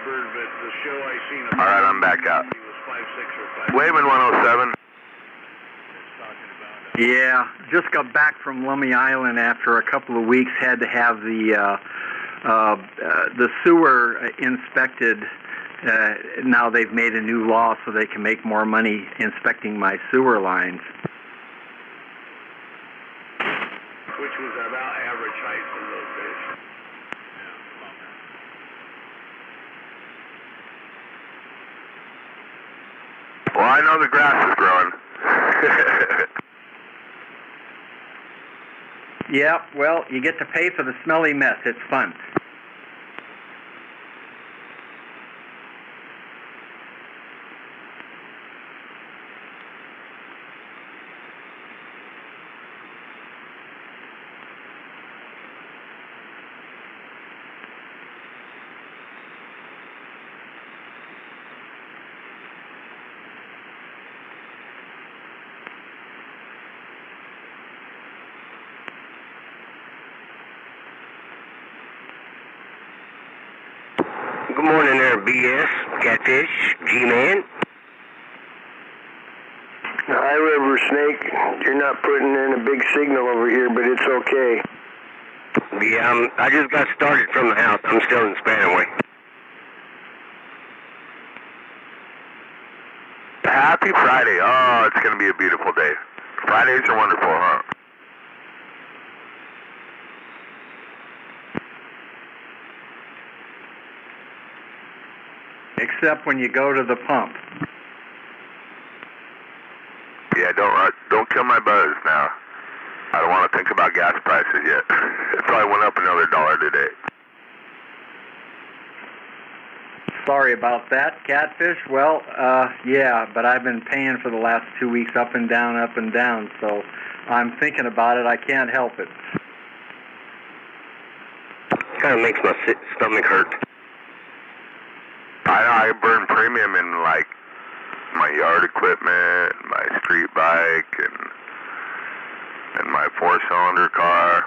Bird, but the show I seen. All right, I'm back out. He was 5'6" or 5'7". Wayman 107. Yeah, just got back from Lummi Island after a couple of weeks. Had to have the sewer inspected. Now they've made a new law so they can make more money inspecting my sewer lines. Which was about average height for those days. Well, I know the grass is growing. Yeah, well, you get to pay for the smelly mess. It's fun. Good morning there, BS, Catfish, G-Man. Hi, River Snake. You're not putting in a big signal over here, but it's okay. Yeah, I just got started from the house. I'm still in Spanaway. Happy Friday. Oh, it's going to be a beautiful day. Fridays are wonderful, huh? Except when you go to the pump. Yeah, don't kill my buzz now. I don't want to think about gas prices yet. It probably went up another $1 today. Sorry about that, Catfish. Well, yeah, but I've been paying for the last 2 weeks up and down, so I'm thinking about it. I can't help it. Kind of makes my stomach hurt. I burn premium in, like, my yard equipment, my street bike, and my 4-cylinder car.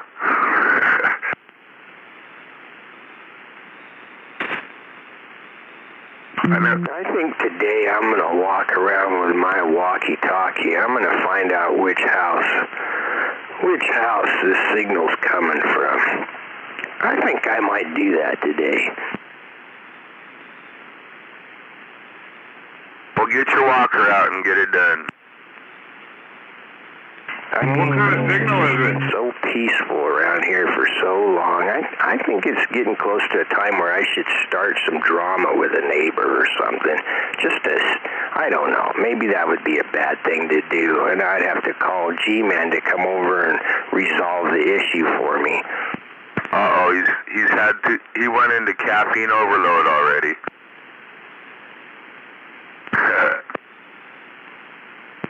I think today I'm going to walk around with my walkie-talkie. I'm going to find out which house this signal's coming from. I think I might do that today. Well, get your walker out and get it done. What kind of signal is it? It's so peaceful around here for so long. I think it's getting close to a time where I should start some drama with a neighbor or something. I don't know, maybe that would be a bad thing to do, and I'd have to call G-Man to come over and resolve the issue for me. Uh-oh, he went into caffeine overload already.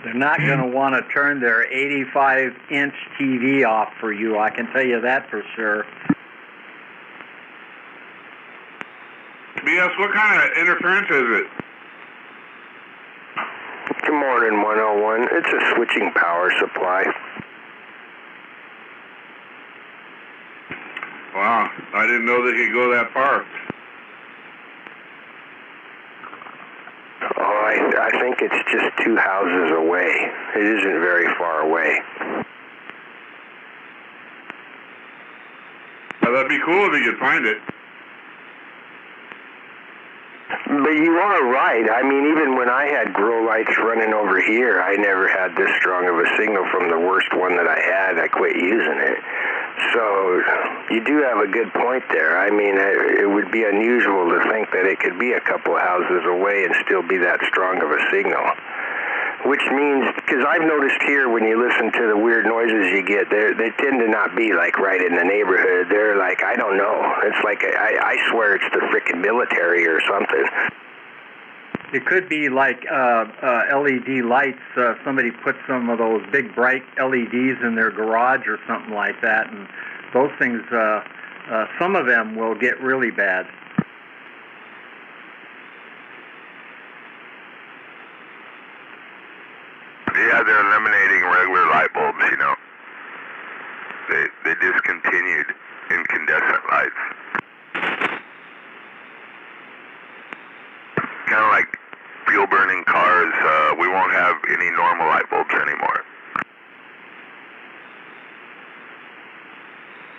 They're not going to want to turn their 85-inch TV off for you, I can tell you that for sure. BS, what kind of interference is it? Good morning, 101. It's a switching power supply. Wow, I didn't know they could go that far. Oh, I think it's just 2 houses away. It isn't very far away. Well, that'd be cool if you could find it. But you are right. I mean, even when I had grow lights running over here, I never had this strong of a signal from the worst one that I had. I quit using it. So you do have a good point there. I mean, it would be unusual to think that it could be a couple houses away and still be that strong of a signal. Which means, because I've noticed here when you listen to the weird noises you get, they tend to not be like right in the neighborhood. They're like, I don't know. It's like, I swear it's the frickin' military or something. It could be like LED lights. Somebody put some of those big bright LEDs in their garage or something like that, and those things, some of them will get really bad. Yeah, they're eliminating regular light bulbs, you know. They discontinued incandescent lights. burning cars, we won't have any normal light bulbs anymore.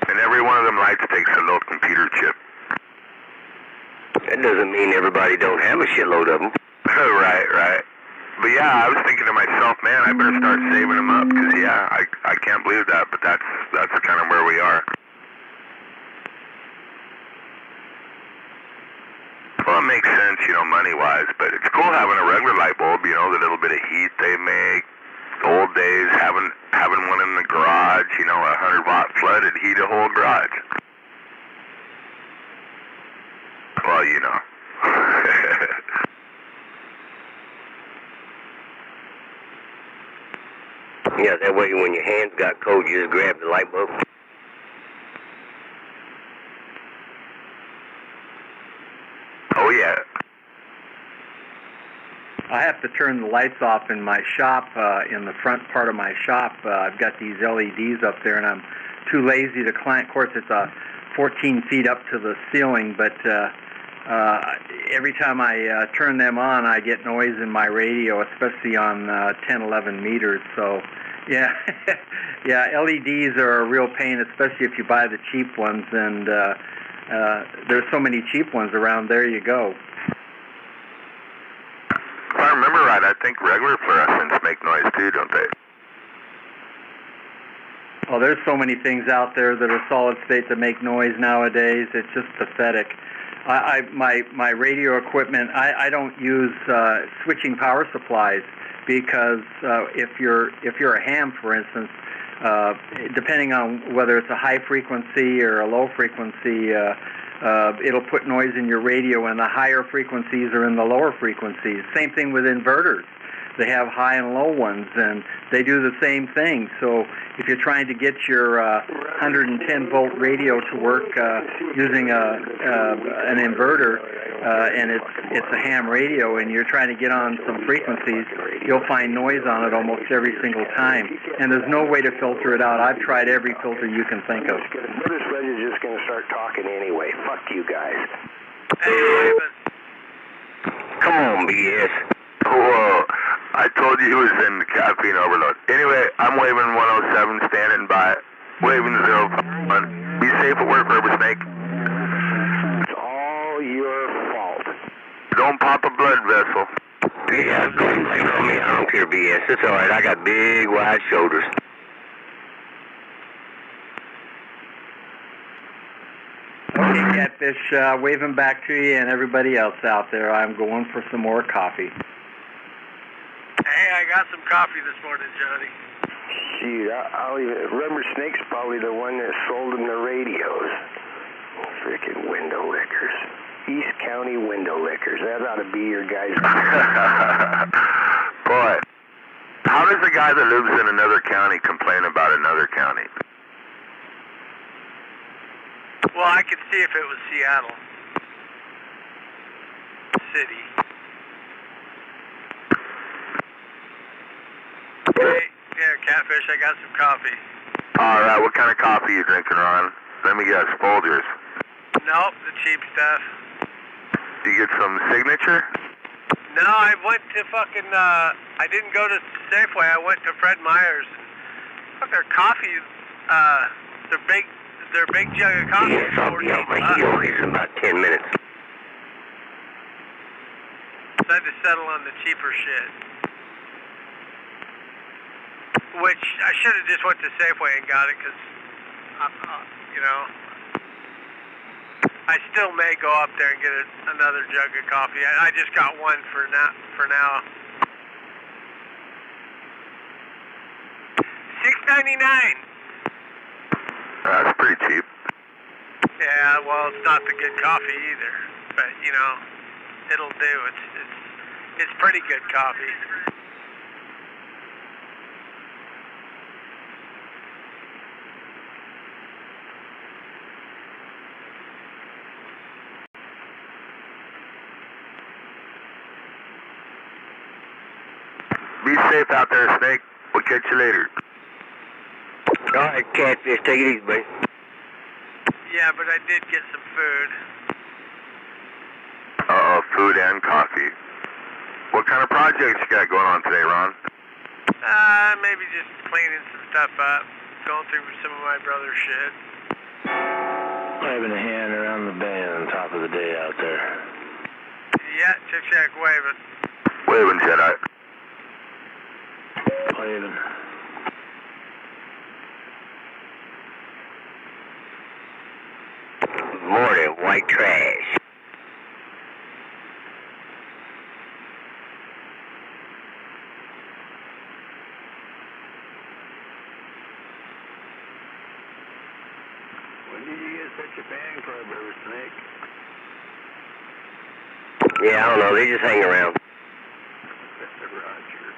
And every one of them lights takes a little computer chip. That doesn't mean everybody don't have a shitload of them. Right. But yeah, I was thinking to myself, man, I better start saving them up, because yeah, I can't believe that, but that's kind of where we are. Well, it makes sense, you know, money-wise, but it's cool having a regular light bulb, you know, the little bit of heat they make. The old days, having one in the garage, you know, a 100-watt flood, it'd heat a whole garage. Well, you know. Yeah, that way when your hands got cold, you just grab the light bulb. Oh, yeah. I have to turn the lights off in my shop, in the front part of my shop. I've got these LEDs up there, and I'm too lazy to climb. Of course, it's 14 feet up to the ceiling, but every time I turn them on, I get noise in my radio, especially on 10, 11 meters. So, yeah, yeah, LEDs are a real pain, especially if you buy the cheap ones, and there's so many cheap ones around. There you go. If I remember right, I think regular fluorescents make noise too, don't they? Oh, there's so many things out there that are solid state that make noise nowadays. It's just pathetic. My radio equipment, I don't use switching power supplies, because if you're a ham, for instance, depending on whether it's a high frequency or a low frequency, it'll put noise in your radio, and the higher frequencies are in the lower frequencies. Same thing with inverters. They have high and low ones, and they do the same thing. So if you're trying to get your 110-volt radio to work using an inverter, and it's a ham radio, and you're trying to get on some frequencies, you'll find noise on it almost every single time. And there's no way to filter it out. I've tried every filter you can think of. This is just going to start talking anyway. Fuck you guys. Hey, Come on, BS. Whoa, I told you he was in the caffeine overload. Anyway, I'm waving 107, standing by. Waving 051. Be safe at work, Rubber Snake. It's all your fault. Don't pop a blood vessel. Yeah, go and blame it on me. I don't care, BS. It's all right. I got big, wide shoulders. Okay, Catfish, waving back to you and everybody else out there. I'm going for some more coffee. Hey, I got some coffee this morning, Johnny. Shoot, I'll even... Rubber Snake's probably the one that sold them the radios. Frickin' window lickers. East County window lickers. That ought to be your guy's... Boy, how does a guy that lives in another county complain about another county? Well, I could see if it was Seattle City. Hey, yeah, Catfish, I got some coffee. Alright, what kind of coffee you drinking, Ron? Let me guess, Folgers. Nope, the cheap stuff. You get some Signature? No, I went to fucking, I didn't go to Safeway, I went to Fred Meyer's. Fuck, their coffee, their big jug of coffee Yes, is I'll be on my heel here in about 10 minutes. Decided to settle on the cheaper shit. Which, I should have just went to Safeway and got it, because, you know, I still may go up there and get another jug of coffee. I just got one for now. $6.99. That's pretty cheap. Yeah, well, it's not the good coffee either, but you know, it'll do. It's pretty good coffee. Be safe out there, Snake. We'll catch you later. All right, Catfish, take it easy, buddy. Yeah, but I did get some food. Uh-oh, food and coffee. What kind of projects you got going on today, Ron? Maybe just cleaning some stuff up, going through some of my brother's shit. Waving a hand around the bend on top of the day out there. Yeah, check, waving. Waving, Jedi. Waving. Morning, white trash. When did you get such a bang for a River Snake? Yeah, I don't know. They just hang around. Roger.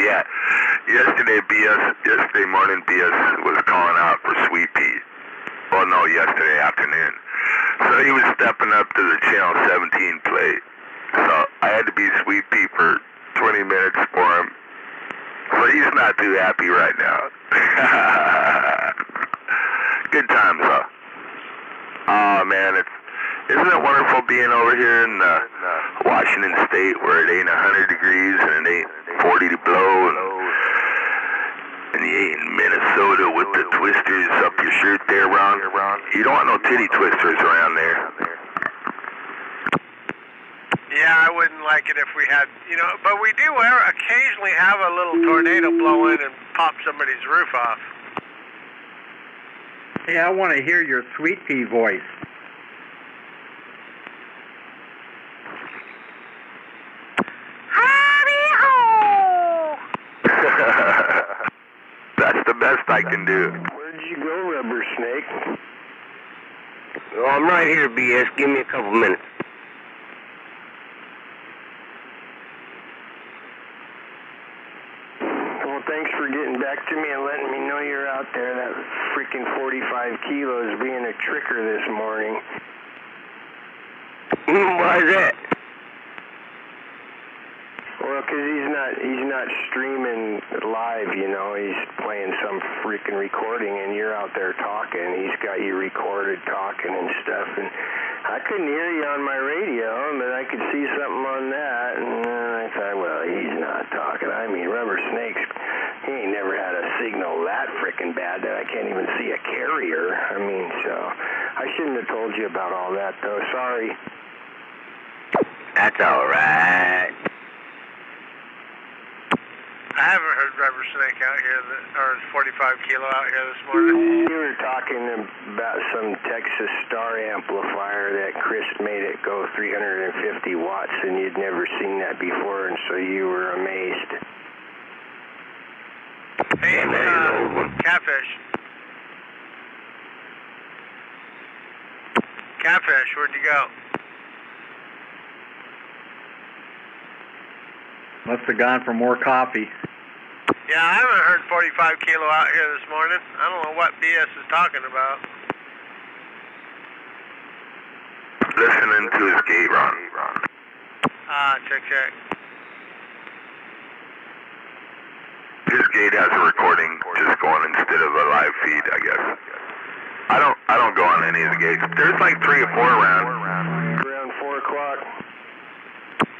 Yeah. Yesterday morning, BS was calling out for Sweet Pea. Well, no, yesterday afternoon. So he was stepping up to the Channel 17 plate. So I had to be Sweet Pea for 20 minutes for him. So he's not too happy right now. Good times, huh? Oh, man, isn't it wonderful being over here in Washington State where it ain't 100 degrees and it ain't 40 to blow and you ain't in Minnesota with the twisters up your shirt there, Ron? You don't want no titty twisters around there. Yeah, I wouldn't like it if we had, but we do occasionally have a little tornado blow in and pop somebody's roof off. Hey, I want to hear your Sweet Pea voice. That's the best I can do. Where'd you go, Rubber Snake? Well, I'm right here, BS. Give me a couple minutes. Well, thanks for getting back to me and letting me know you're out there. That freaking 45 kilos being a tricker this morning. Why is that? Well, 'cause he's not streaming live, he's playing some freaking recording and you're out there talking. He's got you recorded talking and stuff, and I couldn't hear you on my radio, but I could see something on that, and I thought, well, he's not talking. I mean, Rubber Snakes, he ain't never had a signal that freaking bad that I can't even see a carrier. I mean, so I shouldn't have told you about all that, though. Sorry. That's all right. I haven't heard Rubber Snake out here, or 45 kilo out here this morning. You were talking about some Texas Star amplifier that Chris made it go 350 watts, and you'd never seen that before, and so you were amazed. Hey, Catfish. Catfish, where'd you go? Must have gone for more coffee. Yeah, I haven't heard 45 kilo out here this morning. I don't know what BS is talking about. Listening to his gate, Ron. Check. His gate has a recording just going instead of a live feed, I guess. I don't go on any of the gates. There's like 3 or 4 around. Around 4 o'clock.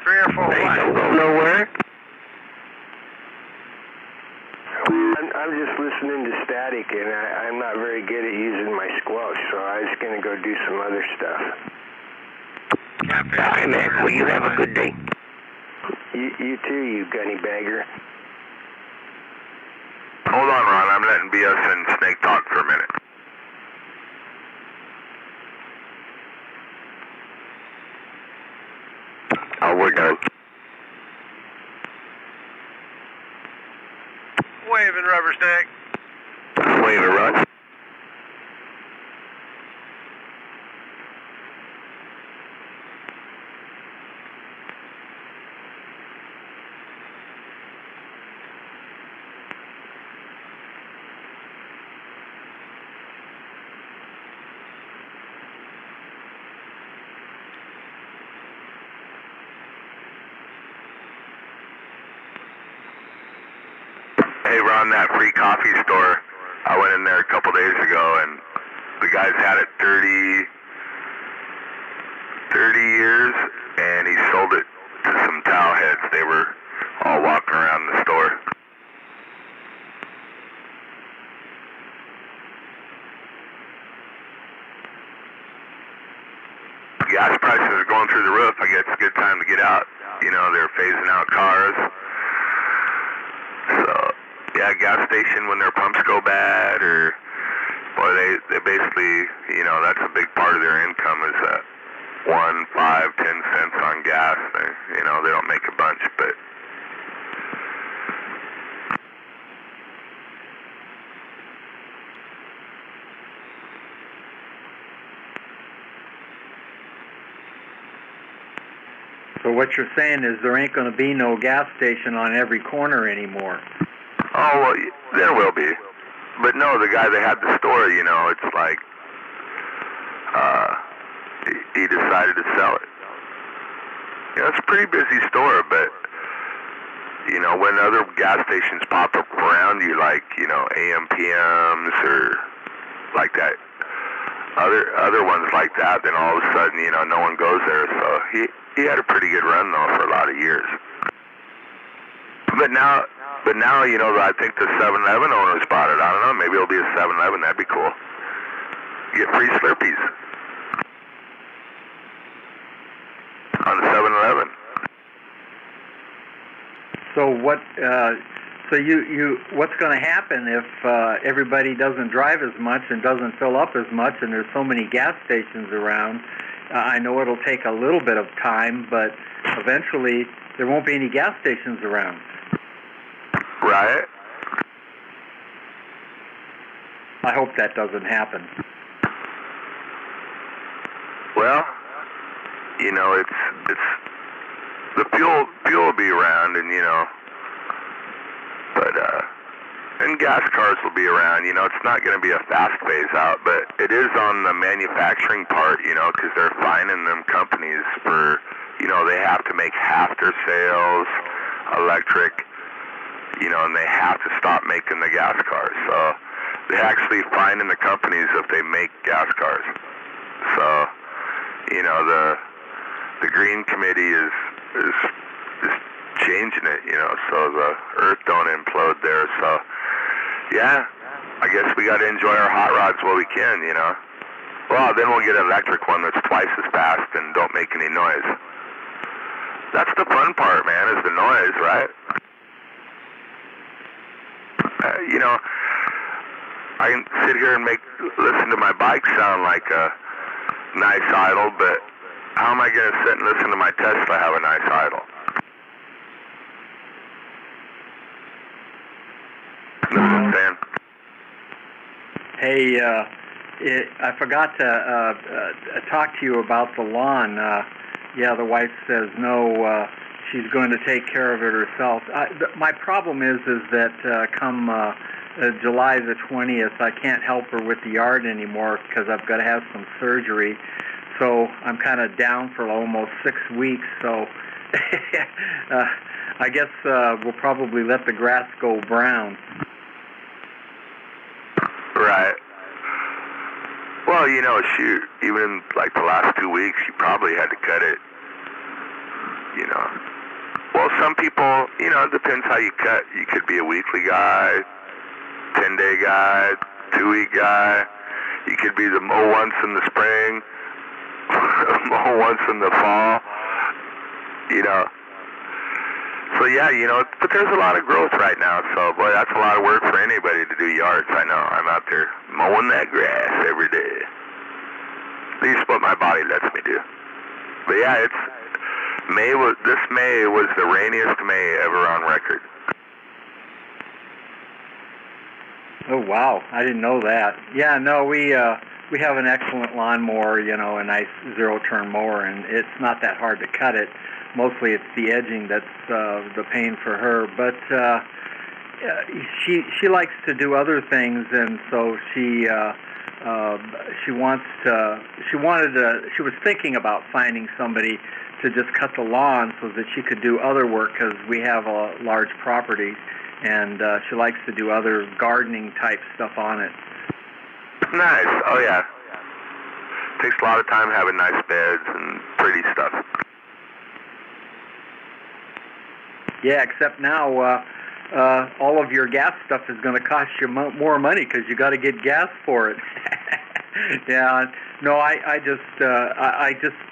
3 or 4 They what? don't go nowhere. I'm just listening to static, and I'm not very good at using my squelch, so I was going to go do some other stuff. All right, man. Well, you have a good day. You too, you gunny bagger. Hold on, Ron. I'm letting BS and Snake talk for a minute. Oh, we're done. Waving, Rubber Snake. Wave it, Ron. Hey, Ron, that free coffee store, I went in there a couple days ago, and the guy's had it 30 years, and he sold it to some towel heads. They were all walking around the store. Gas prices are going through the roof. I guess it's a good time to get out. You know, they're phasing out cars. So, yeah, gas station when their pumps go bad, or, boy, they basically, you know, that's a big part of their income is that 1, 5, 10 cents on gas. They, you know, they don't make a bunch, but. So what you're saying is there ain't going to be no gas station on every corner anymore. Oh, well, there will be. But no, the guy that had the store, you know, it's like, he decided to sell it. You know, it's a pretty busy store, but, you know, when other gas stations pop up around you, like, you know, AM PMs or like that, other ones like that, then all of a sudden, you know, no one goes there. So he had a pretty good run, though, for a lot of years. But now, you know, I think the 7-Eleven owners bought it. I don't know, maybe it'll be a 7-Eleven. That'd be cool. Get free Slurpees on the 7-Eleven. So what? What's going to happen if everybody doesn't drive as much and doesn't fill up as much, and there's so many gas stations around? I know it'll take a little bit of time, but eventually there won't be any gas stations around. Right. I hope that doesn't happen. Well, you know, it's the fuel will be around, and you know, but and gas cars will be around. You know, it's not going to be a fast phase out, but it is on the manufacturing part. You know, because they're fining them companies for, you know, they have to make half their sales electric. You know, and they have to stop making the gas cars. So they actually fining the companies if they make gas cars. So, you know, the Green Committee is changing it, you know, so the earth don't implode there. So, yeah, I guess we got to enjoy our hot rods while we can, you know. Well, then we'll get an electric one that's twice as fast and don't make any noise. That's the fun part, man, is the noise, right? You know, I can sit here and listen to my bike sound like a nice idle, but how am I going to sit and listen to my Tesla have a nice idle? You know what I'm saying? Hey, I forgot to talk to you about the lawn. Yeah, the wife says no. she's going to take care of it herself. My problem is that come July the 20th, I can't help her with the yard anymore because I've got to have some surgery. So I'm kind of down for almost 6 weeks. So I guess we'll probably let the grass go brown. Right. Well, you know, shoot, even like the last 2 weeks, you probably had to cut it. You know. Well, some people, you know, it depends how you cut. You could be a weekly guy, 10-day guy, 2-week guy. You could be the mow once in the spring, mow once in the fall. You know. So yeah, you know, but there's a lot of growth right now. So boy, that's a lot of work for anybody to do yards. I know. I'm out there mowing that grass every day. At least what my body lets me do. But yeah, this May was the rainiest May ever on record. Oh wow, I didn't know that. Yeah, no, we have an excellent lawnmower, you know, a nice zero-turn mower, and it's not that hard to cut it. Mostly it's the edging that's the pain for her. But she likes to do other things, and so she was thinking about finding somebody to just cut the lawn so that she could do other work because we have a large property, and she likes to do other gardening type stuff on it. Nice. Oh yeah. Takes a lot of time having nice beds and pretty stuff. Yeah, except now all of your gas stuff is going to cost you more money because you got to get gas for it. Yeah, no, I just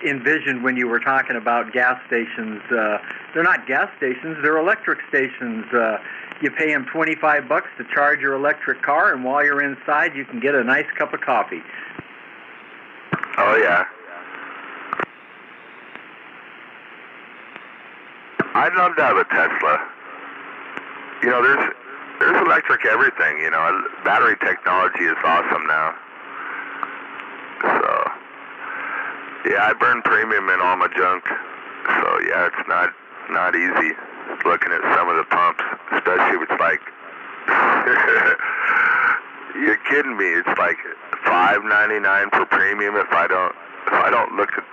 envisioned when you were talking about gas stations. They're not gas stations; they're electric stations. You pay them $25 to charge your electric car, and while you're inside, you can get a nice cup of coffee. Oh yeah. I'd love to have a Tesla. You know, there's electric everything, you know. Battery technology is awesome now. So, yeah, I burn premium in all my junk. So, yeah, it's not easy looking at some of the pumps, especially if it's like, you're kidding me, it's like $5.99 for premium if I don't look at,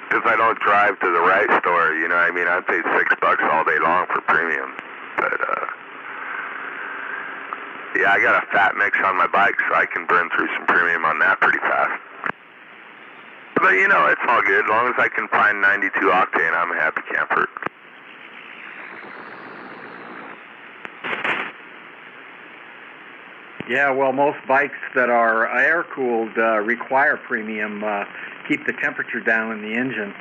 because I don't drive to the right store, you know what I mean? I pay $6 all day long for premium. But, yeah, I got a fat mix on my bike, so I can burn through some premium on that pretty fast. But, you know, it's all good. As long as I can find 92 octane, I'm a happy camper. Yeah, well, most bikes that are air-cooled require premium, keep the temperature down in the engine.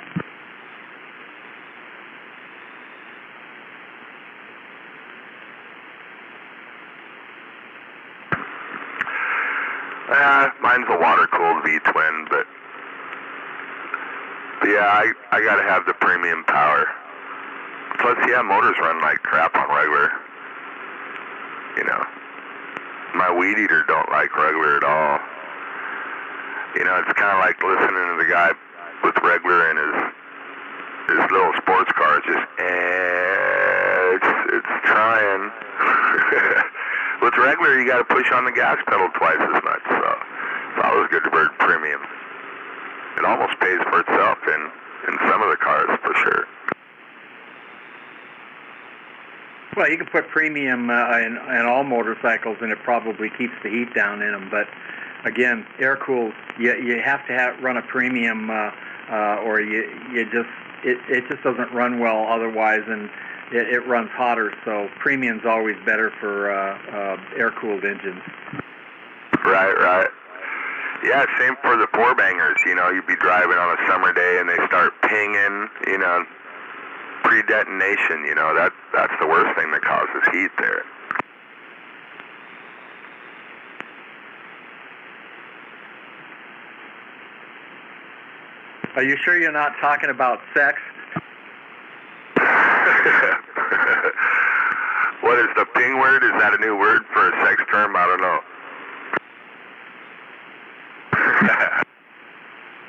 Mine's a water-cooled V-twin, but yeah, I gotta have the premium power. Plus, yeah, motors run like crap on regular. You know, my weed eater don't like regular at all. You know, it's kind of like listening to the guy with regular in his little sports car. It's just, it's trying. With regular, you got to push on the gas pedal twice as much. So it's always good to burn premium. It almost pays for itself in some of the cars, for sure. Well, you can put premium in all motorcycles, and it probably keeps the heat down in them. But again, air-cooled, you have to run a premium, or it just doesn't run well otherwise, and it runs hotter. So premium's always better for air-cooled engines. Right. Yeah, same for the four-bangers. You know, you'd be driving on a summer day and they start pinging, you know, pre-detonation, you know, that's the worst thing that causes heat there. Are you sure you're not talking about sex? What is the ping word? Is that a new word for a sex term? I don't know.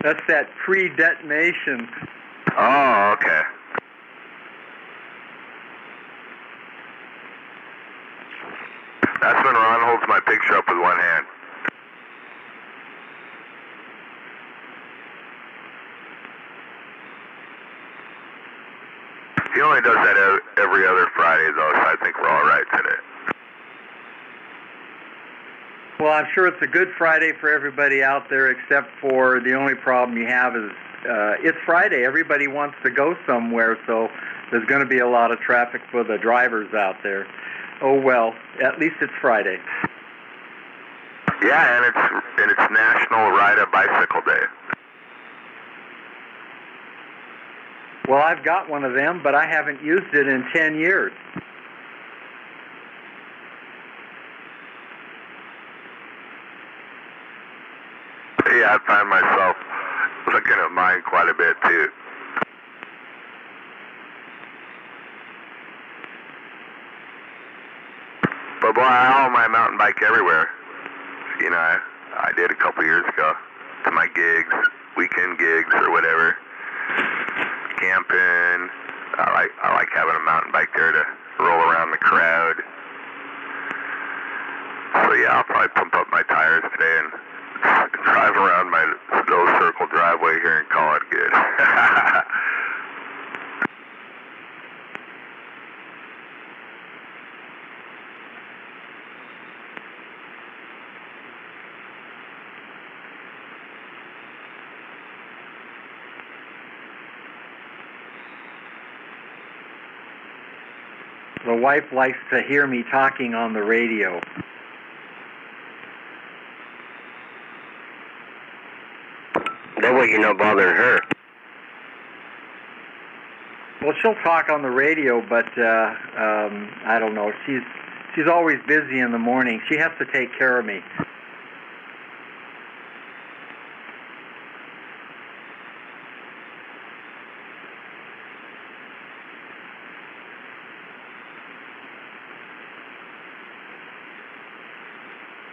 That's that pre-detonation. Oh, okay. That's when Ron holds my picture up with one hand. He only does that every other Friday, though, so I think we're all right today. Well, I'm sure it's a good Friday for everybody out there, except for the only problem you have is it's Friday. Everybody wants to go somewhere, so there's going to be a lot of traffic for the drivers out there. Oh well, at least it's Friday. Yeah, and it's National Ride a Bicycle Day. Well, I've got one of them, but I haven't used it in 10 years. Yeah, I find myself looking at mine quite a bit, too. But boy, I haul my mountain bike everywhere. You know, I did a couple years ago to my gigs, weekend gigs or whatever. Camping. I like having a mountain bike there to roll around the crowd. So yeah, I'll probably pump up my tires today and drive around my little circle driveway here and call it good. The wife likes to hear me talking on the radio. That way you're not bothering her. Well, she'll talk on the radio, but I don't know. She's always busy in the morning. She has to take care of me.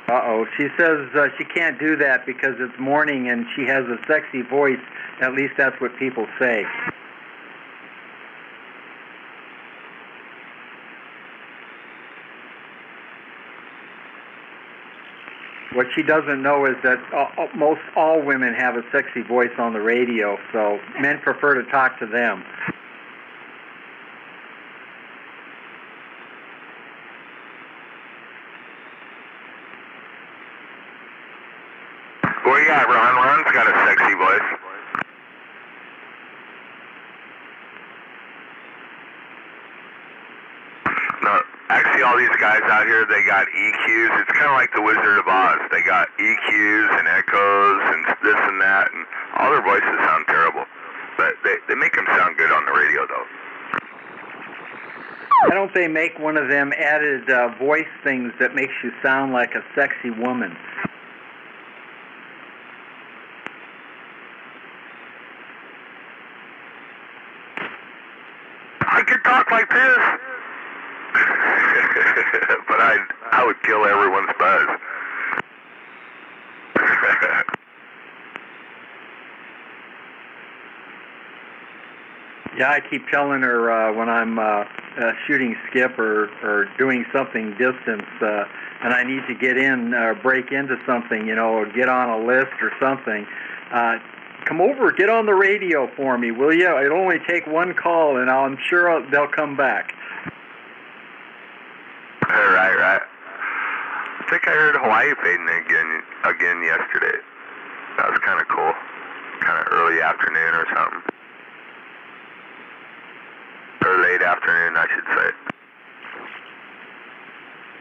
Uh-oh. She says she can't do that because it's morning and she has a sexy voice. At least that's what people say. What she doesn't know is that most all women have a sexy voice on the radio, so men prefer to talk to them. Well, yeah, Ron's got a sexy voice. No, actually, all these guys out here, they got EQs. It's kind of like the Wizard of Oz. They got EQs and echoes and this and that, and all their voices sound terrible. But they make them sound good on the radio, though. Why don't they make one of them added voice things that makes you sound like a sexy woman? I could talk like this. But I would kill everyone's buzz. Yeah, I keep telling her when I'm shooting skip or doing something distance, and I need to get in, break into something, or get on a list or something. Come over, get on the radio for me, will you? It'll only take one call, and I'm sure they'll come back. Right. I think I heard Hawaii fading again yesterday. That was kind of cool. Kind of early afternoon or something. Or late afternoon, I should say.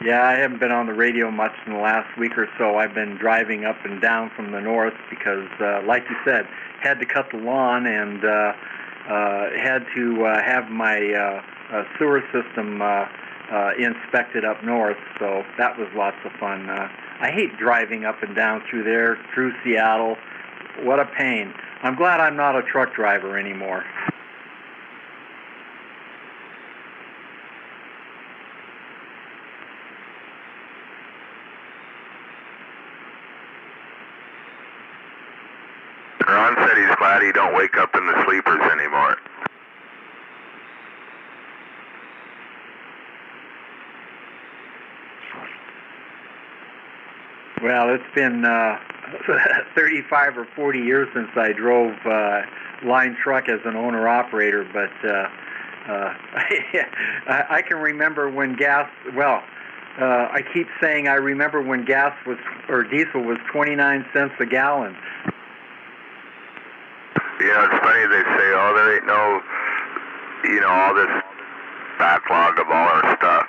Yeah, I haven't been on the radio much in the last week or so. I've been driving up and down from the north because, like you said, had to cut the lawn and had to have my sewer system inspected up north, so that was lots of fun. I hate driving up and down through there, through Seattle. What a pain. I'm glad I'm not a truck driver anymore. Ron said he's glad he don't wake up in the sleepers anymore. Well, it's been 35 or 40 years since I drove line truck as an owner-operator, but I can remember when gas, I keep saying I remember when gas was, or diesel was 29 cents a gallon. It's funny they say, oh, there ain't no, all this backlog of all our stuff.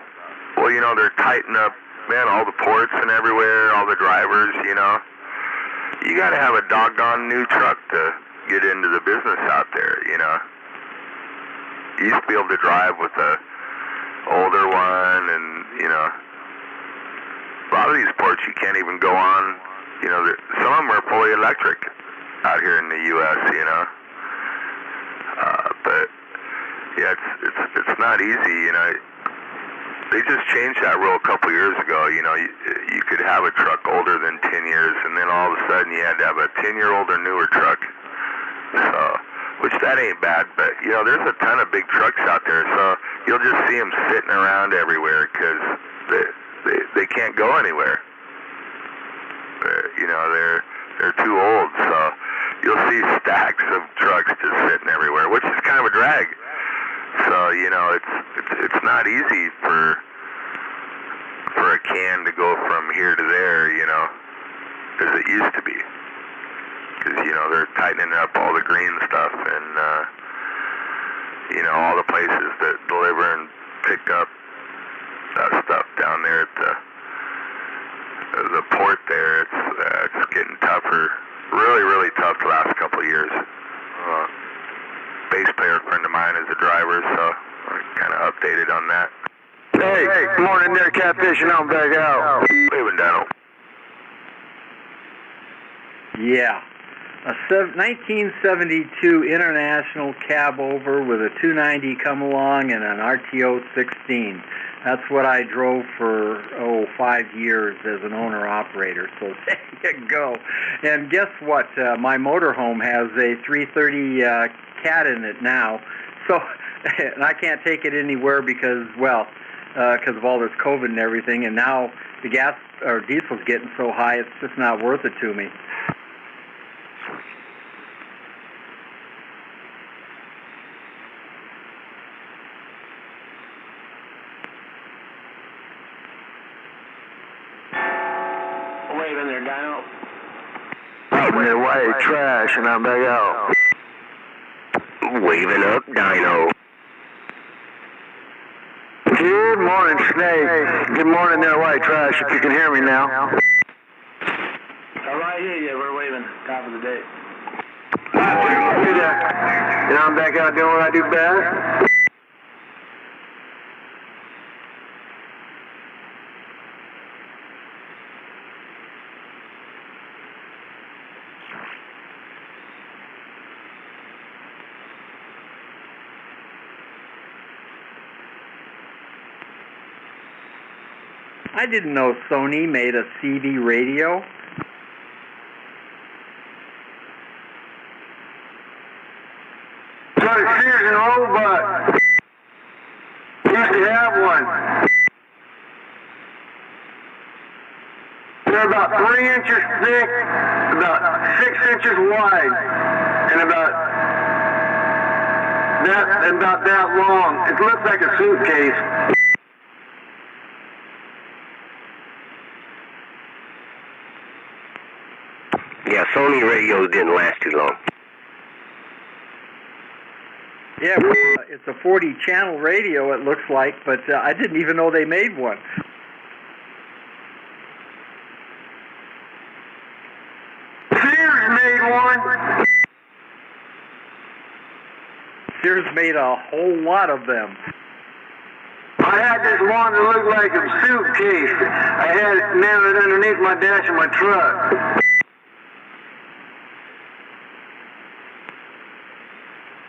Well, they're tightening up, man, all the ports and everywhere, all the drivers, You got to have a doggone new truck to get into the business out there, You used to be able to drive with a older one, and, a lot of these ports you can't even go on. Some of them are fully electric out here in the U.S., but, yeah, it's not easy, They just changed that rule a couple years ago. You could have a truck older than 10 years, and then all of a sudden you had to have a 10-year-old or newer truck. So, which that ain't bad, but there's a ton of big trucks out there. So you'll just see them sitting around everywhere because they can't go anywhere. They're too old. So you'll see stacks of trucks just sitting everywhere, which is kind of a drag. So it's not easy for a can to go from here to there, as it used to be. Because they're tightening up all the green stuff and all the places that deliver and pick up that stuff down there at the port there. It's getting tougher, really, really tough the last couple of years. Bass player friend of mine is a driver, so I'm kind of updated on that. Hey, good morning there, Catfish, and I'm back out. Leaving down. Yeah. A 1972 International cab over with a 290 come along and an RTO 16. That's what I drove for, 5 years as an owner-operator. So there you go. And guess what? My motorhome has a 330 Cat in it now. So, and I can't take it anywhere because of all this COVID and everything. And now the gas or diesel's getting so high, it's just not worth it to me. Waving there, Dino. Waving there, white trash, and I'm back out. Waving up, Dino. Good morning, Snake. Good morning there, white trash, if you can hear me now. All right, yeah, we're waving. Top of the day. And I'm back out doing what I do best. I didn't know Sony made a CD radio. Got a Sears and Roebuck. Used to have one. They're about 3 inches thick, about 6 inches wide, and about that long. It looks like a suitcase. Yeah, Sony radios didn't last too long. Yeah, it's a 40-channel radio, it looks like, but I didn't even know they made one. Sears made one. Sears made a whole lot of them. I had this one that looked like a suitcase. I had it mounted underneath my dash of my truck.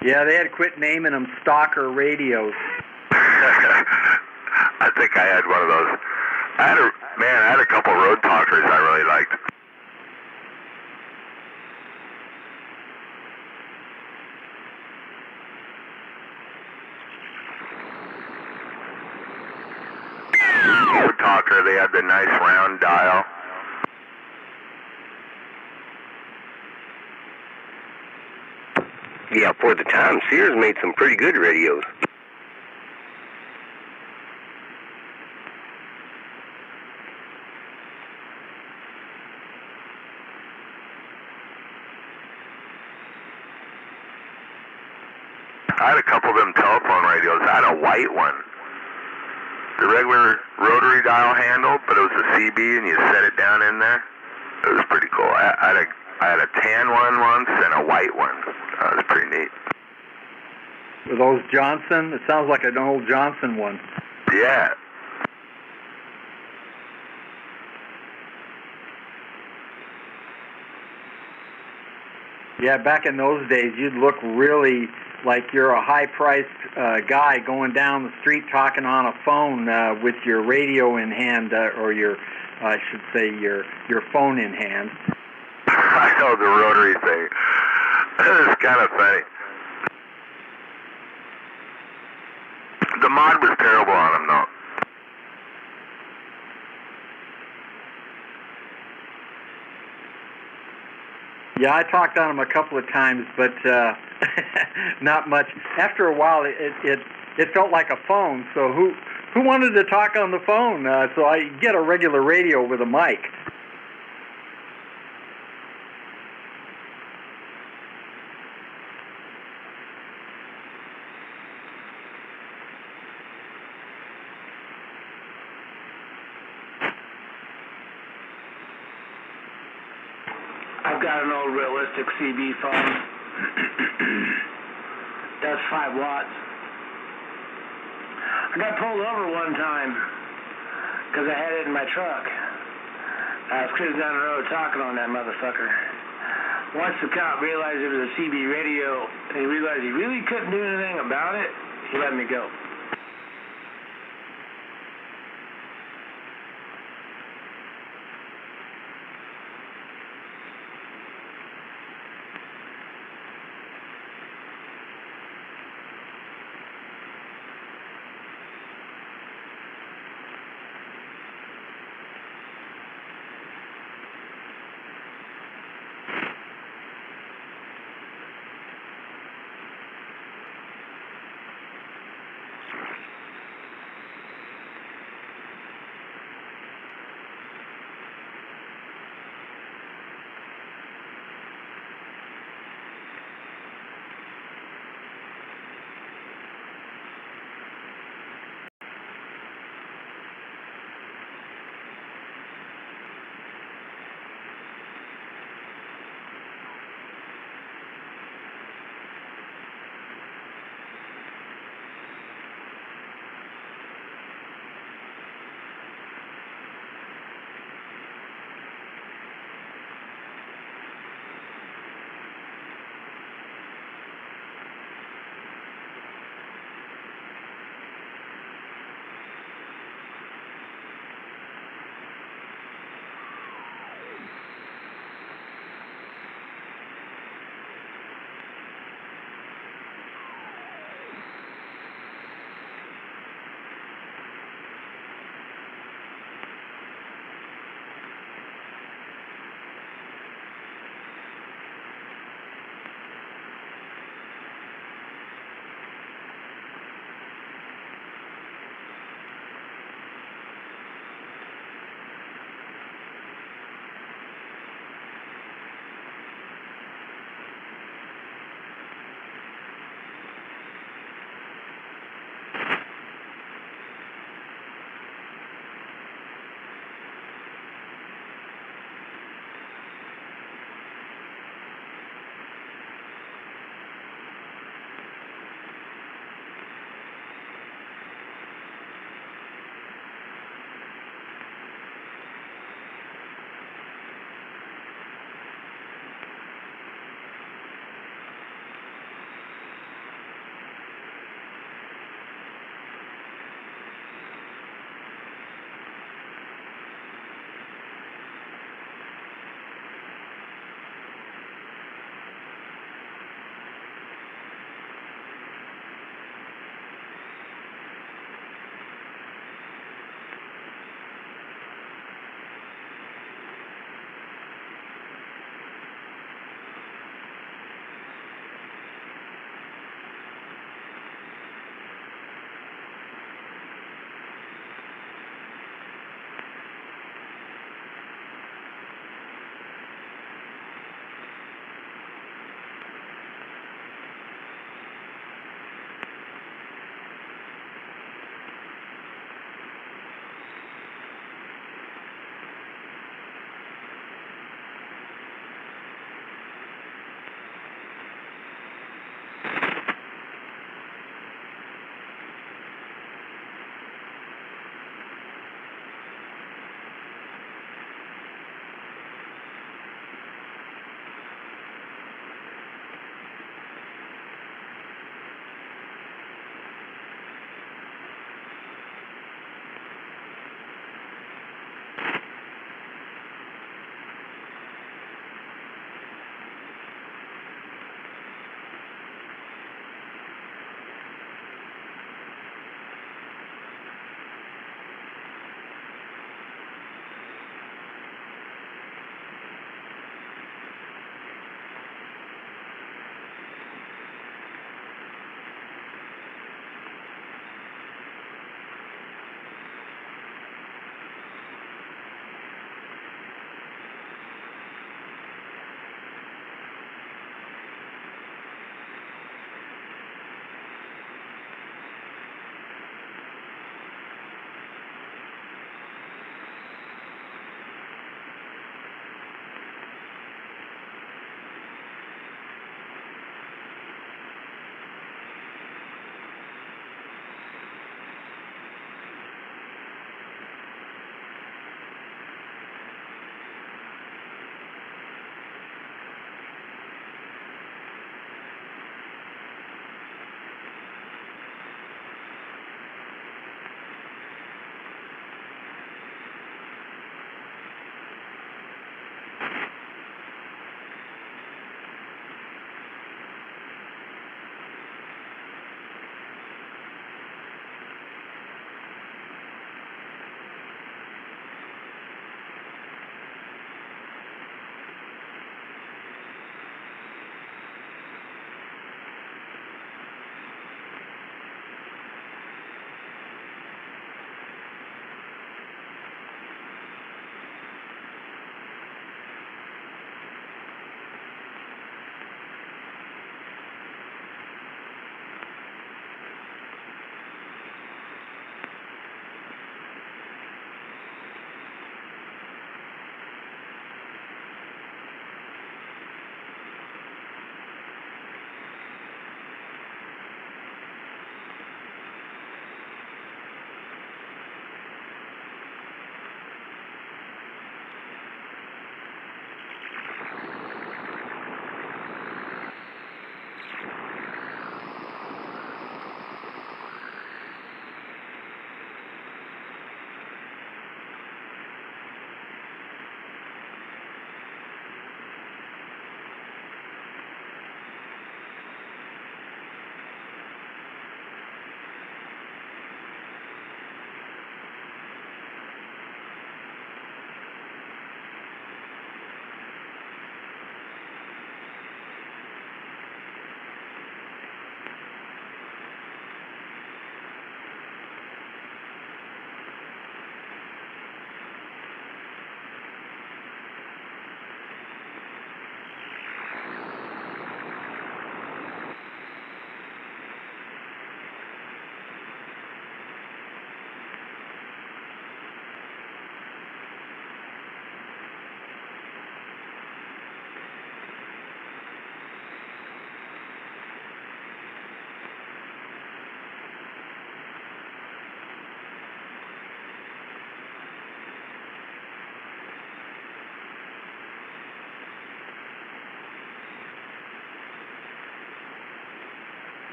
Yeah, they had to quit naming them Stalker radios. I think I had one of those. I had a couple Road Talkers I really liked. Road talker. They had the nice round dial. Yeah, for the time, Sears made some pretty good radios. I had a couple of them telephone radios. I had a white one. The regular rotary dial handle, but it was a CB and you set it down in there. It was pretty cool. I had a tan one once and a white one. That was pretty neat. Were those Johnson? It sounds like an old Johnson one. Yeah. Yeah, back in those days, you'd look really like you're a high-priced guy going down the street talking on a phone with your radio in hand, or I should say, your phone in hand. I know the rotary thing. It's kind of funny. The mod was terrible on them, though. Yeah, I talked on them a couple of times, but not much. After a while, it felt like a phone. So who wanted to talk on the phone? So I get a regular radio with a mic. I've got an old realistic CB phone. That's 5 watts. I got pulled over one time because I had it in my truck. I was cruising down the road talking on that motherfucker. Once the cop realized it was a CB radio and he realized he really couldn't do anything about it, he let me go.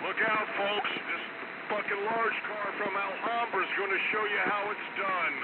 Look out, folks. This fucking large car from Alhambra's gonna show you how it's done.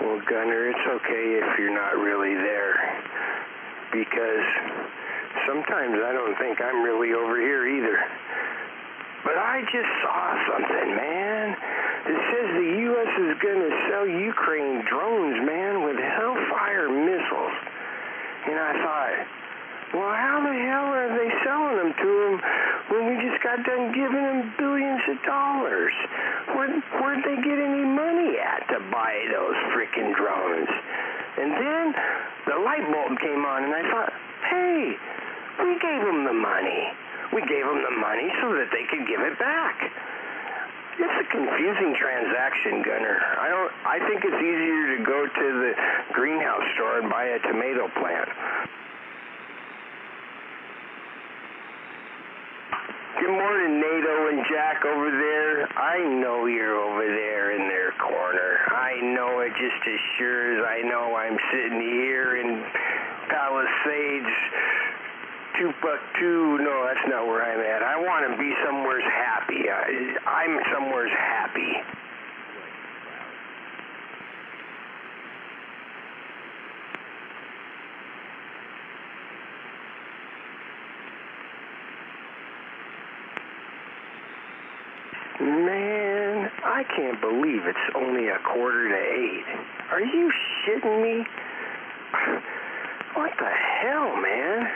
Well, Gunner, it's okay if you're not really there, because sometimes I don't think I'm really over here either. But I just saw something, man. It says the U.S. is going to sell Ukraine drones, man, with Hellfire missiles. And I thought, well, how the hell are they selling them to them when we just got done giving them billions of dollars? Where'd they get any money at to buy those frickin' drones? And then the light bulb came on, and I thought, hey, we gave them the money. We gave them the money so that they could give it back. It's a confusing transaction, Gunner. I think it's easier to go to the greenhouse store and buy a tomato plant. Good morning, NATO and Jack over there. I know you're over there in their corner. I know it just as sure as I know I'm sitting here in Palisades. No, that's not where I'm at. I want to be somewheres happy. I'm somewheres happy. Man, I can't believe it's only 7:45. Are you shitting me? What the hell, man?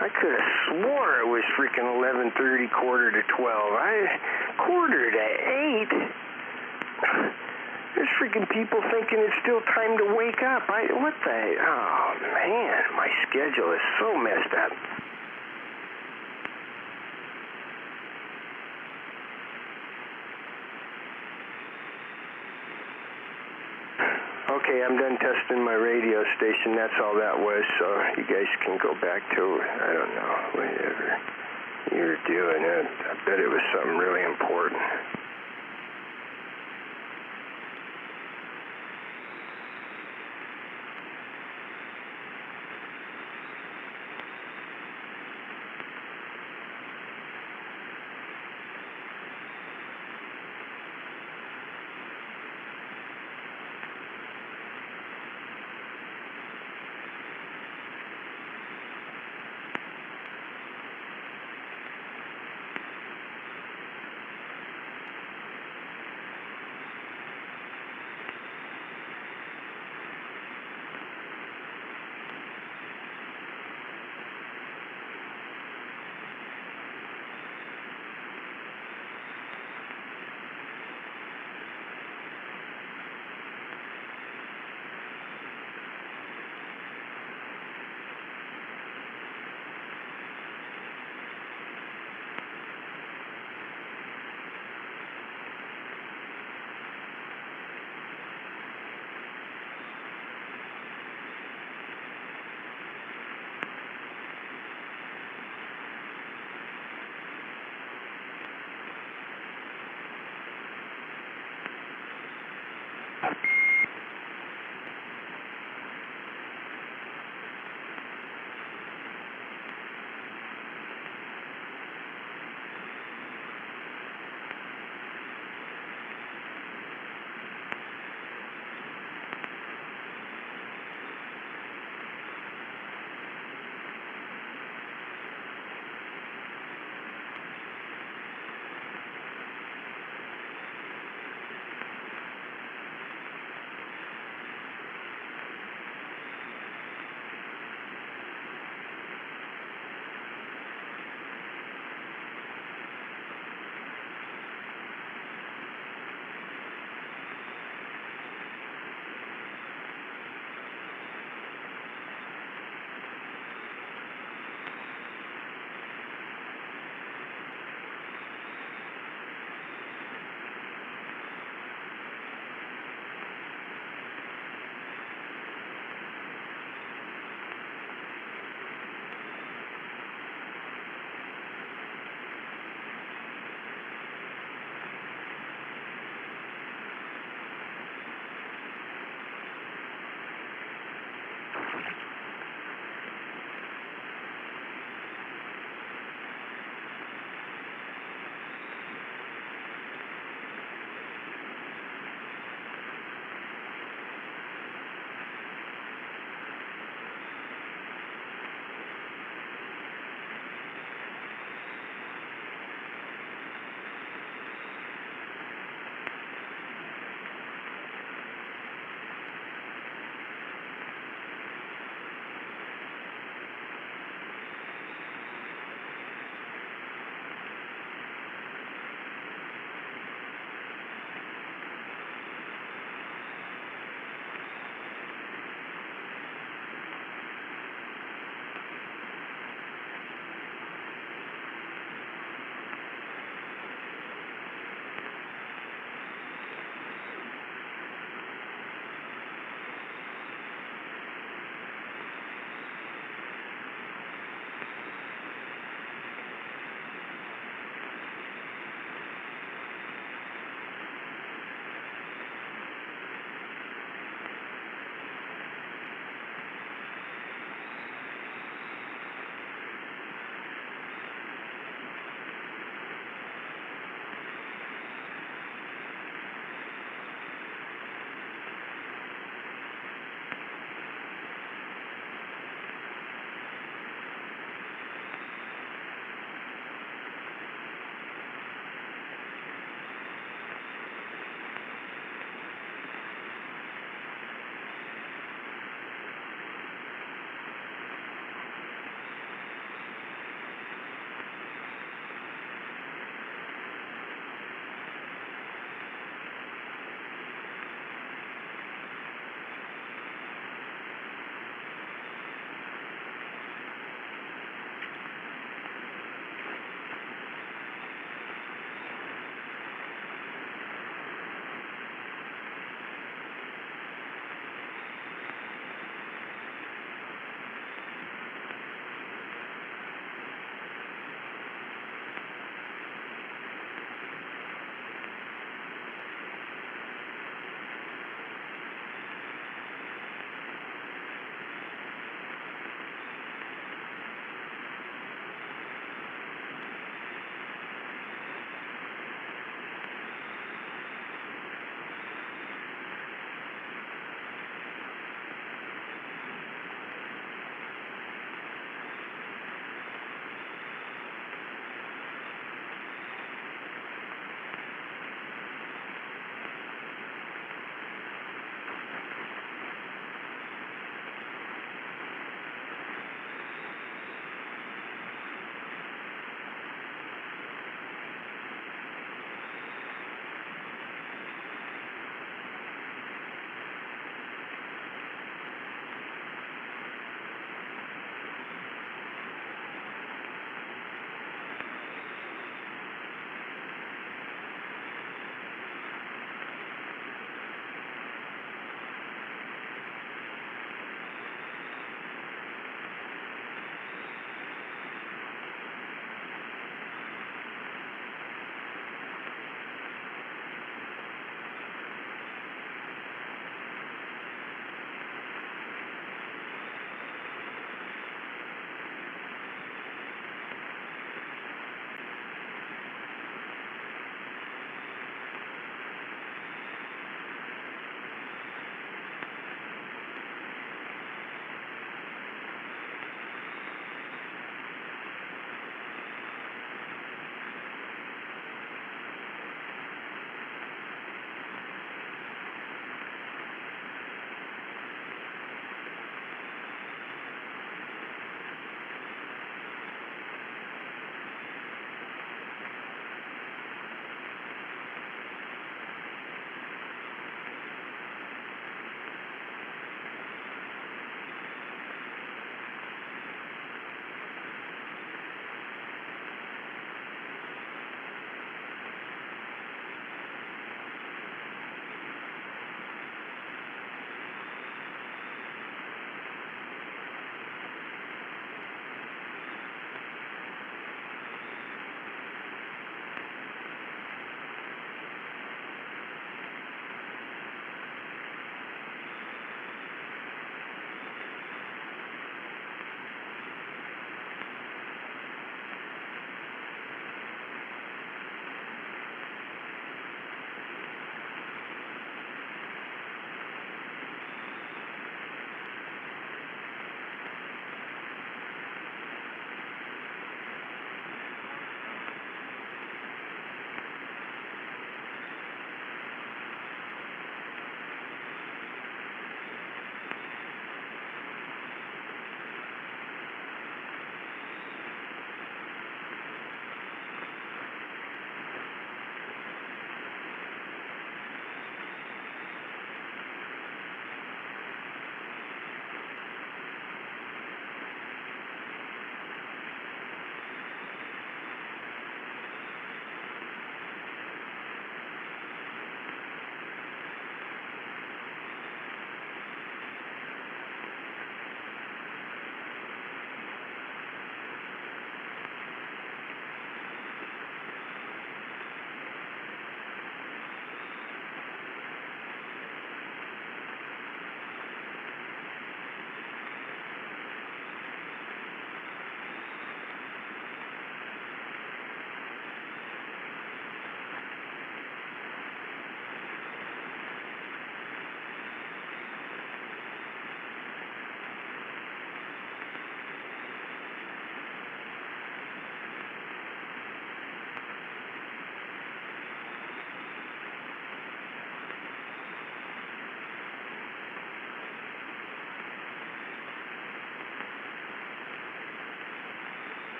I could have swore it was freaking 11:30, 11:45. 7:45? There's freaking people thinking it's still time to wake up. Oh, man, my schedule is so messed up. Okay, I'm done testing my radio station. That's all that was, so you guys can go back to, I don't know, whatever you're doing. I bet it was something really important.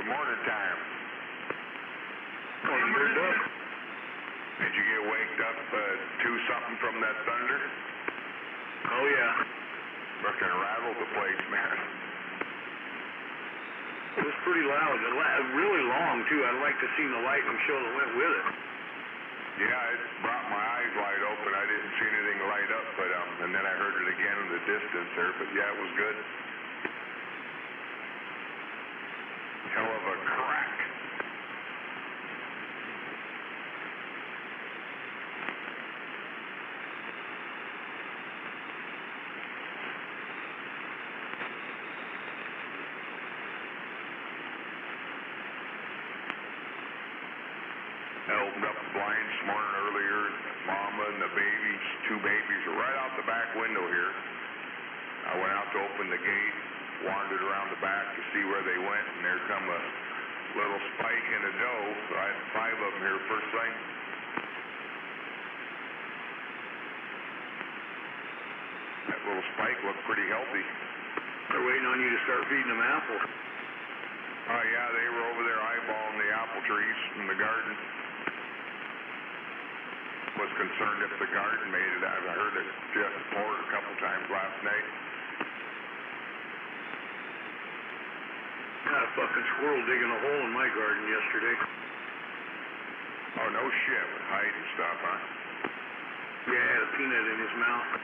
Good morning time. Morning, Bird Dog. Did you get waked up to something from that thunder? Oh, yeah. Fucking rattled the place, man. It was pretty loud. Really long, too. I'd like to see the lightning show that went with it. Yeah, it brought my eyes wide open. I didn't see anything light up, but and then I heard it again in the distance there. But yeah, it was good. Hell of a crack. I opened up the blinds this morning earlier. Mama and the babies, 2 babies, are right out the back window here. I went out to open the gate, wandered around the back to see where they went, and there come a little spike in the dough. So I had 5 of them here first thing. That little spike looked pretty healthy. They're waiting on you to start feeding them apple. Oh yeah, they were over there eyeballing the apple trees in the garden. Was concerned if the garden made it out. I heard it just poured a couple times last night. Got a fucking squirrel digging a hole in my garden yesterday. Oh, no shit, with hiding stuff, huh? Yeah, had a peanut in his mouth.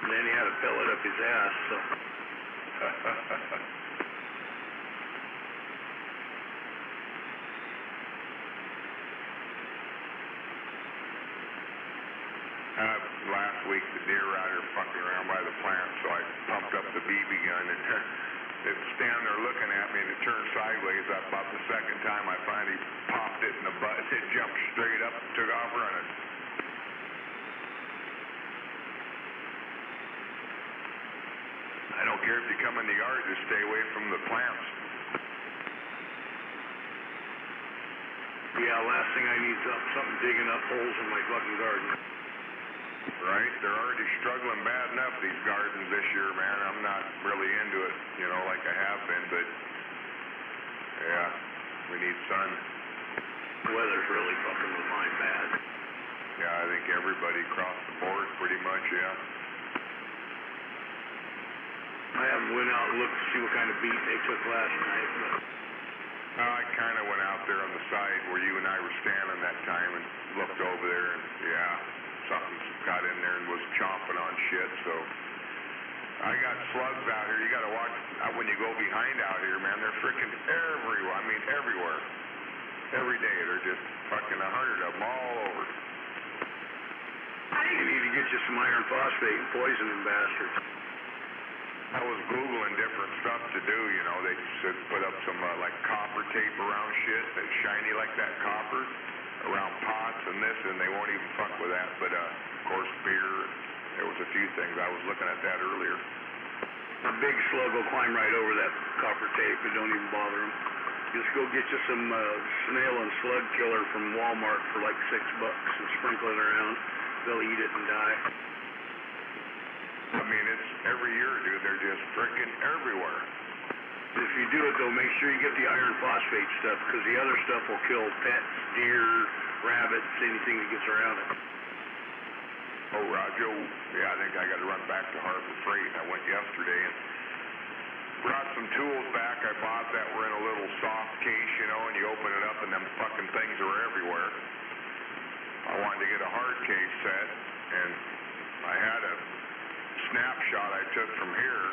And then he had a pellet up his ass, so. Last week the deer rider fucking around by the plant, so I pumped up the BB gun and it was standing there looking at me and it turned sideways. About the second time I finally popped it in the butt, it jumped straight up and took off running. I don't care if you come in the yard, just stay away from the plants. Yeah, last thing I need is something digging up holes in my fucking garden. Right? They're already struggling bad enough, these gardens this year, man. I'm not really into it, you know, like I have been, but yeah, we need sun. The weather's really fucking with mine bad. Yeah, I think everybody across the board pretty much, yeah. I haven't went out and looked to see what kind of beat they took last night, but I kind of went out there on the side where you and I were standing that time and looked over there, and yeah, something got in there and was chomping on shit, so I got slugs out here. You got to watch when you go behind out here, man. They're freaking everywhere. I mean, everywhere. Every day, they're just fucking 100 of them all over. you need to get you some iron phosphate and poison them bastards. I was Googling different stuff to do, you know. They should put up some like copper tape around shit that's shiny like that copper around pots and this, and they won't even fuck with that. But of course, beer. There was a few things. I was looking at that earlier. A big slug will climb right over that copper tape. It don't even bother them. Just go get you some snail and slug killer from Walmart for like $6 and sprinkle it around. They'll eat it and die. I mean, it's every year, dude. They're just freaking everywhere. If you do it, though, make sure you get the iron phosphate stuff, because the other stuff will kill pets, deer, rabbits, anything that gets around it. Oh, Roger. Yeah, I think I got to run back to Harbor Freight. I went yesterday and brought some tools back I bought that were in a little soft case, you know, and you open it up and them fucking things are everywhere. I wanted to get a hard case set, and I had a snapshot I took from here,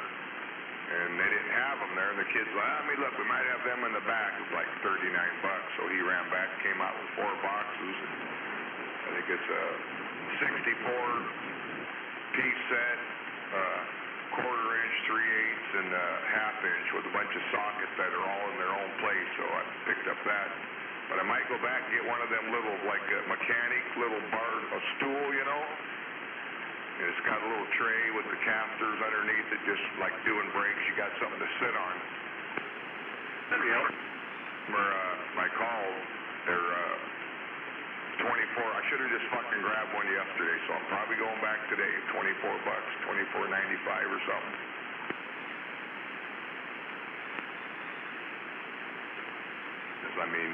and they didn't have them there, and the kid's like, I mean, look, we might have them in the back. It was like $39, so he ran back, came out with 4 boxes, and I think it's a 64-piece set, quarter-inch, 3/8, and half-inch with a bunch of sockets that are all in their own place, so I picked up that. But I might go back and get one of them little, like a mechanic, little bar, a stool, you know? And it's got a little tray with the casters underneath it, just like doing brakes. You got something to sit on. That'd be helpful. I called. They're It's 24. I should have just fucking grabbed one yesterday, so I'm probably going back today. 24 bucks, 24.95 or something. I mean,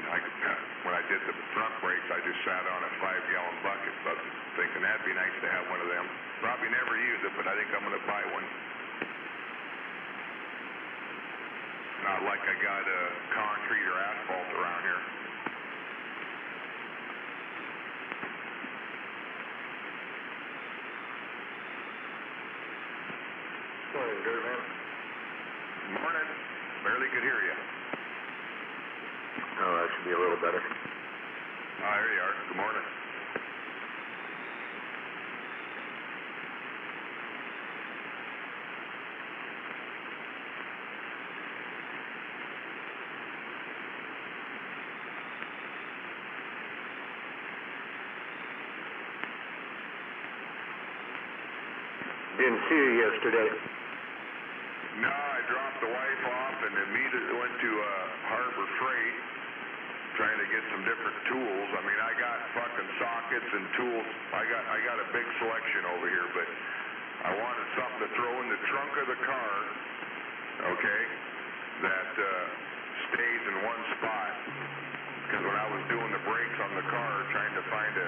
when I did the front brakes, I just sat on a 5-gallon bucket, but thinking that'd be nice to have one of them. Probably never use it, but I think I'm going to buy one. Not like I got concrete or asphalt around here. Morning, Dirtman. Morning. Barely could hear you. Oh, that should be a little better. Ah, there you are. Good morning. Didn't see you yesterday. No, I dropped the wife off and immediately went to Harbor Freight trying to get some different tools. I mean, I got fucking sockets and tools. I got a big selection over here, but I wanted something to throw in the trunk of the car, okay, that stays in one spot. Because when I was doing the brakes on the car trying to find a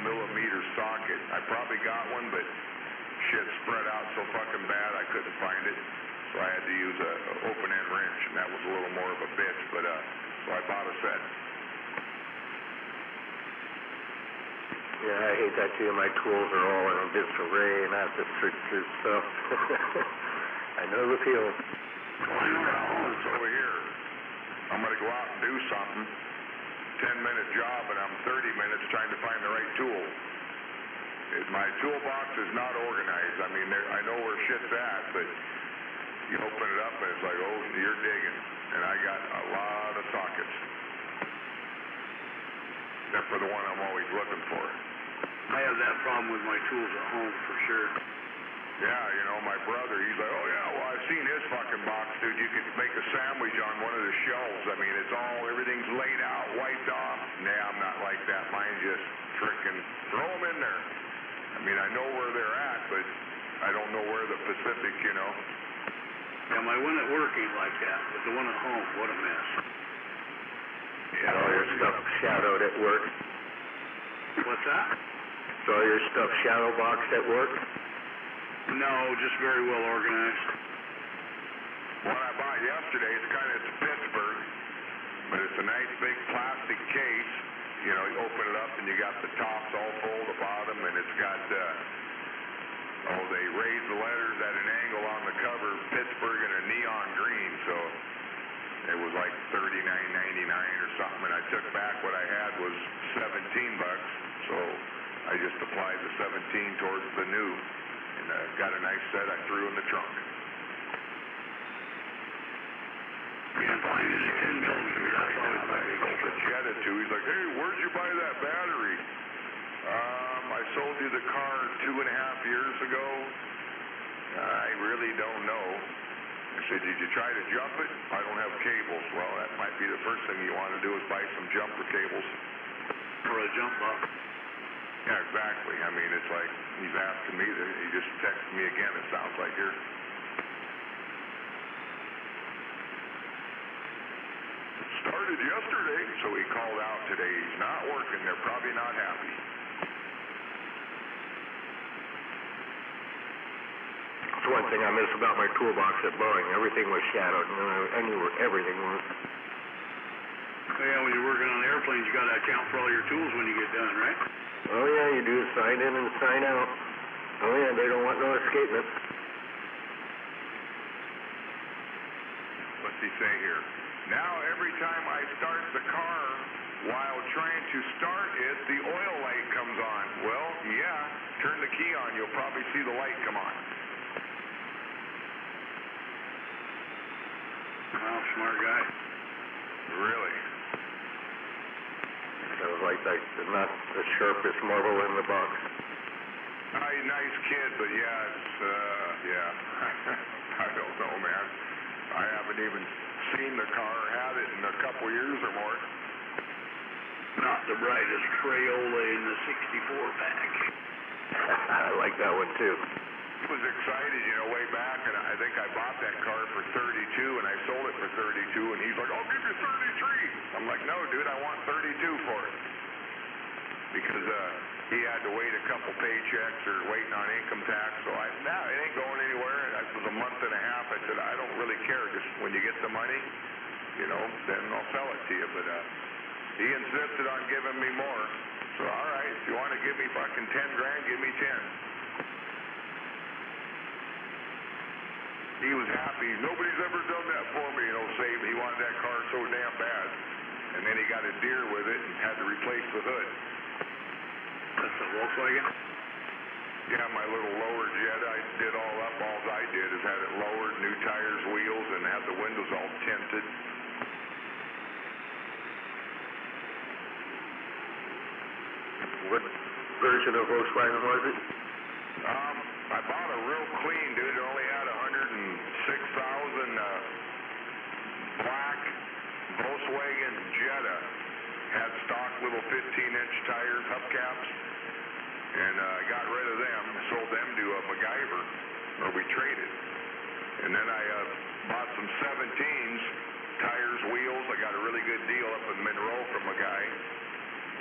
12 millimeter socket, I probably got one, but shit spread out so fucking bad I couldn't find it. So I had to use a open-end wrench, and that was a little more of a bitch, but so I bought a set. Yeah, I hate that too. My tools are all in disarray, and I have to search through stuff. I know the feeling. It's over here. I'm going to go out and do something. 10-minute job, and I'm 30 minutes trying to find the right tool. My toolbox is not organized. I mean, I know where shit's at, but you open it up and it's like, oh, you're digging. And I got a lot of sockets. Except for the one I'm always looking for. I have that problem with my tools at home for sure. Yeah, you know, my brother, he's like, oh yeah, well, I've seen his fucking box, dude. You could make a sandwich on one of the shelves. I mean, everything's laid out, wiped off. Nah, I'm not like that. Mine just frickin' throw them in there. I mean, I know where they're at, but I don't know where the Pacific, you know. Yeah, my one at work ain't like that, but the one at home, what a mess. Yeah, all your stuff shadowed at work. What's that? So all your stuff shadow boxed at work? No, just very well organized. One I bought yesterday, it's Pittsburgh, but it's a nice big plastic case. You know, you open it up and you got the tops all full, the bottom, and it's got, they raised the letters at an angle on the cover, Pittsburgh in a neon green, so it was like $39.99 or something, and I took back what I had was $17 bucks, so I just applied the 17 towards the new, and got a nice set I threw in the trunk. Can't find any 10 millimeter. Jetta too. He's like, hey, where'd you buy that battery? I sold you the car 2.5 years ago. I really don't know. I said, did you try to jump it? I don't have cables. Well, that might be the first thing you want to do is buy some jumper cables. For a jump box. Yeah, exactly. I mean, it's like he's asking me. He just texted me again, it sounds like here. Started yesterday, so he called out today. He's not working. They're probably not happy. That's one thing I miss about my toolbox at Boeing. Everything was shadowed. I knew where everything was. Yeah, when you're working on airplanes, you got to account for all your tools when you get done, right? Oh yeah, you do. Sign in and sign out. Oh yeah, they don't want no escapement. What's he say here? Now every time I start the car while trying to start it, the oil light comes on. Well, yeah, turn the key on, you'll probably see the light come on. Oh, smart guy. Really? Sounds like not the sharpest marble in the box. Nice kid, but yeah, it's, I don't know, man. I haven't even seen the car, had it in a couple years or more. Not the brightest Crayola in the 64 pack. I like that one too. He was excited, you know, way back, and I think I bought that car for 32, and I sold it for 32, and he's like, "I'll give you 33." I'm like, "No, dude, I want 32 for it." Because he had to wait a couple paychecks or waiting on income tax, so no, it ain't going anywhere. And it was a month and a half. I said, "I don't really care. Just when you get the money, you know, then I'll sell it to you." But he insisted on giving me more. So, all right, if you want to give me fucking 10 grand, give me 10. He was happy. Nobody's ever done that for me, you know, save. He wanted that car so damn bad. And then he got a deer with it and had to replace the hood. That's a Volkswagen? Yeah, my little lower jet, I did all up. All I did is had it lowered, new tires, wheels, and had the windows all tinted. What version of Volkswagen was it? I bought a real clean, dude. It only had 106,000 black Volkswagen Jetta. Had stock little 15-inch tires, hubcaps, and I got rid of them, sold them to MacGyver, or we traded. And then I bought some 17s, tires, wheels. I got a really good deal up in Monroe from a guy.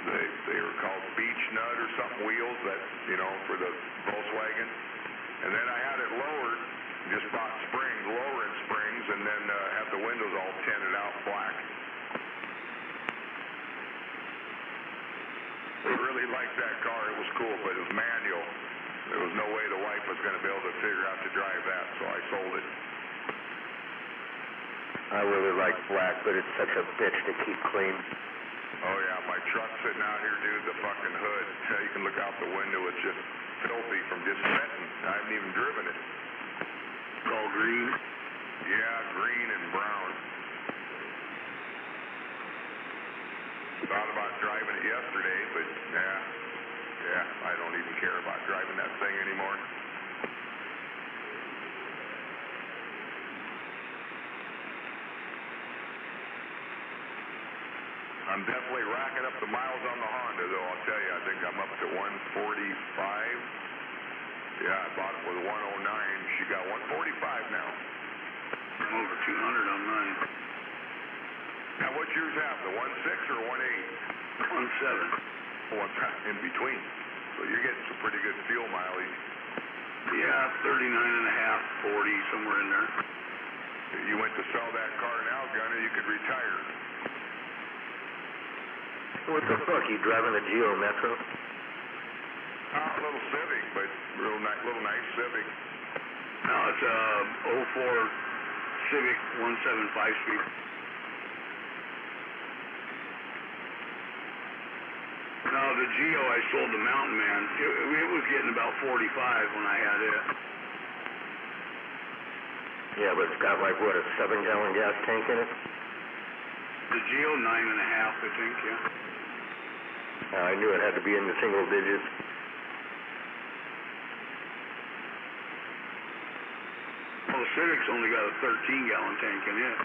They were called Beach Nut or something wheels that, you know, for the Volkswagen. And then I had it lowered, just bought springs, lowering springs, and then had the windows all tinted out black. I really liked that car. It was cool, but it was manual. There was no way the wife was going to be able to figure out to drive that, so I sold it. I really like black, but it's such a bitch to keep clean. Oh yeah, my truck's sitting out here, dude, the fucking hood. You can look out the window, it's just filthy from just sitting. I haven't even driven it. It's all green? Yeah, green and brown. Thought about driving it yesterday, but yeah, I don't even care about driving that thing anymore. I'm definitely racking up the miles on the Honda, though. I'll tell you, I think I'm up to 145. Yeah, I bought it with 109. She got 145 now. I'm over 200 on mine. Now, what's yours have? The 1.6 or 1.8? 1.7. Oh, in between. So you're getting some pretty good fuel mileage. Yeah, 39 and a half, 40, somewhere in there. If you went to sell that car now, Gunner, you could retire. What the fuck, you driving a Geo Metro? A little Civic, but little nice Civic. No, it's a 04 Civic 175 speed. No, the Geo I sold to Mountain Man. It was getting about 45 when I had it. Yeah, but it's got like, what, a 7-gallon gas tank in it? The Geo 9.5, I think, yeah. I knew it had to be in the single digits. Well, the Civic's only got a 13-gallon tank in it.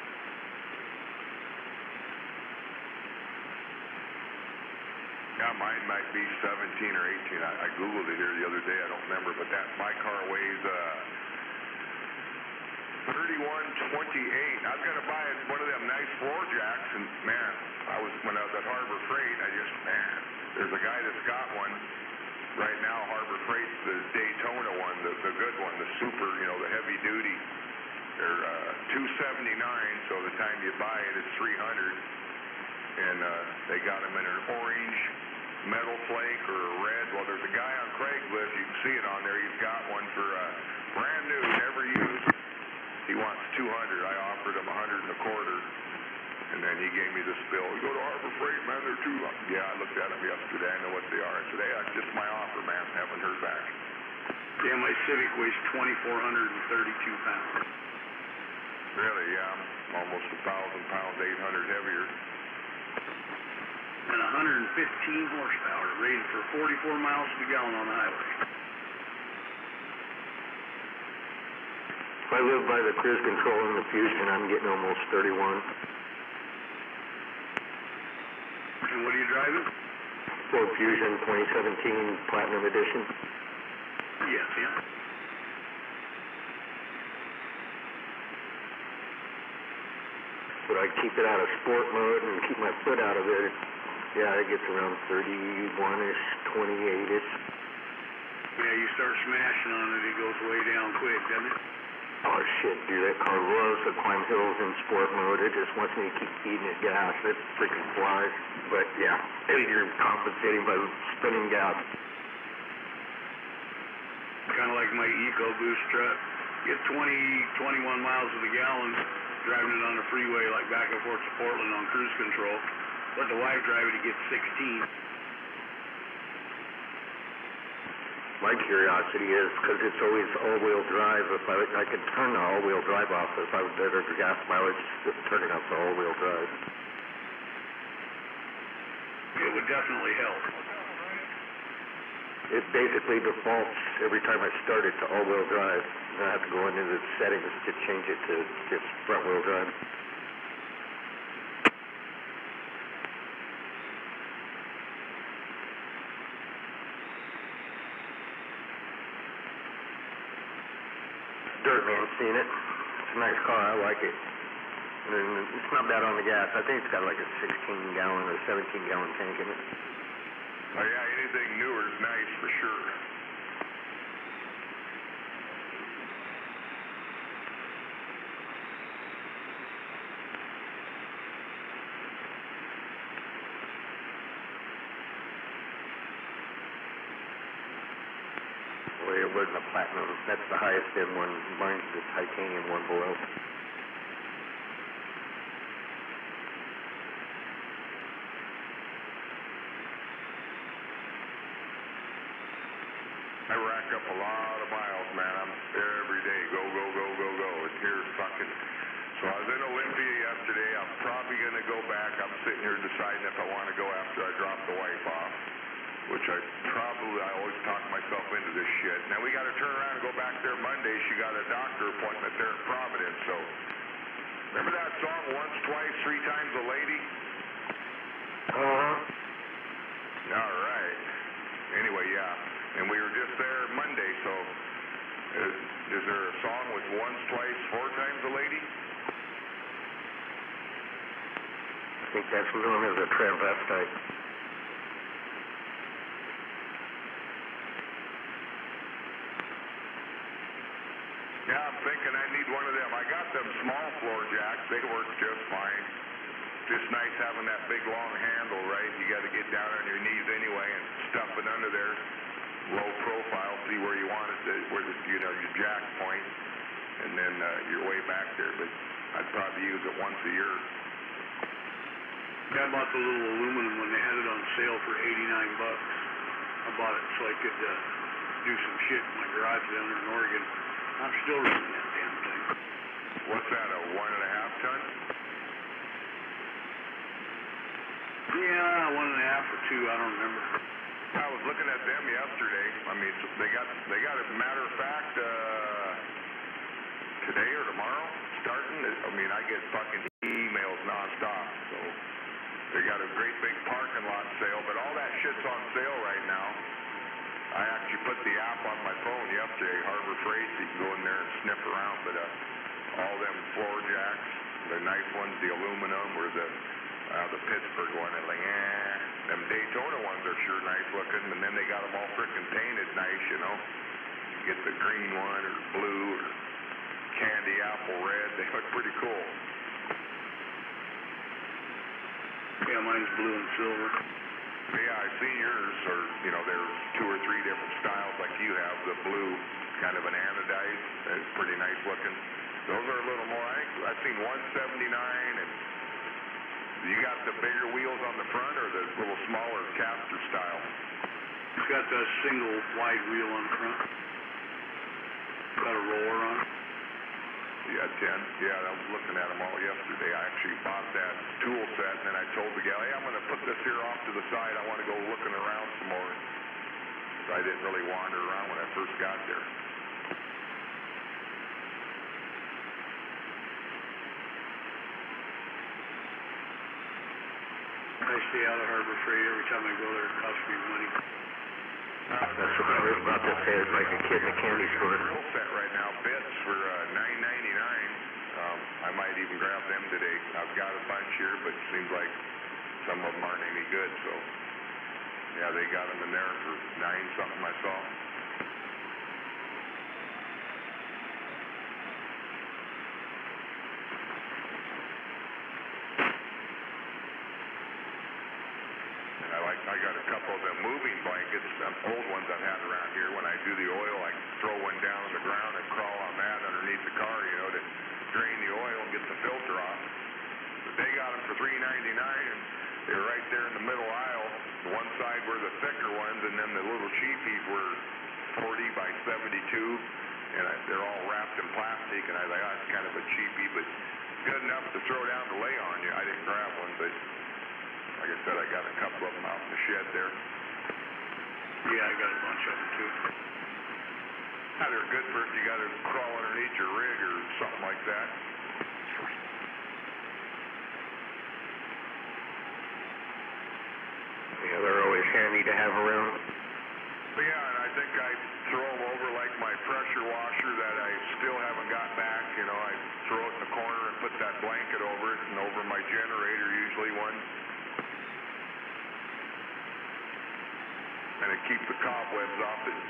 Yeah, mine might be 17 or 18. I Googled it here the other day. I don't remember, but my car weighs 3128. I was going to buy one of them nice floor jacks, and man, when I was at Harbor Freight, there's a guy that's got one right now. Harbor Freight, the Daytona one, the good one, the super, you know, the heavy duty. They're $279, so the time you buy it, it's $300, and they got them in an orange metal flake or a red. Well, there's a guy on Craigslist, you can see it on there. He's got one for brand new, never used. He wants 200. I offered him 100 and a quarter, and then he gave me this bill. We go to Harbor Freight, man, they're too. Yeah, I looked at them yesterday. I know what they are. I said, hey, that's just my offer, man. Haven't heard back. Yeah, my Civic weighs 2,432 pounds. Really? Yeah, I'm almost 1,000 pounds, 800 heavier. And 115 horsepower, rated for 44 miles per gallon on the highway. I live by the cruise control in the Fusion. I'm getting almost 31. And And what are you driving? Ford Fusion 2017 Platinum Edition. Yes, yeah. But I keep it out of sport mode and keep my foot out of it. Yeah, it gets around 31-ish, 28-ish. Yeah, you start smashing on it, it goes way down quick, doesn't it? Oh shit, dude, that car loves to climb hills in sport mode. It just wants me to keep feeding it gas. It freaking flies. But yeah, you're compensating by spinning gas. Kind of like my EcoBoost truck. Get 21 miles to the gallon driving it on the freeway like back and forth to Portland on cruise control. Let the wife drive it, he gets 16. My curiosity is, because it's always all-wheel drive, if I could turn the all-wheel drive off if I was better for gas mileage, just turning off the all-wheel drive. It would definitely help. It basically defaults every time I start it to all-wheel drive. And I have to go into the settings to change it to just front-wheel drive. Dirtman's seen it. It's a nice car. I like it. And it's not bad on the gas. I think it's got like a 16-gallon or 17-gallon tank in it. Oh yeah, anything newer is nice for sure. Well, it wasn't a platinum. That's the highest end one. Mine's the titanium one below. I rack up a lot of miles, man. I'm every day, go, go, go, go, go. And here's fucking. So I was in Olympia yesterday. I'm probably going to go back. I'm sitting here deciding if I want to go after I drop the wife off, which I always talk myself into this shit. Now we got to turn around and go back there Monday. She got a doctor appointment there in Providence. So remember that song, Once, Twice, Three Times a Lady? All right. Anyway, yeah. And we were just there Monday, so is there a song with once, twice, four times a lady? I think that's known as a transvestite. Yeah, I'm thinking I need one of them. I got them small floor jacks. They work just fine. Just nice having that big long handle, right? You got to get down on your knees anyway and stuff it under there. Low profile, see where you want it, where your jack point, and then you're way back there. But I'd probably use it once a year. I bought the little aluminum when they had it on sale for $89. I bought it so I could do some shit in my garage down there in Oregon. I'm still running that damn thing. What's that, a 1.5 ton? Yeah, 1.5 or 2, I don't remember. I was looking at them yesterday. I mean, they got as a matter of fact, today or tomorrow, starting. I mean, I get fucking emails nonstop. So they got a great big parking lot sale, but all that shit's on sale right now. I actually put the app on my phone yesterday, Harbor Freight, so you can go in there and sniff around. But all them floor jacks, the nice ones, the aluminum, or the Pittsburgh one, and like, them Daytona ones are sure nice looking, and then they got them all frickin' painted nice, you know. You get the green one, or blue, or candy apple red, they look pretty cool. Yeah, mine's blue and silver. Yeah, I've seen yours, or, you know, there's 2 or 3 different styles like you have. The blue, kind of an anodized, it's pretty nice looking. Those are a little more, I've seen 179, and you got the bigger wheels on the front or the little smaller caster style? It's got the single wide wheel on the front. Got a roller on it. Yeah, 10. Yeah, I was looking at them all yesterday. I actually bought that tool set, and then I told the gal, hey, I'm going to put this here off to the side. I want to go looking around some more. So I didn't really wander around when I first got there. I stay out of Harbor Freight. Every time I go there, it costs me money. That's what I was about to say. It's like a kid in a candy store. Real set right now. Bits for $9.99. I might even grab them today. I've got a bunch here, but it seems like some of them aren't any good. So, yeah, they got them in there for $9 something I saw. I got a couple of them moving blankets, old ones I've had around here. When I do the oil, I throw one down on the ground and crawl on that underneath the car, you know, to drain the oil and get the filter off. But they got them for $3.99, and they're right there in the middle aisle. The one side were the thicker ones, and then the little cheapies were 40 by 72, and they're all wrapped in plastic. And I was like, oh, it's kind of a cheapie, but good enough to throw down to lay on you. I didn't grab one, but like I said, I got a couple of them out in the shed there. Yeah, I got a bunch of them too. Yeah, they're good for if you got to crawl underneath your rig or something like that. Yeah, they're always handy to have around. But yeah, and I think I throw them over like my pressure washer that I still haven't got back. You know, I throw it in the corner and put that blanket over it, and over my generator usually one. And it keeps the cobwebs off it.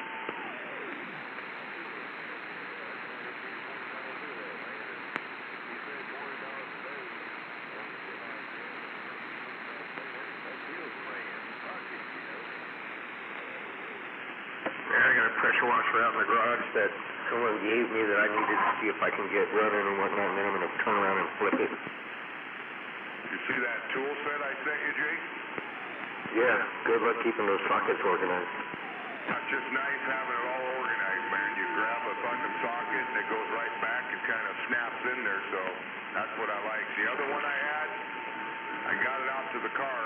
Yeah, I got a pressure washer out in the garage that someone gave me that I needed to see if I can get running and whatnot, and then I'm going to turn around and flip it. You see that tool set I sent you, Jake? Yeah, good luck keeping those sockets organized. That's just nice having it all organized, man. You grab a fucking socket and it goes right back and kind of snaps in there, so that's what I like. The other one I had, I got it out to the car.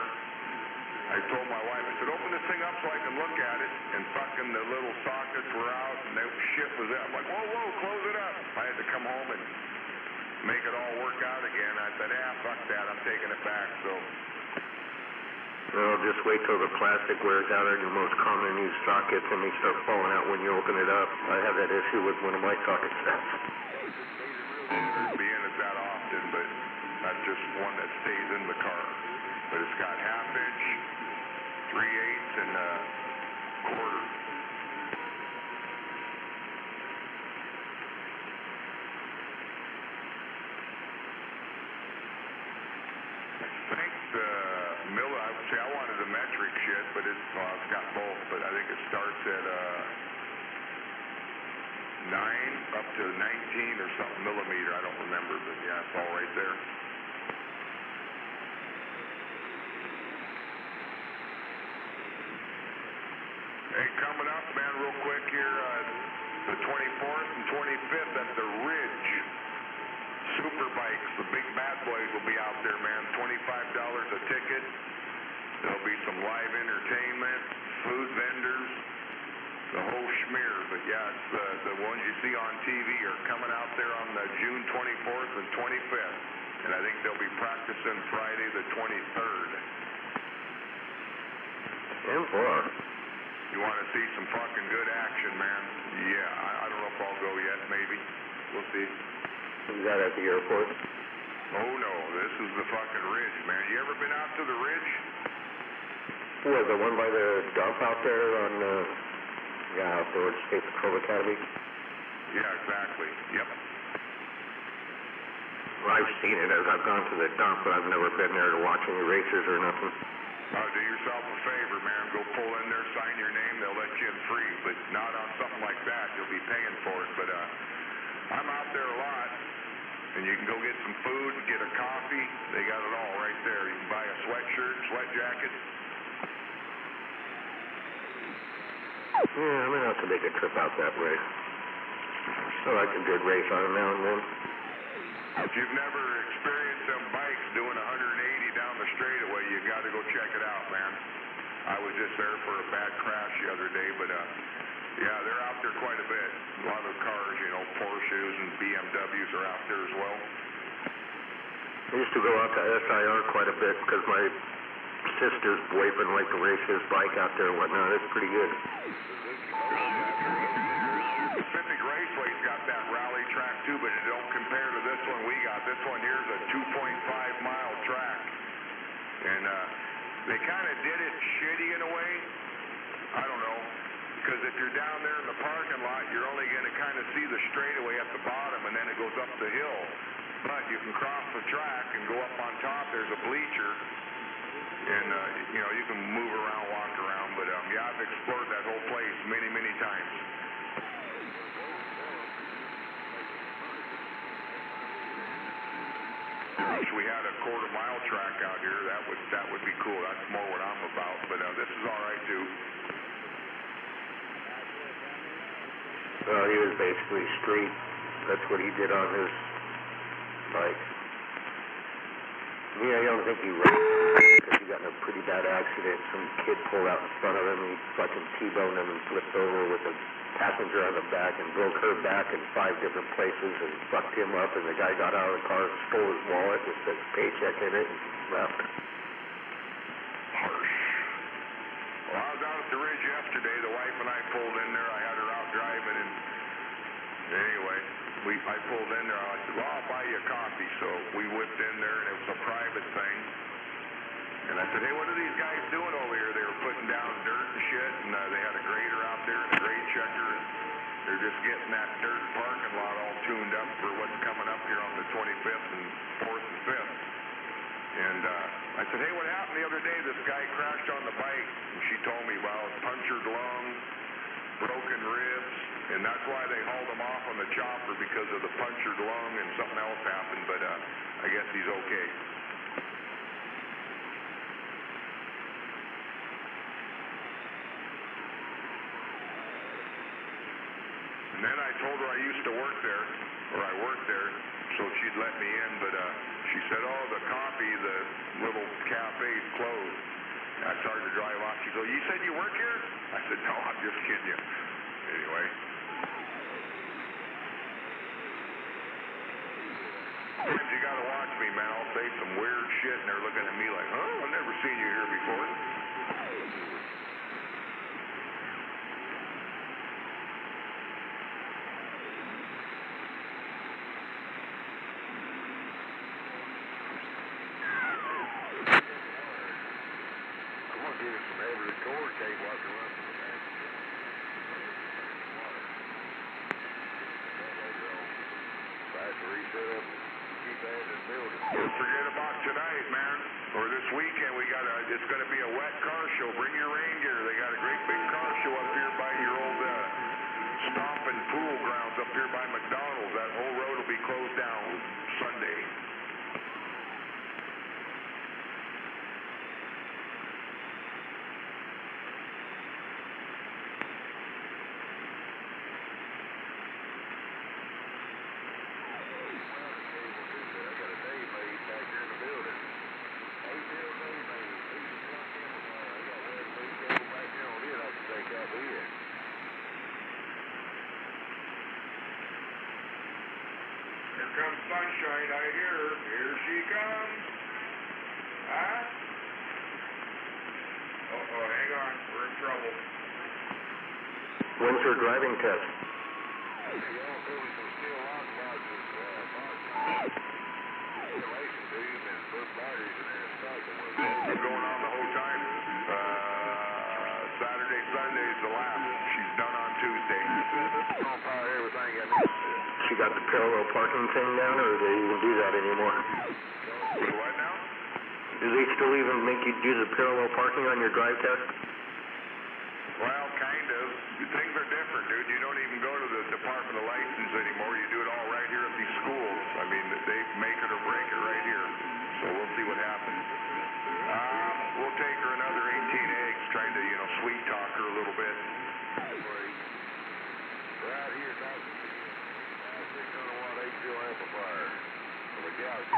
I told my wife, I said, open this thing up so I can look at it, and fucking the little sockets were out and the shit was out. I'm like, whoa, close it up. I had to come home and make it all work out again. I said, fuck that, I'm taking it back, so. Well, just wait till the plastic wears out on your most common used sockets and they start falling out when you open it up. I have that issue with one of my socket sets. Being it that often, but that's just one that stays in the car. But it's got 1/2 inch, 3/8, and 1/4. I wanted the metric shit, but it's got both, but I think it starts at 9 up to 19 or something millimeter. I don't remember, but yeah, it's all right there. Hey, coming up, man, real quick here, the 24th and 25th at the Ridge. Super bikes, the big bad boys will be out there, man. $25 a ticket. There'll be some live entertainment, food vendors, the whole schmear. But yeah, it's the ones you see on TV are coming out there on the June 24th and 25th. And I think they'll be practicing Friday the 23rd. Oh, boy. You want to see some fucking good action, man? Yeah, I don't know if I'll go yet, maybe. We'll see. Is that at the airport? Oh, no, this is the fucking Ridge, man. You ever been out to the Ridge? What, the one by the dump out there on, Outdoor State Patrol Academy? Yeah, exactly. Yep. Well, I've seen it as I've gone to the dump, but I've never been there to watch any races or nothing. Do yourself a favor, man. Go pull in there, sign your name, they'll let you in free, but not on something like that. You'll be paying for it, but, I'm out there a lot, and you can go get some food, get a coffee. They got it all right there. You can buy a sweatshirt, sweat jacket. Yeah, I'm going to have to make a trip out that way. I like a good race on now and then. If you've never experienced them bikes doing 180 down the straightaway, you got to go check it out, man. I was just there for a bad crash the other day, but yeah, they're out there quite a bit. A lot of cars, you know, Porsches and BMWs are out there as well. I used to go out to SIR quite a bit because my sister's boyfriend liked to race his bike out there and whatnot. It's pretty good. Pacific Raceway's got that rally track too, but it don't compare to this one we got. This one here's a 2.5-mile track. And they kind of did it shitty in a way. I don't know. Because if you're down there in the parking lot, you're only going to kind of see the straightaway at the bottom, and then it goes up the hill. But you can cross the track and go up on top. There's a bleacher, and you know, you can move around, walk around. But yeah, I've explored that whole place many, many times. Wish we had a quarter-mile track out here. That would be cool. That's more what I'm about. But this is all right too. Well, he was basically street. That's what he did on his bike. Yeah, I don't think he raced because he got in a pretty bad accident. Some kid pulled out in front of him. He fucking T-boned him and flipped over with a passenger on the back and broke her back in 5 different places and fucked him up. And the guy got out of the car and stole his wallet with his paycheck in it and left. Harsh. Well, I was out at the ridge yesterday. The wife and I pulled in there. I had her out driving, and anyway, I pulled in there. I said, well, I'll buy you a coffee. So we whipped in there, and it was a private thing. And I said, hey, what are these guys doing over here? They were putting down dirt and shit, and they had a grader out there and a grade checker, and they're just getting that dirt parking lot all tuned up for what's coming up here on the 25th and 4th and 5th. And I said, hey, what happened the other day? This guy crashed on the bike. And she told me, well, punctured lung, broken ribs, and that's why they hauled him off on the chopper because of the punctured lung and something else happened, but I guess he's okay. And then I told her I used to work there, or I worked there, so she'd let me in, but she said, oh, the coffee, the little cafe's closed. I started to drive off. She goes, you said you work here? I said, no, I'm just kidding you. Anyway. Sometimes you gotta watch me, man. I'll say some weird shit, and they're looking at me like, huh? I've never seen you here before. Don't forget about tonight, man. Or this weekend, it's going to be a wet car show. Bring your rain gear. They got a great big car show up here by your old stomping pool grounds up here by McDonald's. That whole road will be closed down Sunday. Here comes sunshine, I hear her. Here she comes. Huh? Uh-oh, hang on. We're in trouble. When's her driving test? It's going on the whole time. Saturday, Sunday is the last. She's done on Tuesday. She got the parallel parking thing down, or do they even do that anymore? What now? Do they still even make you do the parallel parking on your drive test? Well, kind of. Things are different, dude. You don't even go to the Department of License anymore. You do it all right here at these schools. I mean, they make it or break it right here. So we'll see what happens. We'll take her another 18 eggs, trying to, sweet talk her a little bit.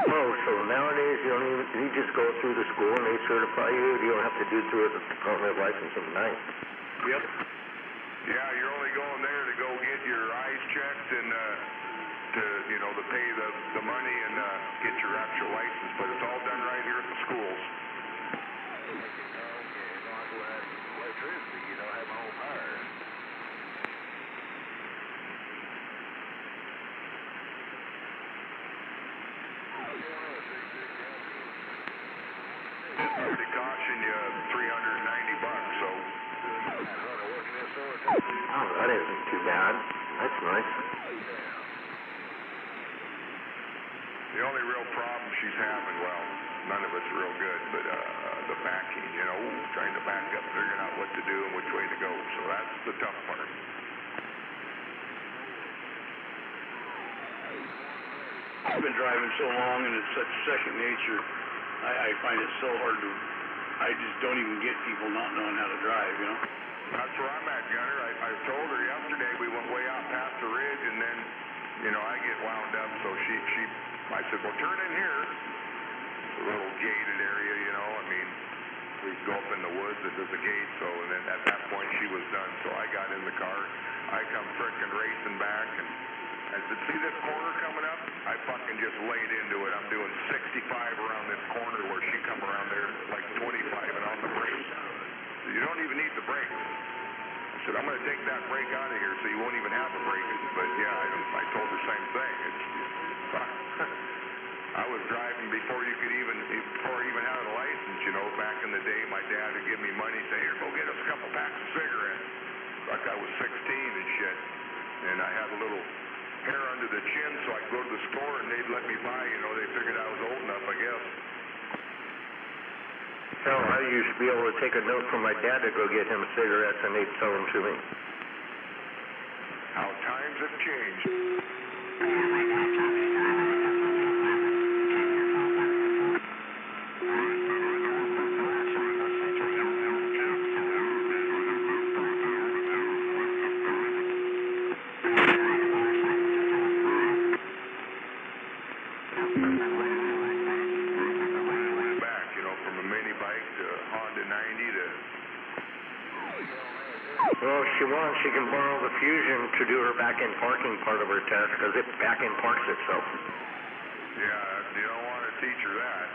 Oh, so nowadays you just go through the school and they certify you. You don't have to do through the Department of Licensing tonight. Yep. Yeah, you're only going there to go get your eyes checked and to pay the money and get your actual license. But it's all done right here at the schools. Oh, that isn't too bad. That's nice. The only real problem she's having, well, none of it's real good, but the backing, you know, trying to back up, figuring out what to do and which way to go. So that's the tough part. I've been driving so long and it's such second nature. I find it so hard to, I just don't even get people not knowing how to drive, you know? That's where I'm at, Gunner. I told her yesterday we went way out past the ridge, and then, you know, I get wound up, so I said, well, turn in here. It's a little gated area, you know, I mean, we go up in the woods, there's a gate, so, and then at that point she was done, so I got in the car. I come frickin' racing back, and I said, see this corner coming up? I fucking just laid into it. I'm doing 65 around this corner where she come around there like 25 and on the brakes. You don't even need the brakes. I said, I'm going to take that brake out of here so you won't even have a brake. But yeah, I told her the same thing. I was driving before I even had a license, you know. Back in the day, my dad would give me money, say, here, go get us a couple packs of cigarettes. Like I was 16 and shit. And I had a little hair under the chin, so I'd go to the store and they'd let me buy, you know. They figured I was old enough, I guess. Hell, I used to be able to take a note from my dad to go get him cigarettes, and they'd sell them to me. How times have changed. Well, if she wants, she can borrow the Fusion to do her back-end parking part of her test, because it back-end parks itself. Yeah, you don't want to teach her that.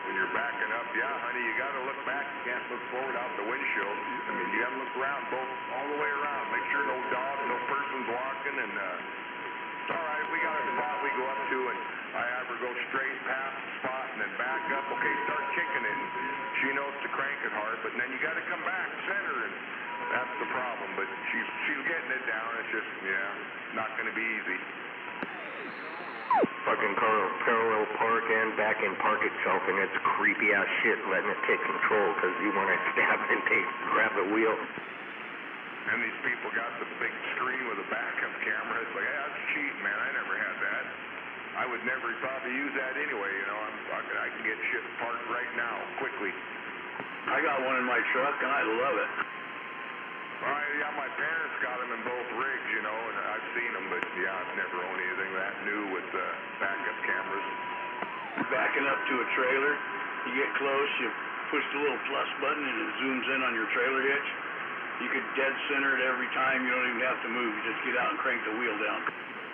When you're backing up, yeah, honey, you got to look back. You can't look forward out the windshield. I mean, you got to look around, all the way around. Make sure no dog, no person's walking, and it's all right. We got a spot we go up to, and I have her go straight past the spot and then back up. Okay, start kicking it. She knows to crank it hard, but then you got to come back, center, and that's the problem. But she's getting it down. It's just, yeah, not going to be easy. Fucking car will parallel park and back-end park itself, and it's creepy-ass shit letting it take control, because you want to stab and grab the wheel. And these people got the big screen with a backup camera. It's like, hey, that's cheap, man. I never had that. I would never probably use that anyway, you know. I can get shit parked right now, quickly. I got one in my truck, and I love it. Well, yeah, my parents got them in both rigs, you know, and I've seen them, but yeah, I've never owned anything that new with backup cameras. Backing up to a trailer, you get close, you push the little plus button, and it zooms in on your trailer hitch. You could dead center it every time. You don't even have to move. You just get out and crank the wheel down.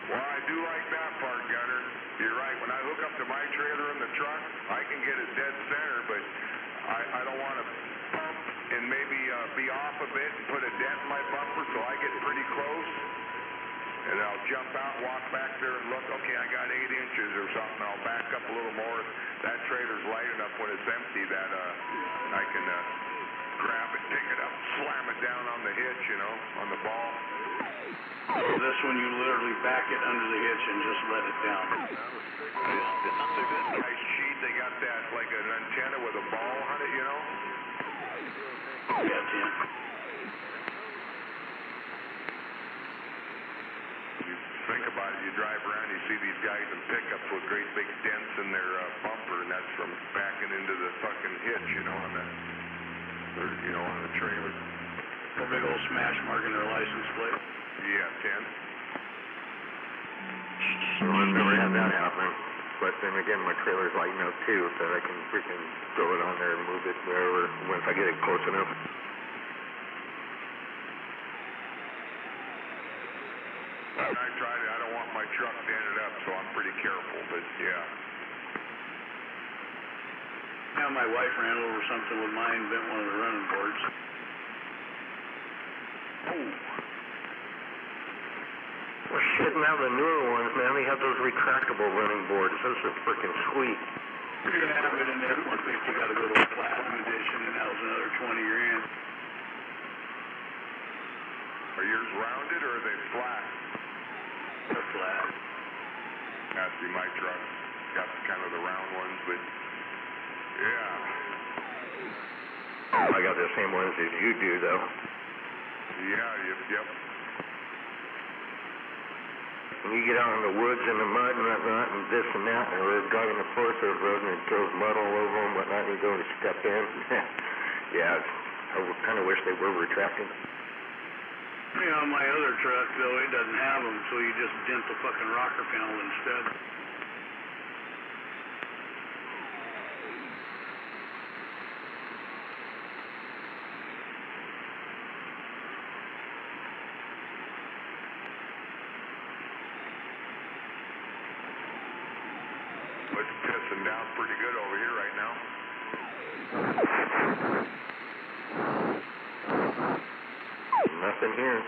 Well, I do like that part, Gunner. You're right. When I hook up to my trailer in the truck, I can get it dead center, but I don't want to bump and maybe be off a bit and put a dent in my bumper, so I get pretty close. And I'll jump out, walk back there and look, okay, I got 8 inches or something. I'll back up a little more. That trailer's light enough when it's empty that I can grab it, pick it up, slam it down on the hitch, you know, on the ball. This one, you literally back it under the hitch and just let it down. This nice sheet, they got that like an antenna with a ball on it, you know? Yeah, Tim. You think about it, you drive around, you see these guys in pickups with great big dents in their bumper, and that's from backing into the fucking hitch, you know, on the, or, you know, on the trailer. A big old smash mark in their license plate. Yeah, 10. Well, I've never had that happen. But then again, my trailer's light enough too, so I can freaking throw it on there and move it wherever, once I get it close enough. When I tried it, I don't want my truck dented up, so I'm pretty careful, but yeah. Now my wife ran over something with mine, bent one of the running boards. Oh. Well, shit, now the newer ones, man, they have those retractable running boards. Those are freaking sweet. You're going to have it in the F-150, got to go to a platinum edition, and that was another 20 grand. Are yours rounded or are they flat? They're flat. Has to be my truck. Got kind of the round ones, but yeah. Oh, I got the same ones as you do, though. Yeah, yep. When you get out in the woods and the mud and whatnot and this and that, and we're driving the Forest Road and it throws mud all over them and whatnot, and you go to step in. Yeah, I kind of wish they were retracting. Yeah, my other truck, though, it doesn't have them, so you just dent the fucking rocker panel instead. It's pissing down pretty good over here right now. Nothing here.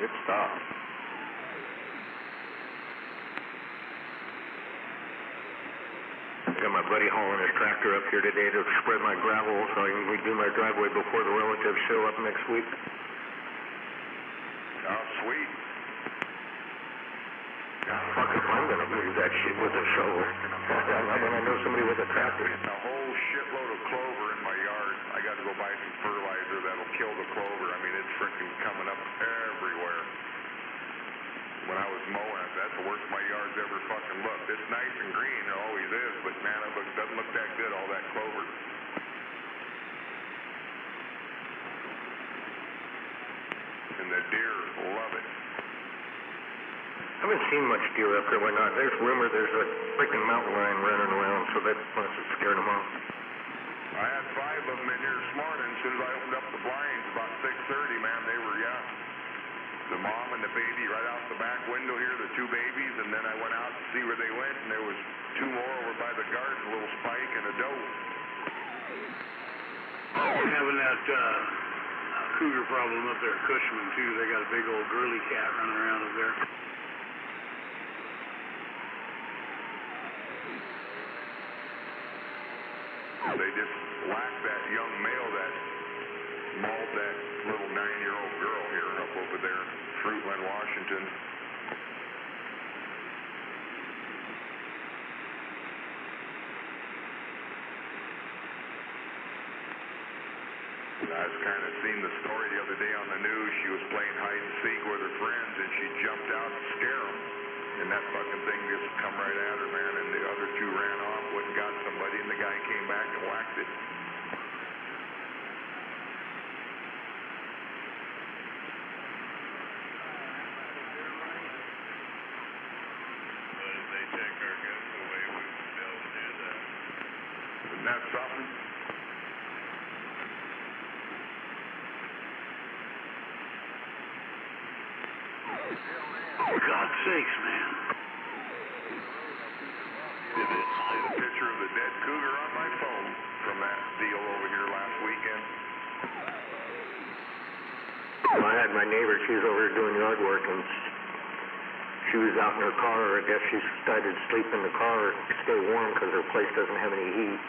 It stopped. Got my buddy hauling his tractor up here today to spread my gravel so I can redo my driveway before the relatives show up next week. Oh, sweet. Fuck if I'm gonna move that shit with a shovel. Not when I know somebody with a tractor. A whole shitload of clover in my yard. I got to go buy some fertilizer that'll kill the clover. I mean, it's freaking coming up everywhere. When I was mowing, that's the worst my yard's ever fucking looked. It's nice and green, it always is, but man, it doesn't look that good, all that clover. And the deer love it. I haven't seen much deer up here. Why not? There's rumor there's a freaking mountain lion running around, so that must have scared them off. I had 5 of them in here this morning. As soon as I opened up the blinds, about 6:30, man, they were, the mom and the baby right out the back window here, the 2 babies, and then I went out to see where they went, and there was 2 more over by the garden, a little spike and a doe. Having that cougar problem up there at Cushman, too. They got a big old girly cat running around up there. They just whacked that young male that mauled that little 9-year-old girl here up over there in Fruitland, Washington. I was kind of seeing the story the other day on the news. She was playing hide and seek with her friends, and she jumped out to scare them. And that fucking thing just come right at her, man, and the other 2 ran off, went and got somebody, and the guy came back and whacked it. They take our guns away, we still do that. Isn't that something? For God's sakes, man. A picture of the dead cougar on my phone from that deal over here last weekend. Well, I had my neighbor, she was over here doing yard work, and she was out in her car. I guess she decided to sleep in the car to stay warm because her place doesn't have any heat.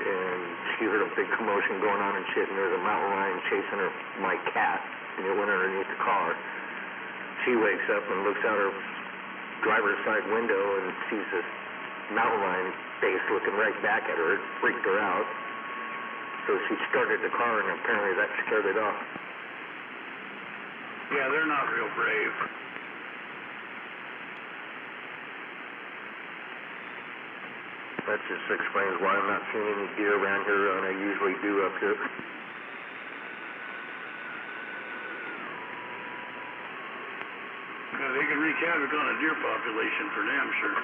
And she heard a big commotion going on and shit, and there was a mountain lion chasing my cat, and it went underneath the car. She wakes up and looks out her driver's side window and sees this mountain lion face looking right back at her. It freaked her out. So she started the car, and apparently that scared it off. Yeah, they're not real brave. That just explains why I'm not seeing any deer around here, and I usually do up here. Yeah, they can wreak havoc on a deer population for damn sure.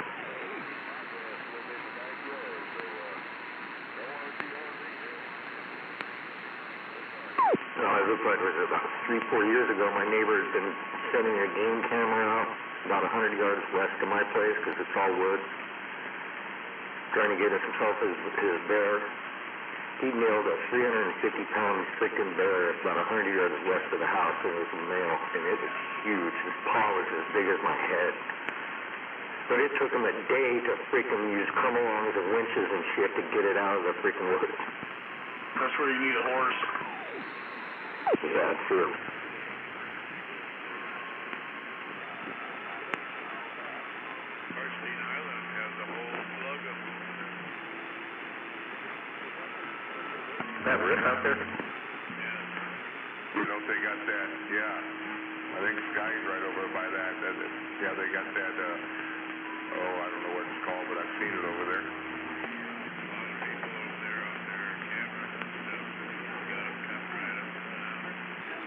No, it looked like it was about 3-4 years ago. My neighbor had been setting a game camera out about 100 yards west of my place because it's all woods, trying to get himself his bear. He nailed a 350-pound freaking bear about 100 yards west of the house, and it was a male, and it was huge. His paw was as big as my head. But it took him a day to freaking use come-alongs and winches and shit to get it out of the freaking woods. That's where you need a horse. Yeah, true. That roof out there? You know if they got that? Yeah. I think Sky's right over by that. Yeah, they got that, I don't know what it's called, but I've seen it over there. A lot of people over there on their cameras and stuff, got them coming right up and down.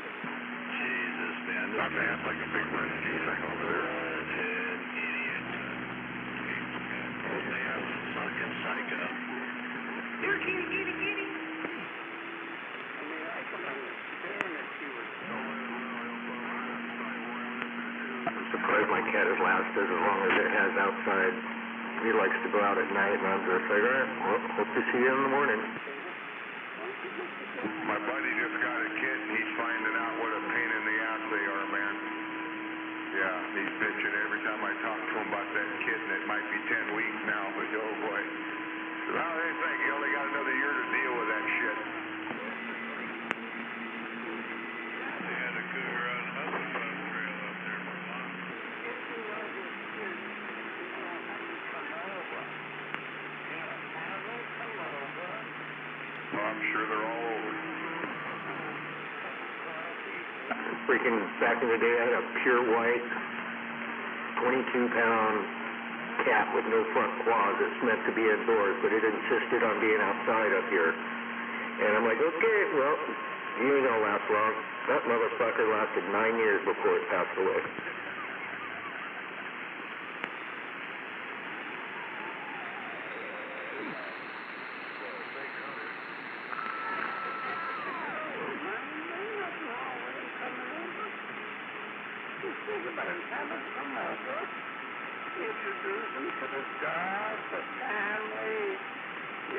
Jesus, man. Not man, it's like a big rescue thing over there. Idiots. They are fucking psycho. Here, kitty, kitty, kitty. I'm surprised my cat has lasted as long as it has outside. He likes to go out at night, and I'm just like, all right, well, hope to see you in the morning. My buddy just got a kid, and he's finding out what a pain in the ass they are, man. Yeah, he's bitching every time I talk to him about that kid, and it might be 10 weeks now, but oh boy. So how do they think? You only got another year to deal with that shit. They had a cougar on the Hudson Bus Trail up there for months. Well, I'm sure they're all over. Freaking back in the day, I had a pure white, 22-pound cat with no front claws. It's meant to be indoors, but it insisted on being outside up here. And I'm like, okay, well, you ain't gonna last long. That motherfucker lasted 9 years before it passed away.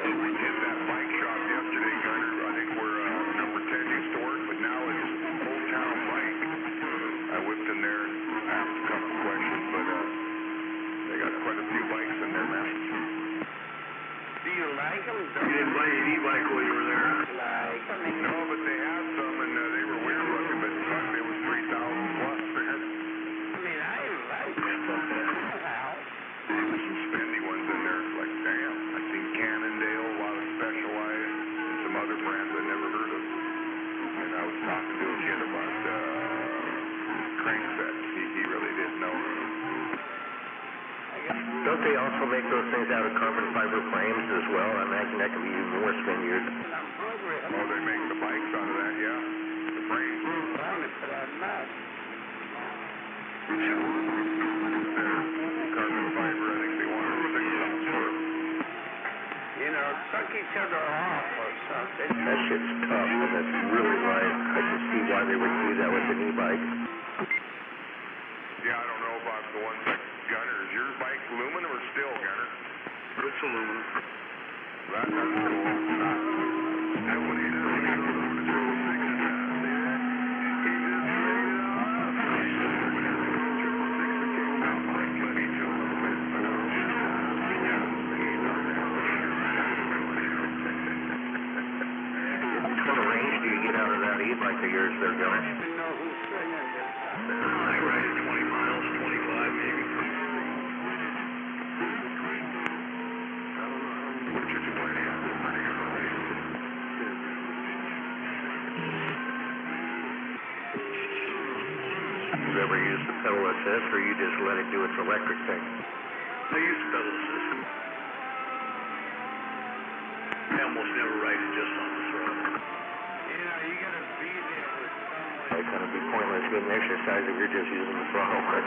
We did that bike shop yesterday, Gunner. I think we're number 10 used to work, but now it's Old Town Bike. I whipped in there and asked a couple questions, but they got quite a few bikes in there, man. Do you like them? You didn't buy an e-bike while you were there, huh? Like them? No, but they had some, and they were weird looking, but fuck, it was 3,000 plus, man. I mean, I like them. There was some spendy ones in there, like, damn. I seen Cannondale, a lot of Specialized, and some other brands I never heard of. And I was talking to a kid about cranksets. He really didn't know. Don't they also make those things out of carbon fiber frames as well? I imagine that can be even more spendier. Oh, they make the bikes out of that, yeah? The frames. Carbon fiber, I think they wanted $6 for it. You know, suck each other off or something. That shit's tough, and it's really light. I can see why they would do that with an e-bike. Yeah, I don't know about the ones like Gunner. Is your bike aluminum or steel, Gunner? It's aluminum. That's cool. That one is e-bike of yours there, Gunner? I ride it 20 miles, 25 maybe. You ever use the pedal assist, or you just let it do its electric thing? I use the pedal assist. I almost never ride it just on the throttle. You gotta be there with someone. It's kind of be pointless getting exercise if you're just using the throttle. I was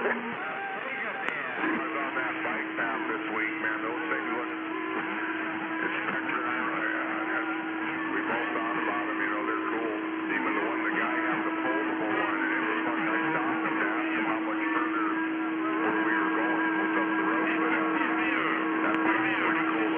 on that bike path this week, man. Those things look spectacular. We both thought about them, you know, they're cool. Even the one, the guy had the foldable one, and it was fun. I stopped him to ask him how much further where we were going. It was up the road, but that bike's pretty cool.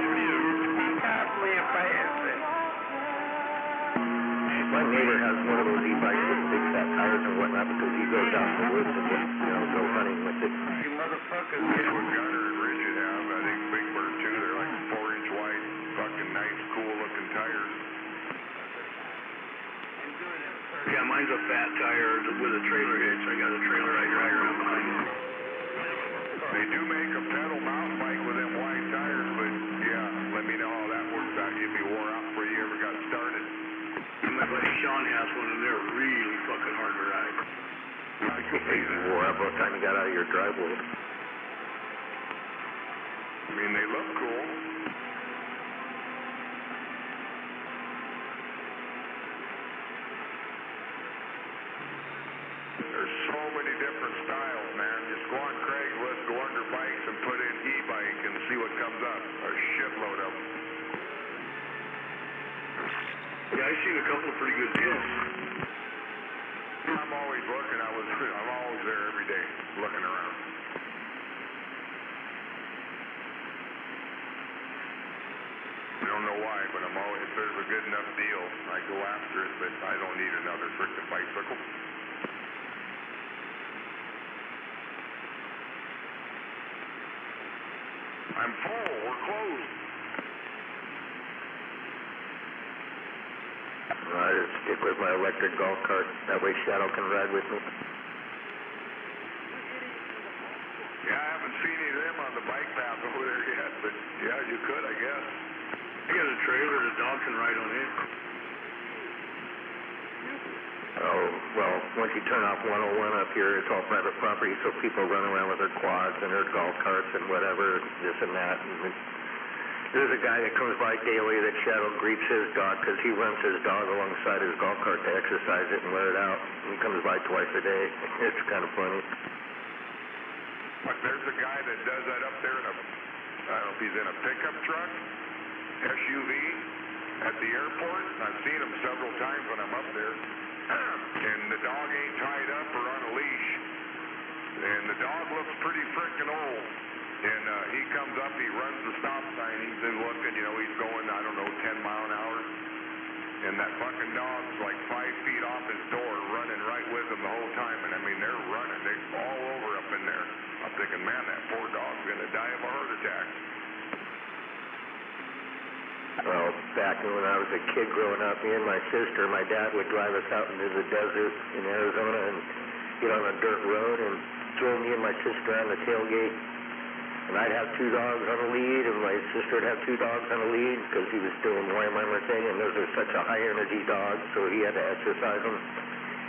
My neighbor has one of those e-bikes with big fat tires and whatnot because he goes out in the woods and go hunting with it. You motherfuckers. That's what Gunner and Richard have. I think Big Bird too. They're like 4-inch wide, fucking nice, cool looking tires. Yeah, mine's a fat tire with a trailer hitch. I got a trailer I drag around behind it. They do make a pedal mountain bike with them wide tires, but yeah, let me know how that works out. You'd be wore out before you ever got started. are really fucking hard to ride. You wore out by the time you got out of your driveway. I mean, they look cool. There's so many different styles, man. Just go on Craigslist, go under bikes, and put in e-bike and see what comes up. A shitload of them. Yeah, I've seen a couple of pretty good deals. I'm always looking. I'm always there every day, looking around. I don't know why, but I'm always, if there's a good enough deal, I go after it, but I don't need another frickin' bicycle. I'm full. We're closed. I just stick with my electric golf cart. That way Shadow can ride with me. Yeah, I haven't seen any of them on the bike path over there yet, but yeah, you could, I guess. I got a trailer the dog can ride on it. Oh, well, once you turn off 101 up here, it's all private property, so people run around with their quads and their golf carts and whatever, this and that. And there's a guy that comes by daily that Shadow greets his dog because he runs his dog alongside his golf cart to exercise it and wear it out. He comes by twice a day. It's kind of funny. But there's a guy that does that up there in a, I don't know if he's in a pickup truck, SUV, at the airport. I've seen him several times when I'm up there. And the dog ain't tied up or on a leash. And the dog looks pretty frickin' old. And he comes up, he runs the stop sign, he's been looking, you know, he's going, I don't know, 10 mile an hour. And that fucking dog's like 5 feet off his door, running right with him the whole time. And I mean, they're running, they're all over up in there. I'm thinking, man, that poor dog's gonna die of a heart attack. Well, back when I was a kid growing up, me and my sister, my dad would drive us out into the desert in Arizona and get on a dirt road and throw me and my sister on the tailgate. And I'd have 2 dogs on a lead, and my sister would have 2 dogs on a lead because he was doing Weimar thing, and those are such a high-energy dog, so he had to exercise them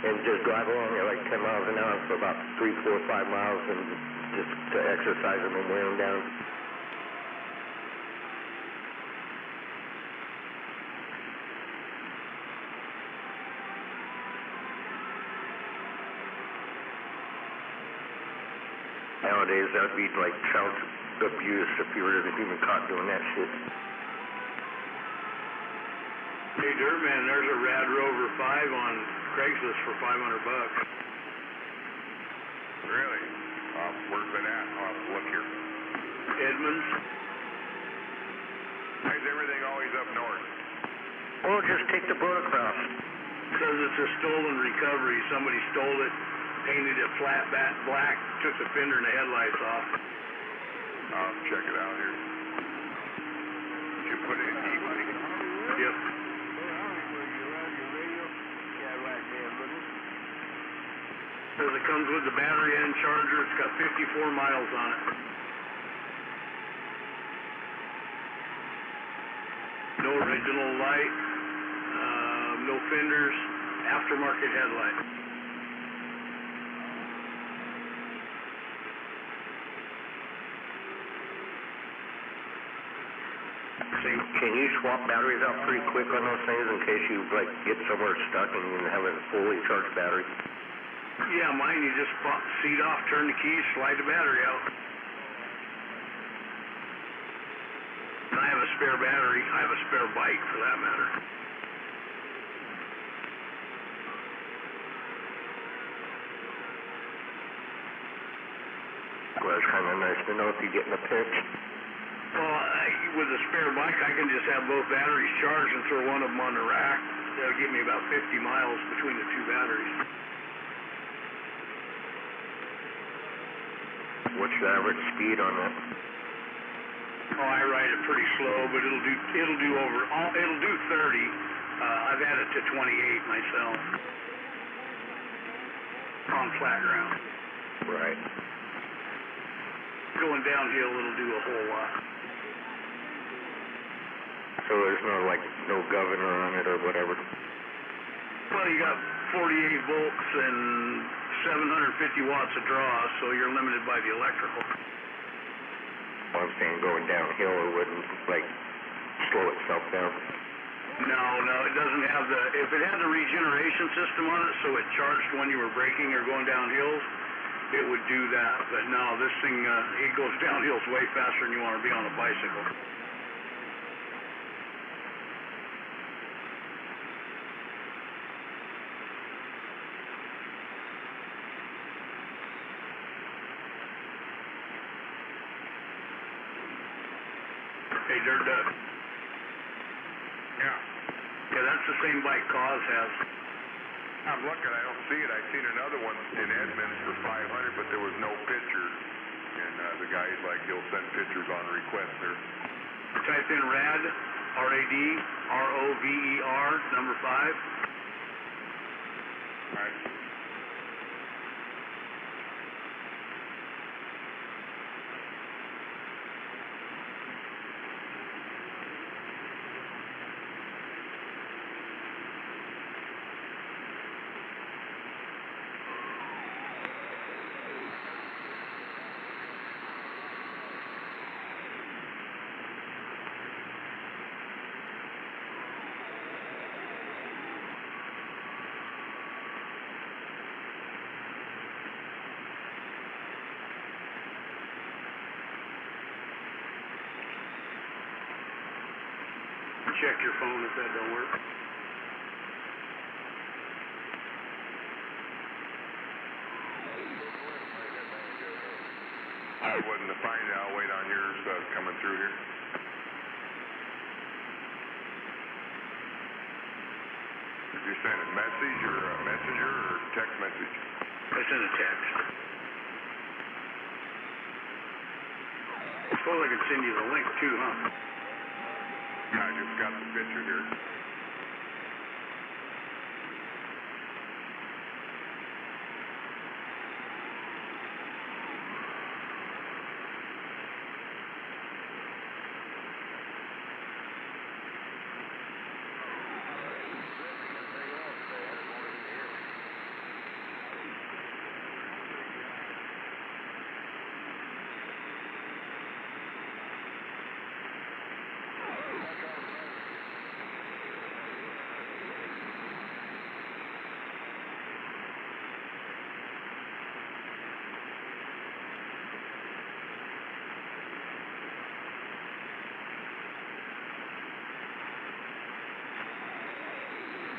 and just drive along at like 10 miles an hour for about 3, 4, 5 miles and just to exercise them and wear them down. Nowadays, that would be like child abuse if you were even caught doing that shit. Hey, Dirtman, there's a Rad Rover 5 on Craigslist for $500. Really? Where's it at? I'll have to look here. Edmonds. Why is everything always up north? Well, just take the boat across. Because it's a stolen recovery. Somebody stole it, painted it flat black, took the fender and the headlights off. I'll check it out here. Did you put it in e-bike? Yep. Says it comes with the battery and charger. It's got 54 miles on it. No original light, no fenders, aftermarket headlight. Can you swap batteries out pretty quick on those things in case you like get somewhere stuck and you have a fully charged battery? Yeah, mine, you just pop the seat off, turn the keys, slide the battery out. And I have a spare battery. I have a spare bike, for that matter. Well, it's kind of nice to know if you get in a pinch. Well, with a spare bike, I can just have both batteries charged and throw one of them on the rack. That'll give me about 50 miles between the 2 batteries. What's your average speed on that? Oh, I ride it pretty slow, but it'll do 30. I've had it to 28 myself on flat ground. Right. Going downhill, it'll do a whole lot. So there's no governor on it or whatever? Well, you got 48 volts and 750 watts of draw, so you're limited by the electrical. I'm saying going downhill, it wouldn't, like, slow itself down. No, it doesn't have the, if it had the regeneration system on it, so it charged when you were braking or going down hills, it would do that. But no, this thing, it goes down hills way faster than you want to be on a bicycle. Hey, Dirt Duck. Yeah. Yeah, that's the same bike Cause has. I'm looking, I don't see it. I seen another one in Edmonds for 500, but there was no picture. And the guy's like, he'll send pictures on request there. Type in RAD, R-A-D, R-O-V-E-R, number 5. All right. Check your phone if that don't work. I wasn't to find out. Wait on yours coming through here. Did you send a message or a messenger or text message? I sent a text. I suppose I could send you the link too, huh? Yeah, I just got the picture here.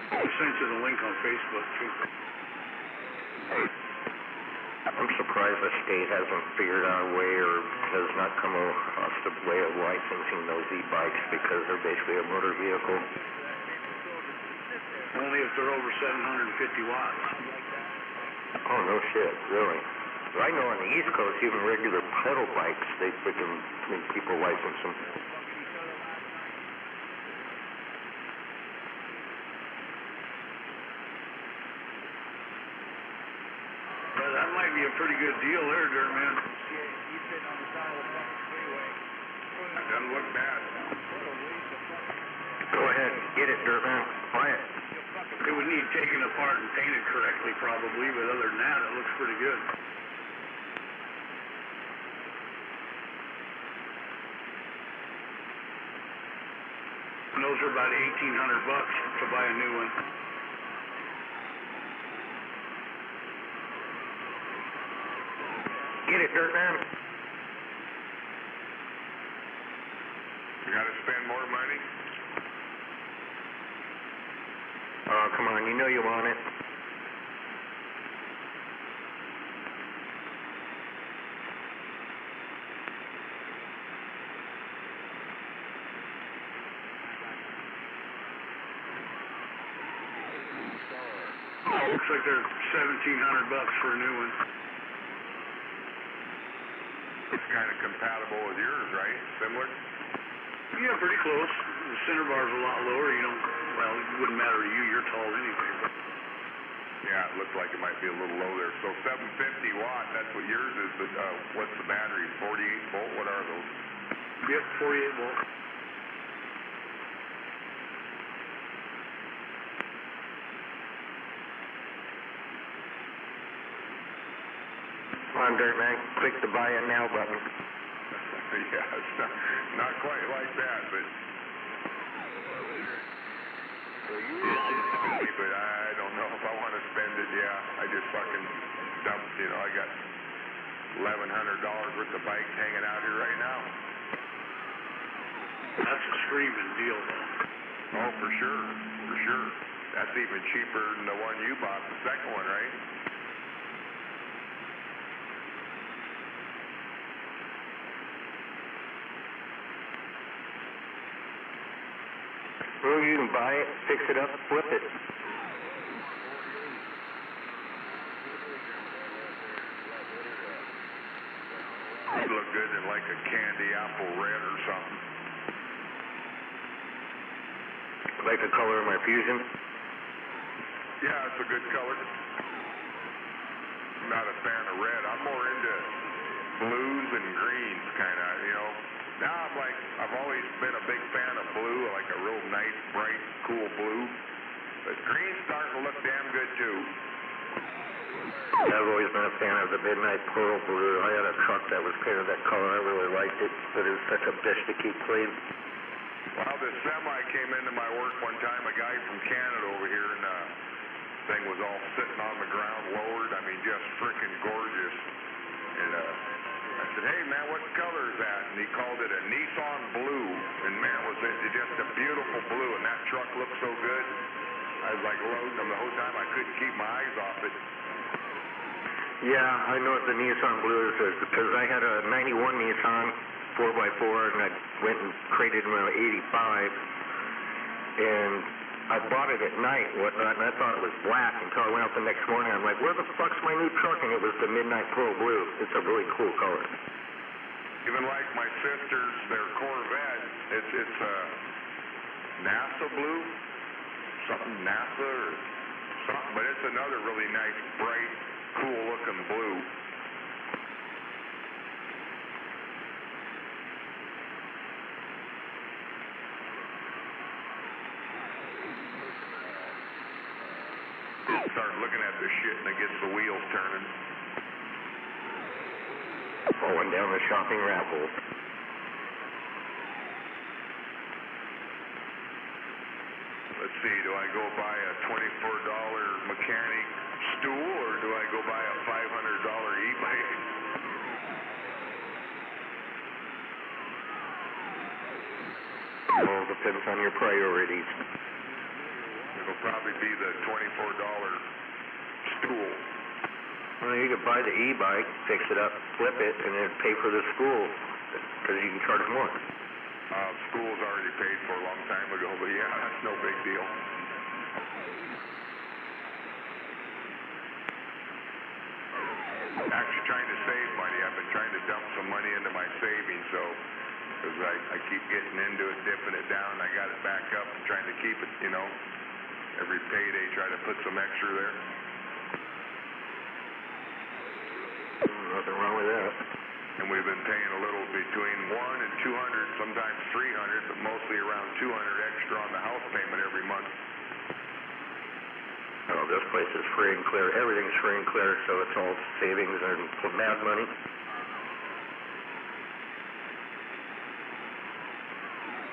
I sent you the link on Facebook too. I'm surprised the state hasn't figured out a way or has not come across a way of licensing those e-bikes because they're basically a motor vehicle. Only if they're over 750 watts. Oh, no shit, really? I know on the East Coast, even regular pedal bikes, they freaking make people license them. Yeah, that might be a pretty good deal there, Dirt Man. That doesn't look bad. Go ahead, get it, Dirtman. Buy it. It would need taken apart and painted correctly probably, but other than that, it looks pretty good. And those are about $1,800 to buy a new one. Get it, Dirtman. You gotta spend more money? Oh, come on, you know you want it. Looks like they're $1,700 for a new one. It's kind of compatible with yours, right? Similar? Yeah, pretty close. The center bar's a lot lower. You don't, well, it wouldn't matter to you. You're tall anyway. But Yeah, it looks like it might be a little low there. So 750 watt, that's what yours is, but what's the battery? 48 volt? What are those? yep, 48 volt. on, Dirtman. Click the buy it now button. Yeah, it's not quite like that, but... But I don't know if I want to spend it, yeah. I just fucking dumped, you know, I got $1,100 worth of bikes hanging out here right now. That's a screaming deal, though. Oh, for sure, for sure. That's even cheaper than the one you bought, the second one, right? Well, you can buy it, fix it up, flip it. It'd look good in like a candy apple red or something. Like the color of my Fusion? Yeah, it's a good color. I'm not a fan of red. I'm more into blues and greens, kind of, you know. Now I've always been a big fan of blue, like a real nice, bright, cool blue. But green's starting to look damn good, too. I've always been a fan of the Midnight Pearl Blue. I had a truck that was painted that color. I really liked it, but it was such a bitch to keep clean. Well, the semi came into my work one time, a guy from Canada over here, and thing was all sitting on the ground, lowered. I mean, just freaking gorgeous. And I said, hey, man, what color is that? And he called it a Nissan Blue. And, man, was it just a beautiful blue, and that truck looked so good. I was, like, loading them the whole time. I couldn't keep my eyes off it. Yeah, I know what the Nissan Blue is because I had a 91 Nissan 4x4, and I went and traded him in 85. And I bought it at night and whatnot, and I thought it was black until I went out the next morning. I'm like, where the fuck's my new truck? And it was the Midnight Pearl Blue. It's a really cool color. Even like my sister's, their Corvette, it's NASA blue, something NASA or something, but it's another really nice, bright, cool-looking blue. Start looking at this shit and it gets the wheels turning. Falling down the shopping rat hole. Let's see, do I go buy a $24 mechanic stool or do I go buy a $500 e-bike? All depends on your priorities. It'll probably be the $24 stool. Well, you could buy the e-bike, fix it up, flip it, and then pay for the school because you can charge more. School's already paid for a long time ago, but yeah, that's no big deal. Actually trying to save money. I've been trying to dump some money into my savings, so because I keep getting into it, dipping it down. I got it back up and trying to keep it, you know, every payday try to put some extra there. Nothing wrong with that. And we've been paying a little between $100 and $200, sometimes $300, but mostly around $200 extra on the house payment every month. Oh, this place is free and clear. Everything's free and clear, so it's all savings and mad money.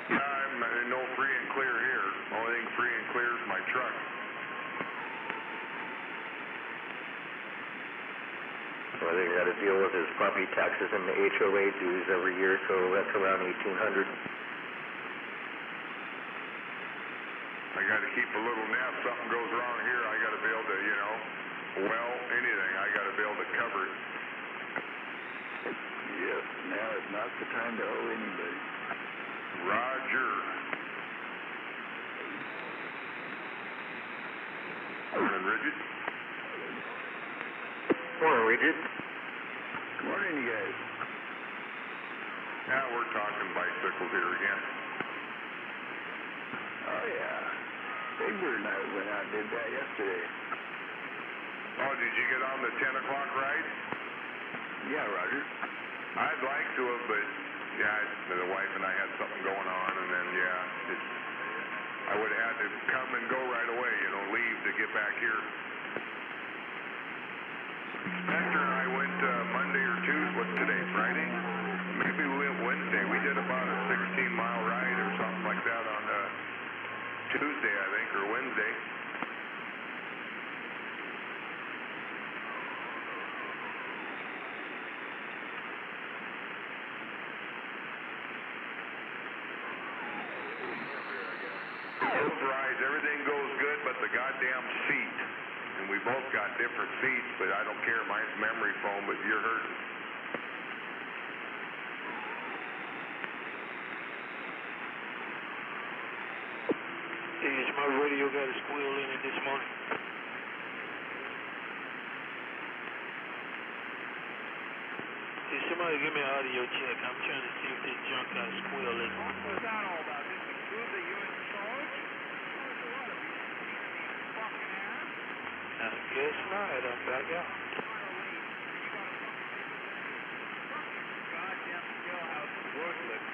I'm no free and clear here. Only thing free and clear is my truck. So I think I got to deal with his property taxes and the HOA dues every year, so that's around $1,800. I got to keep a little nest. Something goes wrong here, I got to be able to, you know, well, anything, I got to be able to cover it. Yes, now is not the time to owe anybody. Roger. Morning, Rigid. Morning, Rigid. Good morning, you guys. Yeah, we're talking bicycles here again. Oh, yeah. Big Bird and I went out and did that yesterday. Oh, did you get on the 10 o'clock ride? Yeah, Roger. I'd like to have, but, yeah, the wife and I had something going on, and then, yeah, I would have had to come and go right away, you know, leave to get back here. Spectre and I went Monday surprised. Everything goes good but the goddamn seat. And we both got different seats, but I don't care. Mine's memory foam, but you're hurting. Hey, my radio got a squeal in it this morning. Hey, somebody give me an audio check. I'm trying to see if this junk got a squeal in it. What's that all about? This is good that you're in charge? I guess not. I'm back out. Goddamn jailhouse is worthless.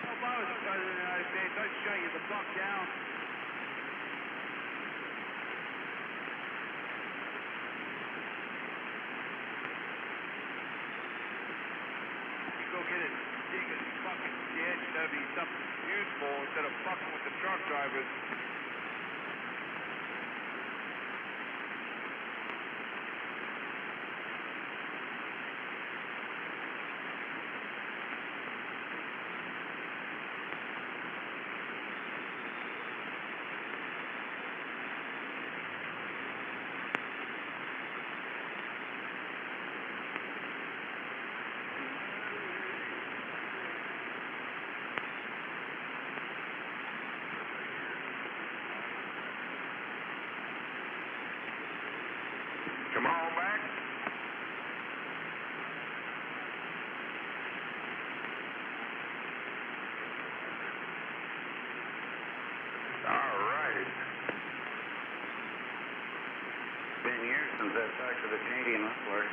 If I was the President of the United States, I'd shut you the fuck down. You go get a dig a fucking ditch, that'd be something useful instead of fucking with the truck drivers. Come on back. All right. Been years since I've talked to the Canadian Wrangler.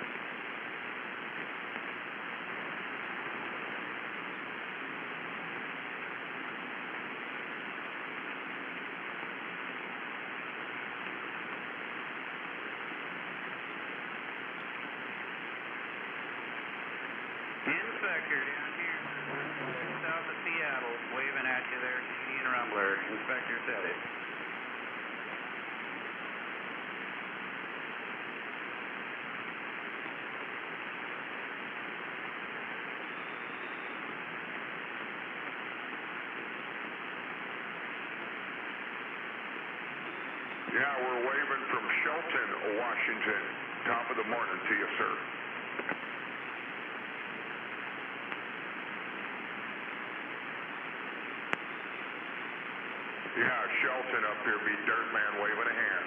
Inspector down here, south of Seattle, waving at you there, Canadian Rumbler. Inspector said it. Yeah, we're waving from Shelton, Washington. Top of the morning to you, sir. Yeah, Shelton up here, be Dirt Man waving a hand.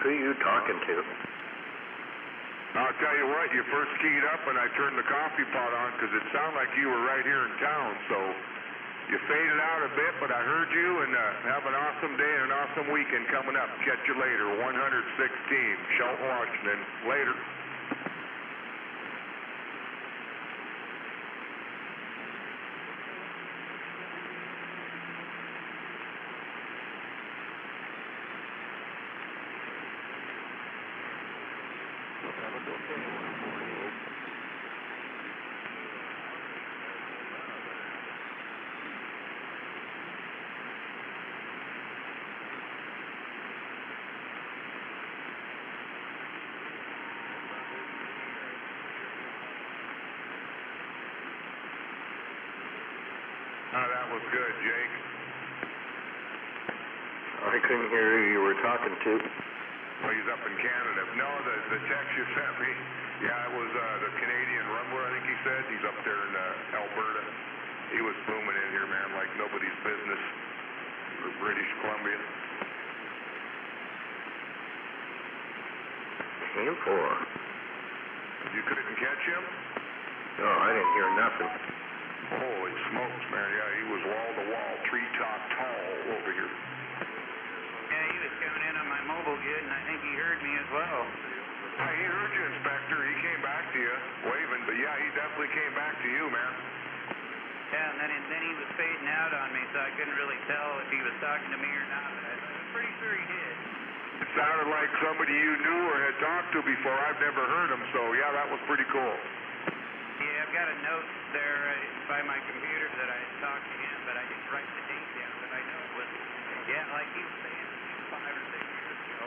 Who are you talking to? I'll tell you what, you first keyed up and I turned the coffee pot on because it sounded like you were right here in town, so you faded out a bit, but I heard you, and have an awesome day and an awesome weekend coming up. Catch you later, 116, Shelton, Washington. Later. Oh, that was good, Jake. I couldn't hear who you were talking to. Well, he's up in Canada. No, the text you sent me, yeah, it was the Canadian Rumbler, I think he said. He's up there in Alberta. He was booming in here, man, like nobody's business. British Columbia. 10-4. You couldn't catch him? No, I didn't hear nothing. Holy smokes, man. Yeah, he was wall-to-wall, treetop tall over here. Yeah, he was coming in on my mobile good, and I think he heard me as well. Yeah, he heard you, Inspector. He came back to you, waving. But, yeah, he definitely came back to you, man. Yeah, and then he was fading out on me, so I couldn't really tell if he was talking to me or not, but I'm pretty sure he did. It sounded like somebody you knew or had talked to before. I've never heard him, so yeah, that was pretty cool. Yeah, I've got a note there by my computer that I had talked to him, but I didn't write the date down, but I know it was, yeah, like he was saying, 5 or 6 years ago.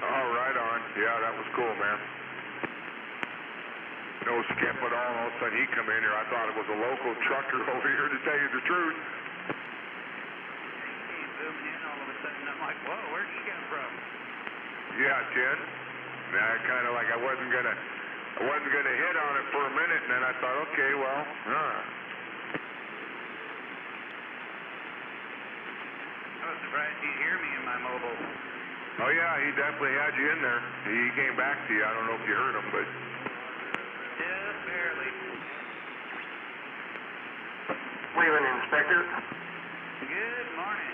Oh, right on. Yeah, that was cool, man. No skip at all. All of a sudden he come in here. I thought it was a local trucker over here, to tell you the truth. He came zooming in all of a sudden. I'm like, whoa, where'd he come from? Yeah, Ted. And I kind of like I wasn't gonna hit on it for a minute, and then I thought, okay, well, I was surprised he'd hear me in my mobile. Oh yeah, he definitely had you in there. He came back to you. I don't know if you heard him, but. Just barely. Wayland Inspector. Good morning.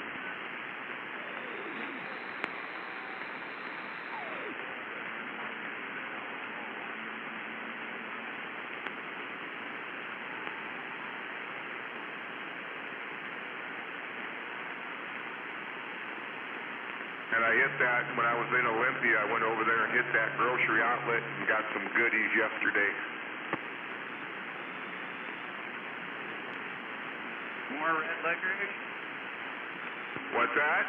And I hit that when I was in Olympia. I went over there and hit that grocery outlet and got some goodies yesterday. More red licorice? What's that?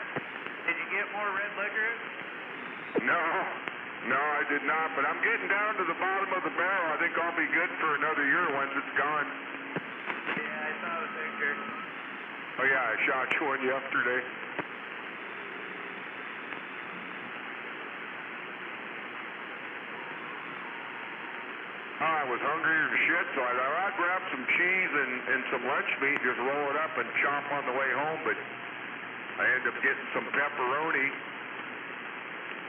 Did you get more red licorice? No, I did not. But I'm getting down to the bottom of the barrel. I think I'll be good for another year once it's gone. Yeah, I saw the picture. Oh yeah, I shot you one yesterday. I was hungry as shit, so I thought I'd grab some cheese and some lunch meat, just roll it up and chomp on the way home, but I ended up getting some pepperoni,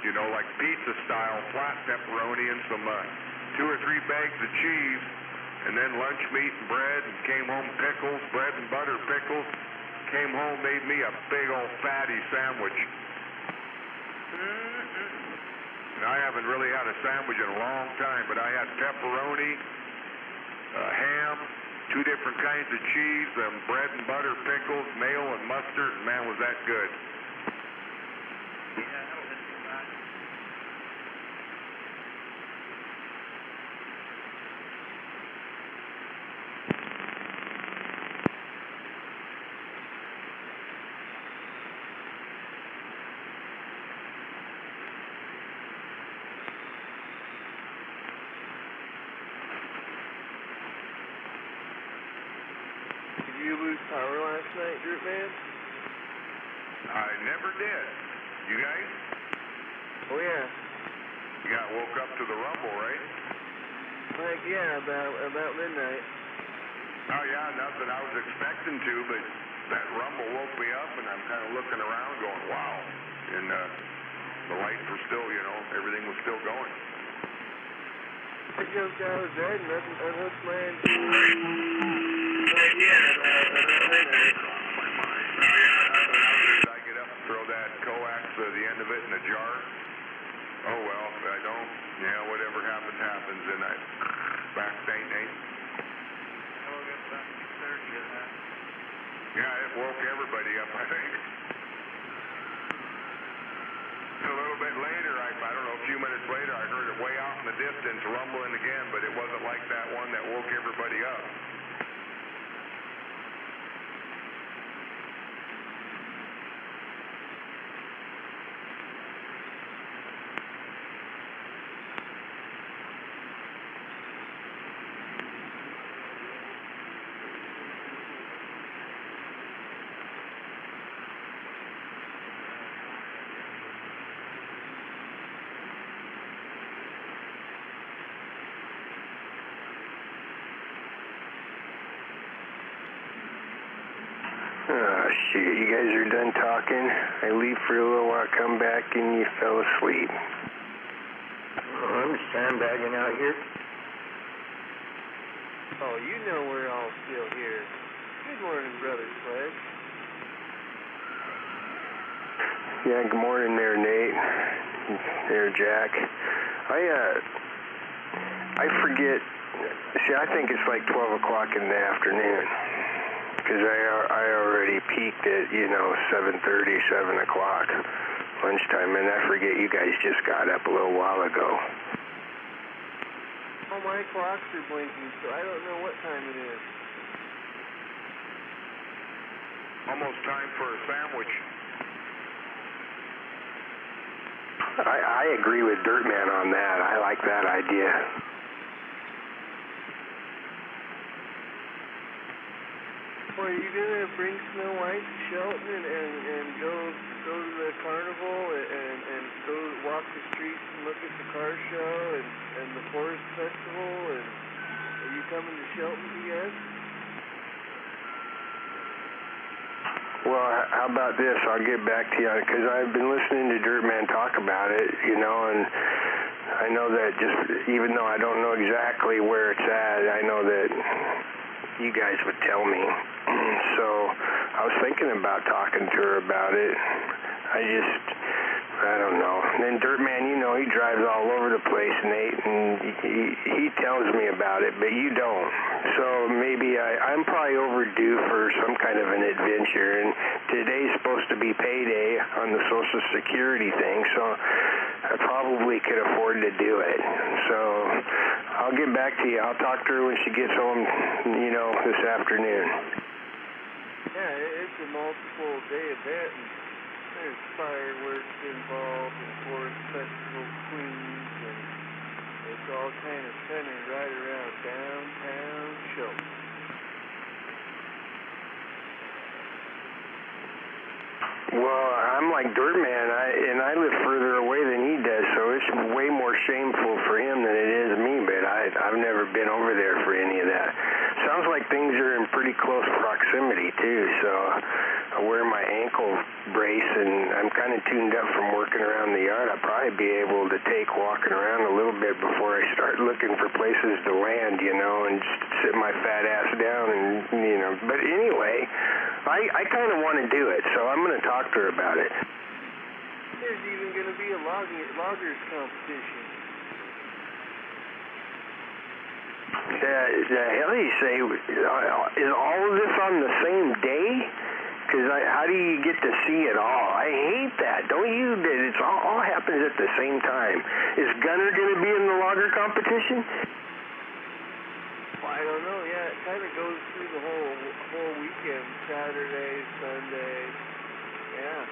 you know, like pizza style, flat pepperoni, and some 2 or 3 bags of cheese, and then lunch meat and bread, and came home pickles, bread and butter pickles, came home, made me a big old fatty sandwich. And I haven't really had a sandwich in a long time, but I had pepperoni, ham, 2 different kinds of cheese, bread and butter, pickles, mayo and mustard, and man, was that good. Yeah, that was too bad. Did you lose power last night, Dirt Man? I never did. You guys? Oh, yeah. You got woke up to the rumble, right? Like, yeah, about midnight. Oh yeah, nothing I was expecting to, but that rumble woke me up, and I'm kind of looking around going, wow. And the lights were still, you know, everything was still going. I jumped out of bed and unhooked my I get up and throw that coax, the end of it, in a jar. Oh well, I don't. Yeah, whatever happens, happens, and I back ain't. I woke up about 6:30 of that. Yeah, it woke everybody up, I think. A little bit later, I don't know, a few minutes later, I heard it way out in the distance rumbling again, but it wasn't like that one that woke everybody up. Oh, shit, you guys are done talking. I leave for a little while, come back, and you fell asleep. Oh, I'm sandbagging out here. Oh, you know we're all still here. Good morning, Brother Sledge. Yeah, good morning there, Nate. There, Jack. I forget. See, I think it's like 12 o'clock in the afternoon. because I already peaked at 7:30, 7 o'clock lunchtime, and I forget you guys just got up a little while ago. All my clocks are blinking, so I don't know what time it is. Almost time for a sandwich. I agree with Dirtman on that. I like that idea. Well, are you gonna bring Snow White to Shelton and go to the carnival and go walk the streets and look at the car show and the forest festival? And are you coming to Shelton again? Well, how about this? I'll get back to you because I've been listening to Dirtman talk about it, and I know that just even though I don't know exactly where it's at, I know that you guys would tell me. So I was thinking about talking to her about it. I don't know. And then Dirtman, he drives all over the place, Nate, and he tells me about it, but you don't. So maybe I'm probably overdue for some kind of an adventure, and today's supposed to be payday on the Social Security thing, so I probably could afford to do it. So I'll get back to you. I'll talk to her when she gets home, this afternoon. Yeah, it's a multiple day event, and there's fireworks involved and Forest Festival Queens, and it's all kind of centered right around downtown Shelton. Well, I'm like Dirtman, and I live further away than he does, so it's way more shameful for him than it is me, but I've never been over there for any of that. Sounds like things are in pretty close proximity, too, so I wear my ankle brace, and I'm kind of tuned up from working around the yard. I'll probably be able to take walking around a little bit before I start looking for places to land, and just sit my fat ass down, and, but anyway, I kind of want to do it, so I'm going to talk to her about it. There's even going to be a loggers competition. The hell you say? Is all of this on the same day? Because how do you get to see it all? I hate that. Don't you? That it's all happens at the same time. Is Gunner going to be in the logger competition? Well, I don't know. Yeah, it kind of goes through the whole weekend. Saturday, Sunday. Yeah.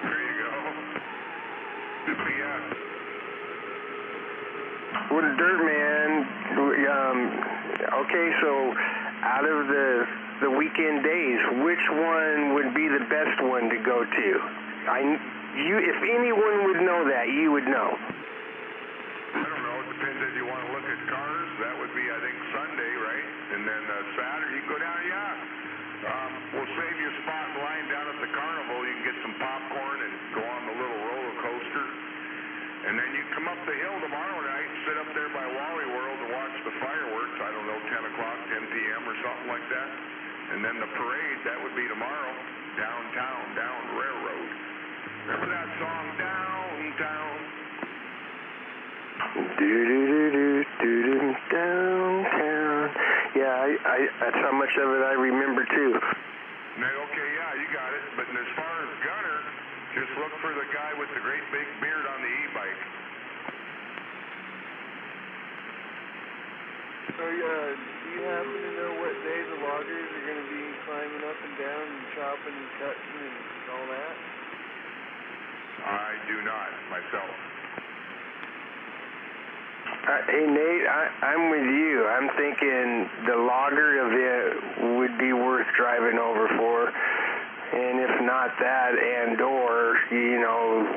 There you go. Yeah. Well, Dirtman, okay, so out of the weekend days, which one would be the best one to go to? If anyone would know that, you would know. I don't know. It depends if you want to look at cars. That would be, I think, Sunday, right? And then Saturday, you go down, we'll save you a spot in line down at the carnival. You can get some popcorn and go on the little roller coaster. And then you come up the hill tomorrow night, sit up there by Wally World to watch the fireworks, I don't know, 10 o'clock, 10 p.m. or something like that. And then the parade, that would be tomorrow, downtown, down Railroad. Remember that song, Downtown? Do-do-do-do-do-do, downtown. Yeah, that's how much of it I remember, too. Okay, yeah, you got it. But as far as Gunner, just look for the guy with the great big beard on the e-bike. So, do you happen to know what day the loggers are going to be climbing up and down and chopping and cutting and all that? I do not, myself. Hey, Nate, I'm with you. I'm thinking the logger event would be worth driving over for. And if not that, and/or,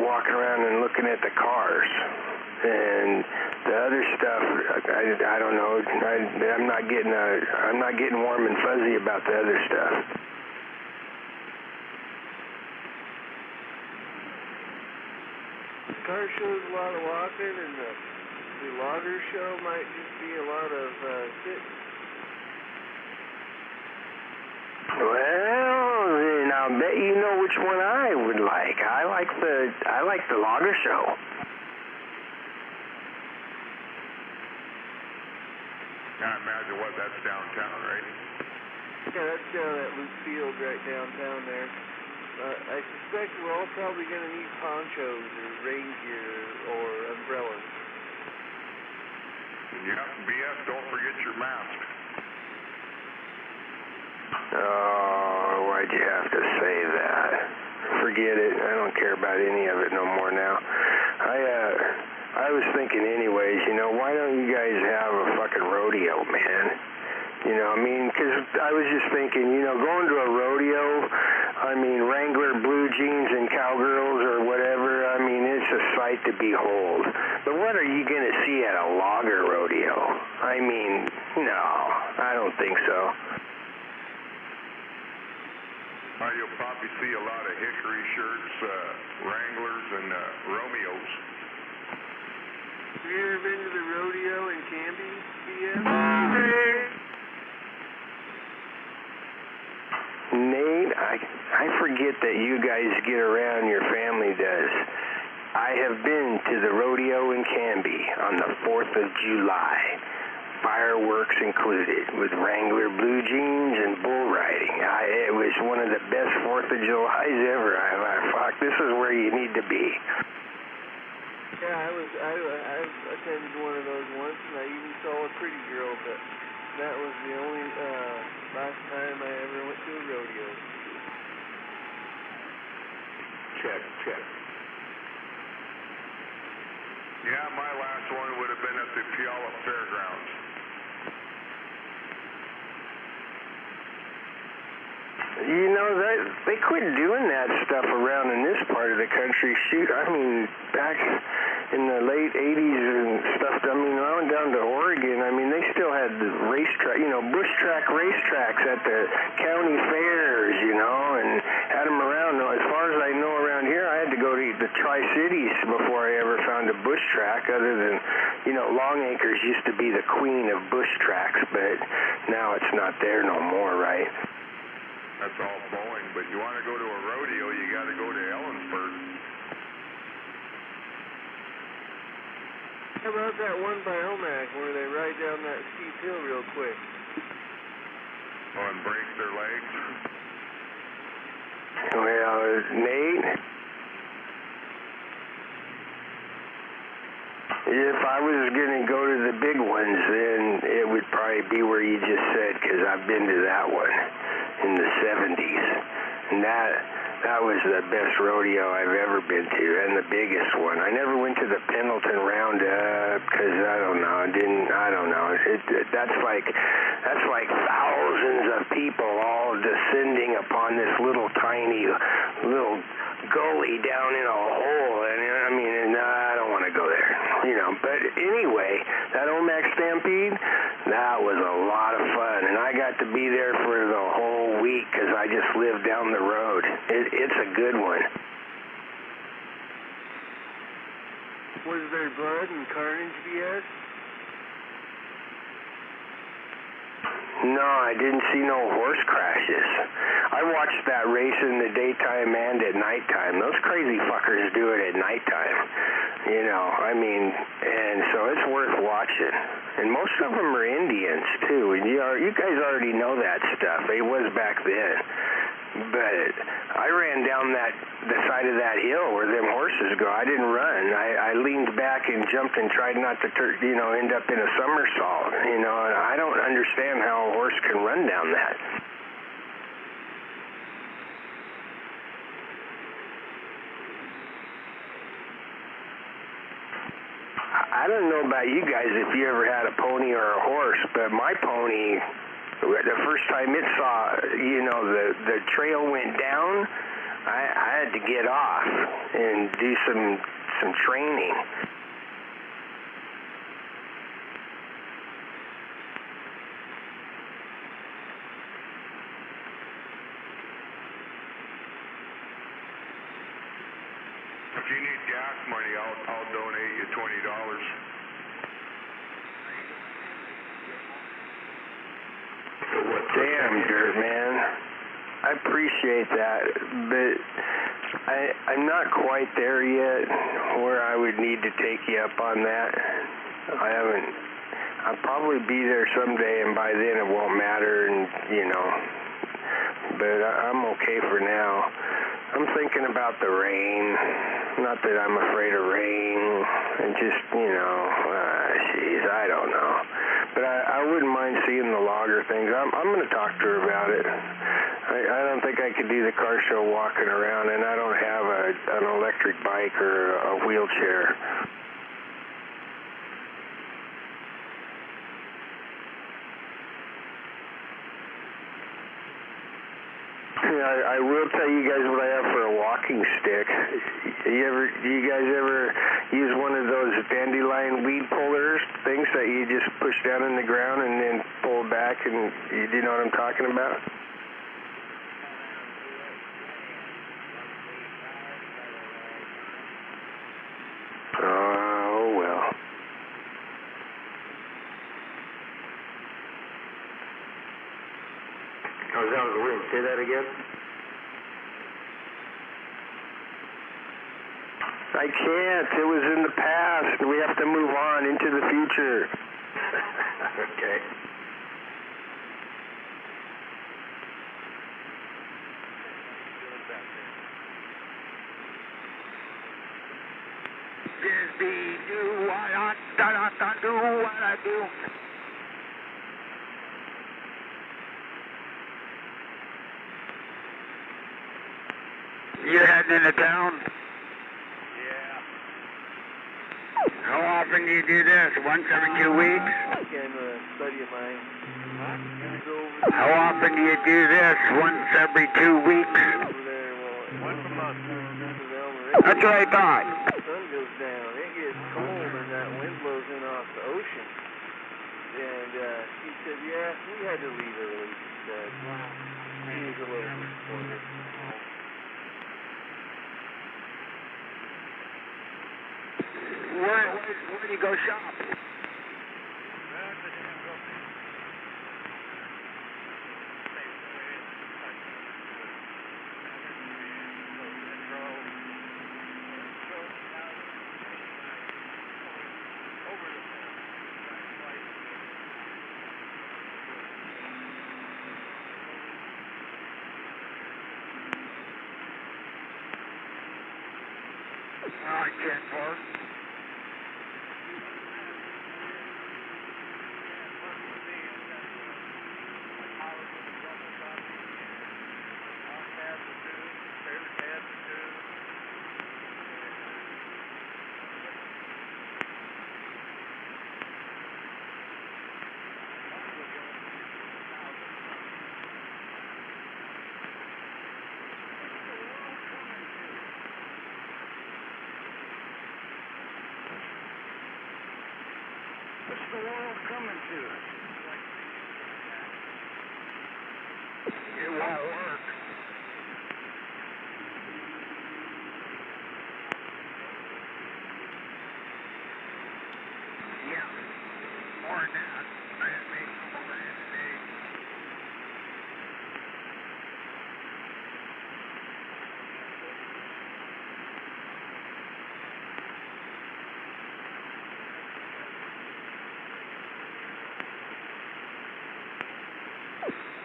walking around and looking at the cars. And the other stuff, I don't know. I'm not getting warm and fuzzy about the other stuff. The car show's a lot of walking, and the logger show might just be a lot of sitting. Well, then I'll bet you know which one I would like. I like the logger show. I imagine that's downtown, right? Yeah, that's down at Luke Field right downtown there. I suspect we're all probably going to need ponchos or rain gear or umbrellas. Yeah, BS, don't forget your mask. Oh, why'd you have to say that? Forget it. I don't care about any of it no more now. I was thinking anyways, why don't you guys have a fucking rodeo, man? Because I was just thinking, going to a rodeo, Wrangler blue jeans and cowgirls or whatever, it's a sight to behold. But what are you going to see at a logger rodeo? No, I don't think so. You'll probably see a lot of hickory shirts, Wranglers, and Romeos. Have you ever been to the rodeo in Canby, BS? Nate, I forget that you guys get around, your family does. I have been to the rodeo in Canby on the 4th of July. Fireworks included, with Wrangler blue jeans and bull riding. It was one of the best 4th of Julys ever. Fuck, this is where you need to be. Yeah, I attended one of those once, and I even saw a pretty girl, but that was the only last time I ever went to a rodeo. Check. Yeah, my last one would have been at the Puyallup Fairgrounds. They quit doing that stuff around in this part of the country. Shoot, back in the late 80s and stuff, I went down to Oregon, they still had the racetrack, bush track racetracks at the county fairs, and had them around. Now, as far as I know around here, I had to go to the Tri-Cities before I ever found a bush track, other than, Long Acres used to be the queen of bush tracks, but now it's not there no more, right? That's all Boeing, but you want to go to a rodeo, you got to go to Ellensburg. How about that one by Omak where they ride down that steep hill real quick? Oh, and break their legs? Well, Nate, if I was going to go to the big ones, then it would probably be where you just said, because I've been to that one in the 70s. And that was the best rodeo I've ever been to, and the biggest one. I never went to the Pendleton Roundup, because I don't know. That's like thousands of people all descending upon this little tiny gully down in a hole, and I don't want to go there. But anyway, that Omak Stampede, that was a lot of fun, and I got to be there for the whole week because I just lived down the road. It's a good one. Was there blood and carnage, BS? No, I didn't see no horse crashes. I watched that race in the daytime and at nighttime. Those crazy fuckers do it at nighttime. And so it's worth watching. And most of them are Indians, too. And you guys already know that stuff. It was back then. But I ran down the side of that hill where them horses go. I didn't run. I leaned back and jumped and tried not to, end up in a somersault. And I don't understand how a horse can run down that. I don't know about you guys if you ever had a pony or a horse, but my pony, the first time it saw, the trail went down, I had to get off and do some training. If you need gas money, I'll donate you $20. Damn, Dirt Man. I appreciate that, but I'm not quite there yet where I would need to take you up on that. I haven't I'll probably be there someday, and by then it won't matter, and you know. But I'm okay for now. I'm thinking about the rain. Not that I'm afraid of rain, and just, you know, jeez, I don't know. But I wouldn't mind seeing the logger things. I'm going to talk to her about it. I don't think I could do the car show walking around, and I don't have an electric bike or a wheelchair. I will tell you guys what I have for a walking stick. Do you guys ever use one of those dandelion weed pullers things that you just push down in the ground and then pull back, and do you know what I'm talking about? Oh, well. I was out of the wind. Say that again? I can't. It was in the past. We have to move on into the future. Okay. Just do what I do what I do. You heading into town? Yeah. How often do you do this? Once every 2 weeks? Again, a buddy of mine. How often do you do this? Once every 2 weeks? Over there, well, once a month. That's what I thought. The sun goes down. It gets cold, and that wind blows in off the ocean. And he said, yeah, we had to leave early. He said, he was a little disappointed. Where do you go shop? I can't park. What's the world coming to? It won't work. Yeah, more than that. I had made some over here today.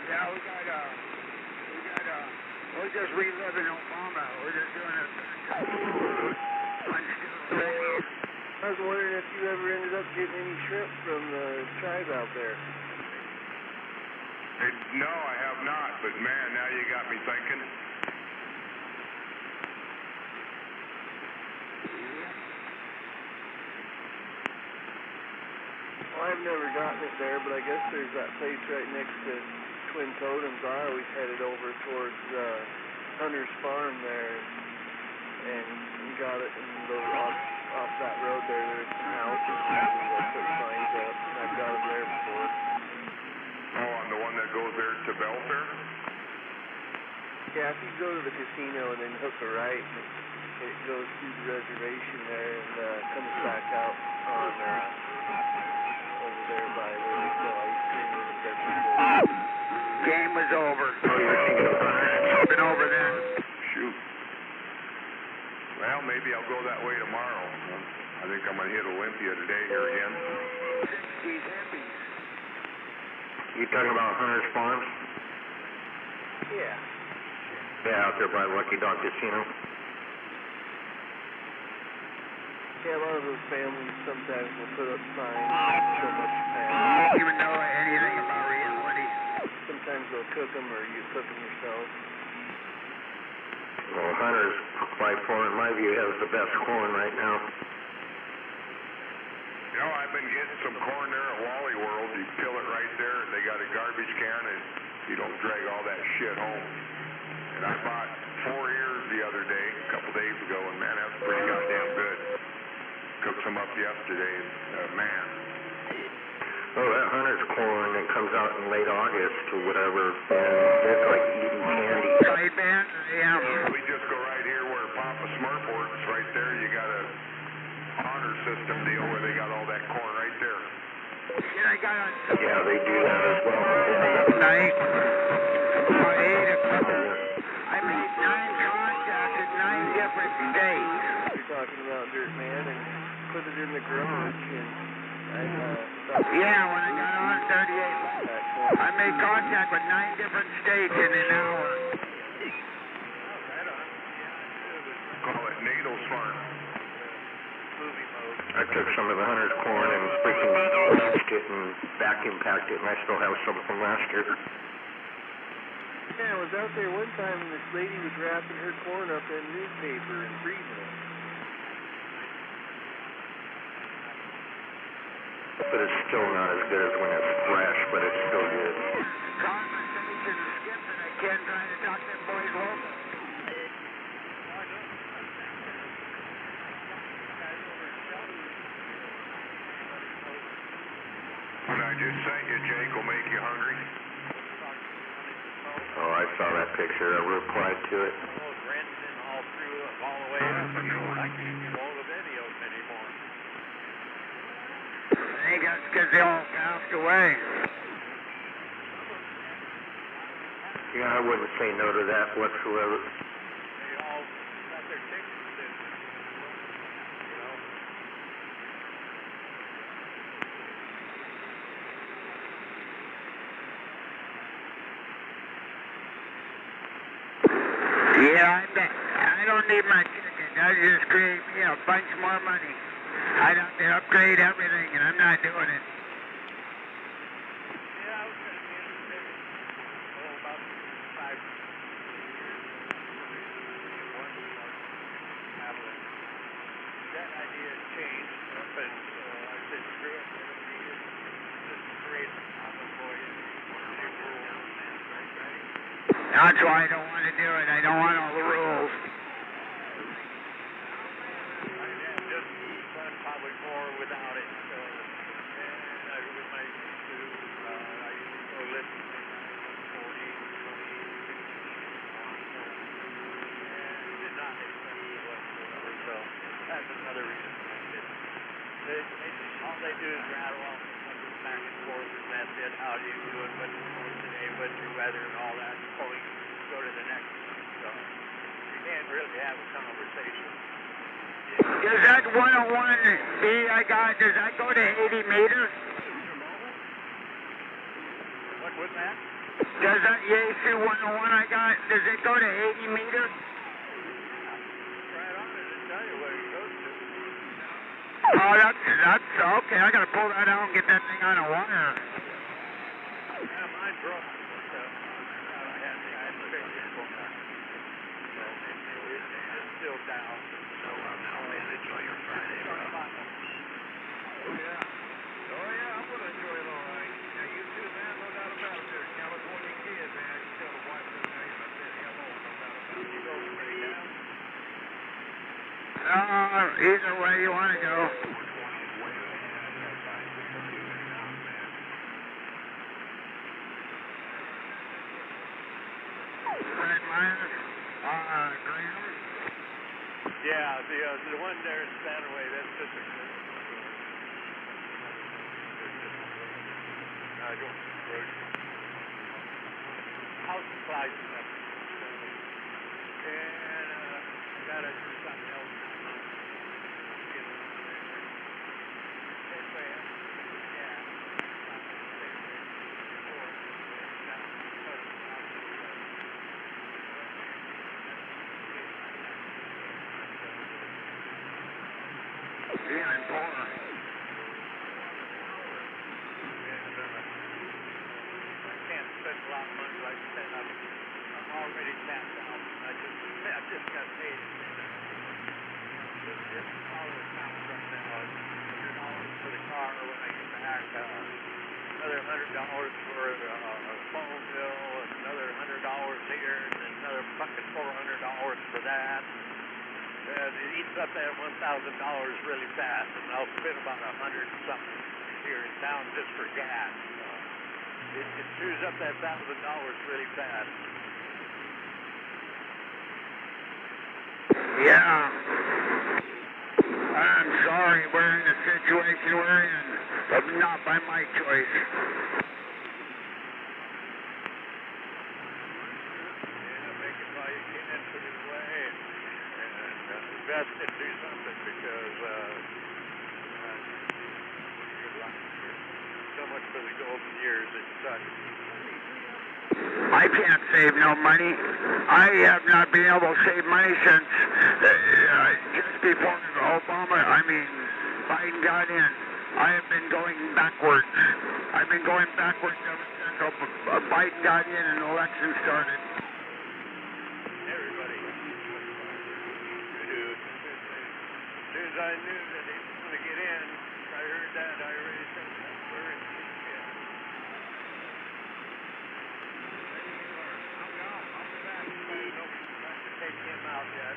Yeah, we're just reliving Obama. We're just doing it. I was wondering if you ever ended up getting any shrimp from the tribe out there. No, I have not, but man, now you got me thinking. Well, I've never gotten it there, but I guess there's that place right next to Twin Totems. I always headed over towards Hunter's Farm there and got it and go off that road there. There's some houses and they put signs up, and I've got them there before. Oh, on the one that goes there to Belfair? Yeah, if you go to the casino and then hook a right, it goes through the reservation there and comes back out on over there by where we sell ice cream and vegetables. Game was over. Oh, you were thinking of something over there. Shoot. Well, maybe I'll go that way tomorrow. I think I'm going to hit Olympia today here again. these hippies. You talking about Hunter's Farms? Yeah. Yeah, out there by Lucky Dog Casino. Yeah, a lot of those families sometimes will put up signs so much I past. don't even know anything about reality. Sometimes they'll cook them or you cook them yourself. Well, Hunter's, by far, in my view, has the best corn right now. You know, I've been getting some corn there at Wally World. You fill it right there, and they got a garbage can, and you don't drag all that shit home. And I bought 4 ears the other day, a couple days ago, and man, that's pretty goddamn good. Cooked some up yesterday, and man. Oh, that Hunter's corn that comes out in late August or whatever, it's like eating candy. Right, man? Yeah. We just go right here where Papa Smurf works, right there. You got a honor system deal where they got all that corn right there. Yeah, I got on Yeah, they do that as well. night. About 8 o'clock. I made 9 contacts in 9 different states. You're talking about Dirt Man and put it in the garage and yeah, when I got on 38, I made contact with 9 different states in an hour. Call it Nadel's Farm. I took some of the Hunter's corn and freaking smashed it and vacuum packed it, and I still have some from last year. Yeah, I was out there one time and this lady was wrapping her corn up in newspaper and freezing it. But it's still not as good as when it's fresh, but it's still good. Conversation skipping. I can't try to talk to them boys local. What I just sent you, Jake, will make you hungry. Oh, I saw that picture. I replied to it. Rinsing all through, all the way up, and I can't get all the videos anymore. I think that's because they all passed away. Yeah, I wouldn't say no to that whatsoever. They all got their tickets in, you know. Yeah, I don't need my ticket. That just create me a bunch more money. I'd have to upgrade everything, and I'm not doing it. Yeah, I was going to be interested in, about 5 years. That idea has changed, but I said, screw it. Just create a common voice. That's why I don't want to do it. I don't want all the rules. Just run public more without it. So, and I with my do, I used to go listen to 40, 20, and did not expect it whatsoever. So that's another reason I did it. All they do is rattle off back and forth, and that's it. How do you do it? What's today? What's your weather and all that? Before you go to the next one. So you can't really have a conversation. Does that 101B I got, does that go to 80 meters? What was that? Does that Yaesu 101 I got, does it go to 80 meters? Right on it and tell you where it goes to. Oh, that's okay. I gotta pull that out and get that thing on a wire. Yeah, mine broke. So I had to fix it for me. So it's still down. So now enjoy your Friday. Oh yeah. Oh yeah, I'm gonna enjoy it all right. Yeah, you too, man. No doubt about it. There, California kid, man. You tell the wife that I said hello. No doubt about it. You go straight down. Either way you want to go. Red minus, Graham. Yeah, the one there in Spanaway, that's just a good house supplies and stuff. And I gotta do something else. Anyway, yeah. lot of money. Like I said, I'm already tapped out. I just got paid. This all the counts right now is $100 for the car when I get back. Another $100 for a phone bill, and another $100 here, and then another fucking $400 for that. And it eats up that $1,000 really fast, and I'll spend about $100 and something here in town just for gas. It chews up that $1,000 really fast. Yeah. I'm sorry we're in the situation we're in, but not by my choice. Make it while you can put it away and invest it, do something, because good luck. So much for the golden years, it sucks. I can't save no money. I have not been able to save money since just before Biden got in. I have been going backwards. I've been going backwards ever since Biden got in and the election started. Everybody. Dude. As soon as I knew that he was going to get in, I heard that, I already said, that's where it's going to get. I'll be back. Nobody's trying to take him out yet.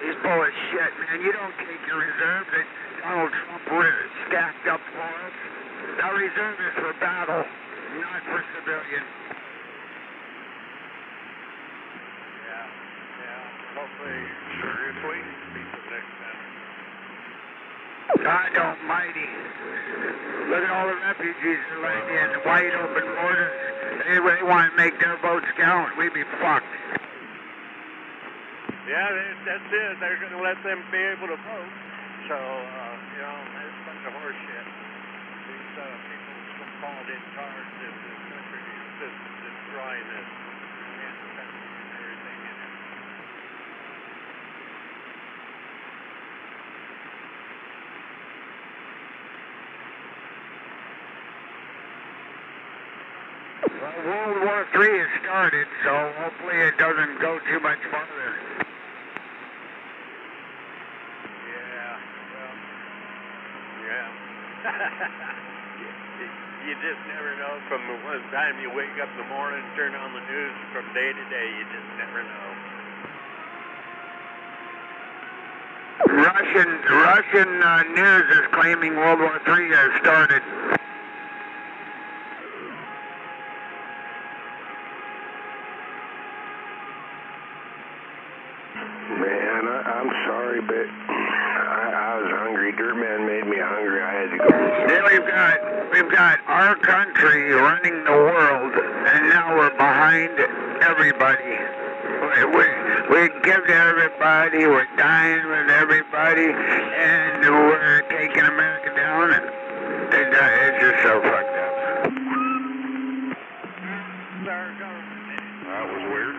He's full of shit, man. You don't take your reserve that Donald Trump stacked up for us. Our reserve is for battle, not for civilian. Yeah. Hopefully, seriously, beat the next time. God almighty. Look at all the refugees that are letting in. Wide open borders. They want to make their votes count. We'd be fucked. Yeah, that's it. They're going to let them be able to vote. So, that's a bunch of horse shit. These people so-called in charge of this country is just destroying this and everything in it. Well, World War III has started, so hopefully it doesn't go too much farther. You just never know. From the one time you wake up in the morning, turn on the news, from day to day, you just never know. Russian news is claiming World War III has started. Man, I'm sorry, but I was hungry. Dirtman made me hungry. I had to go. Yeah, we've got our country running the world, and now we're behind everybody. We give to everybody. We're dying with everybody, and we're taking America down. And it's just so fucked up. That was weird.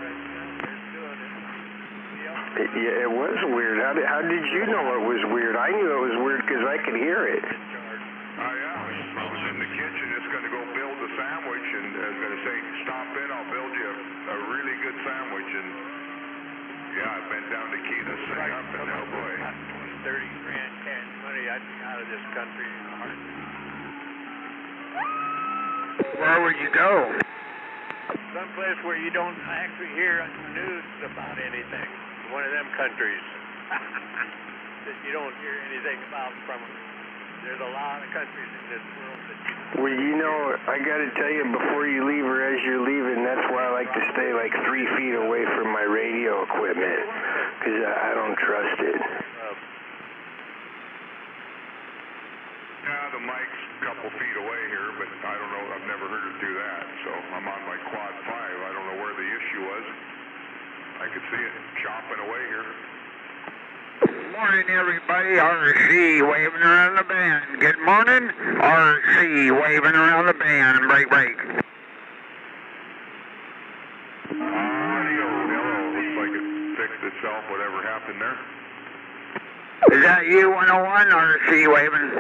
Yeah, it was weird. How did you know it was weird? I knew it was weird because I could hear it. I was in the kitchen just going to go build a sandwich, and I was going to say, stop in, I'll build you a really good sandwich. And yeah, I bent down to key this thing up, and oh boy. 30 grand cash money, I'd be out of this country in a heartbeat. Where would you go? Someplace where you don't actually hear news about anything. One of them countries that you don't hear anything about from them. There's a lot of countries in this world that you... Well, I got to tell you, before you leave or as you're leaving, that's why I like to stay like 3 feet away from my radio equipment, because I don't trust it. Yeah, the mic's a couple feet away here, but I don't know, I've never heard it do that, so I'm on my quad 5. I don't know where the issue was. I could see it chopping away here. Morning, everybody. RC waving around the band. Good morning. RC waving around the band. Break, break. Hello. Looks like it fixed itself, whatever happened there. Is that you, 101, RC waving?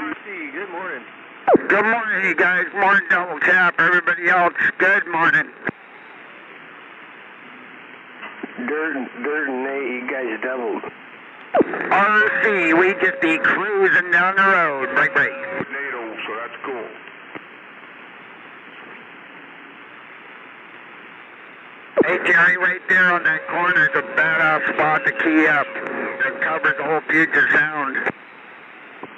RC, good morning. Good morning, you guys. Morning, Double Tap. Everybody else, good morning. Dirt and Nate, you guys doubled. RC, we just be cruising down the road. Break, break. NATO, so that's cool. Hey, Jerry, right there on that corner is a badass spot to key up. That covers the whole Puget Sound.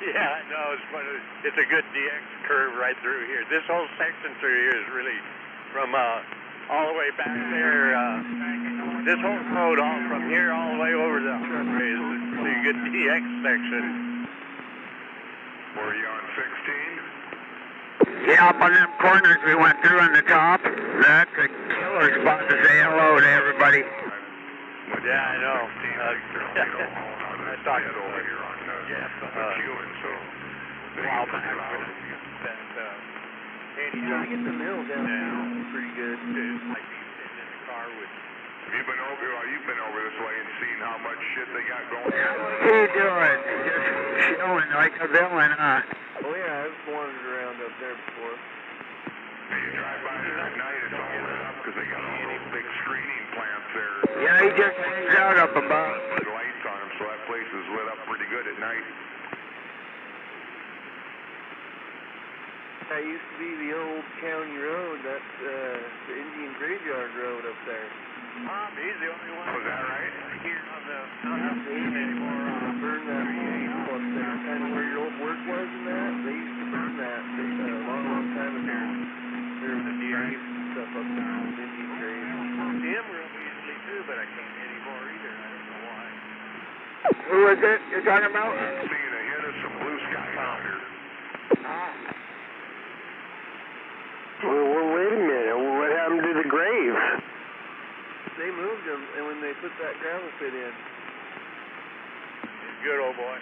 Yeah, no, it's funny. It's a good DX curve right through here. This whole section through here is really from all the way back there. This whole road, all from here all the way over to the highway, is really a good DX section. Were you on 16? Yeah, up on them corners we went through on the top. That's a killer spot to say hello to everybody. Yeah, I know. I talked over here on McEwen, so a while back. You gotta get the mill down there pretty good. Like in the car with. You've been over this way and seen how much shit they got going on. What are you doing? Just chilling like a villain, huh? Oh yeah, I've wandered around up there before. Hey, you drive by there at night, it's all lit up because they got all those big screening plants there. Yeah, he just hangs out up above. With lights on them, so that place is lit up pretty good at night. That used to be the old county road. That's the Indian Graveyard Road up there. He's the only one. Was that right? Here on the anymore. Burn that people up there, kind of where your old work was and that. They used to burn that a long time ago. There was the graves and stuff up there, Indian graves. See him real easily too, but I can't anymore either. I don't know why. Who is it you're talking about? I'm seeing a hint of some blue sky out here. Well, wait a minute. What happened to the graves? They moved them, and when they put that gravel pit in. He's good, old boy.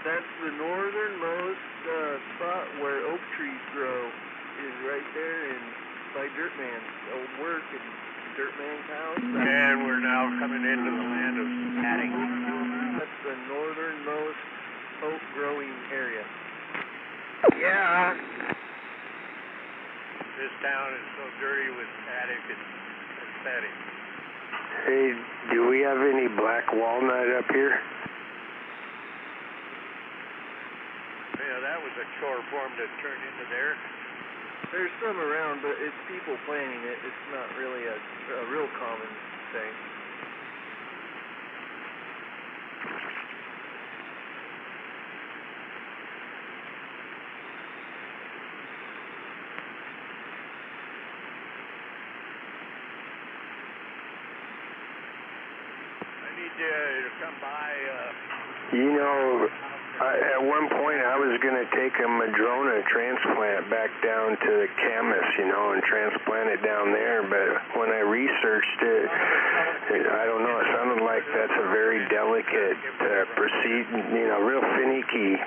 That's the northernmost spot where oak trees grow, is right there by Dirtman's old work and Dirtman's house. And we're now coming into the land of Hattie. That's the northernmost oak growing area. Yeah. This town is so dirty with attic, it's pathetic. Hey, do we have any black walnut up here? Yeah, that was a chore for him to turn into there. There's some around, but it's people planting it. It's not really a real common thing. I need to come by. You know, at one point I was going to take a Madrona transplant back down to the Camas, you know, and transplant it down there, but when I researched it, I don't know, it sounded like that's a very delicate you know, real finicky,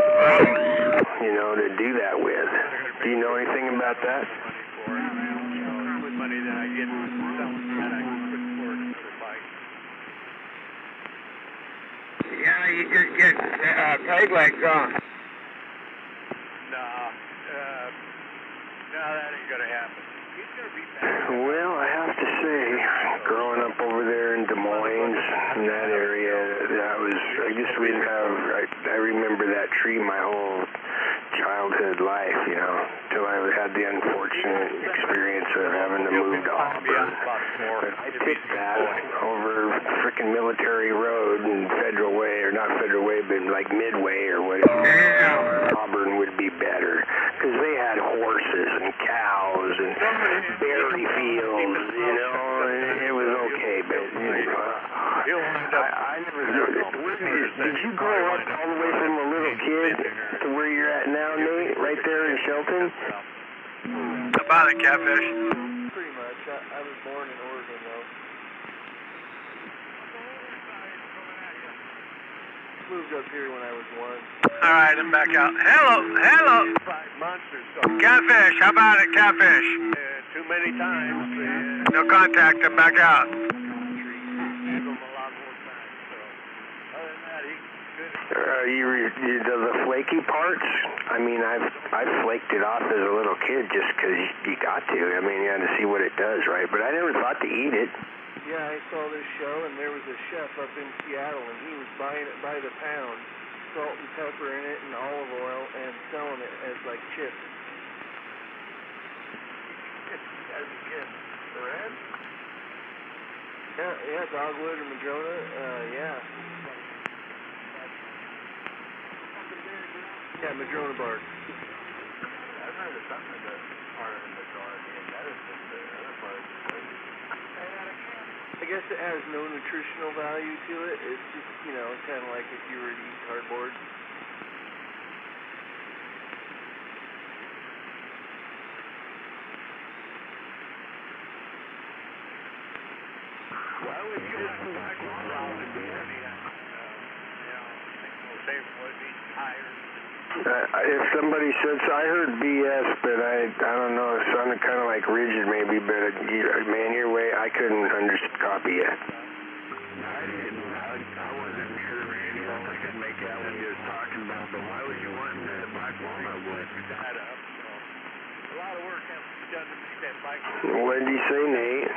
you know, to do that with. Do you know anything about that? With money that I get from selling that, I can put forward another bike. Yeah, you just get peg legs on. No, that ain't gonna happen. He's gonna be back. Well, I have to say, growing up over there in Des Moines, in that area, I guess we didn't have, I remember that tree my whole childhood life, you know, till I had the unfortunate experience of having to move to Auburn. But I picked that over frickin' Military Road and Federal Way, or not but like Midway or whatever, Auburn would be better. Because they had horses and cows and berry fields, you know, and it was okay, but, you know, I never, did you grow up all the way from a little kid to where you're at now, Nate, right there in Shelton? About it, Catfish. Pretty much. I was born in Oregon, though. Moved up here when I was 1. All right, I'm back out. Hello. 5 months or so. Catfish, how about it, Catfish? Too many times. No contact, I'm back out. Give him a lot more time. So, other than that, he's good. You the flaky parts? I mean, I've flaked it off as a little kid just because you got to. I mean, you had to see what it does, right? But I never thought to eat it. Yeah, I saw this show, and there was a chef up in Seattle, and he was buying it by the pound, salt and pepper in it and olive oil, and selling it as like chips. As a kid. The red? Yeah, Dogwood or Madrona, yeah. Yeah, Madrona bark. I've heard of something of that part of the Madrona being better than the other part. I guess it has no nutritional value to it. It's just, you know, kind of like if you were to eat cardboard. Why would you just go back and allow it to be safe would be tires. If somebody said so, I heard BS, but I don't know. It sounded kind of like rigid, maybe. But man, your way, I couldn't copy it. I wasn't sure any of I could make out what you was talking about, but why would you want the black walnut wood? That up. So, a lot of work has to be done to make that bike. What did you say, Nate?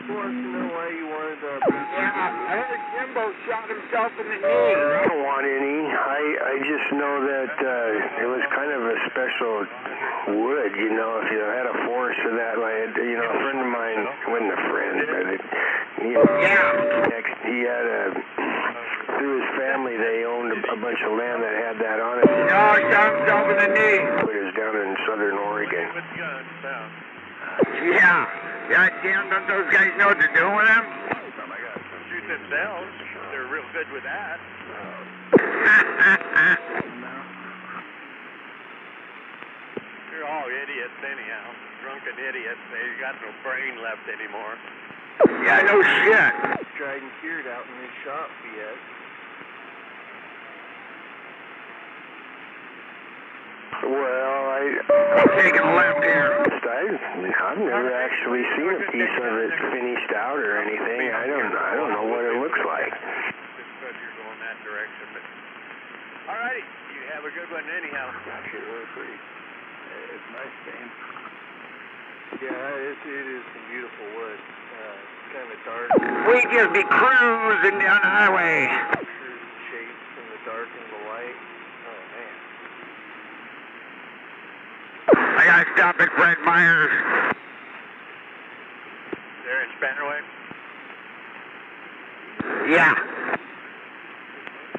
Who wants to know why you wanted to... Yeah, I heard Jimbo shot himself in the knee. I don't want any. I just know that it was kind of a special wood, you know, if you had a forest of that, like, you know, a friend of mine, wasn't a friend, but he had through his family, they owned a bunch of land that had that on it. No, he shot himself in the knee. It was down in southern Oregon. With guns, Yeah. God damn, don't those guys know what they're doing with them? shoot themselves. They're real good with that. You're all idiots anyhow. Drunken idiots. They got no brain left anymore. Yeah, no shit. Dried and cured out in his shop, BS. Well, taking a left here. I've never actually seen a piece of it finished out or anything. I don't know what it looks like. Just because you're going that direction, but alrighty, you have a good one anyhow. Actually, really pretty. It's nice, Dan. Yeah, it is some beautiful wood. It's kind of dark. We just be cruising down the highway. Shapes in the dark and the light. Oh, man. I gotta stop at Fred Meyer's. There in Spannerway? Yeah.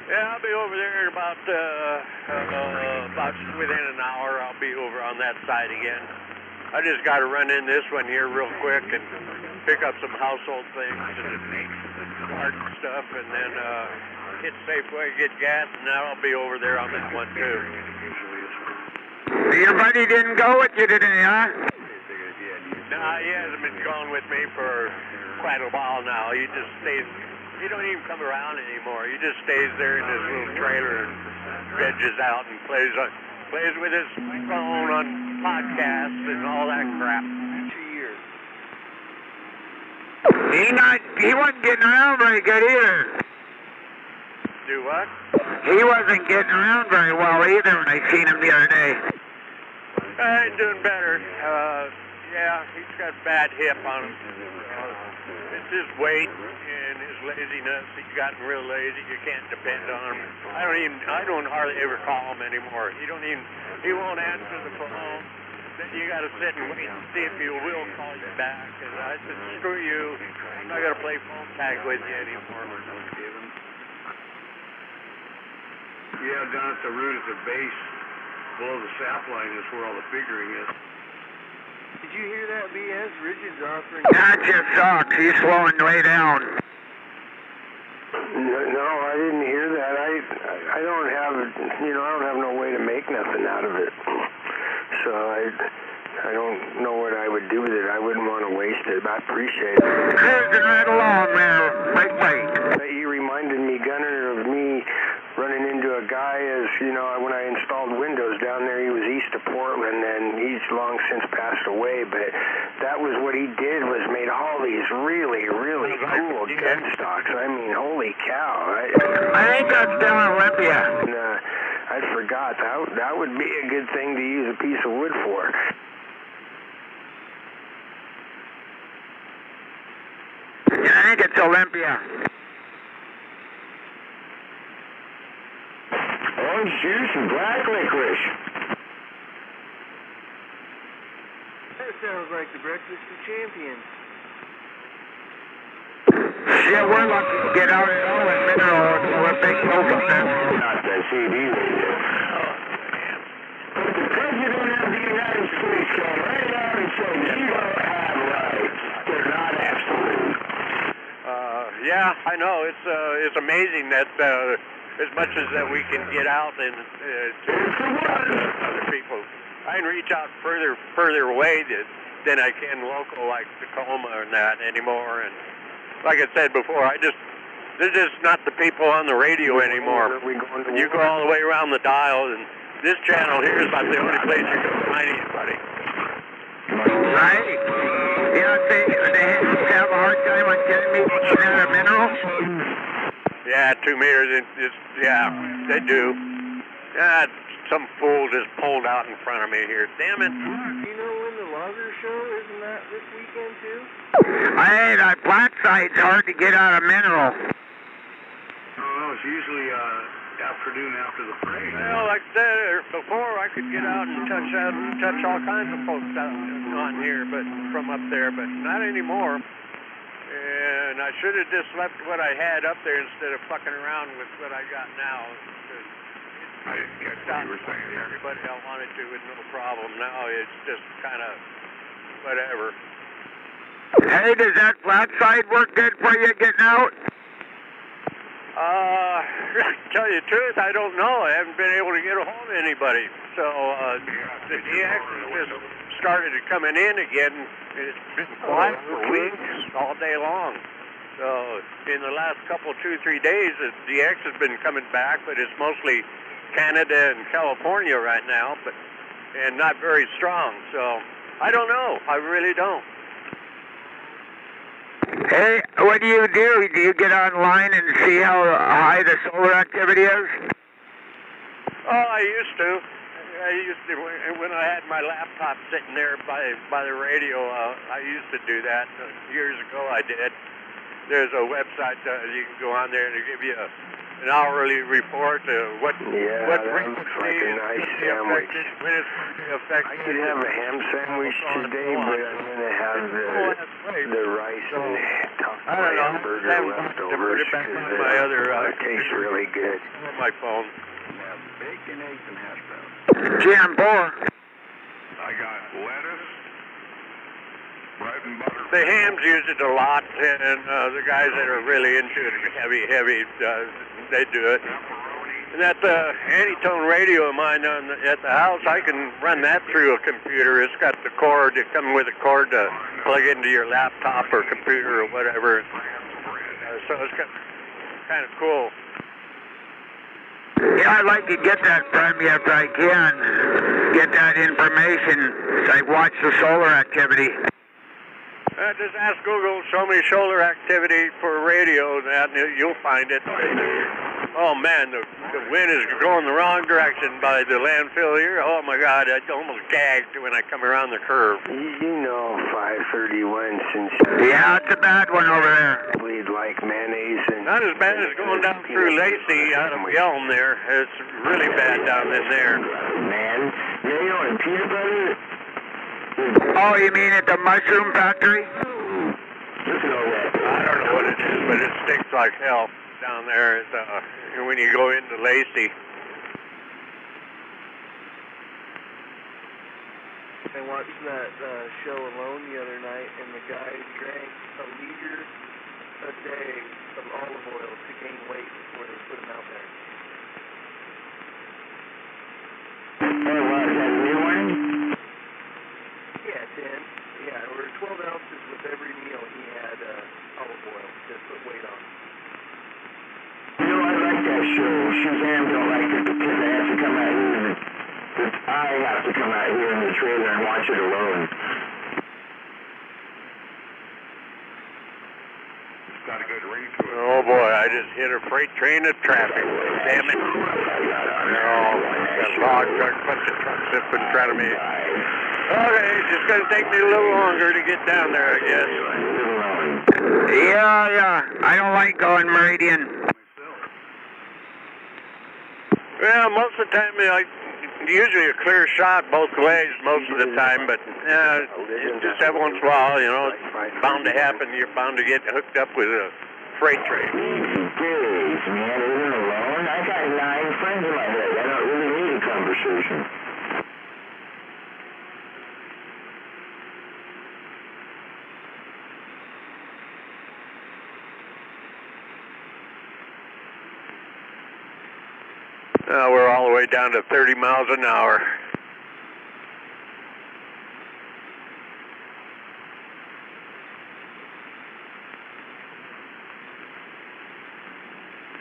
Yeah, I'll be over there about within an hour. I'll be over on that side again. I just got to run in this one here real quick and pick up some household things and cart stuff, and then hit Safeway, get gas, and now I'll be over there on that one too. Your buddy didn't go with you today, huh? Nah, he hasn't been gone with me for quite a while now. He just stays. He don't even come around anymore. He just stays there in his little trailer and veges out and plays with his phone on podcasts and all that crap. 2 years. He wasn't getting around very good either. Do what? He wasn't getting around very well either when I seen him the other day. He's doing better. Yeah, he's got bad hip on him. It's his weight and his laziness. He's gotten real lazy. You can't depend on him. I don't hardly ever call him anymore. He won't answer the phone. Then you got to sit and wait and see if he will call you back. And I said, screw you. I'm not going to play phone tag with you anymore. Yeah, down at the root at the base, below the sap line is where all the figuring is. Did you hear that, BS? Richard's offering... That just sucks. He's slowing way down. No, I didn't hear that. I don't have, I don't have no way to make nothing out of it. So I don't know what I would do with it. I wouldn't want to waste it. I appreciate it. Cruising right along there. Wait. You reminded me, Gunner, of me running into a guy as, when I installed Windows down there. He was east of Portland, and he's long since passed away, but that was what he did, was made all these really, really cool gun stocks. I mean, holy cow. I think that's down Olympia. And, I forgot. That would be a good thing to use a piece of wood for. Yeah, I think it's Olympia. Orange juice and black licorice. That sounds like the Breakfast of Champions. Yeah, we're lucky to get out at all in Mineral. We're big local business. Not the CD radio. But the President of the United States came right out and said, you don't have rights. They're not absolute. Yeah, I know. It's amazing that as much as that we can get out and to other people, I can reach out further away than I can local, like Tacoma and that anymore. And like I said before, they're just not the people on the radio anymore. You go all the way around the dial, and this channel here is about the only place you're going to find anybody. Right? They have a hard time on getting me out of Mineral? Yeah, 2 meters. Yeah, they do. Yeah, some fool just pulled out in front of me here. Damn it. Do you know when the logger show? Isn't that this weekend, too? That flat side's hard to get out of Mineral. Oh, it's usually afternoon after the parade. Well, like I said before, I could get out and touch all kinds of folks out on here, but from up there, but not anymore. And I should have just left what I had up there instead of fucking around with what I got now. I didn't catch what you were saying there. Everybody I wanted to with no problem. Now it's just kind of whatever. Hey, does that flat side work good for you getting out? Tell you the truth, I don't know. I haven't been able to get a hold of anybody. So the DX has just started coming in again. It's been quiet for weeks, all day long. So in the last couple, 2-3 days, the DX has been coming back, but it's mostly Canada and California right now, and not very strong. So I don't know. I really don't. Hey, what do you do? Do you get online and see how high the solar activity is? Oh, I used to. When I had my laptop sitting there by the radio, I used to do that. Years ago I did. There's a website you can go on there and it'll give you an hourly report of what frequency like a nice sandwich. when it's going to be affected. I could have a ham sandwich today, but I'm going to have the rice and hamburger leftovers because it tastes really good. On my phone. Bacon, eggs, and hash browns. Jam 4. I got lettuce, bread and butter. The hams use it a lot, and the guys that are really into it, heavy, they do it. And that Antitone radio of mine at the house, I can run that through a computer. It's got the cord, it comes with a cord to plug into your laptop or computer or whatever. So it's kind of cool. Yeah, I'd like to get that from you if I can. Get that information so I watch the solar activity. Just ask Google, show me solar activity for radio, and you'll find it. Oh man, the wind is going the wrong direction by the landfill here. Oh my God, I almost gagged when I come around the curve. You know 531 since... Yeah, it's a bad one over there. We'd like mayonnaise and... Not as bad as going down through Lacey out of Yelm there. It's really bad down in there. Man, mayo and peanut butter? Oh, you mean at the mushroom factory? I don't know what it is, but it stinks like hell down there. It's, when you go into Lacey, I watched that show Alone the other night, and the guy drank a liter a day of olive oil to gain weight before they put him out there. Oh, wow, is that a new one? Yeah, 10. Yeah, or 12 ounces with every meal he had olive oil to put weight on. You know, I like that show. Shazam don't like it because I have to come out here. I have to come out here in the trailer and watch it alone. It's got a good ring to it. Oh boy, I just hit a freight train of traffic. Damn it. Got log truck, bunch of trucks up in front of me. Okay, it's just gonna take me a little longer to get down there, I guess. Yeah. I don't like going Meridian. Well, most of the time, usually a clear shot both ways most of the time, but just every once in a while, it's bound to happen. You're bound to get hooked up with a freight train. Days, man, living alone. I got 9 friends in my head. I don't really need a conversation. We're all the way down to 30 miles an hour.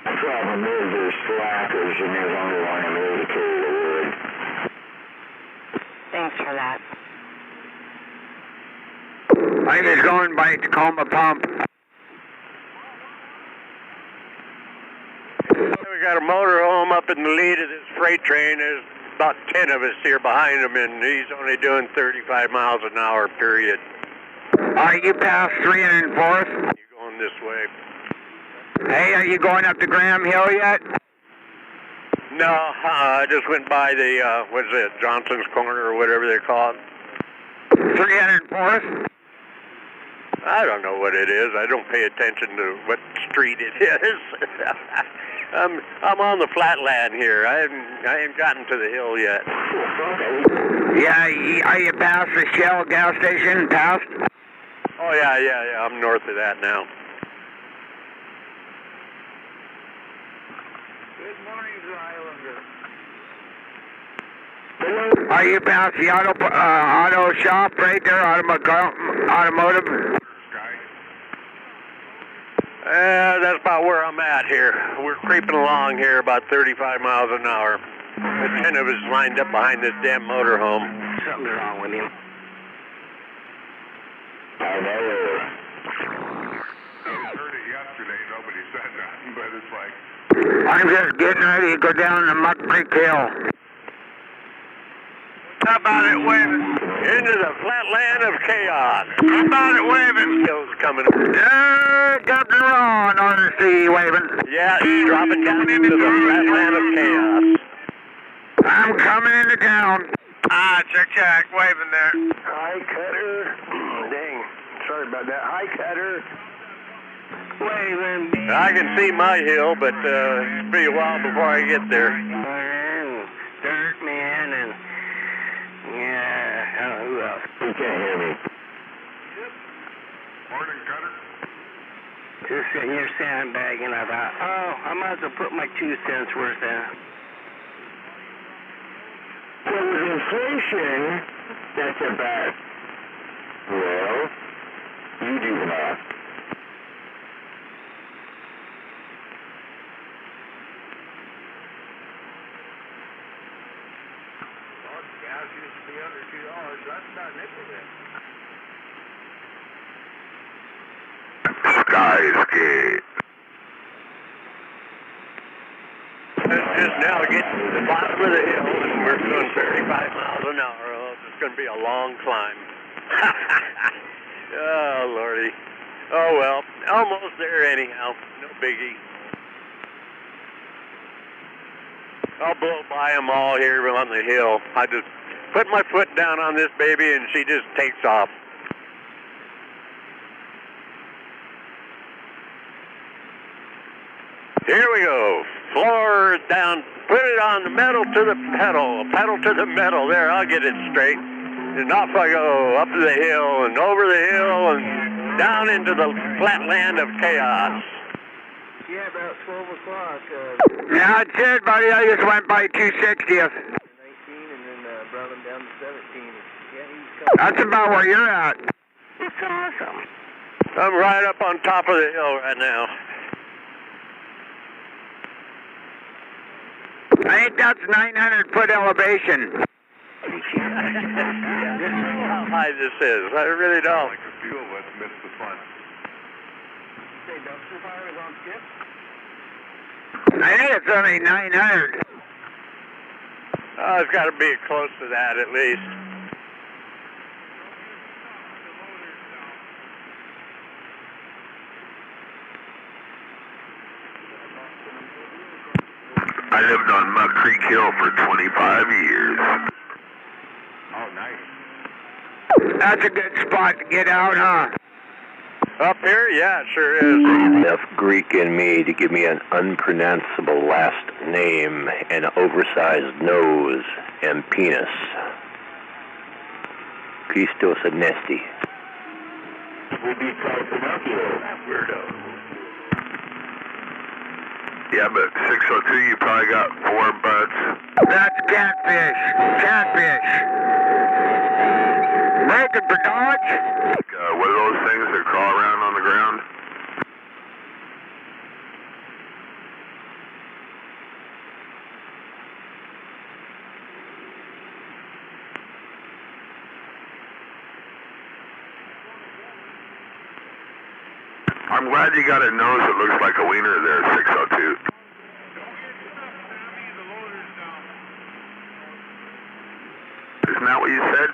The problem is there's slackers and there's only one of me to carry the wood. Thanks for that. I was going by Tacoma Pump. We got a motorhome up in the lead of this freight train. There's about 10 of us here behind him, and he's only doing 35 miles an hour, period. Are you past 304th? You're going this way. Hey, are you going up to Graham Hill yet? No, I just went by the, what is it, Johnson's Corner or whatever they call it. 304th? I don't know what it is. I don't pay attention to what street it is. I'm on the flatland here. I ain't gotten to the hill yet. Yeah, are you past the Shell gas station? Past? Oh, yeah. I'm north of that now. Good morning, Islander. Are you past the auto shop right there, automotive? That's about where I'm at here. We're creeping along here about 35 miles an hour. The 10 of us lined up behind this damn motorhome. Something's wrong with him. I know. I heard it yesterday. Nobody said nothing, but it's like... I'm just getting ready to go down the Muck Creek Hill. How about it waving? Into the flatland of chaos. How about it waving? Hill's coming. Captain Ron, Northern Sea waving. Yeah, he's dropping down into the flatland of chaos. I'm coming into town. Check, waving there. Hi, Cutter. Dang, sorry about that. Hi, Cutter. Waving. I can see my hill, but it'll be a while before I get there. Dirt man and who else? You can't hear me. Morning, Cutter. Just sitting here sandbagging. I thought, I might as well put my 2 cents worth in. So with inflation, that's about, well, you do the math. Gas used to be under $2. That's about nickel then. Skyscape. Just now getting to the bottom of the hill, and we're doing 35 miles an hour. Oh, it's going to be a long climb. Oh, Lordy. Oh, well, almost there anyhow. No biggie. I'll blow by them all here on the hill. I just put my foot down on this baby, and she just takes off. Here we go. Floor down. Put it on the metal to the pedal. Pedal to the metal. There, I'll get it straight. and off I go, up the hill and over the hill and down into the flatland of chaos. Yeah, about 12 o'clock. Yeah, that's it, buddy. I just went by 260th. 19 and then brought him down to 17. Yeah, he's coming. That's about where you're at. It's awesome. I'm right up on top of the hill right now. I think that's 900-foot elevation. I don't know how high this is. I really don't. Like the fuel, let's miss the fun. Say, dumpster fire is on skip? I think it's only 900. Oh, it's got to be close to that at least. I lived on Muck Creek Hill for 25 years. Oh, nice. That's a good spot to get out, huh? Up here? Yeah, it sure is. Enough Greek in me to give me an unpronounceable last name, an oversized nose, and penis. Christos Anesti. We'll be called Pinocchio, weirdo. Yeah, but 602, you probably got 4 butts. That's catfish. Catfish. Breaking for Dodge. What are those things that crawl around on the ground? I'm glad you got a nose that looks like a wiener there, 602. Isn't that what you said?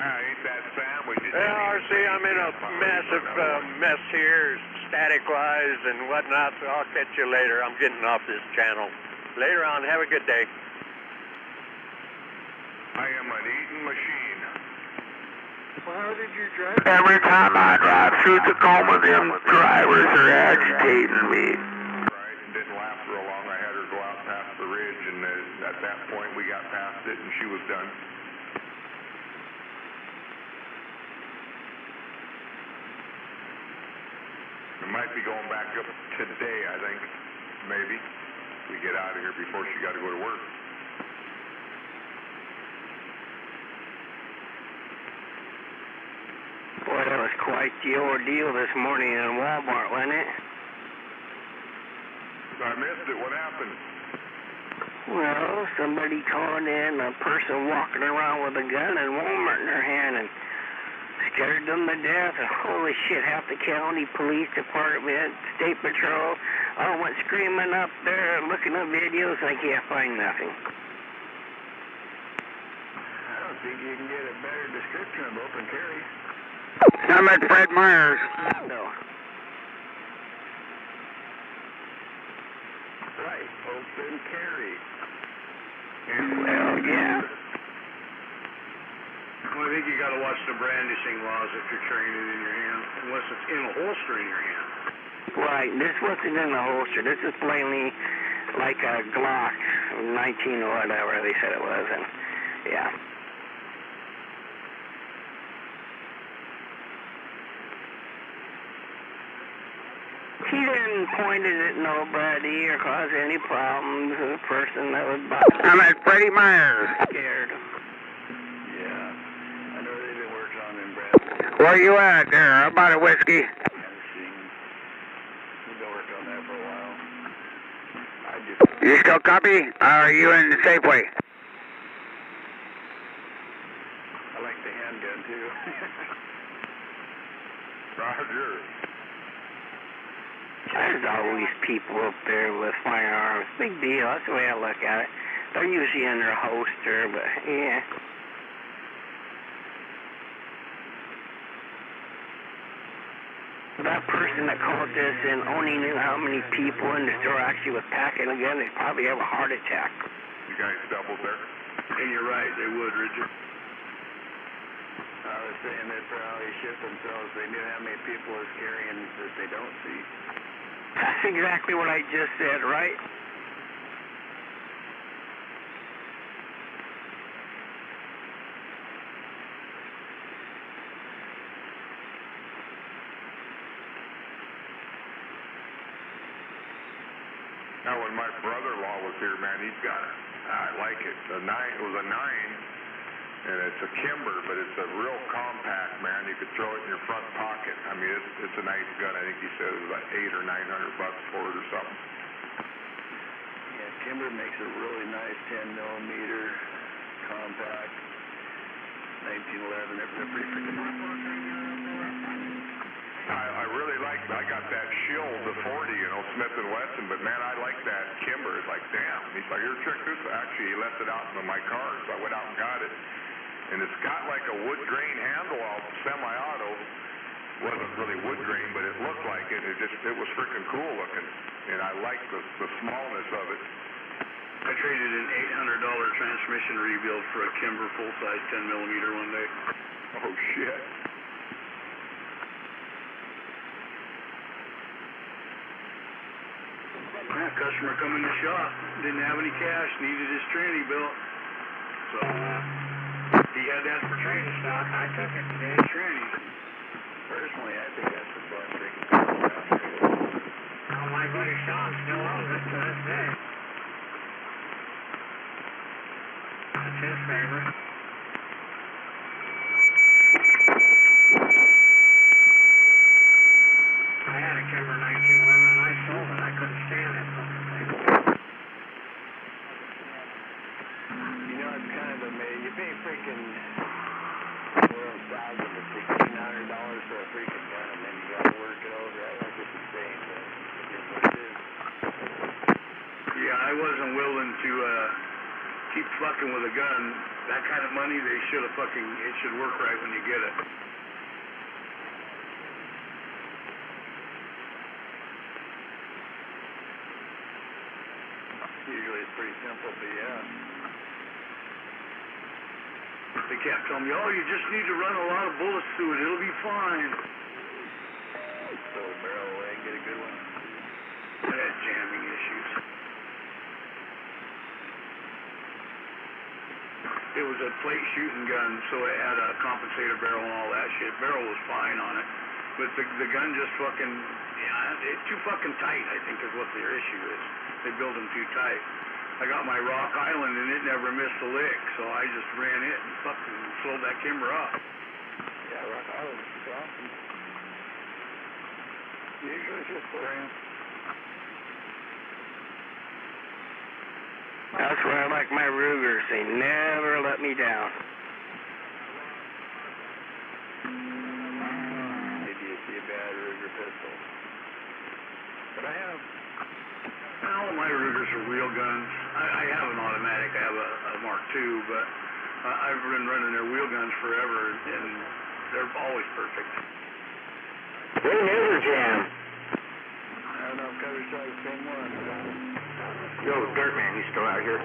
Ain't that sandwich? Well, RC, I'm in a massive mess here, static-wise and whatnot, so I'll catch you later. I'm getting off this channel. Later on, have a good day. I am an eating machine. Well, how did you drive? Every time I drive through Tacoma, them drivers are agitating me. Right, and didn't last real long. I had her go out past the ridge, and at that point we got past it, and she was done. We might be going back up today, I think, maybe. We get out of here before she got to go to work. Boy, that was quite the ordeal this morning in Walmart, wasn't it? I missed it. What happened? Well, somebody called in a person walking around with a gun in Walmart in their hand and scared them to death. Holy shit, half the county police department, state patrol, all went screaming up there looking at videos and I can't find nothing. I don't think you can get a better description of open carry. I'm at Fred Myers. No. Right, open carry. Well, yeah. Well, I think you got to watch the brandishing laws if you're carrying it in your hand, unless it's in a holster in your hand. Right, this wasn't in the holster. This is plainly like a Glock 19 or whatever they said it was, and yeah. He didn't point it at nobody or cause any problems to the person that was I'm at Freddie Myers. scared. Yeah, I know they've been working on them brands. Where you at there? How about a whiskey? We've been working on that for a while. You still copy? Are you in the Safeway? I like the handgun too. Roger. There's always people up there with firearms. Big deal. That's the way I look at it. They're usually in their holster, but yeah. That person that called this in only knew how many people in the store actually was packing a gun. They'd probably have a heart attack. You guys doubled there? And you're right, they would, Richard. Let's saying that for how they ship themselves, they knew how many people is carrying that they don't see. That's exactly what I just said, right? Now, when my brother-in-law was here, man, he's got it. I like it. It was a 9, and it's a Kimber, but it's a real compact, man. You could throw it in your front pocket. I mean, it's a nice gun. I think he said it was like $800 or $900 for it or something. Yeah, Kimber makes a really nice 10 millimeter compact. 1911. They're pretty freaking I really like, I got that Shield, the 40, Smith & Wesson, but man, I like that Kimber. It's like, damn. He's like, here, check this. Actually, he left it out in my car, so I went out and got it. And it's got like a wood grain handle out, semi-auto. Wasn't really wood grain, but it looked like it. It was freaking cool looking. And I like the smallness of it. I traded an $800 transmission rebuild for a Kimber full-size 10 millimeter one day. Oh, shit. Yeah, customer come in the shop, didn't have any cash, needed his tranny built. So, he had that for tranny stock. I took it to his tranny. Personally, I think that's the fun thing. Oh, my buddy Sean still owns it to this day. That's his favorite. I had a Kimber 1911 and I sold it. I couldn't stand that fucking thing. You know, it's kind of amazing. You pay freaking $1,000 to $1,600 for a freaking gun, and then you got to work it over. I think it's insane, but it is what it is. Yeah, I wasn't willing to keep fucking with a gun. That kind of money, it should work right when you get it. Usually it's pretty simple, but yeah. They kept telling me, oh, you just need to run a lot of bullets through it. It'll be fine. So barrel away and get a good one. I had jamming issues. It was a plate shooting gun, so it had a compensator barrel and all that shit. Barrel was fine on it. But the gun just fucking, it's too fucking tight, I think is what their issue is. They build them too tight. I got my Rock Island and it never missed a lick, so I just ran it and fucking sold that Kimber off. Yeah, Rock Island is awesome. Usually it's just for him. That's where I like my Rugers. They never let me down. Maybe you see a bad Ruger pistol. But I have. All my Rugers are wheel guns. I have an automatic. I have a Mark II, but I've been running their wheel guns forever, and they're always perfect. They never jam. I don't know if Cover saw the same one. Yo, Dirtman, you still out here?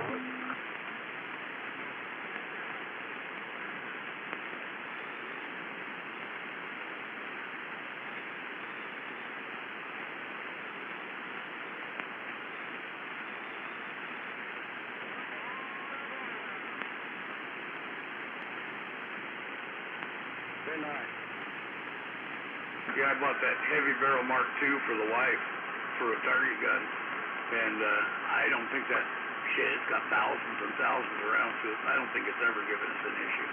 Very nice. Yeah, I bought that heavy barrel Mark II for the wife for a target gun, and I don't think that shit, it's got thousands and thousands of rounds to it. I don't think it's ever given us an issue.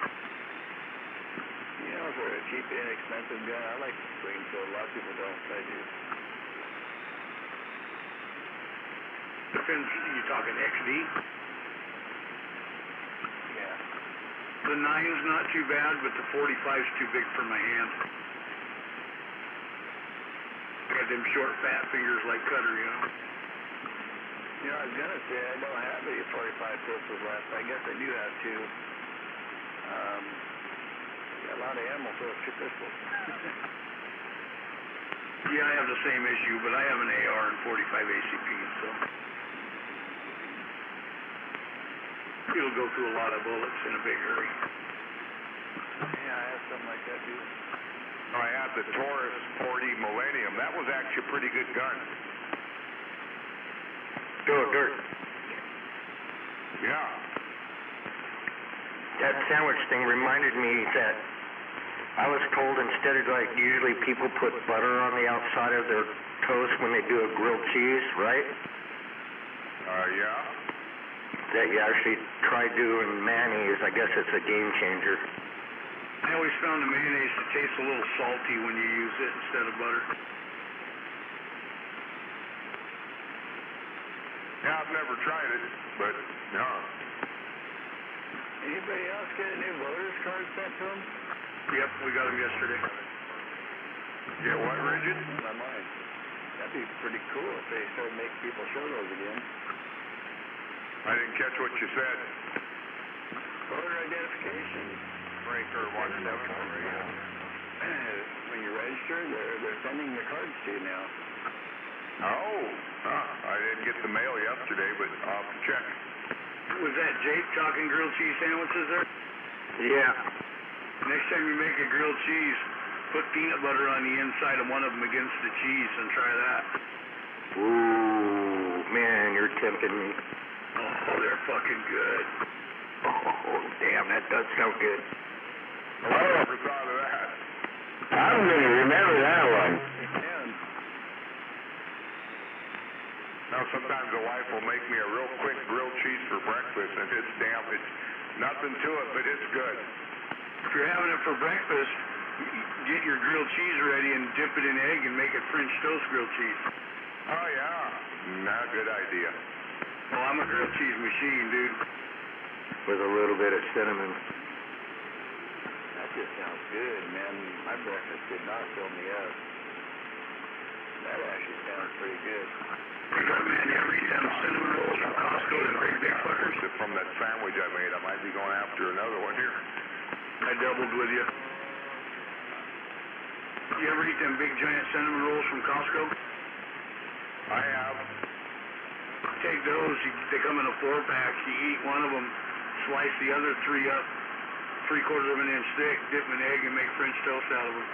You know, for a cheap, inexpensive gun, I like the Springfield. A lot of people don't, but I do. Depends, you talking XD? Yeah. The 9's not too bad, but the 45's too big for my hand. Got them short, fat fingers like Cutter, you know. You know, I was gonna say I don't have any 45 pistols left. I guess I do have two. Got a lot of ammo for a pistol. Yeah, I have the same issue, but I have an AR and 45 ACP, so it'll go through a lot of bullets in a big hurry. Yeah, I have something like like that, dude. I had the Taurus 40 Millennium. That was actually a pretty good gun. Dirt. Yeah. That sandwich thing reminded me that I was told instead of like usually people put butter on the outside of their toast when they do a grilled cheese, right? Yeah. That you actually try doing mayonnaise. I guess it's a game changer. I always found the mayonnaise to taste a little salty when you use it instead of butter. Yeah, I've never tried it, but no. Anybody else get a new voter's card sent to them? Yep, we got them yesterday. Yeah, what, Rigid? My mind. That'd be pretty cool if they started making people show those again. I didn't catch what you said. Voter identification. Breaker 17. When you register, they're sending your cards to you now. Oh, I didn't get the mail yesterday, but I'll have to check. Was that Jake talking grilled cheese sandwiches there? Yeah. Next time you make a grilled cheese, put peanut butter on the inside of one of them against the cheese and try that. Ooh, man, you're tempting me. Oh, they're fucking good. Oh, damn, that does sound good. I never thought of that. I'm gonna remember that one. Now, sometimes the wife will make me a real quick grilled cheese for breakfast, and it's nothing to it, but it's good. If you're having it for breakfast, get your grilled cheese ready and dip it in egg and make it French toast grilled cheese. Oh, yeah. Not a good idea. Well, I'm a grilled cheese machine, dude. With a little bit of cinnamon. That just sounds good, man. My breakfast did not fill me up. That actually sounds pretty good. Man, you ever eat them cinnamon rolls from Costco, the great big fuckers? From that sandwich I made, I might be going after another one here. I doubled with you. You ever eat them big giant cinnamon rolls from Costco? I have. Take those, they come in a 4-pack, you eat one of them, slice the other 3 up, 3/4 of an inch thick, dip them in egg and make French toast out of them.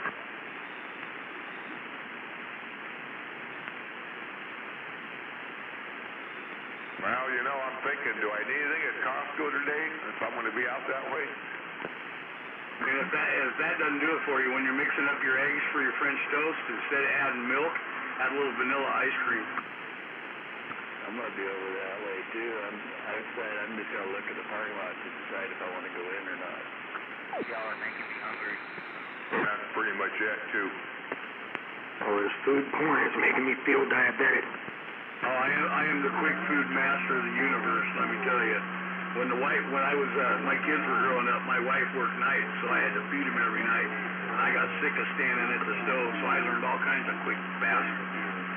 Well, you know, I'm thinking, do I need anything at Costco today if I'm going to be out that way? And if that doesn't do it for you, when you're mixing up your eggs for your French toast, instead of adding milk, add a little vanilla ice cream. I'm going to be over that way, too. I'm just going to look at the parking lot to decide if I want to go in or not. Y'all are making me hungry. That's pretty much it, too. Oh, this food porn is making me feel diabetic. Oh, I am the quick food master of the universe, let me tell you. When my kids were growing up, my wife worked nights, so I had to feed them every night. And I got sick of standing at the stove, so I learned all kinds of quick, fast,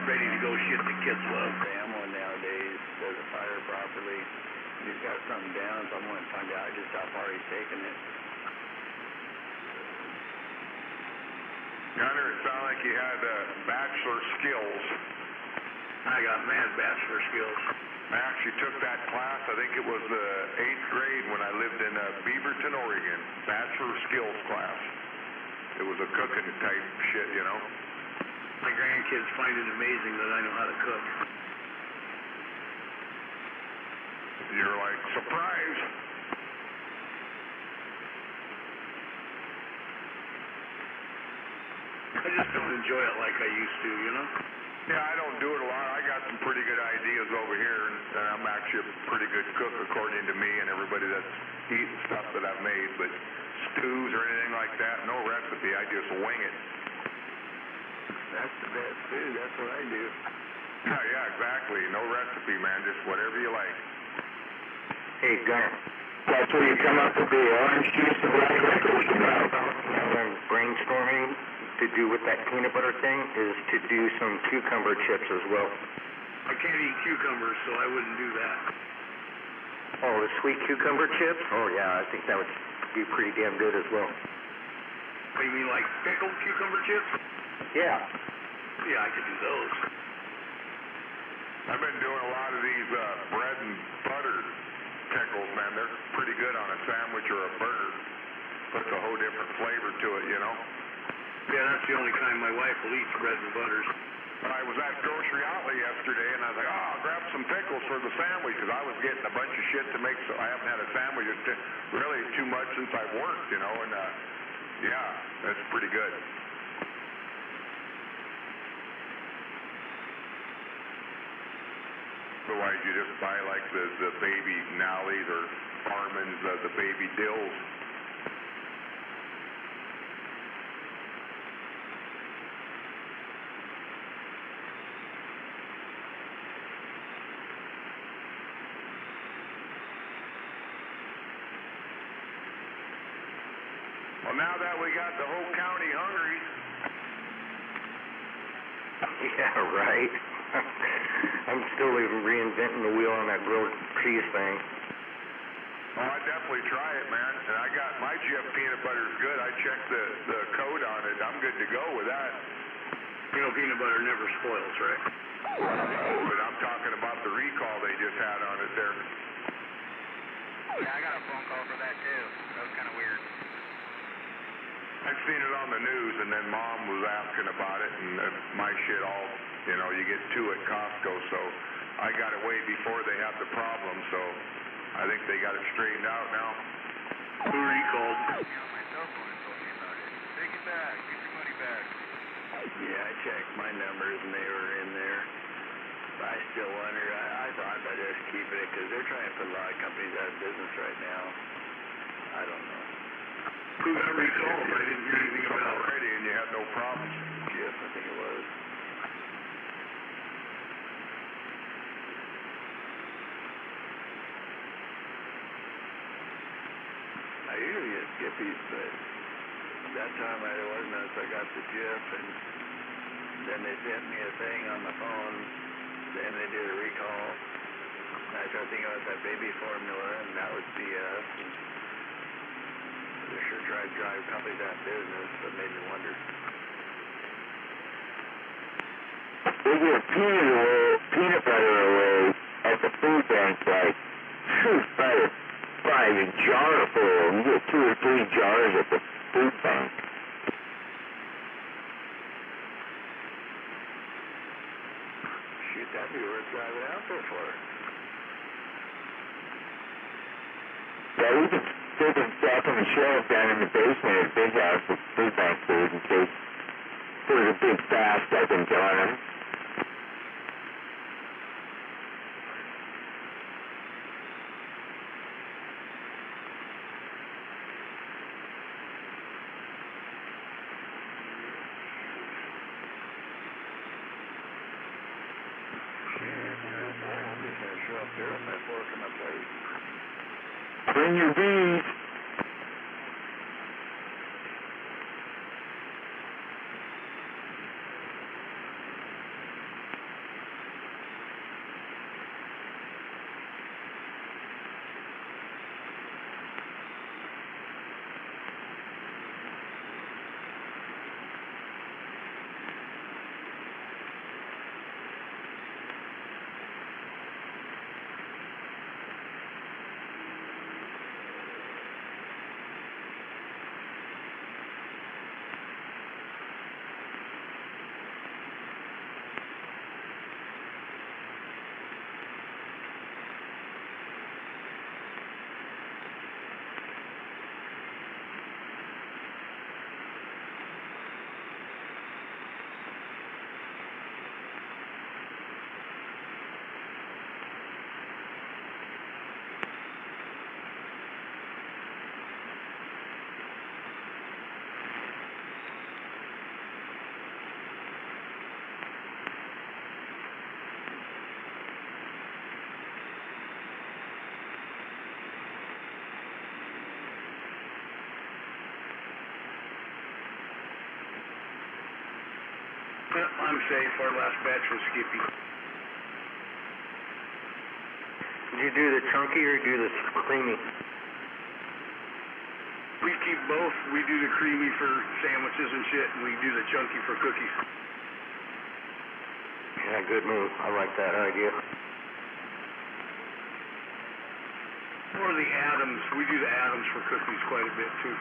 ready to go shit the kids love. Ammo nowadays doesn't fire properly. He's got something down, so I'm going to find out just how far he's taking it. Gunner, it sounded like you had bachelor skills. I got mad bachelor skills. I actually took that class, I think it was the 8th grade when I lived in Beaverton, Oregon. Bachelor skills class. It was a cooking type shit, you know. My grandkids find it amazing that I know how to cook. You're like, surprise! I just don't enjoy it like I used to, you know? Yeah, I don't do it a lot. I got some pretty good ideas over here, and I'm actually a pretty good cook according to me and everybody that's eating stuff that I've made, but stews or anything like that, no recipe. I just wing it. That's the best food. That's what I do. Yeah, exactly. No recipe, man. Just whatever you like. Hey, Gunner. That's where you come up with the orange juice and black licorice about. Brainstorming to do with that peanut butter thing is to do some cucumber chips as well. I can't eat cucumbers, so I wouldn't do that. Oh, the sweet cucumber chips? Oh, yeah, I think that would be pretty damn good as well. What, you mean like pickled cucumber chips? Yeah. Yeah, I could do those. I've been doing a lot of these bread and butter pickles, man. They're pretty good on a sandwich or a burger. puts a whole different flavor to it, you know? Yeah, that's the only kind my wife will eat, bread and butters. I was at grocery outlet yesterday, and I was like, oh, I'll grab some pickles for the sandwich, because I was getting a bunch of shit to make, so I haven't had a sandwich really too much since I've worked, you know, and yeah, that's pretty good. Otherwise, you just buy like the baby Nallies or Farman's, the baby dills. Well, now that we got the whole county hungry. Yeah, right. I'm still even reinventing the wheel on that grilled cheese thing. Oh, I'd definitely try it, man. And I got my Jif peanut butter is good. I checked the code on it. I'm good to go with that. You know, peanut butter never spoils, right? But I'm talking about the recall they just had on it there. Yeah, I got a phone call for that too. That was kind of weird. I've seen it on the news, and then Mom was asking about it, and my shit all, you know, you get two at Costco, so I got it way before they had the problem, so I think they got it straightened out now. Who recalled? Yeah, my cell phone told me about it. Take it back. Get your money back. Yeah, I checked my numbers and they were in there. But I still wonder, I thought I'd just keep it because they're trying to put a lot of companies out of business right now. I don't know. Who got recalled? I didn't hear anything about it. Already, and you had no problems. Jif, I think it was. I usually get Skippy's, but that time I wasn't, so I got the Jif, and then they sent me a thing on the phone, then they did a recall. And I started thinking about that baby formula, and that was BS. And they sure tried to drive companies out of business, but made me wonder. They give peanut butter away at the food bank, like, by a jar full. You get 2 or 3 jars at the food bank. Shoot, that'd be worth driving out there for. Yeah, we can take them back on the shelf down in the basement at Big House with food bank food in case there's a big fast up in Ghana. Bring your bees. I'm safe. Our last batch was Skippy. Did you do the chunky or do the creamy? We keep both. We do the creamy for sandwiches and shit, and we do the chunky for cookies. Yeah, good move. I like that idea. Or the Adams. We do the Adams for cookies quite a bit too.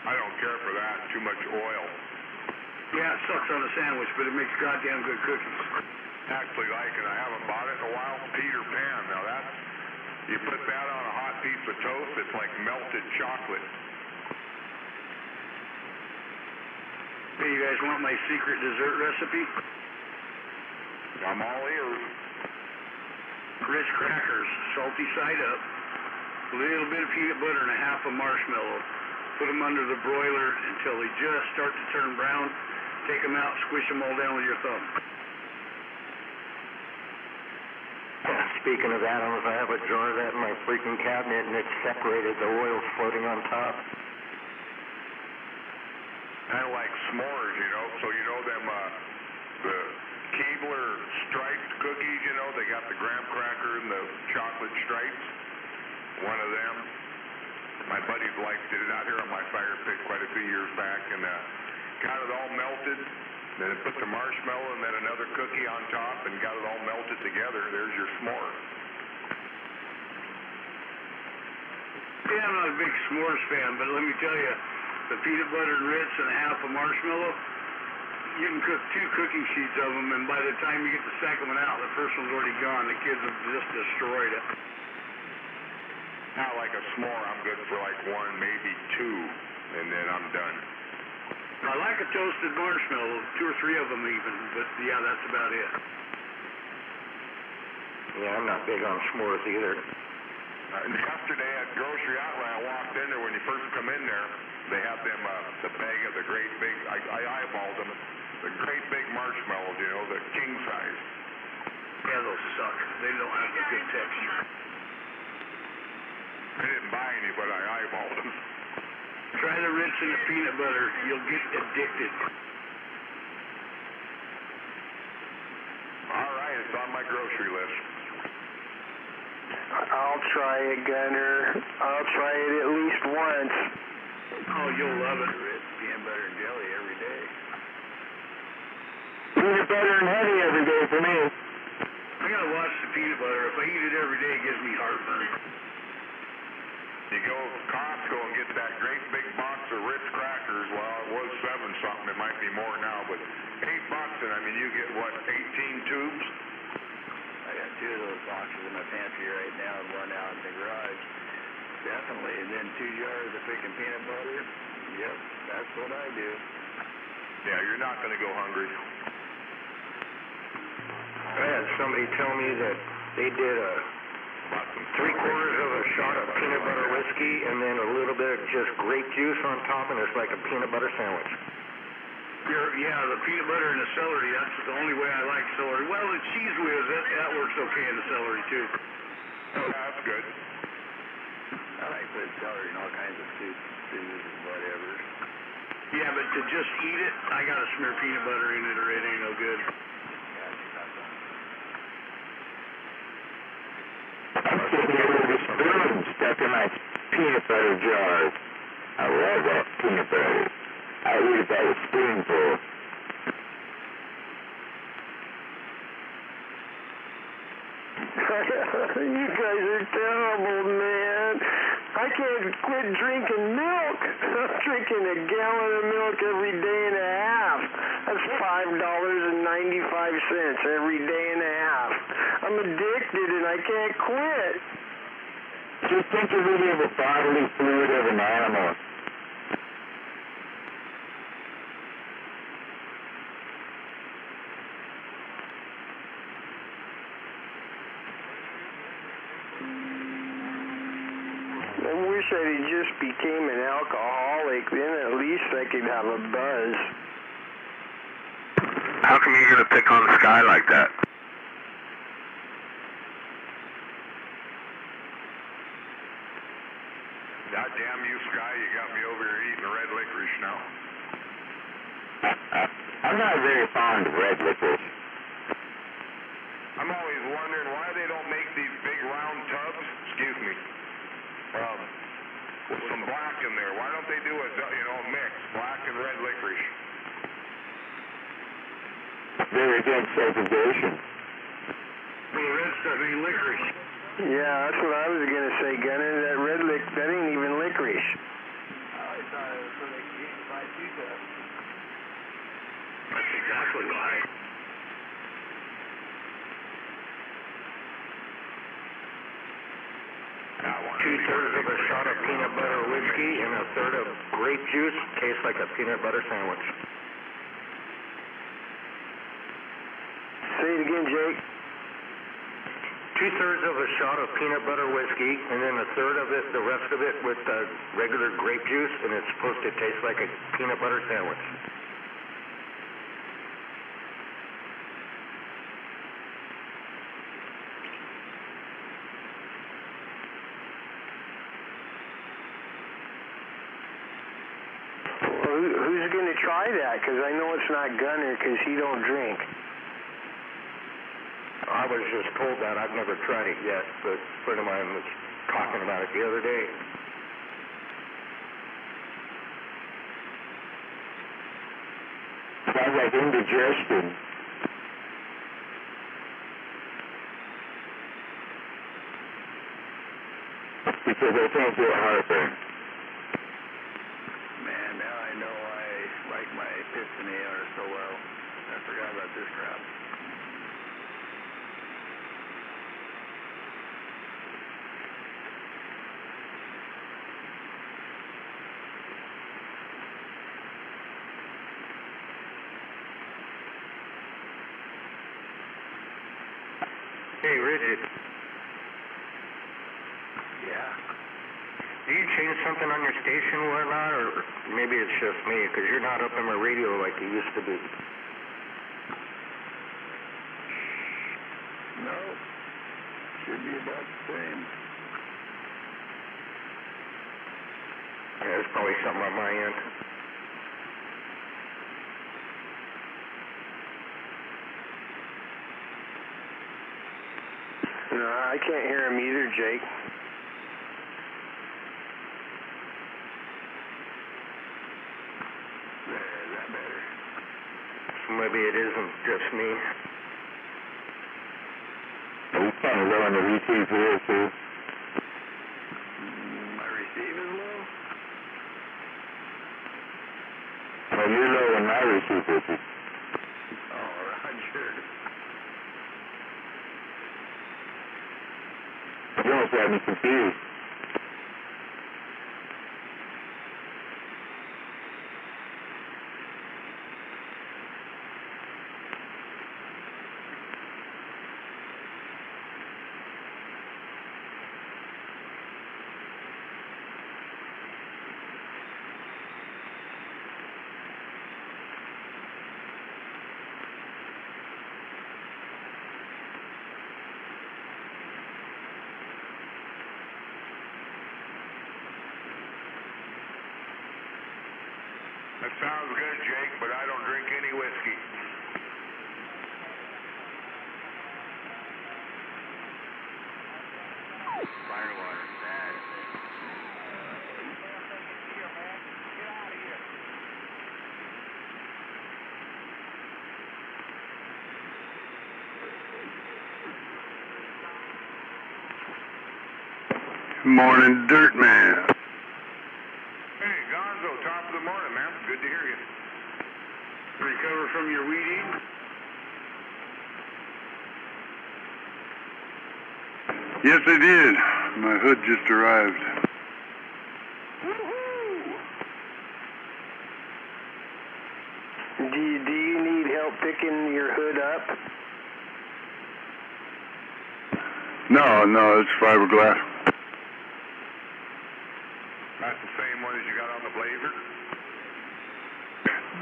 I don't care for that. Too much oil. Yeah, it sucks on a sandwich, but it makes goddamn good cookies. Actually like it. I haven't bought it in a while. Peter Pan. Now that's, you put that on a hot piece of toast, it's like melted chocolate. Hey, you guys want my secret dessert recipe? I'm all ears. Ritz crackers, salty side up, a little bit of peanut butter and a half a marshmallow. Put them under the broiler until they just start to turn brown. Take them out, squish them all down with your thumb. Speaking of that, I have a jar of that in my freaking cabinet, and it's separated. The oil's floating on top. Kind of like s'mores, you know. So you know them, the Keebler striped cookies, you know. They got the graham cracker and the chocolate stripes. One of them. My buddy's wife did it out here on my fire pit quite a few years back, and got it all melted. Then it put the marshmallow and then another cookie on top, and got it all melted together. There's your s'more. Yeah, I'm not a big s'mores fan, but let me tell you, the peanut butter and Ritz and half a marshmallow, you can cook 2 cooking sheets of them, and by the time you get the second one out, the first one's already gone. The kids have just destroyed it. Not like a s'more, I'm good for like 1, maybe 2, and then I'm done. I like a toasted marshmallow, 2 or 3 of them even, but yeah, that's about it. Yeah, I'm not big on s'mores either. Yesterday at grocery outlet, I walked in there when you first come in there. They have them, the bag of the great big, I eyeballed them, the great big marshmallows, you know, the king size. Yeah, those suck. They don't have a good texture. I didn't buy any, but I eyeballed them. Try the Ritz and the peanut butter. You'll get addicted. All right, it's on my grocery list. I'll try it, Gunner. I'll try it at least once. Oh, you'll love it. Ritz, peanut butter and jelly every day. Peanut butter and honey every day for me. I gotta watch the peanut butter. If I eat it every day, it gives me heartburn. You go to Costco and get that great big box of Ritz crackers. Well, it was 7 something. It might be more now, but $8, and I mean, you get what, 18 tubes? I got 2 of those boxes in my pantry right now and 1 out in the garage. Definitely. And then 2 jars of freaking peanut butter. Yep, that's what I do. Yeah, you're not going to go hungry. I had somebody tell me that they did a 3/4 of a shot of peanut butter whiskey and then a little bit of just grape juice on top, and it's like a peanut butter sandwich. Yeah, the peanut butter and the celery, that's the only way I like celery. Well, the cheese whiz, that works okay in the celery, too. Oh, that's good. I like putting celery in all kinds of soups, stews, and whatever. Yeah, but to just eat it, I gotta smear peanut butter in it or it ain't no good. I'm sitting here with a spoon stuck in my peanut butter jars. I love that peanut butter. I eat it by a spoonful. You guys are terrible, man. I can't quit drinking milk. I'm drinking a gallon of milk every day and a half. That's $5.95 every day and a half. I'm addicted and I can't quit. Just think of it as a bodily fluid of an animal. I wish I had just became an alcoholic. Then at least I could have a buzz. How come you're going to pick on the sky like that? God damn you, Sky, you got me over here eating red licorice now. I'm not very fond of red licorice. I'm always wondering why they don't make these big round tubs, excuse me, with some black in there. Why don't they do a, mix, black and red licorice? They're against segregation. Well, the red stuff ain't licorice. Yeah, that's what I was gonna say, Gunner. That red lick, that ain't even licorice. I always thought it was for the game by pizza. That's exactly why. Two-thirds of a shot of peanut butter whiskey and a third of grape juice. Tastes like a peanut butter sandwich. Say it again, Jake. Two-thirds of a shot of peanut butter whiskey, and then a third of it, the rest of it with regular grape juice, and it's supposed to taste like a peanut butter sandwich. Well, who's gonna try that? Because I know it's not Gunner, because he don't drink. I was just told that. I've never tried it yet, but a friend of mine was talking about it the other day. Sounds like indigestion. Because I can't get heartburn. Man, now I know why I like my Epiphany AR so well. I forgot about this crap. Hey, Rigid. Yeah. Do you change something on your station or whatnot, or maybe it's just me, because you're not up in my radio like you used to be? No. Should be about the same. Yeah, there's probably something on my end. No, I can't hear him either, Jake. There, is that better? So maybe it isn't just me. We kind of low on the receive here, too. My receive is low? Well, you're low on my receiver, too. Oh, Roger. You almost got me confused. That sounds good, Jake, but I don't drink any whiskey. Firewater's bad. Morning, Dirt Man. Hey, Gonzo, top of the morning, man. Good to hear you. Recover from your weed eating? Yes, I did. My hood just arrived. Do you need help picking your hood up? No, it's fiberglass. That's the same one as you got on the Blazer?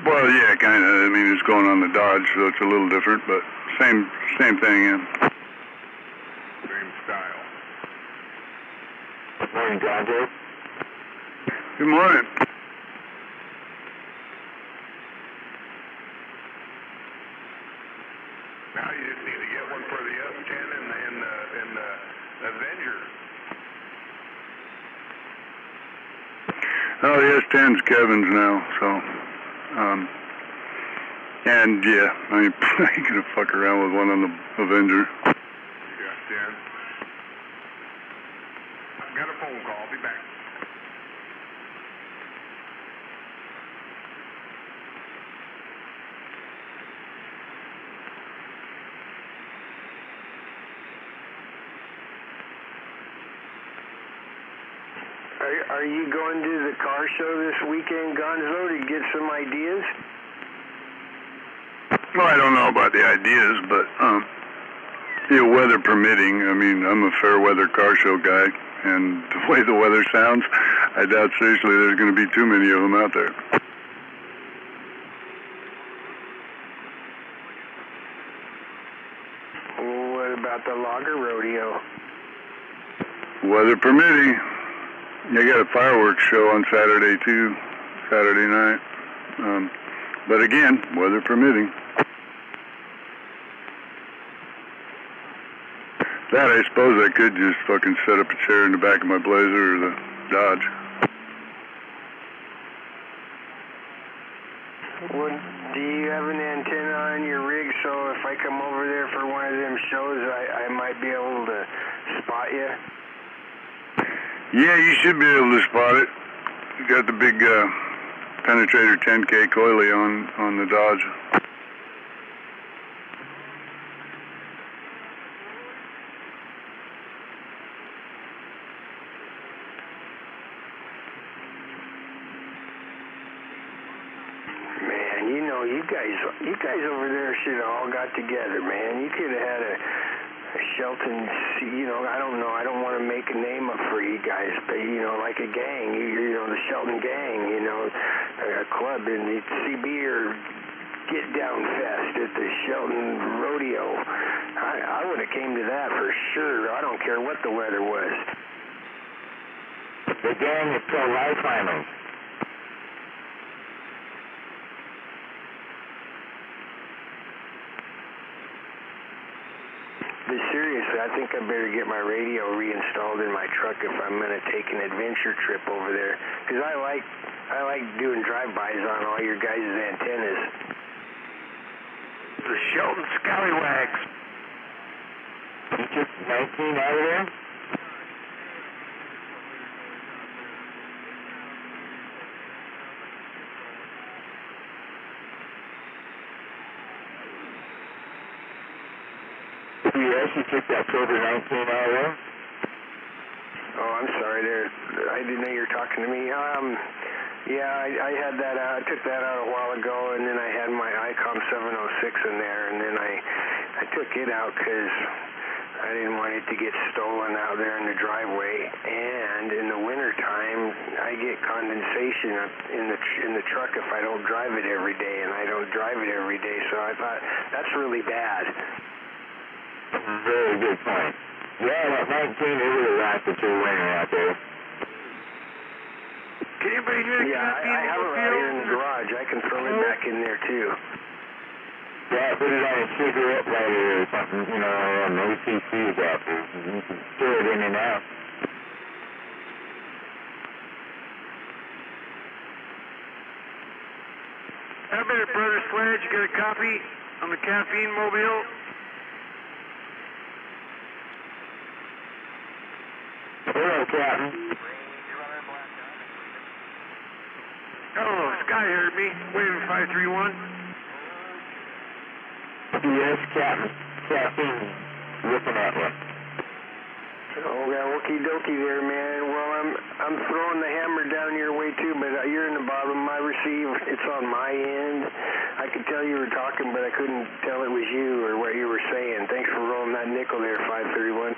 Well, yeah, kind of. I mean, it's going on the Dodge, so it's a little different, but same thing, yeah. Same style. Good morning, Gonzo. Good morning. Now you just need to get one for the S10 and the Avenger. Oh, the S10's Kevin's now, so, and yeah, I ain't gonna fuck around with one on the Avenger. You got 10? phone call. I'll be back. Are you going to the car show this weekend, Gonzo, to get some ideas? Well, I don't know about the ideas, but weather permitting. I mean, I'm a fair weather car show guy, and the way the weather sounds, I doubt seriously there's going to be too many of them out there. What about the logger rodeo? Weather permitting. They got a fireworks show on Saturday too, Saturday night. But again, weather permitting. That I suppose I could just fucking set up a chair in the back of my Blazer or the Dodge. Well, do you have an antenna on your rig so if I come over there for one of them shows, I might be able to spot you? Yeah, you should be able to spot it. You got the big penetrator 10K coily on the Dodge. Man, you guys over there should have all got together, man. You could have had a Shelton, I don't know, I don't want to make a name up for you guys, but, like a gang, the Shelton gang, a club in the CB or Get Down Fest at the Shelton Rodeo. I would have came to that for sure. I don't care what the weather was. The gang is called Life Climbers. But seriously, I think I better get my radio reinstalled in my truck if I'm going to take an adventure trip over there. Because I like doing drive-bys on all your guys' antennas. The Shelton Scallywags. You took 19 out of there? Yes, you took that October 19 out of there? Oh, I'm sorry. I didn't know you were talking to me. Yeah, I had that out. I took that out a while ago, and then I had my ICOM 706 in there, and then I took it out because I didn't want it to get stolen out there in the driveway. And in the wintertime, I get condensation up in the truck if I don't drive it every day, and I don't drive it every day, so I thought that's really bad. Very good point. Yeah, that 19 is really lasted through winter out there. Can anybody hear the I have it right here in the garage. I can throw it back in there too. Yeah, put it on a cigarette lighter or something, an OCC adapter. You can throw it in and out. How about it, Brother Sledge? You got a copy on the caffeine mobile? Hello, Captain. Oh, Sky heard me. Waving 531. Yes, Captain. Caffeine. Looking at you. Oh, yeah, okie dokie there, man. Well, I'm throwing the hammer down your way too, but you're in the bottom of my receive. It's on my end. I could tell you were talking, but I couldn't tell it was you or what you were saying. Thanks for rolling that nickel there, 531.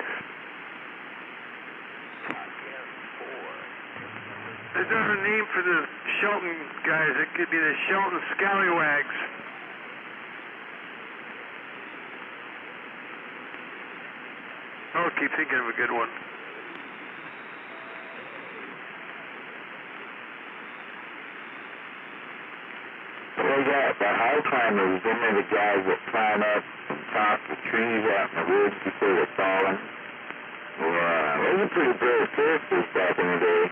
There's another name for the Shelton guys. It could be the Shelton Scallywags. I'll keep thinking of a good one. We got the high climbers, them are the guys that climb up and top the trees out in the woods before they're falling. Yeah, they were pretty brave characters back in the day.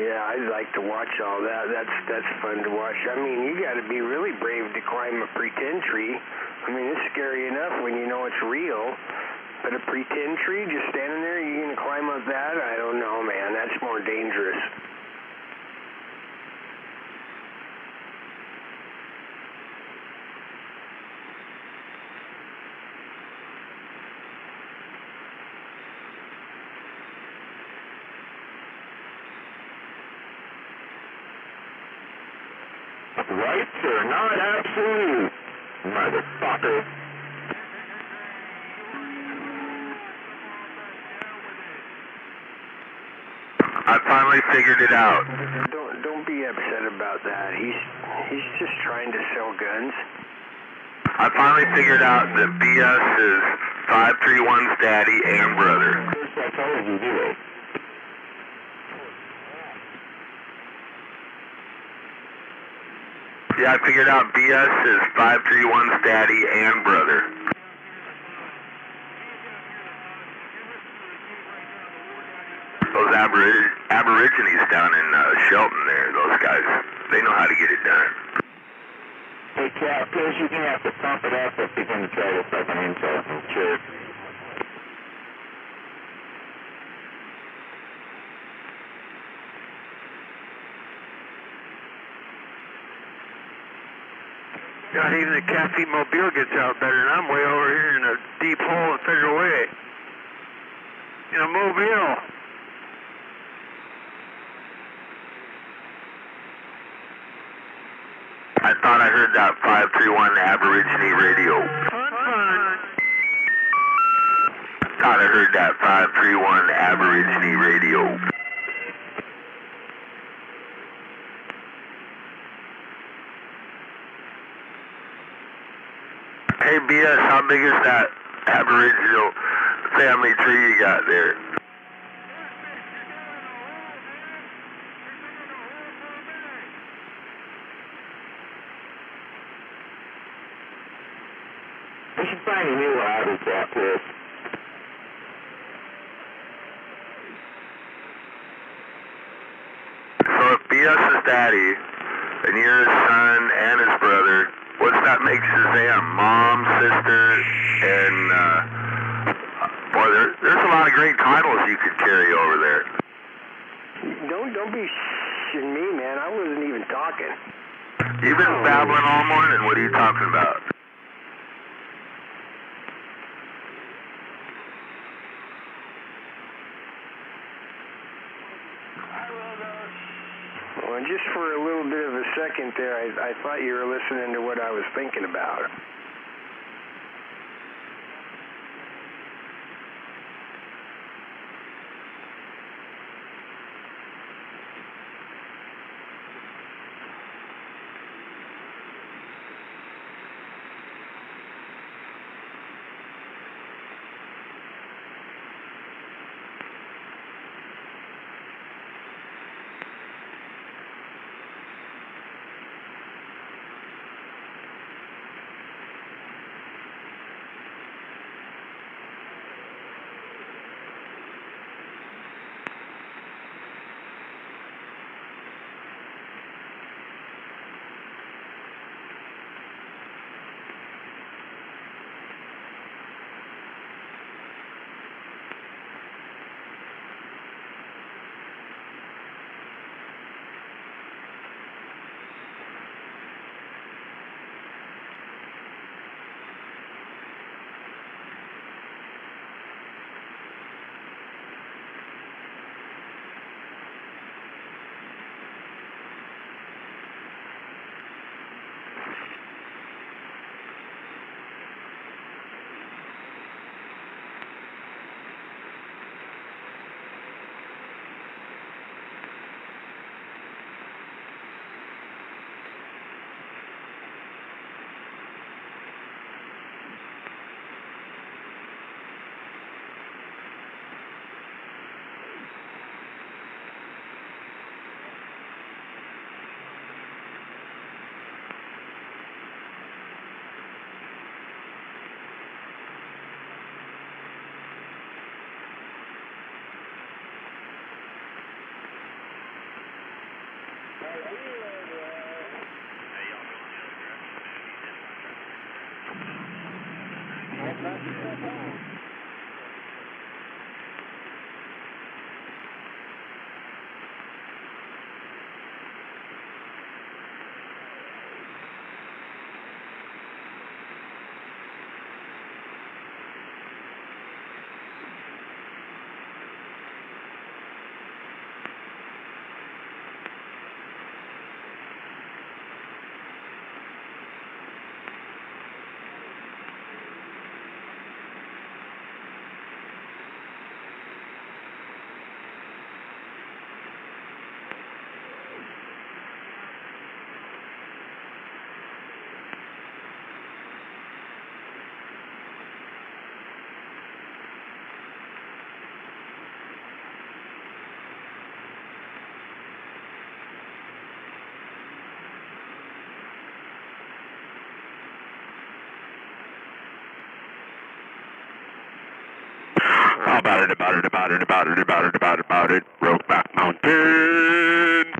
Yeah, I'd like to watch all that. That's fun to watch. I mean, you got to be really brave to climb a pretend tree. I I mean, it's scary enough when you know it's real. But a pretend tree just standing there, you gonna climb up that? I don't know, man. That's more dangerous. Rights are not absolute, motherfucker. I finally figured it out. Don't be upset about that. He's just trying to sell guns. I finally figured out that BS is 531's daddy and brother. I told you, did I? Yeah, I figured out BS is 531's daddy and brother. Those aborigines down in Shelton there, those guys, they know how to get it done. Hey, Cap, please, you're going to have to pump it up if you're going to try to fucking intel from church. God, even the Cafe Mobile gets out better, and I'm way over here in a deep hole in Federal Way. In a Mobile. I thought I heard that 531 Aborigine radio. Thought I heard that 531 Aborigine radio. Hey BS, how big is that Aboriginal family tree you got there? We should find a new habitat here. So if BS's daddy, and you're his son and his brother, what's that make Shazam? Mom, sister, and, boy, there's a lot of great titles you could carry over there. Don't be shitting me, man. I wasn't even talking. You've been babbling all morning. What are you talking about? Well, just for a little bit of a second there, I thought you were listening to what I was thinking about. About it. Brokeback Mountain.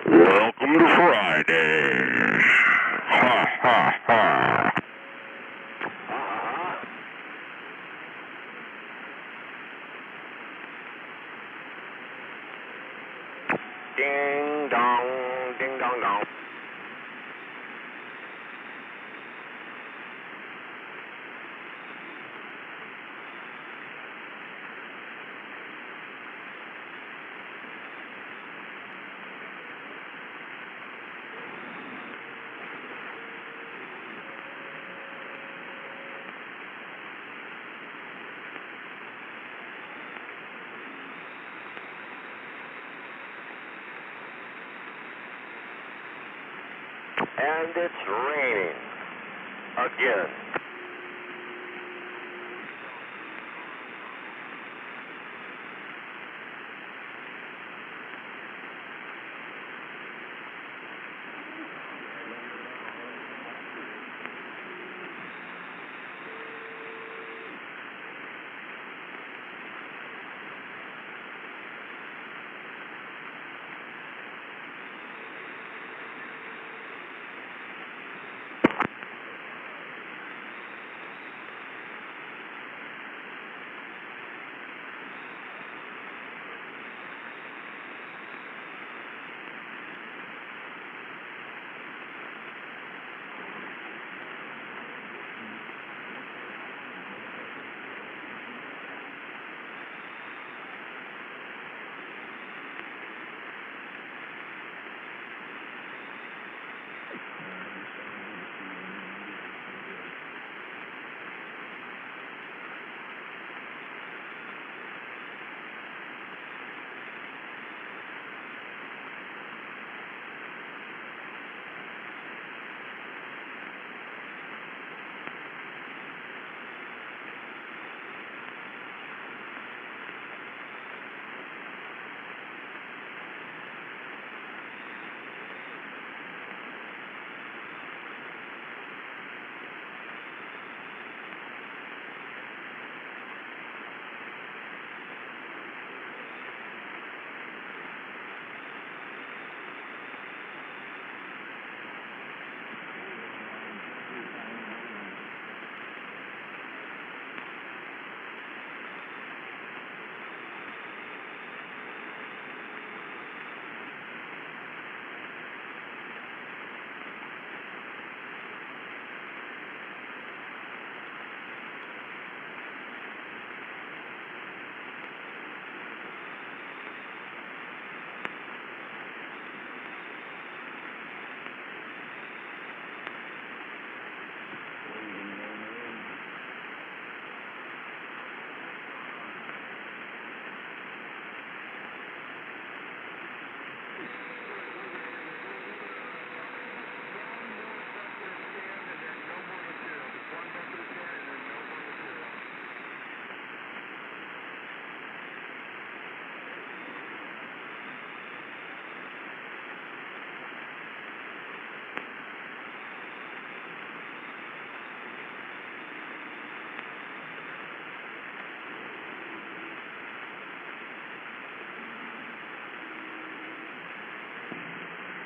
Welcome to Friday. Ha ha ha. Ding dong, ding dong dong. And it's raining again.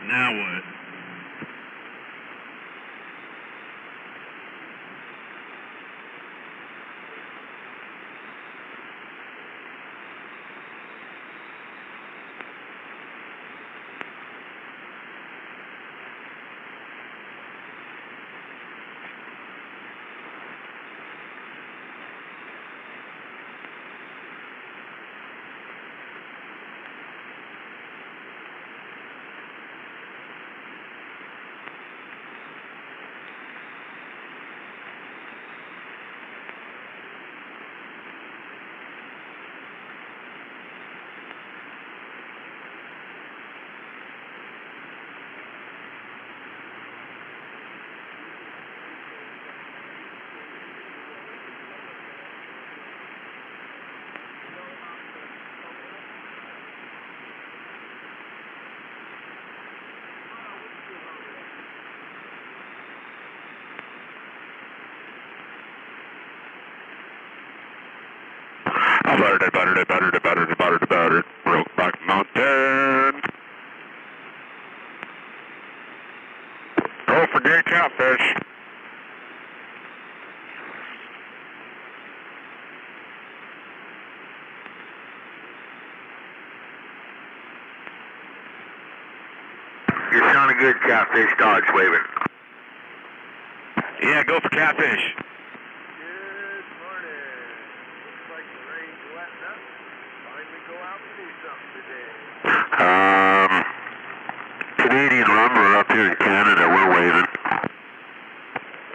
Now what? Brokeback Mountain. Don't forget catfish. You're sounding good, Catfish. Dodge waving. Yeah, go for catfish. Good morning. Looks like the rain's letting up. Time to go out and do something today. Canadian Lumber up here in Canada, we're waving.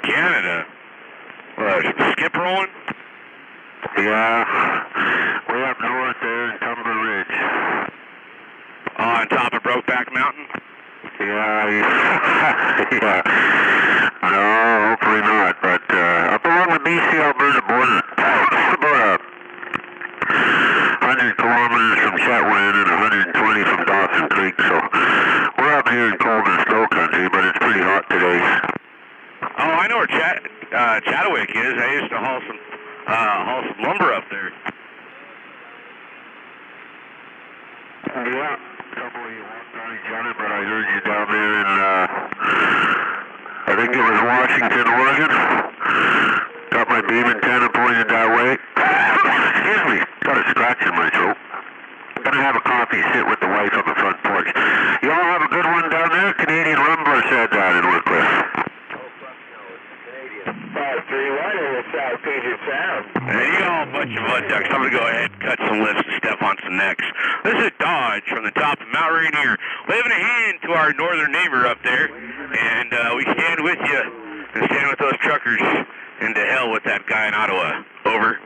Canada? What, skip rolling? Yeah, way up north there in Tumber Ridge. On top of Brokeback Mountain? Yeah, yeah. No, hopefully not, but up along the BC-Alberta border, about 100 kilometers from Chetwynd and 120 from Dawson Creek, so we're up here in cold and snow country, but it's pretty hot today. Oh, I know where Chatwick is. I used to haul some lumber up there. Yeah, a couple of you walked on each other, but I heard you down there in, I think it was Washington, Oregon. Got my beam antenna pointed that way. Excuse me, got a scratch in my throat. Gonna have a coffee, sit with the wife on the front porch. You all have a good one down there? Canadian Lumber said that in Whitcliffe. 531 in the South Puget Sound. Hey, you all a bunch of mud ducks. I'm going to go ahead and cut some lifts and step on some necks. This is Dodge from the top of Mount Rainier, waving a hand to our northern neighbor up there. And we stand with you and stand with those truckers into hell with that guy in Ottawa. Over.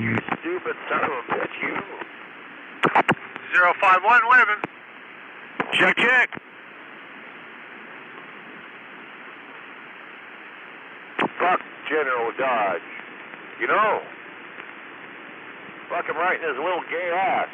You stupid son of a bitch, you. 051 waving. Check, check. Fuck General Dodge. You know, fuck him right in his little gay ass.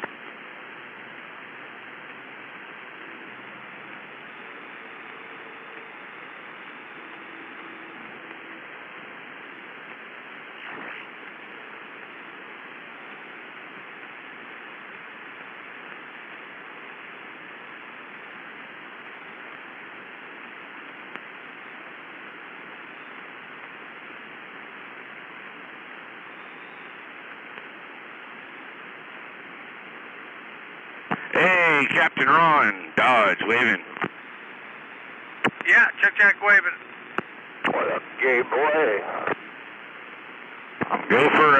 Hey, Captain Ron, Dodge, waving. Yeah, check waving. What a gay boy. Go for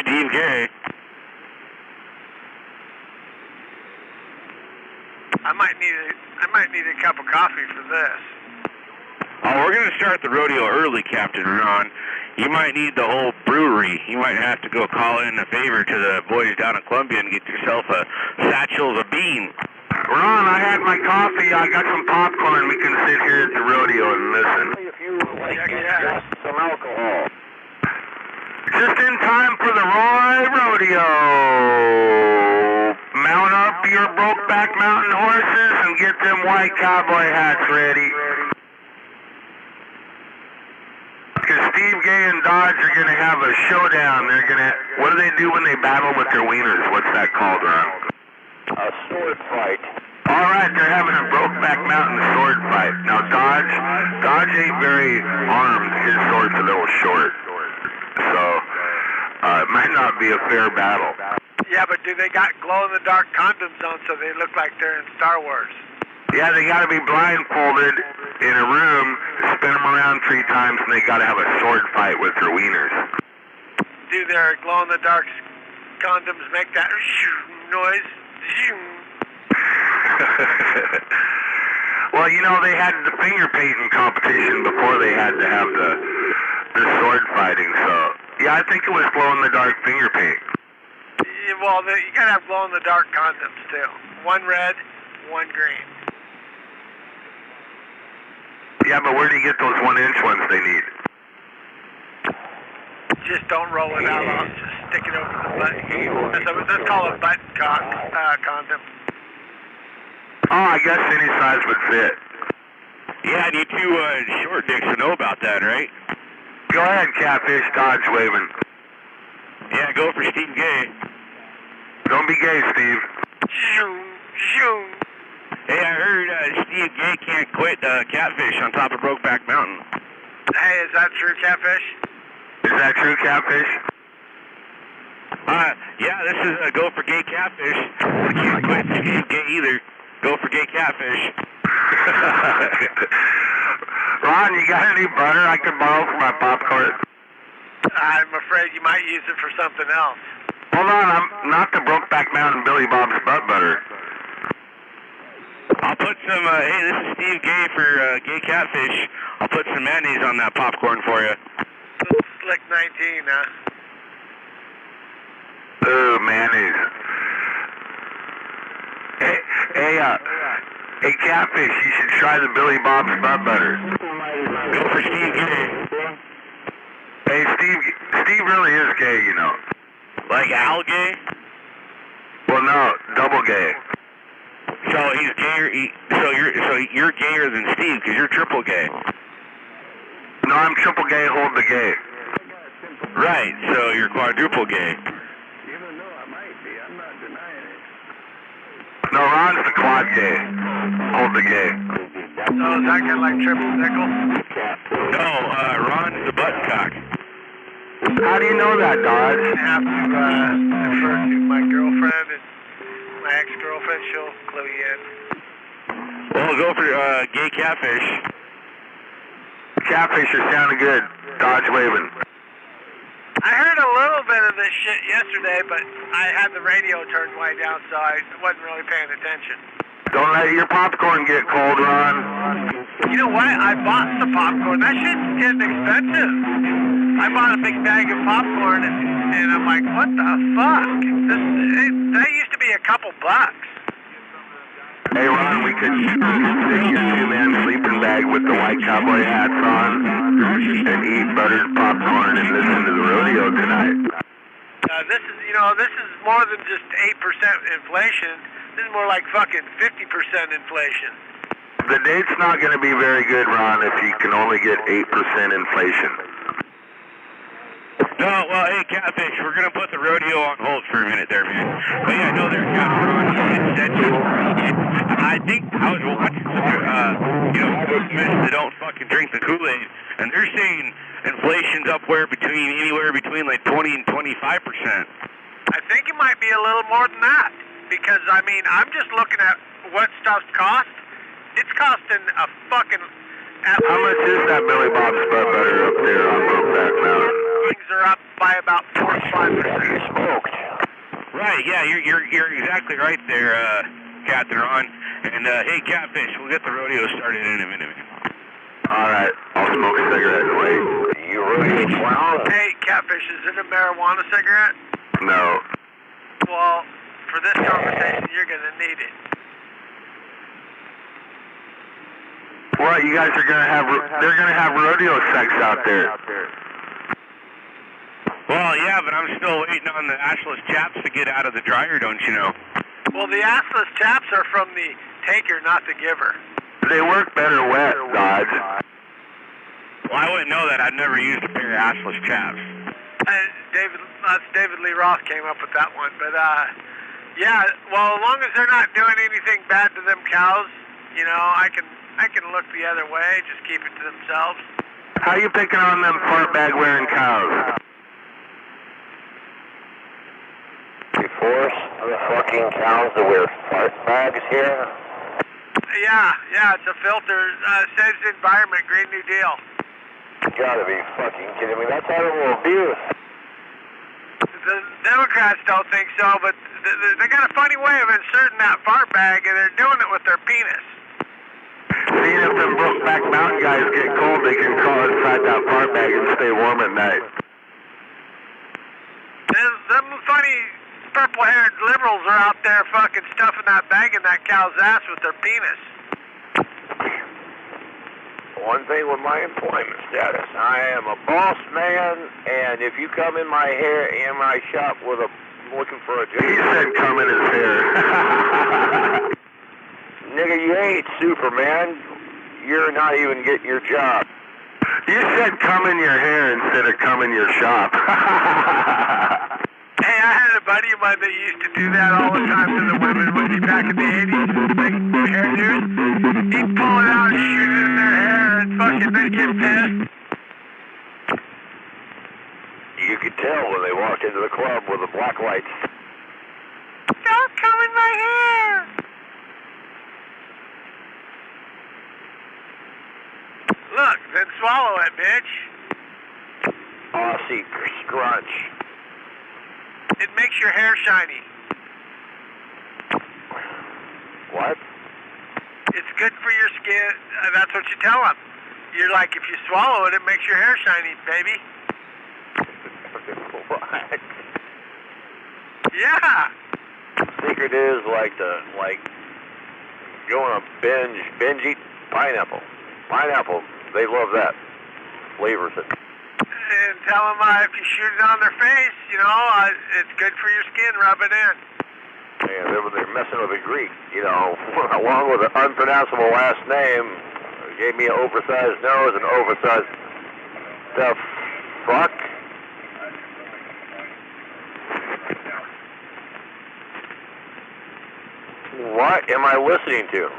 Steve Gay. I might need a cup of coffee for this. Oh, we're going to start the rodeo early, Captain Ron. You might need the whole brewery. You might have to go call in a favor to the boys down in Columbia and get yourself a satchel of bean. Ron, I had my coffee. I got some popcorn. We can sit here at the rodeo and listen. If you like just some alcohol. Just in time for the Roy Rodeo. Mount up your Brokeback Mountain horses and get them white cowboy hats ready. Because Steve Gay and Dodge are going to have a showdown. They're going to, what do they do when they battle with their wieners? What's that called, Ron? A sword fight. All right, they're having a Brokeback Mountain sword fight. Now, Dodge ain't very armed. His sword's a little short. So, it might not be a fair battle. Yeah, but do they got glow-in-the-dark condoms on so they look like they're in Star Wars? Yeah, they got to be blindfolded in a room, spin them around 3 times, and they got to have a sword fight with their wieners. Do their glow-in-the-dark condoms make that noise? Well, you know, they had the finger painting competition before they had to have the sword fighting, so yeah, I think it was glow-in-the-dark finger paint. Yeah, well, you gotta have glow-in-the-dark condoms too. One red, one green. Yeah, but where do you get those 1-inch ones they need? Just don't roll it out. Just stick it over the button. Let's call it button condom. Oh, I guess any size would fit. Yeah, and you two short dicks will know about that, right? Go ahead, Catfish, Dodge waving. Yeah, go for Steve Gay. Don't be gay, Steve. Hey, I heard Steve Gay can't quit catfish on top of Brokeback Mountain. Hey, is that true, Catfish? Is that true, Catfish? Yeah, this is Go for Gay Catfish. I can't quit Steve Gay either. Go for Gay Catfish. Ron, you got any butter I could borrow for my popcorn? I'm afraid you might use it for something else. Hold on, I'm not the Brokeback Mountain Billy Bob's butt butter. I'll put some, hey, this is Steve Gay for Gay Catfish. I'll put some mayonnaise on that popcorn for you. Slick 19, huh? Ooh, mayonnaise. Hey, Catfish, you should try the Billy Bob's butt butter. Go for Steve Gay. Hey, Steve really is gay, you know. Like Al Gay? Well, no, double gay. So he's gayer. So you're gayer than Steve because you're triple gay. No, I'm triple gay. Hold the gay. Right. So you're quadruple gay. No, Ron's the quad gay. Hold the gay. So is that kind of like triple nickel? No, Ron's the button cock. How do you know that, Dodge? I have to refer to my girlfriend and my ex-girlfriend. She'll clue you in. Well, go for Gay Catfish. Catfish is sounding good. Dodge waving. I heard a little bit of this shit yesterday, but I had the radio turned way down, so I wasn't really paying attention. Don't let your popcorn get cold, Ron. You know what? I bought some popcorn. That shit's getting expensive. I bought a big bag of popcorn, and I'm like, what the fuck? That used to be a couple bucks. Hey, Ron, we could stick your two-man sleeping bag with the white cowboy hats on and eat buttered popcorn and listen to the rodeo tonight. This is more than just 8% inflation. This is more like fucking 50% inflation. The date's not going to be very good, Ron, if you can only get 8% inflation. No, well, hey, Catfish, we're going to put the rodeo on hold for a minute there, man. But yeah, no, there's I think I was watching some, that don't fucking drink the Kool-Aid, and they're saying inflation's anywhere between like 20 and 25%. I think it might be a little more than that, because, I mean, I'm just looking at what stuff's cost. It's costing a fucking... How much is that Billy Bob's butt butter up there on Brokeback Mountain? Things are up by about 45%. Smoked. Right, yeah, you're exactly right there, Captain Ron. And hey, Catfish, we'll get the rodeo started in a minute. All right, I'll smoke a cigarette and wait. You rodeo clown? Hey, Catfish, is it a marijuana cigarette? No. Well, for this conversation, you're gonna need it. What, you guys are they're gonna have rodeo sex out there. Well, yeah, but I'm still waiting on the ashless chaps to get out of the dryer, don't you know? Well, the assless chaps are from the taker, not the giver. They work better wet, Dodge. Well, I wouldn't know that. I've never used a pair of assless chaps. David Lee Roth came up with that one. But, yeah, well, as long as they're not doing anything bad to them cows, you know, I can look the other way, just keep it to themselves. How you picking on them fart bag wearing cows? Force the fucking cows that wear fart bags here? Yeah, it's a filter. Saves the environment, Green New Deal. You gotta be fucking kidding me. That's animal abuse. The Democrats don't think so, but they got a funny way of inserting that fart bag, and they're doing it with their penis. Seeing if them Brokeback Mountain guys get cold, they can crawl inside that fart bag and stay warm at night. Them funny purple-haired liberals are out there fucking stuffing that bag in that cow's ass with their penis. One thing with my employment status, I am a boss man, and if you come in my shop with looking for a job... He said come in his hair. Nigga, you ain't Superman. You're not even getting your job. You said come in your hair instead of come in your shop. buddy of mine that used to do that all the time to the women when he back in the 80s, like hairdos. He'd pull it out and shoot it in their hair and fucking they'd get pissed. You could tell when they walked into the club with the black lights. Don't come in my hair! Look, then swallow it, bitch. Aussie scrunch. It makes your hair shiny. What? It's good for your skin. That's what you tell them. You're like, if you swallow it, it makes your hair shiny, baby. What? Yeah. Secret is like go on a binge eat pineapple. Pineapple, they love that. Flavors it. And tell them if you shoot it on their face, it's good for your skin. Rub it in. And they're messing with a Greek, along with an unpronounceable last name. Gave me an oversized nose and oversized. The fuck? What am I listening to?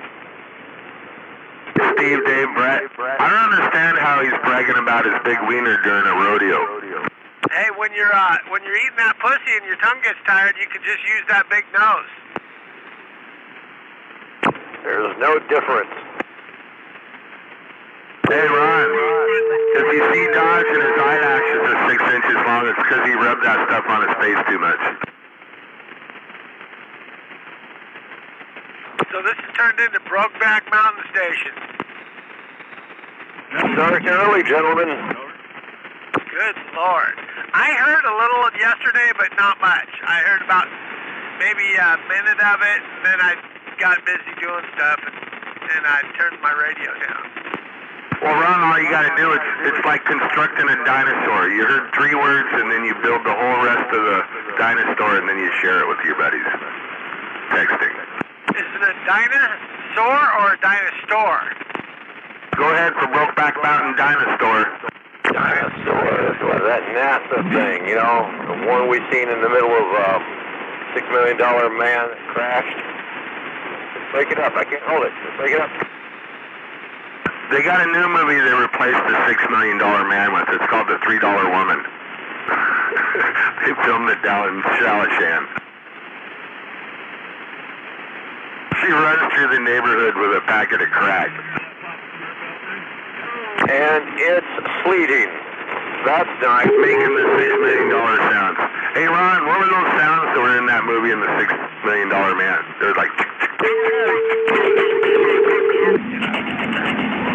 Steve, Dave, Brett. I don't understand how he's bragging about his big wiener during a rodeo. Hey, when you're eating that pussy and your tongue gets tired, you can just use that big nose. There's no difference. Hey, Ron, if you see Dodge and his eyelashes are 6 inches long, it's because he rubbed that stuff on his face too much. So this has turned into Brokeback Mountain Station. Start early, gentlemen. Good Lord. I heard a little yesterday, but not much. I heard about maybe a minute of it, and then I got busy doing stuff, and I turned my radio down. Well, Ron, all you got to do, it's like constructing a dinosaur. You heard 3 words, and then you build the whole rest of the dinosaur, and then you share it with your buddies. Texting. Is it a dinosaur or a dinosaur? Go ahead for Brokeback Mountain Dinosaur. Dinosaur, that NASA thing, the one we seen in the middle of $6 million man that crashed. Just break it up. I can't hold it. Just break it up. They got a new movie they replaced the $6 million man with. It's called The $3 Woman. They filmed it down in Shalishan. She runs through the neighborhood with a packet of crack. And it's sleeting. That's nice. Making the $6 million sounds. Hey, Ron, what were those sounds that were in that movie in the $6 million man? They're like...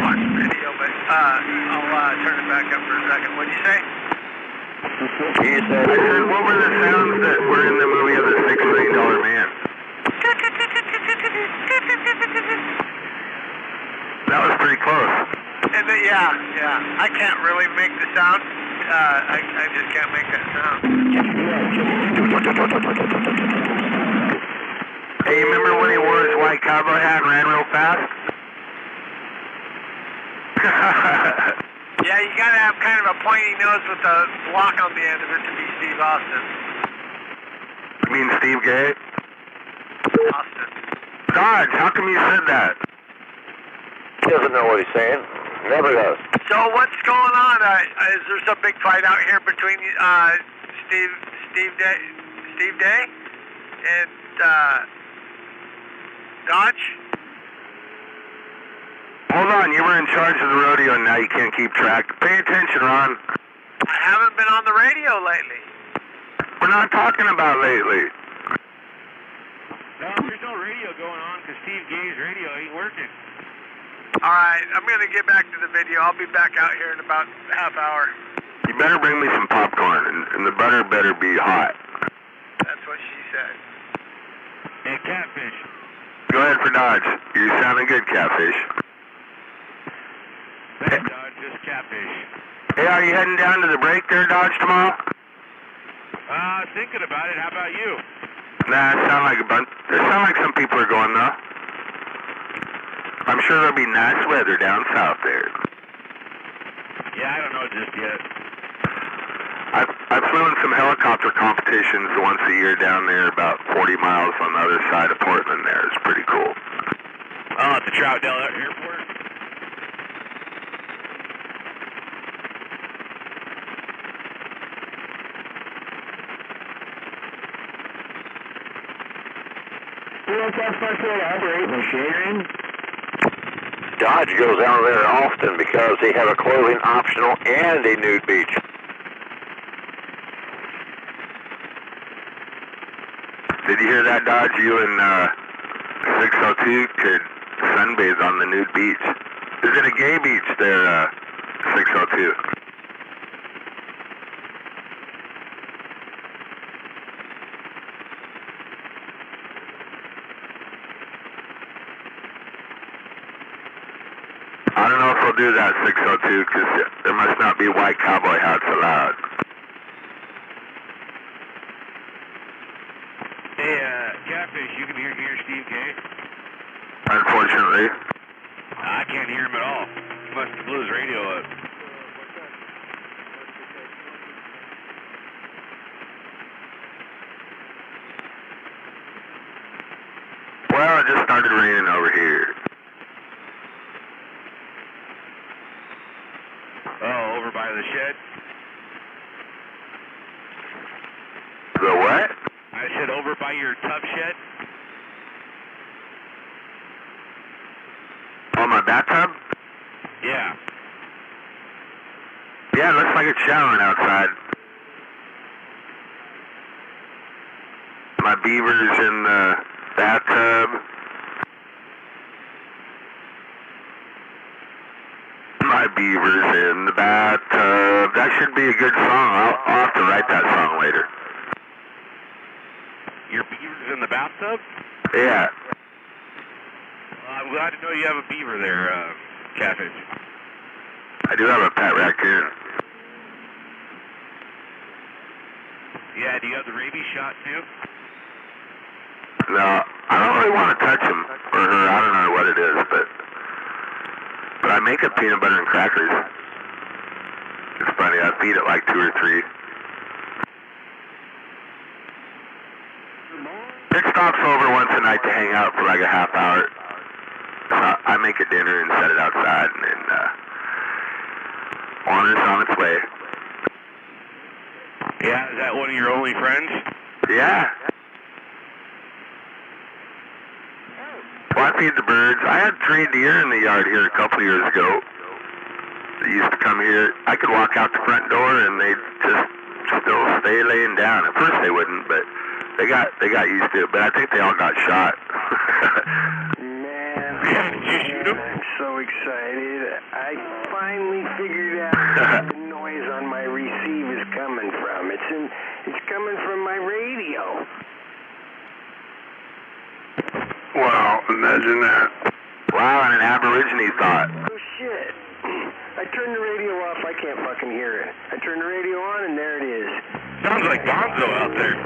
Watch the video, but I'll turn it back up for a second. What'd you say? He said... I said, what were the sounds that were in the movie of the $6 million man? That was pretty close. And yeah. I can't really make the sound. I just can't make that sound. Hey, you remember when he wore his white cowboy hat and ran real fast? Yeah, you gotta have kind of a pointy nose with a block on the end of it to be Steve Austin. You mean Steve Gay? Austin. Dodge, how come you said that? He doesn't know what he's saying. Never does. So what's going on? Is there some big fight out here between Steve Day and Dodge? Hold on, you were in charge of the rodeo and now you can't keep track. Pay attention, Ron. I haven't been on the radio lately. We're not talking about lately. No, there's no radio going on because Steve Gay's radio ain't working. All right, I'm going to get back to the video. I'll be back out here in about a half hour. You better bring me some popcorn, and the butter better be hot. That's what she said. Hey, Catfish. Go ahead for Dodge. You're sounding good, Catfish. Thanks, Dodge. Just Catfish. Hey, are you heading down to the break there, Dodge, tomorrow? Thinking about it. How about you? Nah, it sound like a bunch. It sound like some people are going, though. I'm sure there'll be nice weather down south there. Yeah, I don't know just yet. I flew in some helicopter competitions once a year down there, about 40 miles on the other side of Portland there. It's pretty cool. At the Troutdale Airport. What's that first way to operate machinery? Dodge goes down there often because they have a clothing optional and a nude beach. Did you hear that, Dodge? You and 602 could sunbathe on the nude beach. Is it a gay beach there, 602? I don't know if they'll do that, 602, because there must not be white cowboy hats allowed. Hey, Catfish, you can hear Steve K? Unfortunately. I can't hear him at all. He must have blew his radio up. Well, it just started raining over here. Oh, over by the shed? The what? I said over by your tub shed? Oh, my bathtub? Yeah. Yeah, it looks like it's showering outside. My beaver's in the bathtub. My beaver's in the bathtub. That should be a good song. I'll have to write that song later. Your beaver's in the bathtub? Yeah. I'm glad to know you have a beaver there, Catfish. I do have a pet raccoon. Yeah, do you have the rabies shot too? No, I don't really want to touch him or her. I don't know what it is, but I make it peanut butter and crackers. It's funny. I feed it like 2 or 3. It stops over once a night to hang out for like a half hour. So I make it dinner and set it outside, and then wanders on its way. Yeah, is that one of your only friends? Yeah. Well, I feed the birds. I had 3 deer in the yard here a couple years ago. They used to come here. I could walk out the front door and they'd just still stay laying down. At first they wouldn't, but they got used to it. But I think they all got shot. Man, I'm so excited. I finally figured out where the noise on my receive is coming from. It's coming from my radio. Wow, imagine that. Wow, and an Aborigine thought. Oh, shit. I turned the radio off. I can't fucking hear it. I turned the radio on, and there it is. Sounds like Gonzo out there.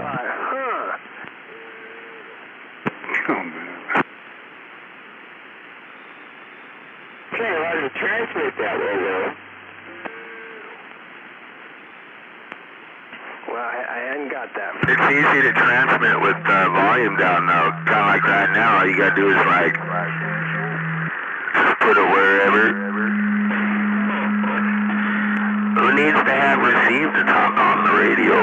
Oh, man. Can't allow you to transmit that way, though. Well, I hadn't got that. It's easy to transmit with volume down, though. Kind of like right now. All you got to do is, like, just put it wherever. Who needs to have receive to talk on the radio?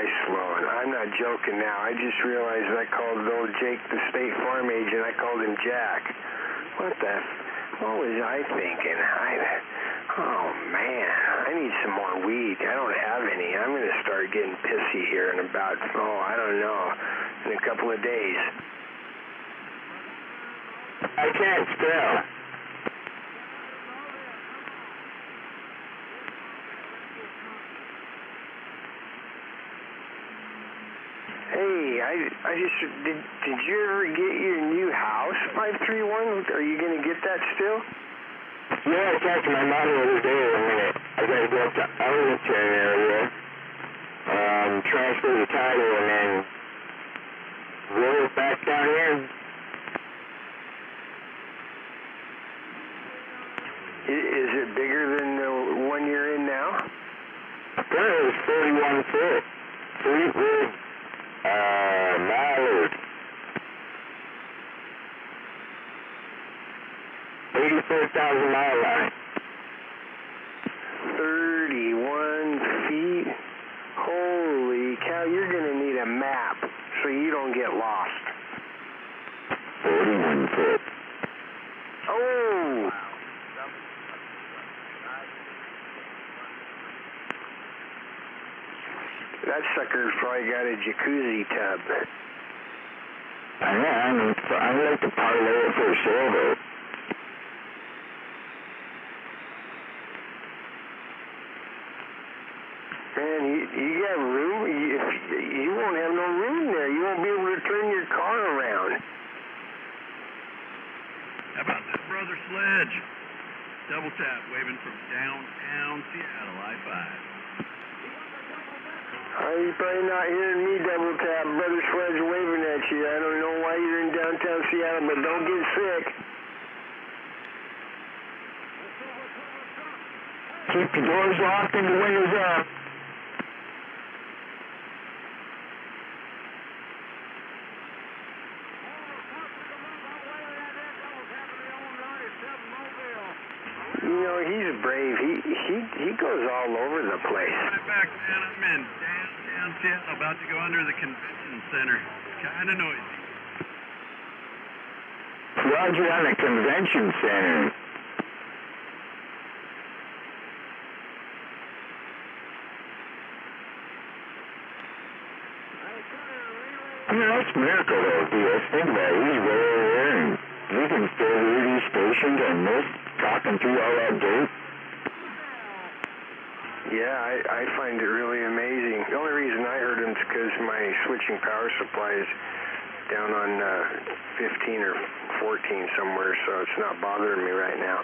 eyes flowing. I'm not joking now. I just realized I called old Jake the State Farm agent. I called him Jack. What was I thinking? Oh man, I need some more weed. I don't have any. I'm going to start getting pissy here in about, I don't know, in a couple of days. I can't spell. Hey, I just, did you ever get your new house, 531? Are you going to get that still? Yeah, I talked to my mom the other day. I got to go up to Arlington area, transfer the title, and then roll it back down here. Is it bigger than the one you're in now? Apparently it's 41 foot. Fleetwood, Mallard. 84,000 mile line. 31 feet? Holy cow, you're going to need a map so you don't get lost. 41 foot. Oh! That sucker's probably got a jacuzzi tub. I like to parlay it for a sailboat. Man, you got room? You won't have no room there. You won't be able to turn your car around. How about this brother Sledge? Double tap waving from downtown Seattle, I-5. You're probably not hearing me double tap. Brother Sledge waving at you. I don't know why you're in downtown Seattle, but don't get sick. Keep the doors locked and the windows up. You know, he's brave. He goes all over the place. Right back, man. I'm in downtown Seattle, about to go under the convention center. Kind of noisy. Roger on the convention center. That's a miracle though, DS. Think about it. He's way over there and we can still hear these stations and they're talking through all that dirt. Yeah, I find it really amazing. The only reason I heard him is because my switching power supply is down on 15 or 14 somewhere, so it's not bothering me right now.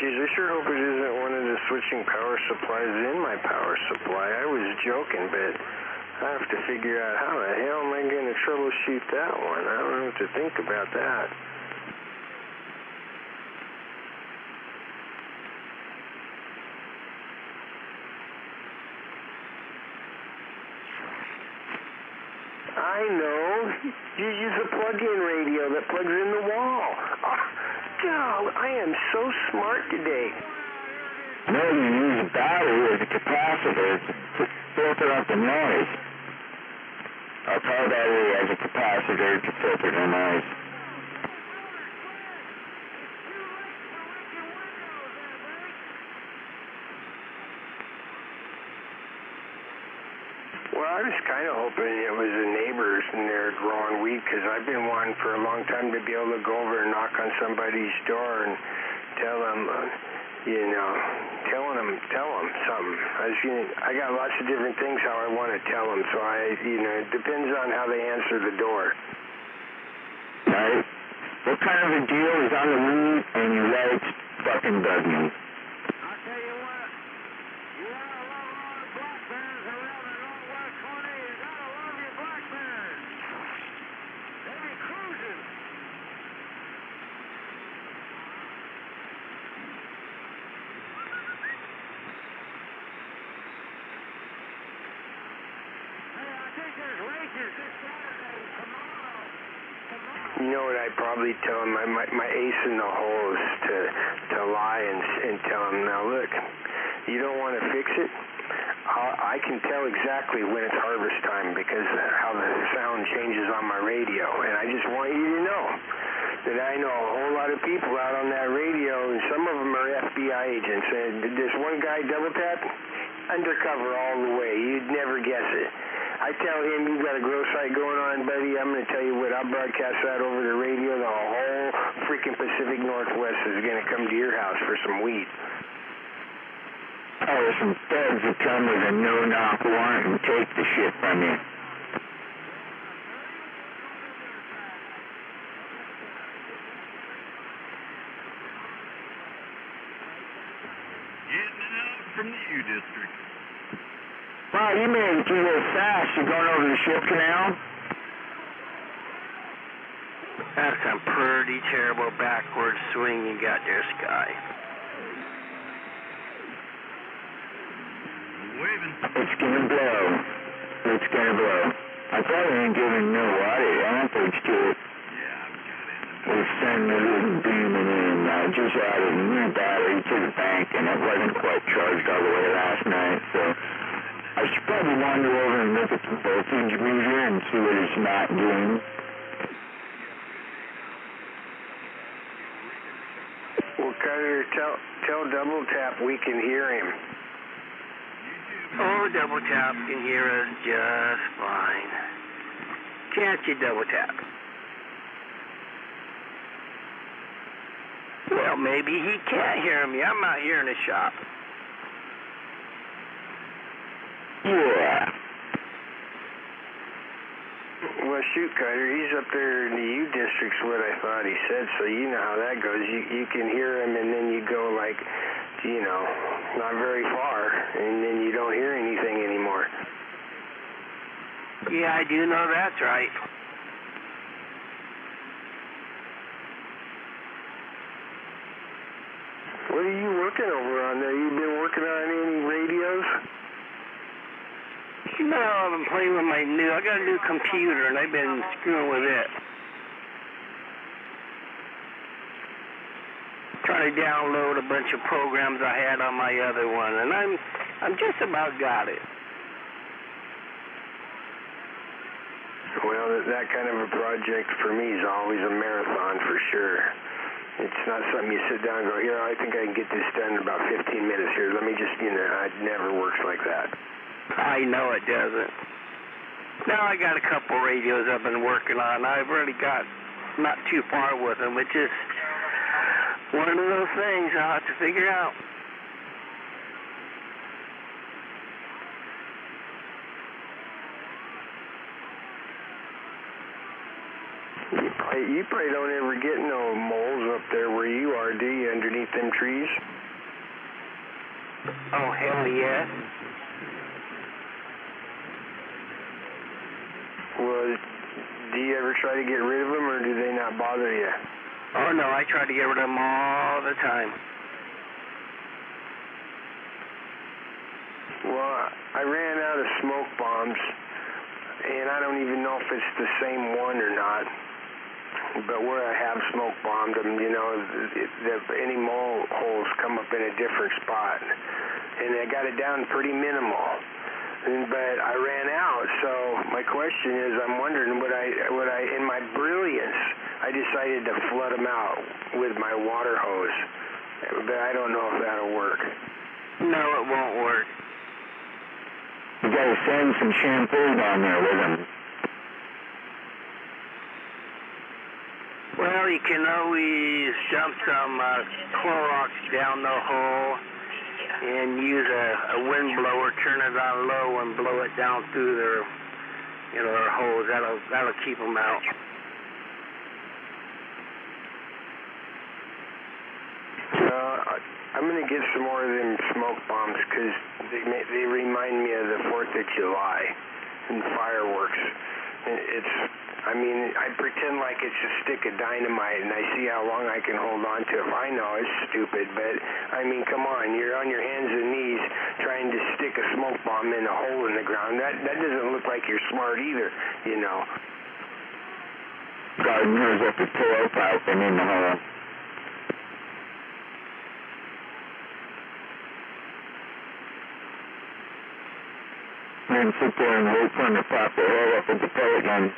Geez, I sure hope it isn't one of the switching power supplies in my power supply. I was joking, but I have to figure out how the hell am I going to troubleshoot that one. I don't know what to think about that. I know. You use a plug-in radio that plugs in the wall. Oh, God, I am so smart today. No, you use a battery as a capacitor to filter out the noise. A car battery as a capacitor to filter the noise. Well, I was kind of hoping it was the neighbors and they're growing weed, because I've been wanting for a long time to be able to go over and knock on somebody's door and tell them, tell them something. I got lots of different things how I want to tell them, so it depends on how they answer the door. Right? What kind of a deal is on the weed and you like fucking Dougman? I'll tell you what, you want to love all the black bears around the Northwest 20, you got to love your black bears. They be cruising. You know what I'd probably tell him? My ace in the hole is to lie and tell him, now look, you don't want to fix it? I can tell exactly when it's harvest time because how the sound changes on my radio. And I just want you to know that I know a whole lot of people out on that radio, and some of them are FBI agents. And this one guy, Double Tap, undercover all the way. You'd never guess it. I tell him, you got a grow site going on, buddy. I'm going to tell you what, I'll broadcast that over the radio. The whole freaking Pacific Northwest is going to come to your house for some weed. Oh, some feds that come with a no-knock warrant and take the shit from you. Getting it out from the U District. Wow, you made it through real fast. You going over the ship canal? That's some pretty terrible backward swing you got there, Sky. Waving. It's gonna blow. It's gonna blow. I probably ain't giving no water amperage to it. Yeah, I've got it. The sun wasn't beaming in. I just added a new battery to the bank and it wasn't quite charged all the way last night, so I should probably wander over and look at the voltage meter and see what it's not doing. Well, Cutter, tell Double Tap we can hear him. Oh, Double Tap can hear us just fine. Can't you, Double Tap? Well, maybe he can't hear me. I'm out here in the shop. Yeah. Well, shoot, Cutter, he's up there in the U District's what I thought he said, so you know how that goes. You can hear him, and then you go, like, you know, not very far, and then you don't hear anything anymore. Yeah, I do know that's right. What are you working over on there? You been working on any radios? No, I've been playing with I got a new computer, and I've been screwing with it. Trying to download a bunch of programs I had on my other one, and I'm just about got it. Well, that kind of a project for me is always a marathon for sure. It's not something you sit down and go, here, I think I can get this done in about 15 minutes here. Let me just, you know, it never works like that. I know it doesn't. Now I got a couple radios I've been working on. I've really got not too far with them. It's just one of those things I'll have to figure out. You probably don't ever get no moles up there where you are, do you, underneath them trees? Oh, hell yeah. Well, do you ever try to get rid of them, or do they not bother you? Oh, no, I try to get rid of them all the time. Well, I ran out of smoke bombs, and I don't even know if it's the same one or not. But where I have smoke bombed them, you know, any mole holes come up in a different spot. And I got it down pretty minimal. But I ran out, so my question is, I'm wondering, would I, in my brilliance, I decided to flood them out with my water hose. But I don't know if that'll work. No, it won't work. You gotta send some shampoo down there with them. Well, you can always dump some Clorox down the hole and use a wind blower, turn it on low and blow it down through their, you know, their hose. That'll keep them out. I'm going to get some more of them smoke bombs because they remind me of the 4th of July and fireworks. I mean, I pretend like it's a stick of dynamite and I see how long I can hold on to it. I know it's stupid, but I mean, come on, you're on your hands and knees trying to stick a smoke bomb in a hole in the ground. That doesn't look like you're smart either, you know. Gardeners at the tailpipe and in the hole. And sit there and wait for him to pop the hole up with the pellet gun.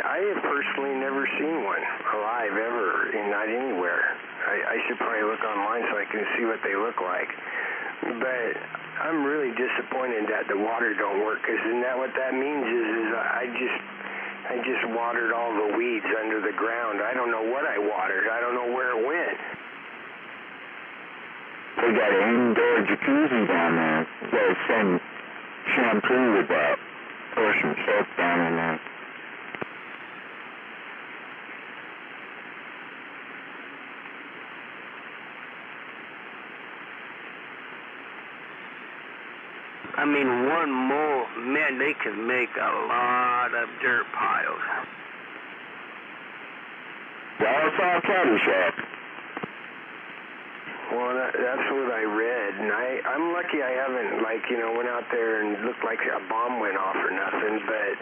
I have personally never seen one alive ever, and not anywhere. I should probably look online so I can see what they look like. But I'm really disappointed that the water don't work, because isn't that what that means is I just watered all the weeds under the ground. I don't know what I watered. I don't know where it went. They got an indoor jacuzzi down there. You gotta send shampoo with that. Pour some soap down in there. I mean, one mole, man, they can make a lot of dirt piles. Well, it's all Caddyshack. Well, that's what I read, and I'm lucky I haven't, went out there and looked like a bomb went off or nothing, but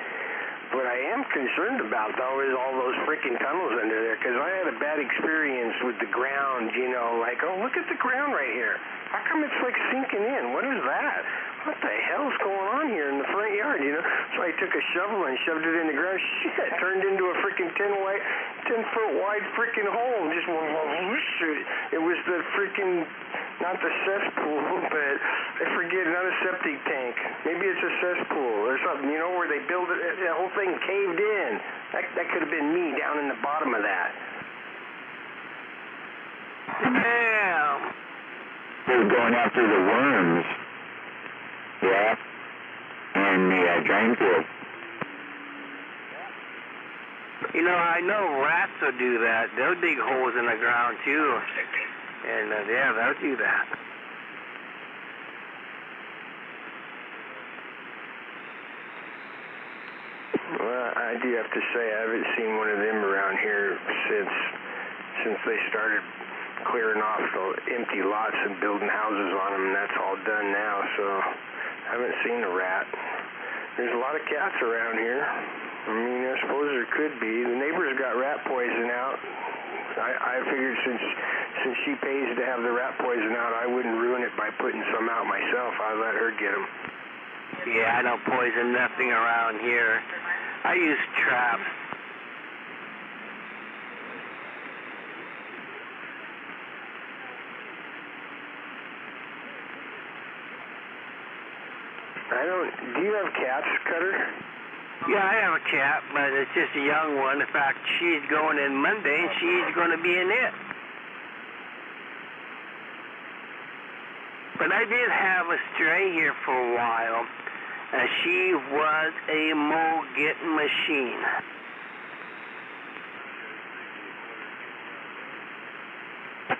what I am concerned about, though, is all those freaking tunnels under there, because I had a bad experience with the ground, oh, look at the ground right here. How come it's, sinking in? What is that? What the hell's going on here in the front yard, So I took a shovel and shoved it in the ground. Shit, it turned into a freaking 10-foot wide freaking hole. Just it was the freaking, not the cesspool, but I forget, not a septic tank. Maybe it's a cesspool or something, where they build it, the whole thing caved in. That could have been me down in the bottom of that. Damn. They're going after the worms. Yeah, and the drain field. I know rats will do that. They'll dig holes in the ground, too. And, yeah, they'll do that. Well, I do have to say I haven't seen one of them around here since they started clearing off the empty lots and building houses on them, and that's all done now, so I haven't seen a rat. There's a lot of cats around here. I mean, I suppose there could be. The neighbors got rat poison out. I figured since she pays to have the rat poison out, I wouldn't ruin it by putting some out myself. I'd let her get them. Yeah, I don't poison nothing around here. I use traps. Do you have cats, Cutter? Yeah, I have a cat, but it's just a young one. In fact, she's going in Monday, and she's going to be in it. But I did have a stray here for a while, and she was a mole-getting machine.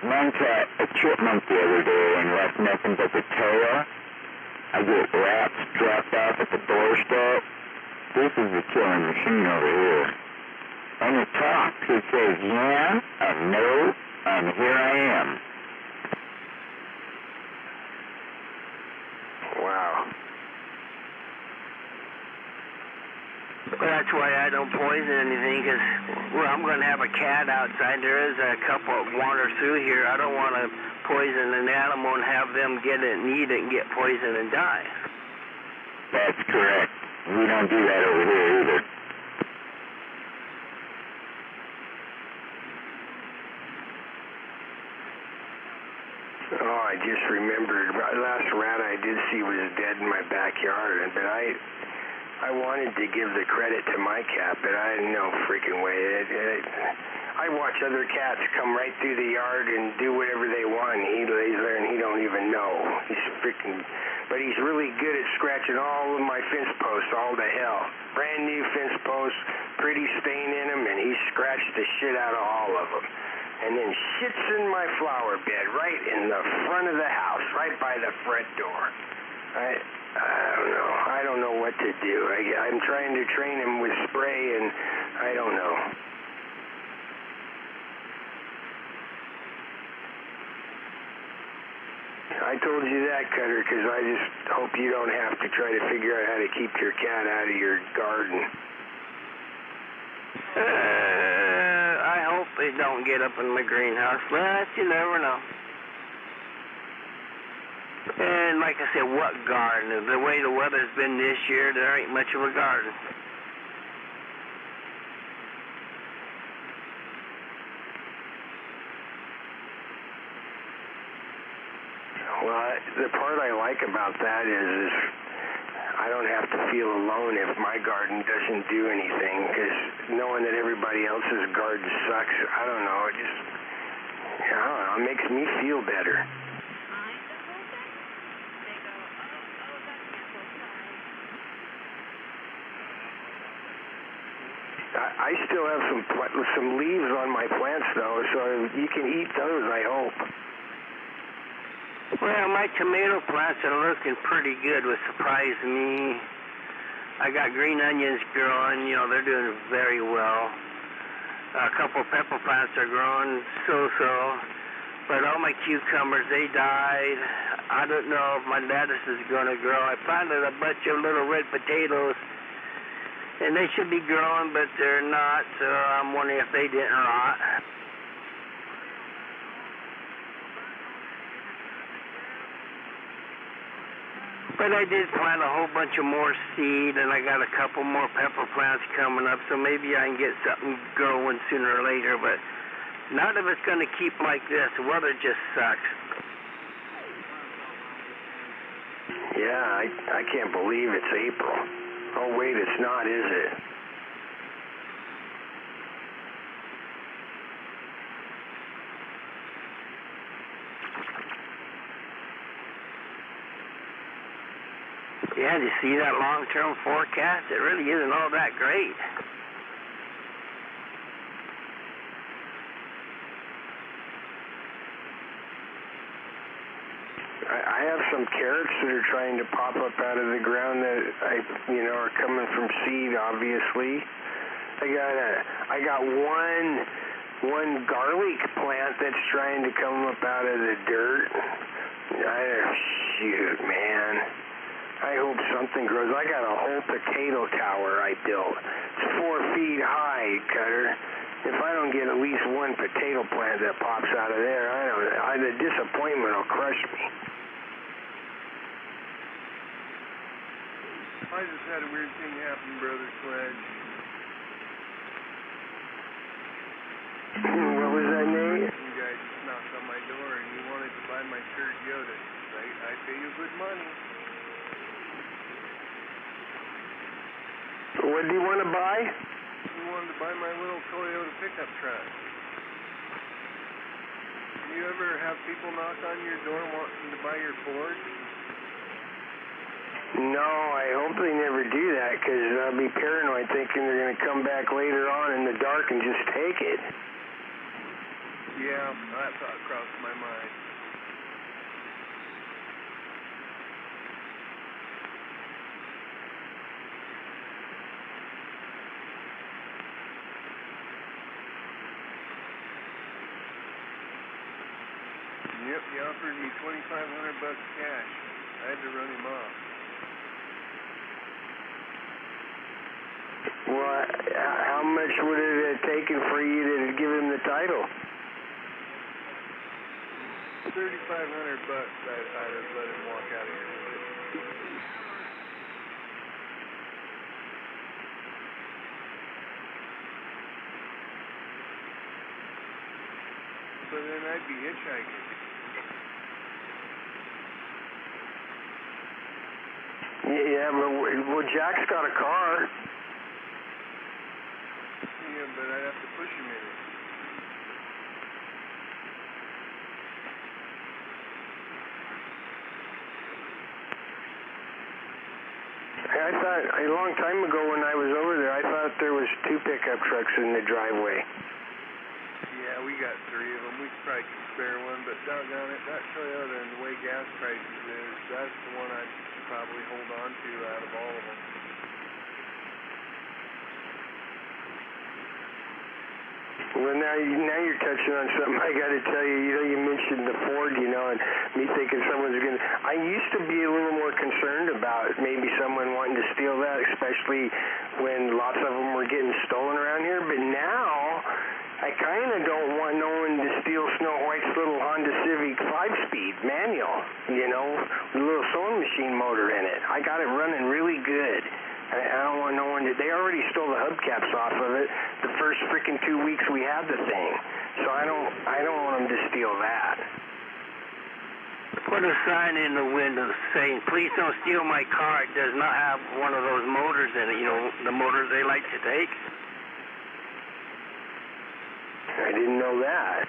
Mine caught a chipmunk the other day and left nothing but the tail. I get rats dropped off at the doorstep. This is a killing machine over here. And it talks. It says, yeah, and no, and here I am. Wow. That's why I don't poison anything, because, well, I'm going to have a cat outside. There is a couple that wander through here. I don't want to poison an animal and have them get it and eat it and get poisoned and die. That's correct. We don't do that over here either. Oh, I just remembered. The last rat I did see was dead in my backyard, but I wanted to give the credit to my cat, but I had no freaking way. I watch other cats come right through the yard and do whatever they want, and he lays there and he don't even know. But he's really good at scratching all of my fence posts, all to hell. Brand new fence posts, pretty stain in them, and he scratched the shit out of all of them. And then shits in my flower bed right in the front of the house, right by the front door. I don't know. I don't know what to do. I'm trying to train him with spray, and I don't know. I I told you that, Cutter, because I just hope you don't have to try to figure out how to keep your cat out of your garden. I hope they don't get up in my greenhouse, but you never know. And like I said, what garden? The way the weather's been this year, there ain't much of a garden. Well, the part I like about that is I don't have to feel alone if my garden doesn't do anything, because knowing that everybody else's garden sucks, I don't know, it just, I don't know, it makes me feel better. I still have some leaves on my plants, though, so you can eat those, I hope. Well, my tomato plants are looking pretty good, which surprised me. I got green onions growing, they're doing very well. A couple pepper plants are growing so-so, but all my cucumbers, they died. I don't know if my lettuce is going to grow. I planted a bunch of little red potatoes, and they should be growing, but they're not, so I'm wondering if they didn't rot. But I did plant a whole bunch of more seed, and I got a couple more pepper plants coming up, so maybe I can get something growing sooner or later, but none of it's going to keep like this. The weather just sucks. Yeah, I can't believe it's April. Oh, wait, it's not, is it? Yeah, do you see that long-term forecast? It really isn't all that great. I have some carrots that are trying to pop up out of the ground that are coming from seed, obviously. I got one garlic plant that's trying to come up out of the dirt. Shoot, man. I hope something grows. I got a whole potato tower I built. It's 4 feet high, Cutter. If I don't get at least one potato plant that pops out of there, the disappointment will crush me. I just had a weird thing happen, Brother Sledge. What was that, Nate? You guys just knocked on my door and you wanted to buy my shirt Yoda. I pay you good money. What do you want to buy? You wanted to buy my little Toyota pickup truck. Do you ever have people knock on your door wanting to buy your Ford? No, I hope they never do that, because I'll be paranoid thinking they're going to come back later on in the dark and just take it. Yeah, that thought crossed my mind. Yep, he offered me $2,500 cash. I had to run him off. Well, how much would it have taken for you to give him the title? $3,500. I'd have let him walk out of here. So then I'd be hitchhiking. Yeah, but Jack's got a car. Yeah, but I'd have to push him in it. I thought, a long time ago when I was over there, I thought there was 2 pickup trucks in the driveway. Yeah, we got 3 of them. We probably could spare one, but doggone it, that Toyota and the way gas prices is, that's the one I'd probably hold on to out of all of them. Well, now you're touching on something I got to tell you. You know, you mentioned the Ford, you know, and me thinking someone's going to... I used to be a little more concerned about maybe someone wanting to steal that, especially when lots of them were getting stolen around here. But now, I kind of don't want no one to steal Snow White's little Honda Civic 5-speed manual, you know, with a little sewing machine motor in it. I got it running really good. I don't want no one to... They already stole the hubcaps off of it the first freaking 2 weeks we had the thing. So I don't want them to steal that. Put a sign in the window saying, please don't steal my car. It does not have one of those motors in it, you know, the motors they like to take. I didn't know that.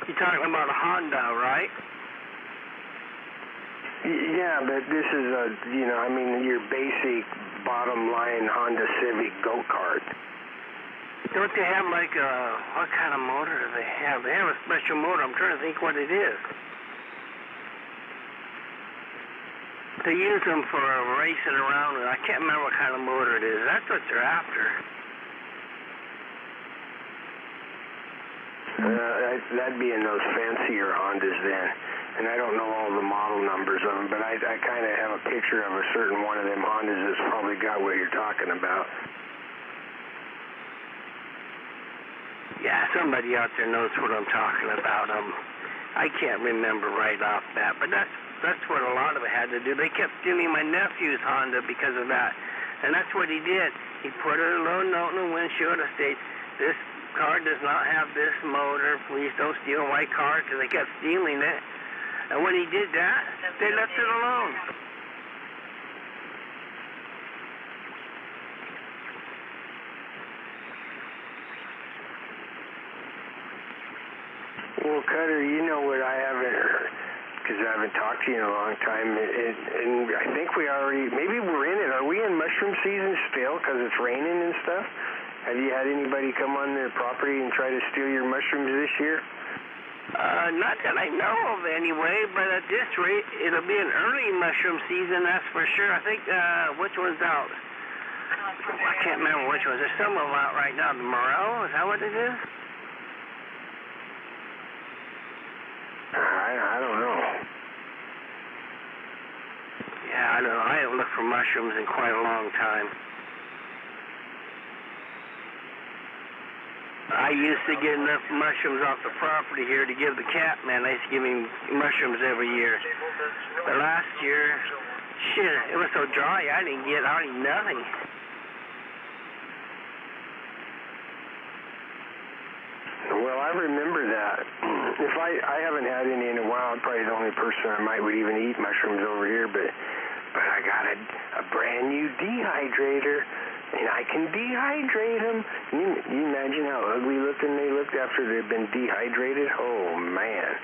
You're talking about a Honda, right? Yeah, but this is a, you know, I mean, your basic bottom line Honda Civic go-kart. Don't they have like a, what kind of motor do they have? They have a special motor. I'm trying to think what it is. They use them for racing around. I can't remember what kind of motor it is. That's what they're after. That'd be in those fancier Hondas then. And I don't know all the model numbers of them, but I kind of have a picture of a certain one of them Hondas that's probably got what you're talking about. Yeah, somebody out there knows what I'm talking about. I can't remember right off that, but that's what a lot of it had to do. They kept stealing my nephew's Honda because of that, and that's what he did. He put a little note in the windshield that states, "This car does not have this motor. Please don't steal my car," because they kept stealing it. And when he did that, they left it alone. Well, Cutter, you know what I haven't heard, because I haven't talked to you in a long time, and I think we already, maybe we're in it. Are we in mushroom season still, because it's raining and stuff? Have you had anybody come on their property and try to steal your mushrooms this year? Not that I know of anyway, but at this rate, it'll be an early mushroom season, that's for sure. I think, which one's out? I can't remember which ones. There's some of them out right now. The Morel, is that what it is? I don't know. Yeah, I don't know. I haven't looked for mushrooms in quite a long time. I used to get enough mushrooms off the property here to give the cat man. I used to give him mushrooms every year. But last year, shit, it was so dry, I didn't get hardly nothing. Well, I remember that. If I haven't had any in a while, I'm probably the only person I would even eat mushrooms over here, but I got a brand new dehydrator. And I can dehydrate them. You imagine how ugly looking they looked after they've been dehydrated? Oh, man.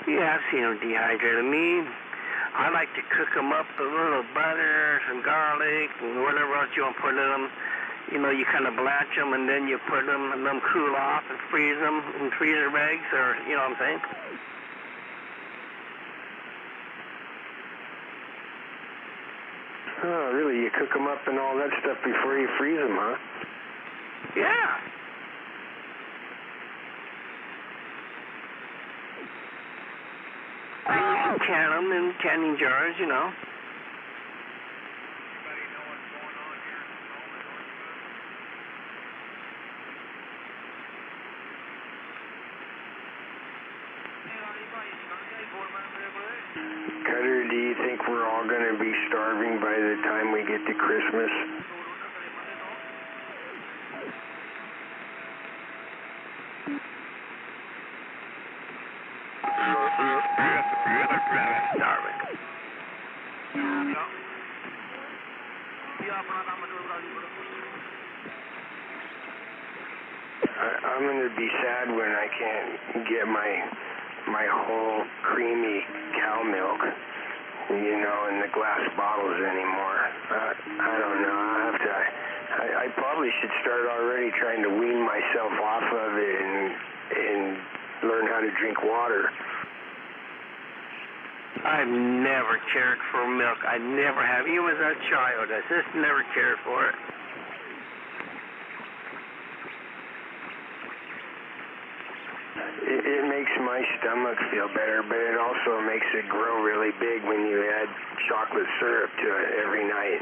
Yeah, I've seen them dehydrated. I like to cook them up with a little butter, some garlic, and whatever else you want to put in them. You know, you kind of blanch them, and then you put them, and them cool off and freeze them in freezer bags, or, you know what I'm saying? Oh, really? You cook them up and all that stuff before you freeze them, huh? Yeah. You can them in canning jars, you know. Cutter, do you think we're all going to be starving by the time we get to Christmas? I'm going to be sad when I can't get my whole creamy cow milk, you know, in the glass bottles anymore. I don't know. I probably should start already trying to wean myself off of it and learn how to drink water. I've never cared for milk. I never have. Even as a child, I just never cared for it. it makes my stomach feel better, but it also makes it grow really big when you add chocolate syrup to it every night.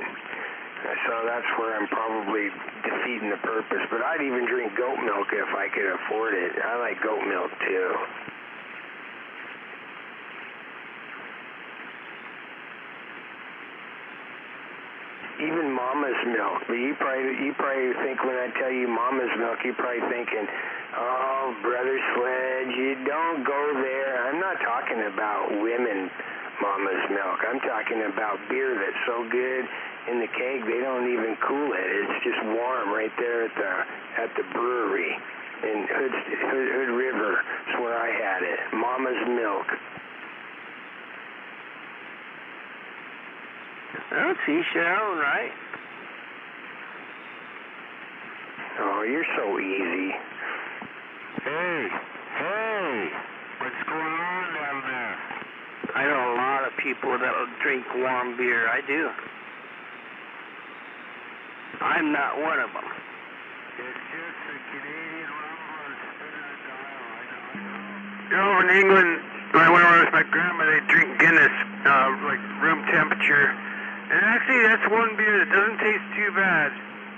So that's where I'm probably defeating the purpose. But I'd even drink goat milk if I could afford it. I like goat milk too. Even mama's milk. But you probably think when I tell you mama's milk, you're probably thinking, oh, Brother Sledge, you don't go there. I'm not talking about women mama's milk. I'm talking about beer that's so good in the keg they don't even cool it. It's just warm right there at the brewery in Hood River. That's where I had it. Mama's milk. Well, it's each their own, right? Oh, you're so easy. Hey, what's going on down there? I know a lot of people that will drink warm beer. I do. I'm not one of them. It's just the Canadian rumblers spinning a dial. I know. You know, in England, when I went over with my grandma, they drink Guinness, like room temperature. And actually, that's one beer that doesn't taste too bad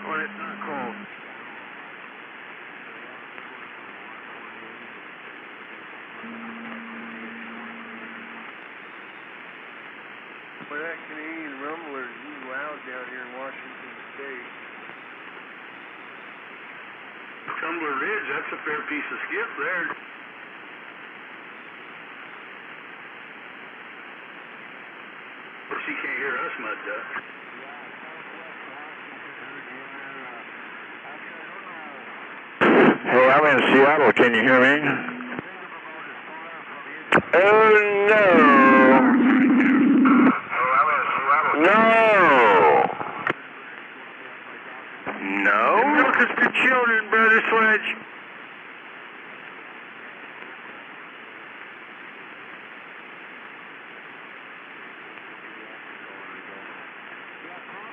when it's not cold. Well, that Canadian rumbler is loud down here in Washington State. Tumbler Ridge, that's a fair piece of skip there. Of course, he can't hear us, Mud Duck. Hey, I'm in Seattle. Can you hear me? Oh, no. No. No? Milk is for children, Brother Sledge.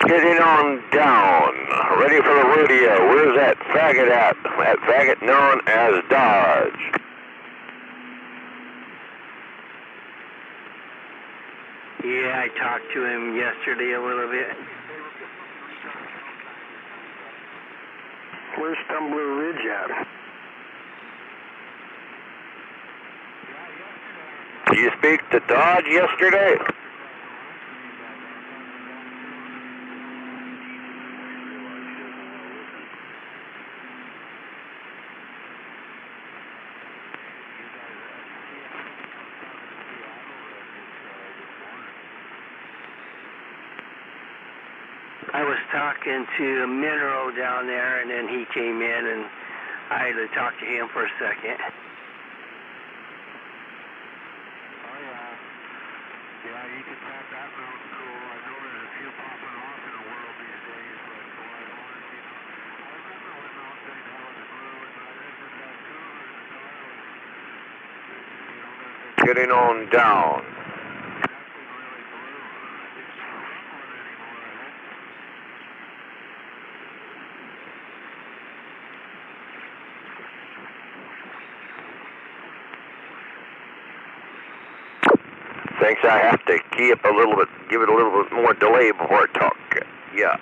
Getting on down. Ready for the rodeo. Where's that faggot at? That faggot known as Dodge. Yeah, I talked to him yesterday a little bit. Where's Tumbler Ridge at? Did you speak to Dodge yesterday? I was talking to Mineral down there, and then he came in, and I had to talk to him for a second. Oh, yeah, you can tap that mountain cool. I know there's a few popping off in the world these days, but boy, I remember when Mount St. Helens blew and I lived in Vancouver and Getting on down. Thinks I have to give it a little bit more delay before I talk. Yeah.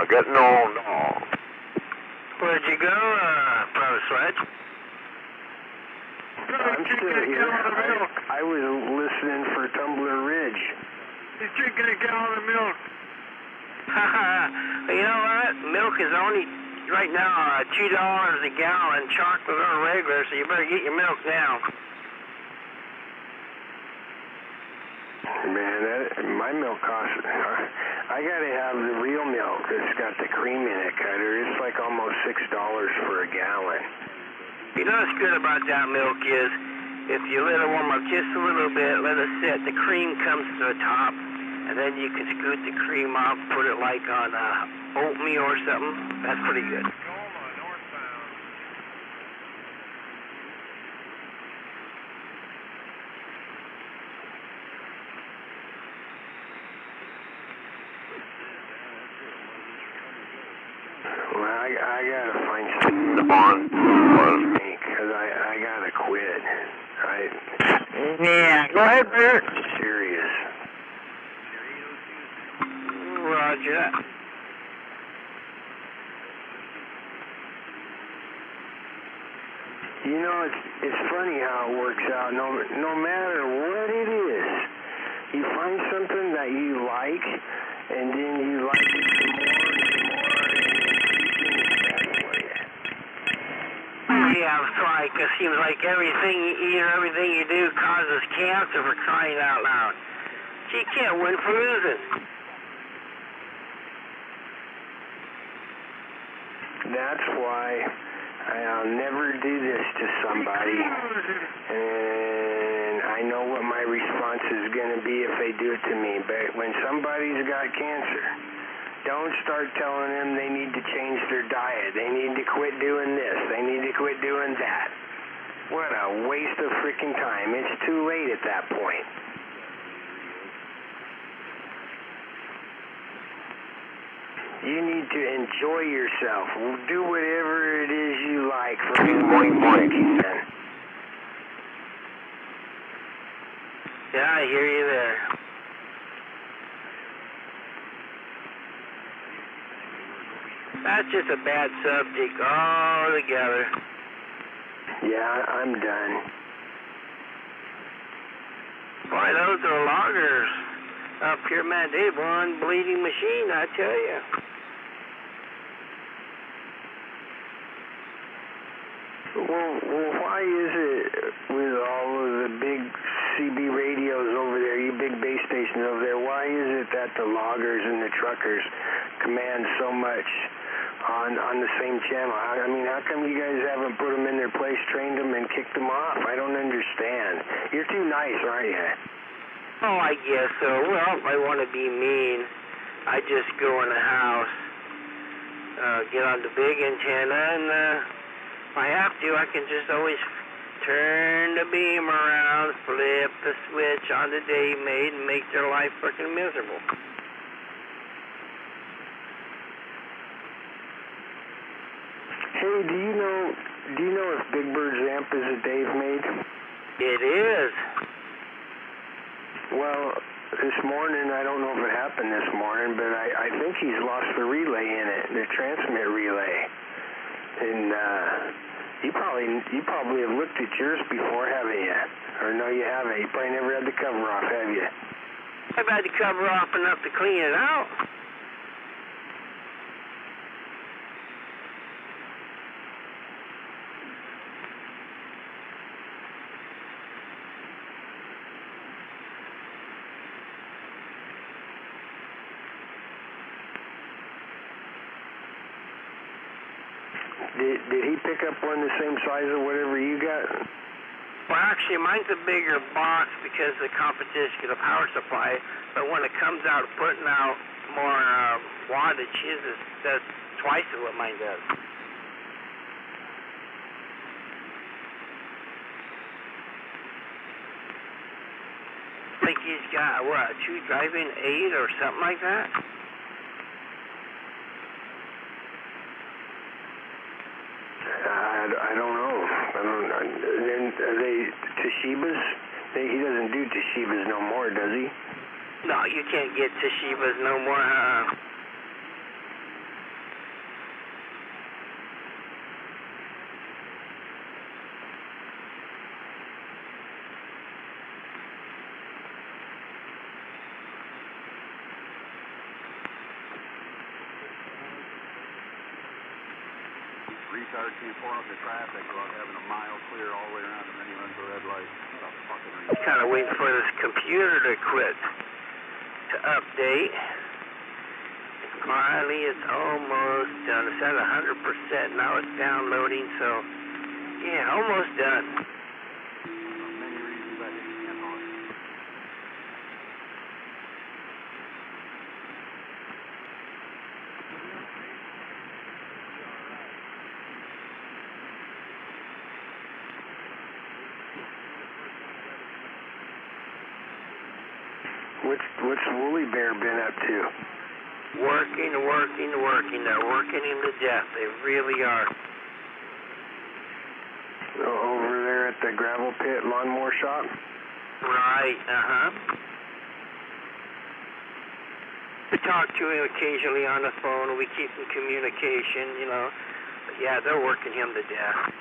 Getting old. Where'd you go, Brother Sledge? I'm still here. I was listening for Tumbler Ridge. He's drinking a gallon of milk. You know what? Milk is only, right now, $2 a gallon, chocolate or regular, so you better get your milk now. Man, my milk costs, I gotta have the real milk that's got the cream in it, Cutter. It's like almost $6 for a gallon. You know what's good about that milk is, if you let it warm up just a little bit, let it sit, the cream comes to the top, and then you can scoot the cream off, put it like on oatmeal or something. That's pretty good. Well, I gotta find something to bond me, because I gotta quit. Yeah, go ahead, Bert. Serious. Roger that. You know, it's funny how it works out. No matter what it is, you find something that you like, and then you like it some more and some more, and Yeah, it's like, it seems like everything you eat or everything you do causes cancer, for crying out loud. So you can't win for losing. That's why I'll never do this to somebody, and I know what my response is going to be if they do it to me. But when somebody's got cancer, don't start telling them they need to change their diet. They need to quit doing this. They need to quit doing that. What a waste of freaking time. It's too late at that point. You need to enjoy yourself. Do whatever it is you like for boink. Yeah, I hear you there. That's just a bad subject altogether. Yeah, I'm done. Boy, those are loggers up here, man. They one bleeding machine, I tell you. Well, why is it with all of the big CB radios over there, you big base stations over there, why is it that the loggers and the truckers command so much on the same channel? I mean, how come you guys haven't put them in their place, trained them, and kicked them off? I don't understand. You're too nice, aren't you? Oh, I guess so. Well, if I want to be mean, I just go in the house, get on the big antenna, and if I have to, I can just always turn the beam around, flip the switch on the day made, and make their life freaking miserable. Hey, do you know if Big Bird's amp is a Dave made? It is. Well, this morning, I don't know if it happened this morning, but I think he's lost the relay in it, the transmit relay. And you probably have looked at yours before, haven't you? Or no, you haven't. You probably never had the cover off, have you? I've had the cover off enough to clean it out. Did he pick up one the same size of whatever you got? Well, actually, mine's a bigger box because of the competition of the power supply, but when it comes out putting out more wattage, his does twice of what mine does. I think he's got, what, 2 driving 8 or something like that? I don't know. Then are they Toshibas? He doesn't do Toshibas no more, does he? No, you can't get Toshibas no more. Retard can't pull up the traffic without having a mile clear all the way around and then he runs a red light. What a fucking retard. Kind of waiting for this computer to quit to update. Finally, it's almost done. It's at 100%. Now it's downloading, so yeah, almost done. Many reasons I hate Kenmore. What's Woolly Bear been up to? Working. They're working him to death. They really are. Over there at the gravel pit lawnmower shop? Right, We talk to him occasionally on the phone. We keep in communication, you know. But yeah, they're working him to death.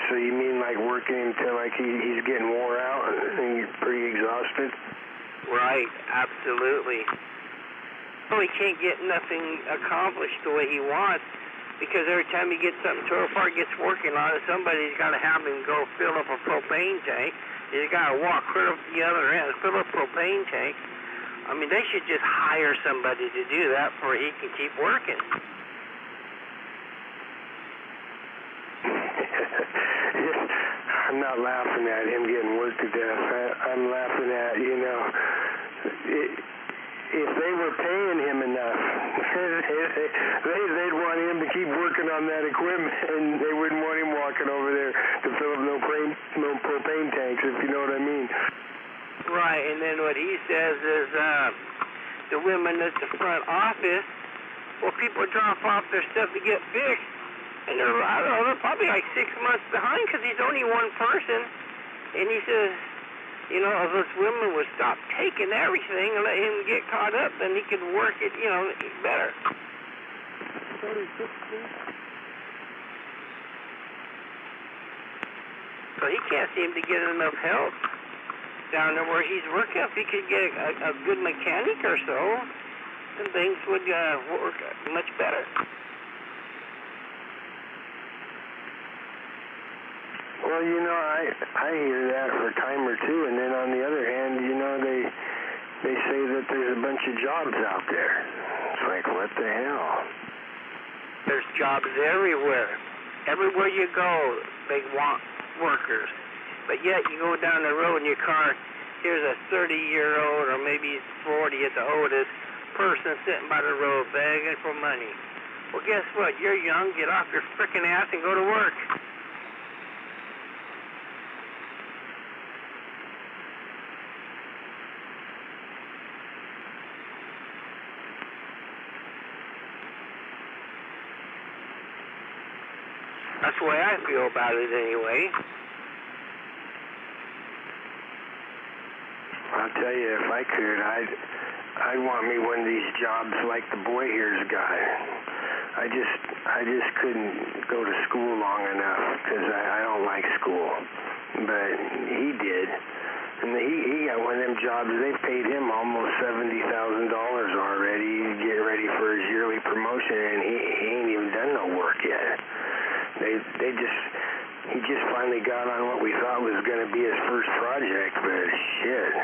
So you mean like working him till like he's getting wore out and he's pretty exhausted? Right, absolutely. Well, he can't get nothing accomplished the way he wants because every time he gets something tore apart, gets working on it, somebody's got to have him go fill up a propane tank. He's got to walk clear up the other end, fill up a propane tank. I mean, they should just hire somebody to do that before he can keep working. I'm not laughing at him getting worked to death. I'm laughing at, you know, if they were paying him enough, they'd want him to keep working on that equipment, and they wouldn't want him walking over there to fill up no propane tanks, if you know what I mean. Right, and then what he says is the women at the front office, well, people drop off their stuff to get fixed. And they're, I don't know, they're probably like 6 months behind because he's only one person. And he says, you know, if those women would stop taking everything and let him get caught up, then he could work it, you know, better. So he can't seem to get enough help down there where he's working. If he could get a good mechanic or so, then things would work much better. Well, you know, I hear that for a time or two, and then on the other hand, you know, they say that there's a bunch of jobs out there. It's like, what the hell? There's jobs everywhere. Everywhere you go, they want workers. But yet you go down the road in your car, here's a 30-year-old or maybe 40 at the oldest person sitting by the road begging for money. Well, guess what? You're young. Get off your frickin' ass and go to work. That's the way I feel about it anyway. I'll tell you, if I could, I'd want me one of these jobs like the boy here's got. I just couldn't go to school long enough because I don't like school. But he did. And he got one of them jobs, they've paid him almost $70,000 already to get ready for his yearly promotion, and he ain't even done no work yet. He just finally got on what we thought was going to be his first project, but shit,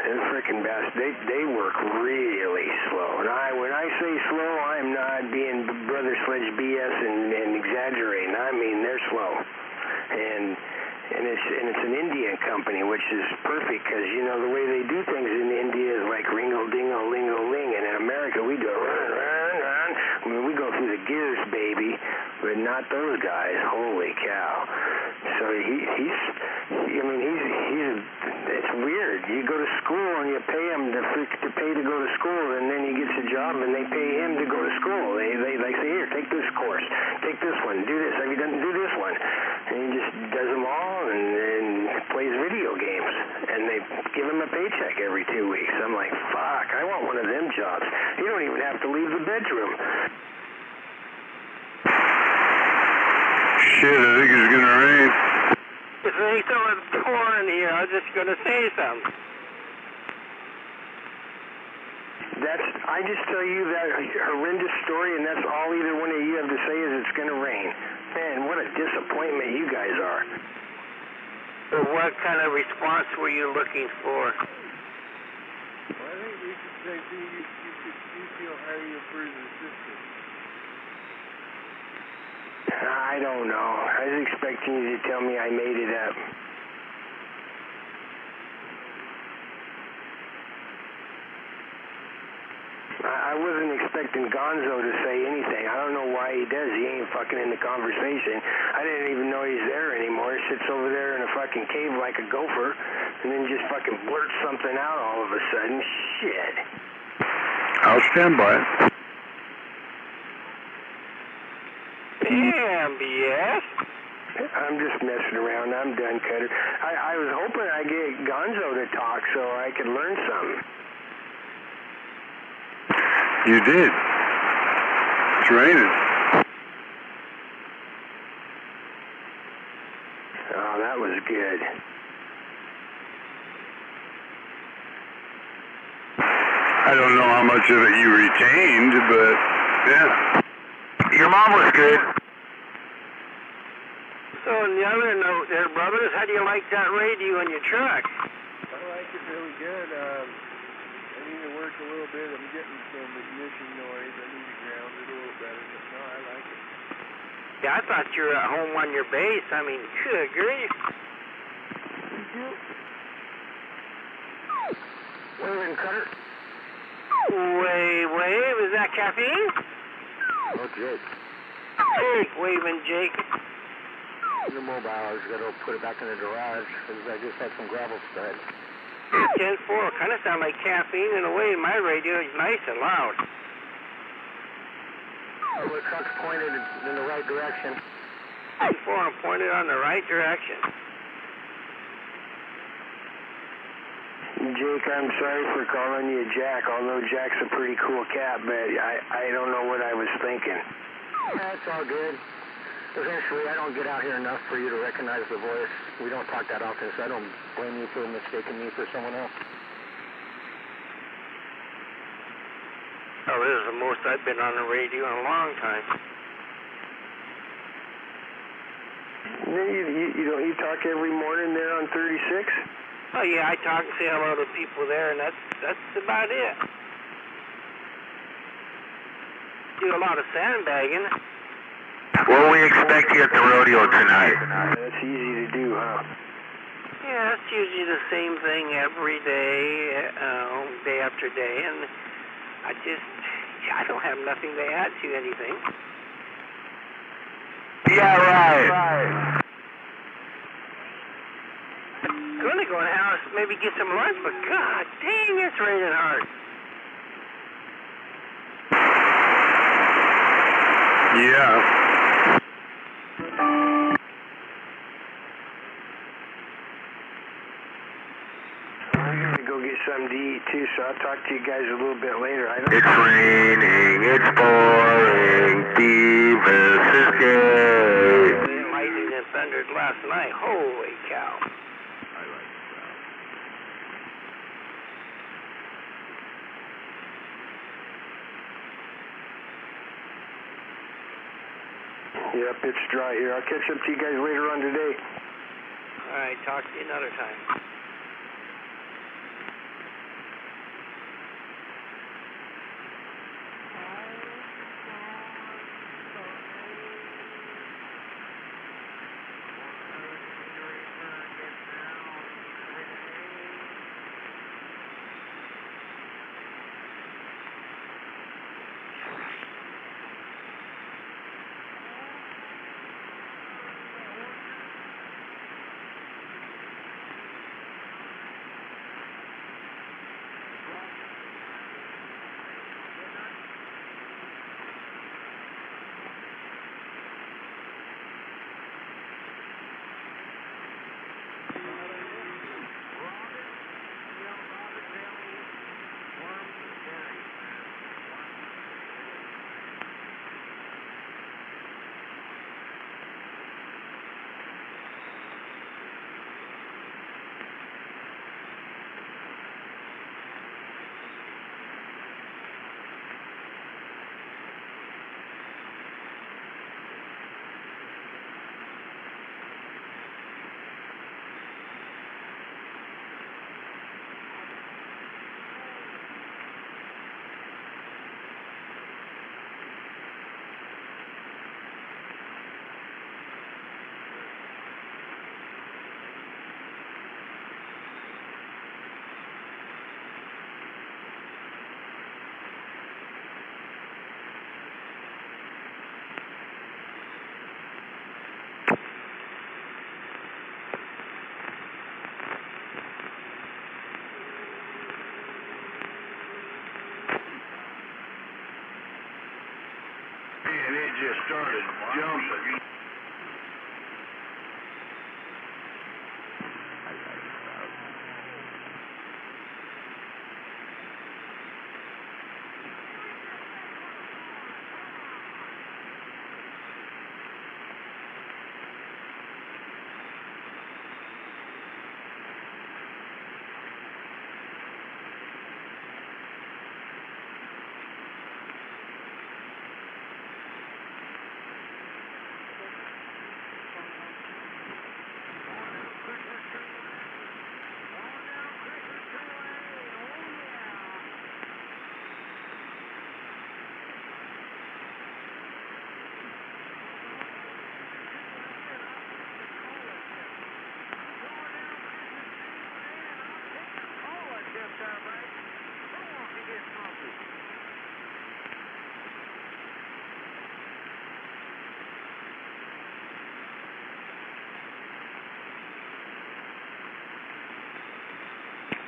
them frickin' bastards, they work really slow. And when I say slow, I'm not being Brother Sledge BS and exaggerating. I mean, they're slow. And it's an Indian company, which is perfect because, you know, the way they do things in India is like ringo-dingo-lingo-ling, and in America we do run, run, run. I mean, we go through the gears, baby, but not those guys. Holy cow. So it's weird. You go to school and you pay him to pay to go to school, and then he gets a job and they pay him to go to school. They say, here, take this course, take this one, do this. Have you done do this one? And he just does them all and plays video games, and they give him a paycheck every 2 weeks. I'm like, fuck, I want one of them jobs. You don't even have to leave the bedroom. Shit, I think it's gonna rain. If they throw a pouring here, I was just going to say something. I just tell you that horrendous story, and that's all either one of you have to say is it's going to rain. Man, what a disappointment you guys are. Well, what kind of response were you looking for? Well, I think we should say you feel highly of brothers and sisters. I don't know. I was expecting you to tell me I made it up. I wasn't expecting Gonzo to say anything. I don't know why he does. He ain't fucking in the conversation. I didn't even know he's there anymore. He sits over there in a fucking cave like a gopher and then just fucking blurts something out all of a sudden. Shit. I'll stand by. Damn, BS. I'm just messing around. I'm done, Cutter. I was hoping I'd get Gonzo to talk so I could learn something. You did. It's raining. Oh, that was good. I don't know how much of it you retained, but yeah. Your mom was good. So on the other note there, brothers, how do you like that radio in your truck? I like it really good. I need to work a little bit. I'm getting some ignition noise. I need to ground it a little better, but no, I like it. Yeah, I thought you were at home on your base. I mean, good grief. Waving, Cutter. Wave. Is that caffeine? Oh, Jake. Jake, waving Jake. The mobile, I was going to put it back in the garage because I just had some gravel spread. 10-4, kind of sound like caffeine in a way. My radio is nice and loud. Oh, the truck's pointed in the right direction. 10-4, I'm pointed on the right direction. Jake, I'm sorry for calling you Jack, although Jack's a pretty cool cat, but I don't know what I was thinking. That's all good. Eventually, I don't get out here enough for you to recognize the voice. We don't talk that often, so I don't blame you for mistaking me for someone else. Oh, this is the most I've been on the radio in a long time. You talk every morning there on 36? Oh yeah, I talk and say hello to people there, and that's about it. Do a lot of sandbagging. What we expect you at the rodeo tonight? That's easy to do, huh? Yeah, it's usually the same thing every day, day after day, and I don't have nothing to add to anything. Yeah, right. Gonna go in the house, maybe get some lunch, but god dang, it's raining hard. Yeah. I'm gonna go get something to eat too, so I'll talk to you guys a little bit later. It's raining, it's pouring, Beavis is gay. Lightning and thundered last night, holy cow. Yep, it's dry here. I'll catch up to you guys later on today. All right, talk to you another time. and it just started jumping.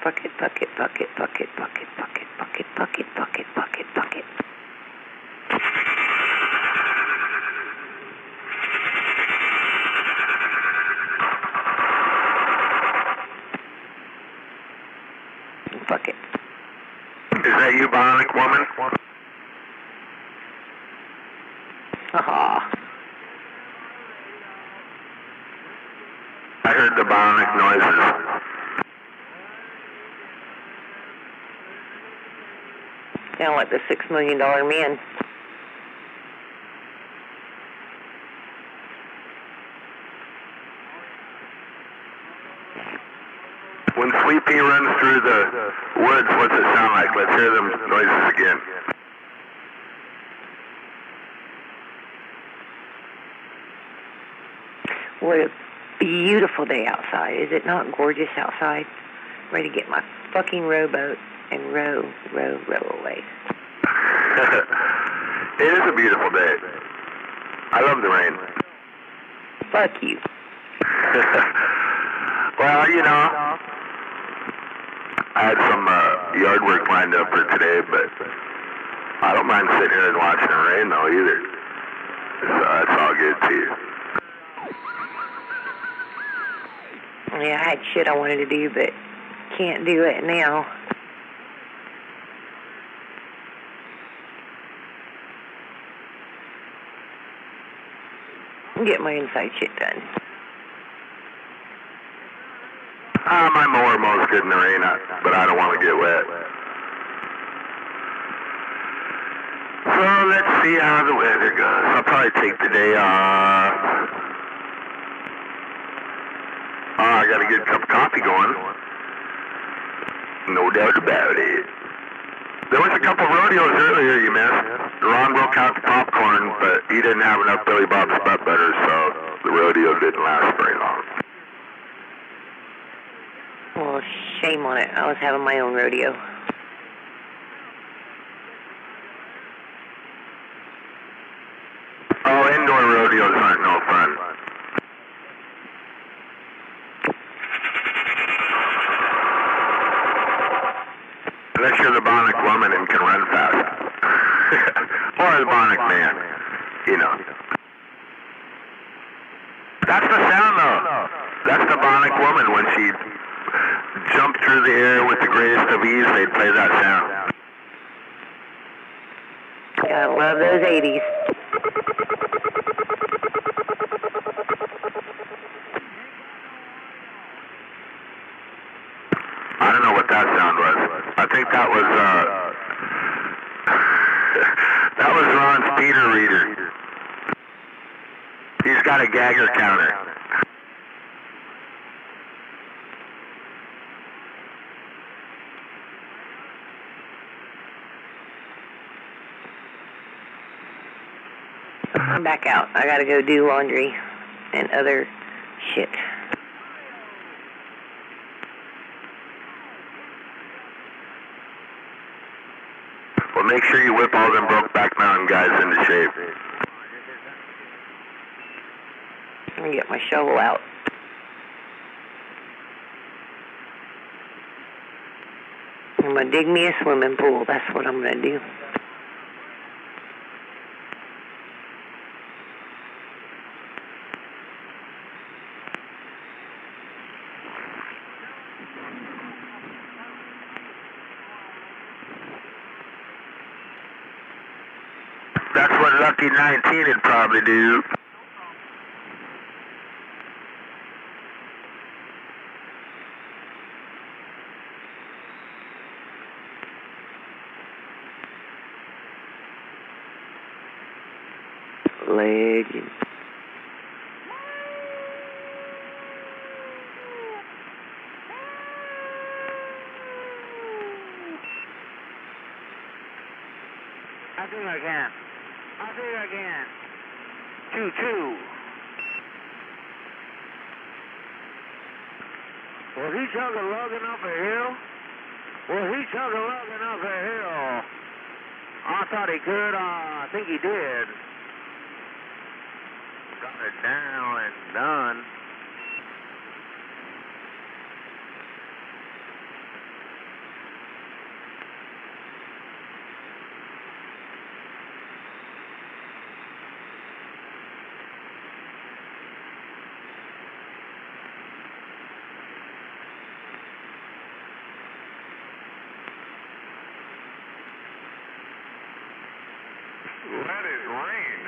Bucket, bucket, bucket, bucket, bucket, bucket, bucket, bucket, bucket, bucket, bucket. Bucket. Is that you, Bionic Woman? Aha. I heard the bionic noises. Sound like the $6 Million Man. When Sweet Pea runs through the woods, what's it sound like? Let's hear them noises again. What a beautiful day outside. Is it not gorgeous outside? Ready to get my fucking rowboat and row away. It is a beautiful day. I love the rain. Fuck you. Well, you know, I had some yard work lined up for today, but I don't mind sitting here and watching the rain, though, either. So that's all good, too. Yeah, I had shit I wanted to do, but can't do it now. Get my inside shit done. My mower mows good in the rain, but I don't want to get wet. So let's see how the weather goes. I'll probably take the day off. I got a good cup of coffee going. No doubt about it. There was a couple rodeos earlier you missed. Ron broke out the popcorn, but he didn't have enough Billy Bob's butt butter, so the rodeo didn't last very long. Well, shame on it. I was having my own rodeo. Oh, indoor rodeos aren't no fun. Unless you're the Bionic Woman and can run fast. Or the Bionic Man, you know. That's the sound, though. That's the Bionic Woman. When she jumped through the air with the greatest of ease, they'd play that sound. I love those 80s. I don't know what that sound was. I think that was, that was Ron's Peter reader. He's got a Geiger counter. I'm back out. I gotta go do laundry and other shit. Well, make sure you whip all them Brokeback Mountain guys into shape. Let me get my shovel out. I'm gonna dig me a swimming pool. That's what I'm gonna do. That's what Lucky 19 would probably do. Legend. I think I can. I think I can. 2-2. Was he chugging lugging up a hill? Was he chugging lugging up a hill? I thought he could. I think he did. Got it down and done. Let it rain.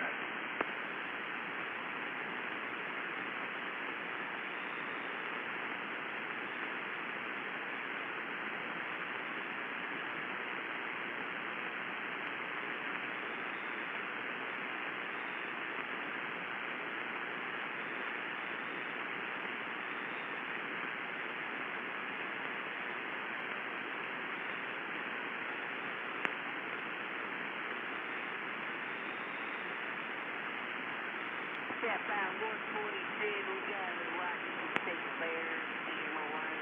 Step out 147, got it watching State Fair, in my lane.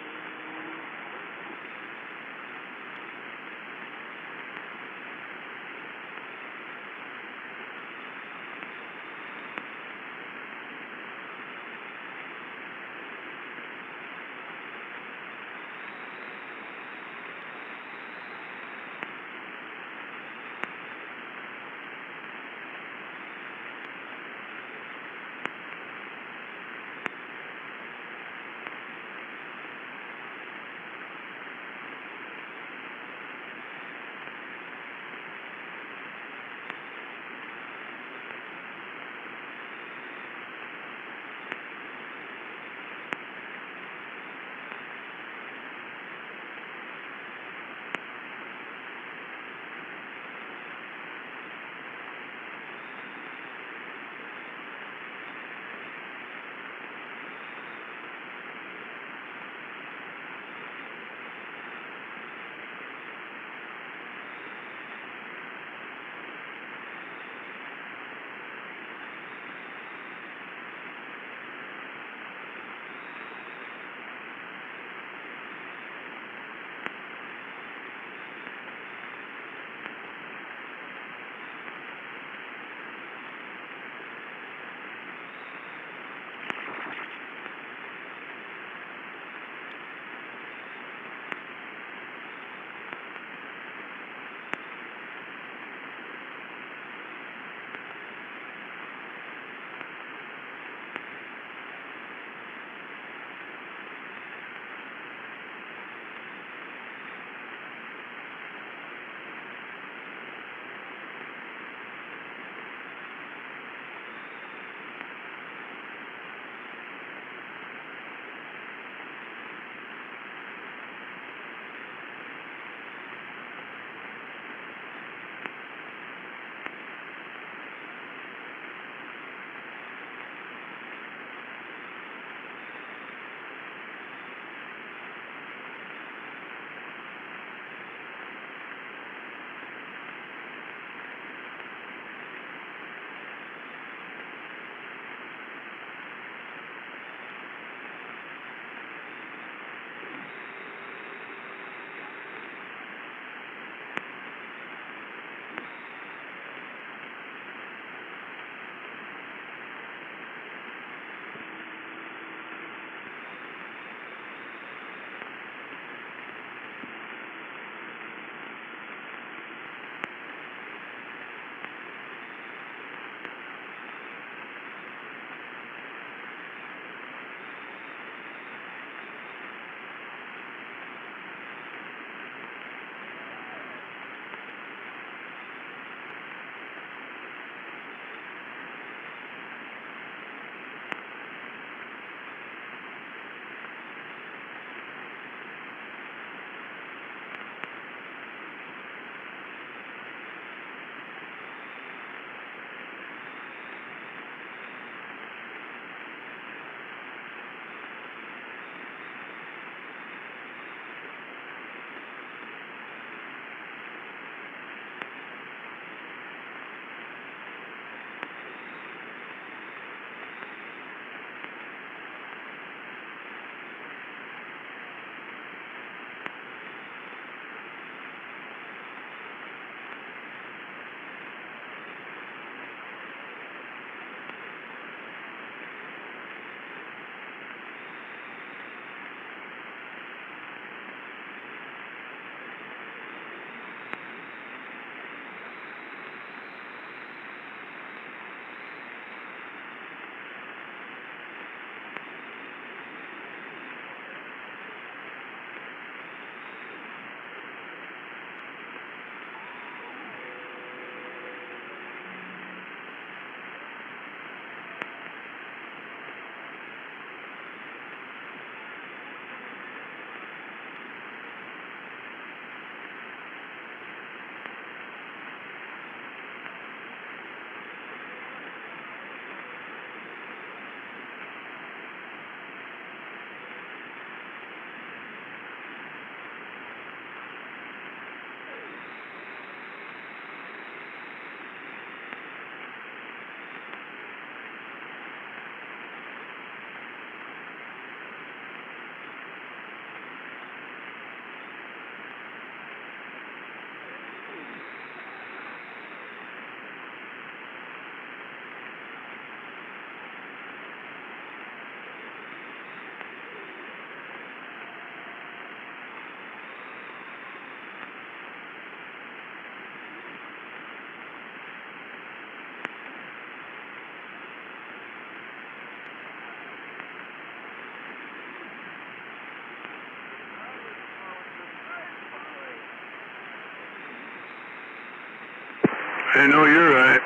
Hey, no, you're right.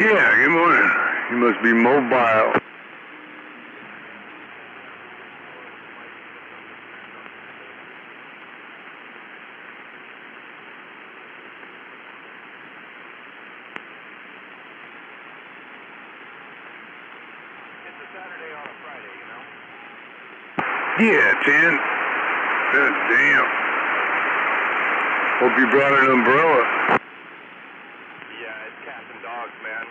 Yeah, good morning. You must be mobile. It's a Saturday on a Friday, you know? Yeah, 10. God damn. Hope you brought an umbrella. Yeah, it's cats and dogs, man.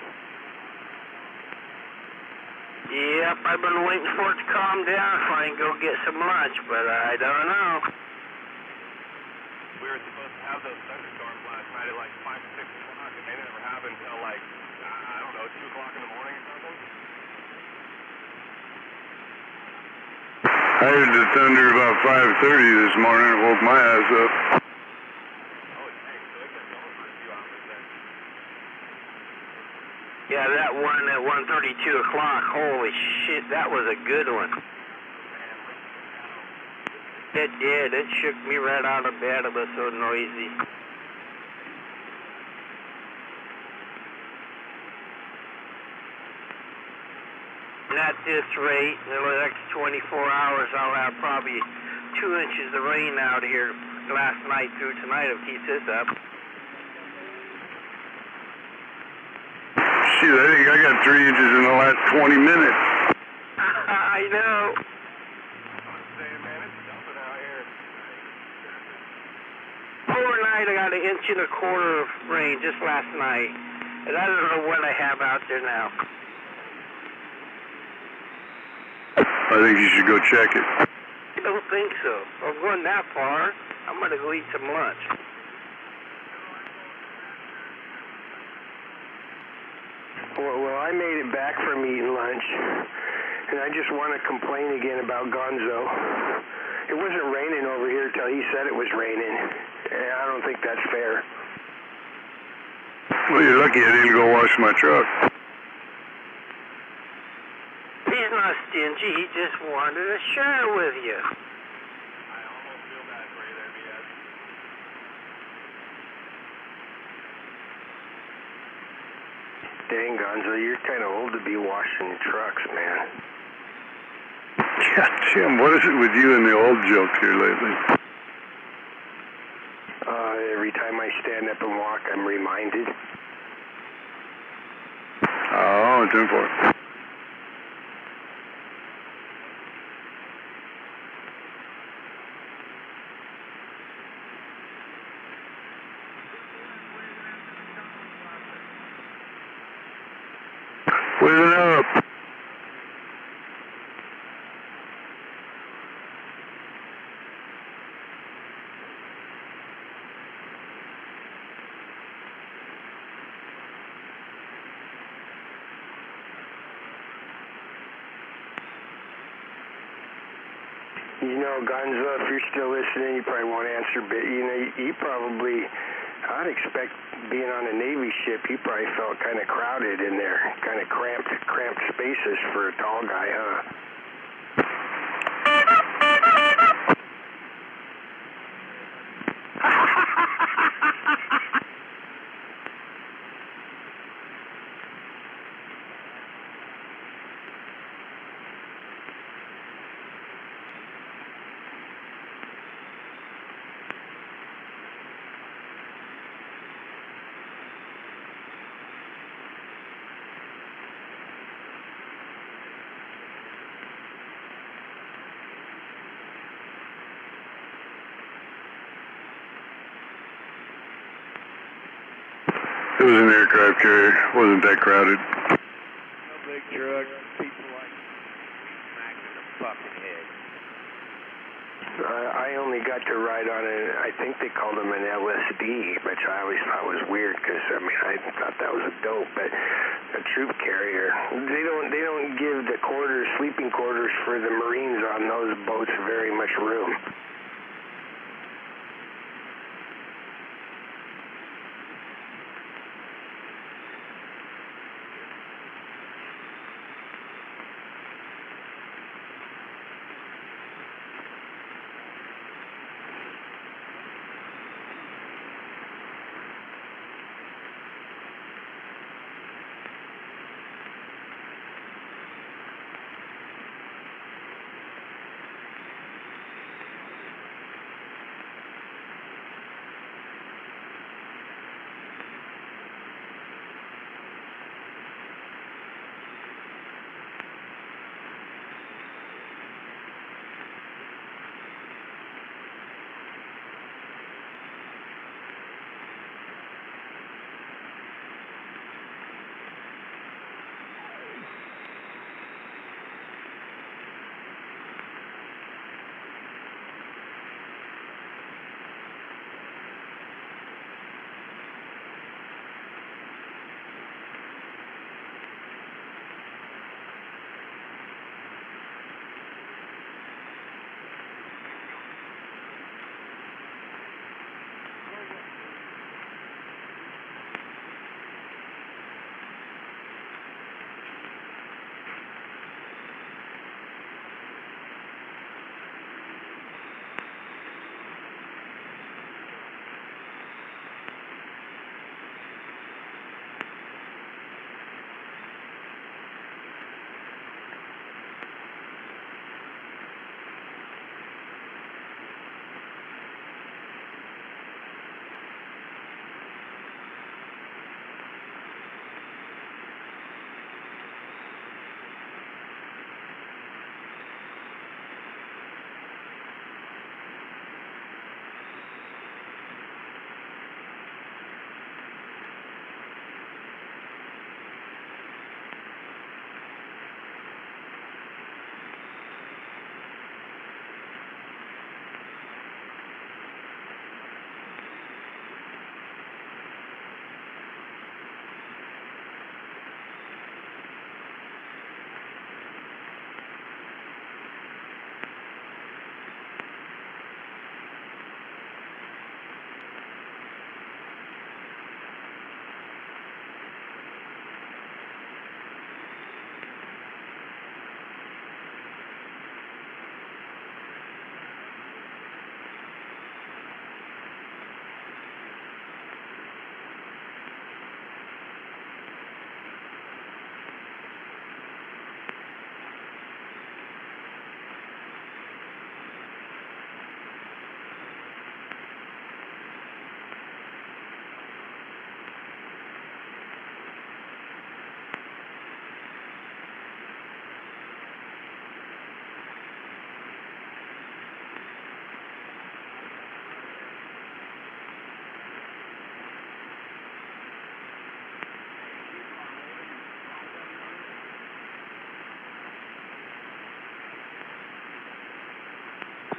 Yep, I've been waiting for it to calm down so I can go get some lunch, but I don't know. We were supposed to have those thunderstorms last night at like 5 or 6 o'clock, and they never happened until like, I don't know, 2 o'clock in the morning or something. I heard the thunder about 5:30 this morning. It woke my ass up. Oh, dang, so it kept going for a few hours then. Yeah, that one at 1:32 o'clock, holy shit, that was a good one. It did, it shook me right out of bed, it was so noisy. And at this rate, in the next 24 hours, I'll have probably 2 inches of rain out here last night through tonight if it keeps this up. Shit, I think I got 3 inches in the last 20 minutes. I know. Overnight, I got 1.25 inches of rain just last night, and I don't know what I have out there now. I think you should go check it. I don't think so. I'm going that far. I'm going to go eat some lunch. Well, I made it back from eating lunch, and I just want to complain again about Gonzo. It wasn't raining over here till he said it was raining, and I don't think that's fair. Well, you're lucky I didn't go wash my truck. He's not stingy. He just wanted to share with you. I almost feel bad for you there, BS. Dang, Gonzo, you're kind of old to be washing trucks, man. God, Jim, what is it with you and the old jokes here lately? Every time I stand up and walk, I'm reminded. Oh, 10-4. Where's it up? You know, Gonzo, if you're still listening, you probably won't answer, but, you know, you probably, I'd expect being on a Navy ship, you probably felt kind of crowded in there, kind of cramped spaces for a tall guy, huh? It was an aircraft carrier. Wasn't that crowded. A big truck, people like smacked in the fucking head. I only got to ride on I think they called them an LSD, which I always thought was weird because, I mean, I thought that was a dope, but a troop carrier, they don't give the sleeping quarters for the Marines on those boats very much room.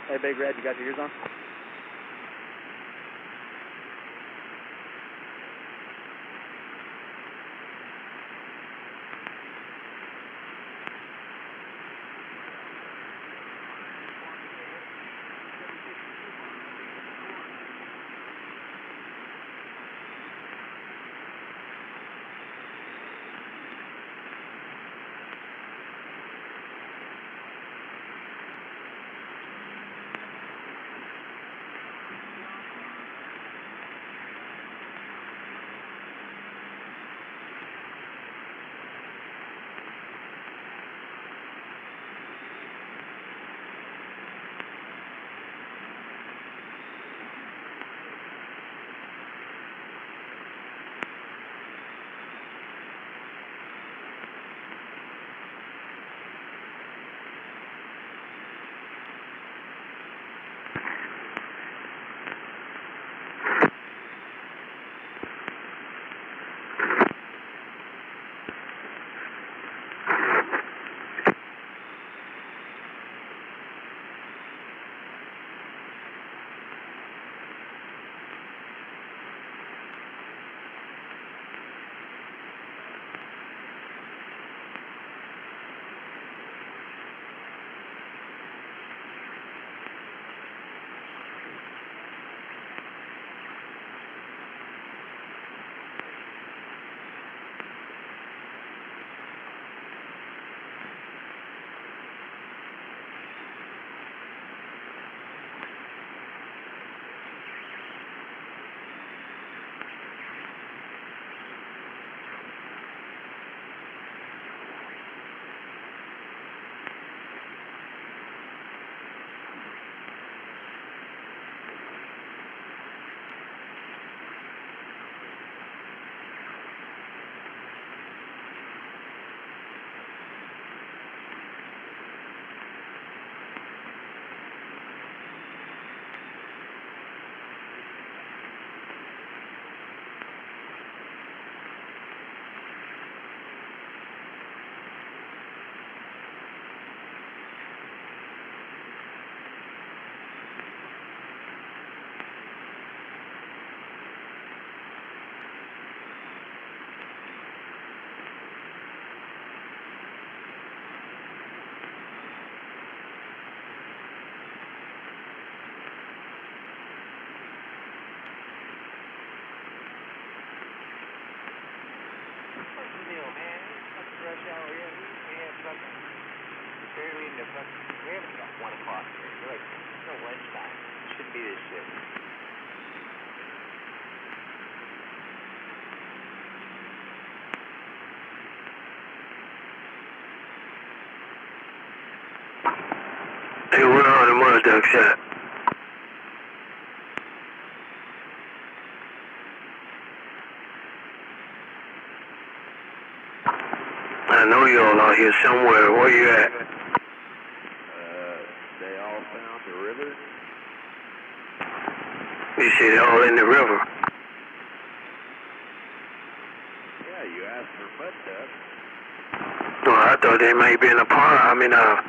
Hey, Big Red, you got your ears on? rush hour yet. We have fucking barely into fucking. We haven't got 1 o'clock here. We're like, it's no lunchtime. It shouldn't be this shit. Hey, where are the mother ducks at? I know y'all out here somewhere. Where you at? They all found the river. You say they're all in the river? Yeah, you asked for mud ducks. No, I thought they might be in a pond. I mean, a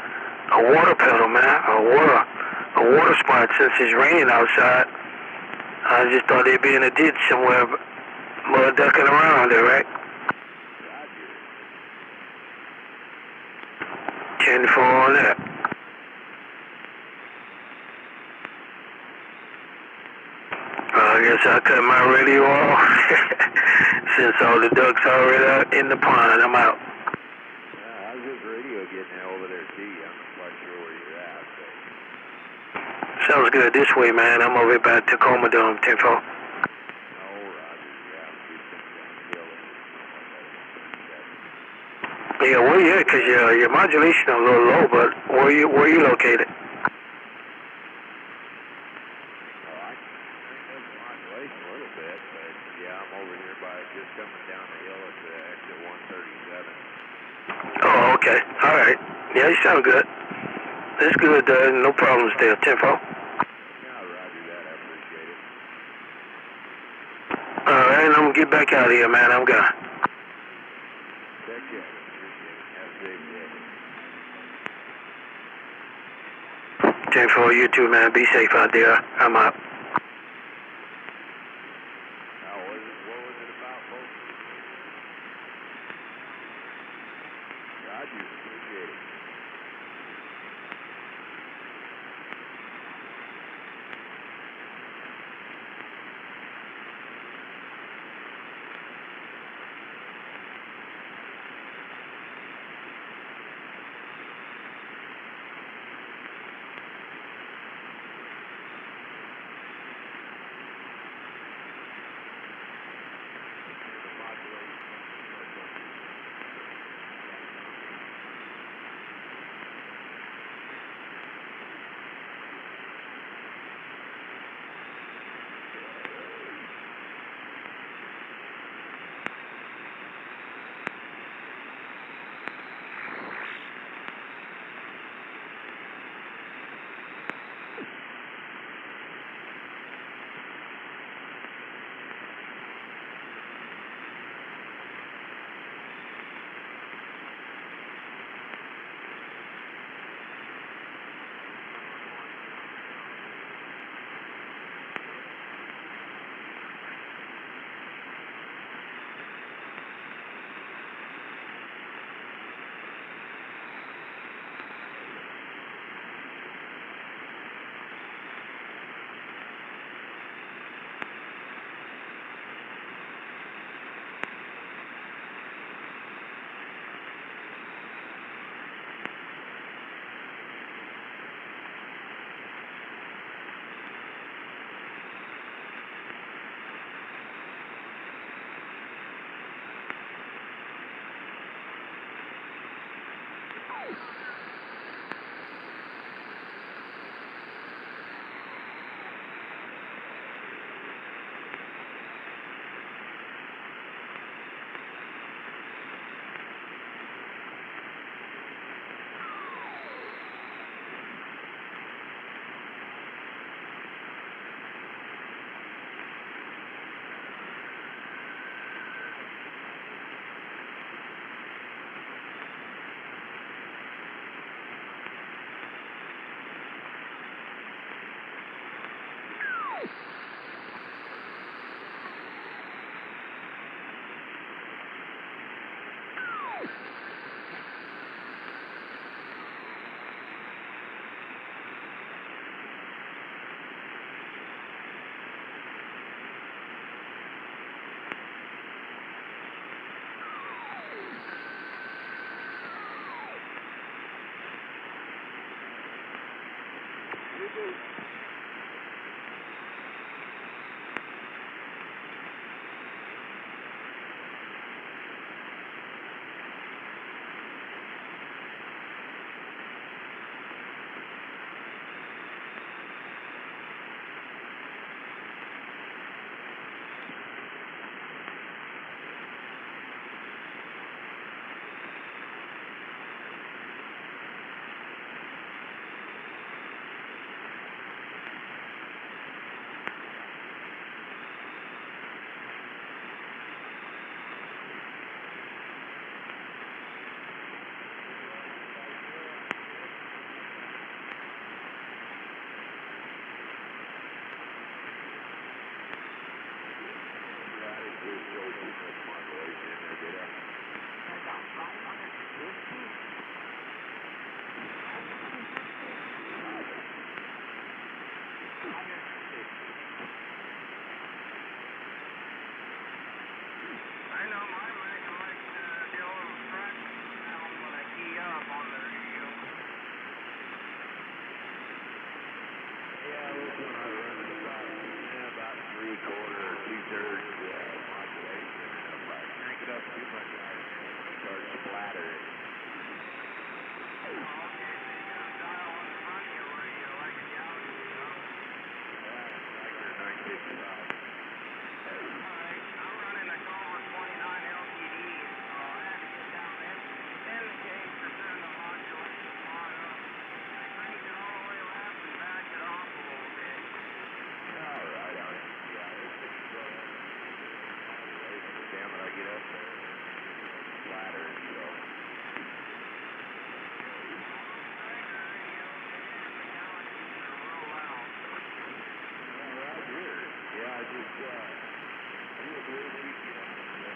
water puddle, man. A water spot since it's raining outside. I just thought they'd be in a ditch somewhere, mud ducking around there, right? 10 for all that. I guess I'll cut my radio off. Since all the ducks are already out in the pond, I'm out. How's this radio getting over there to you? I'm not quite sure where you're at. But... Sounds good this way, man. I'm over by Tacoma Dome, 10-4. Oh, Roger. Yeah, where you at? Cause your modulation a little low, but where you located? Modulation a little bit, but yeah, I'm over here by just coming down the hill at the exit 137. Oh, okay. All right. Yeah, you sound good. That's good. No problems there, 10-4. Yeah, roger that. I appreciate it. All right, I'm gonna get back out of here, man. I'm gone. Take care. Appreciate it. Have a safe day. 10-4, you too, man. Be safe out there. I'm up.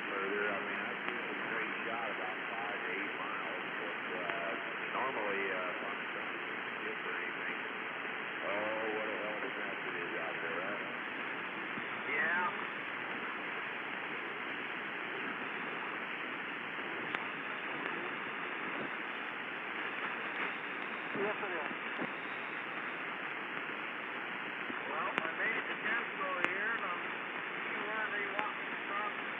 further. I mean, I've seen a straight shot about 5 to 8 miles, but normally if I'm trying to skip or anything, oh, what a hell of a mess it is out there, right? Yeah. Yes, it is. Well, I made it to Casco here, and I'm see where they want me to cross the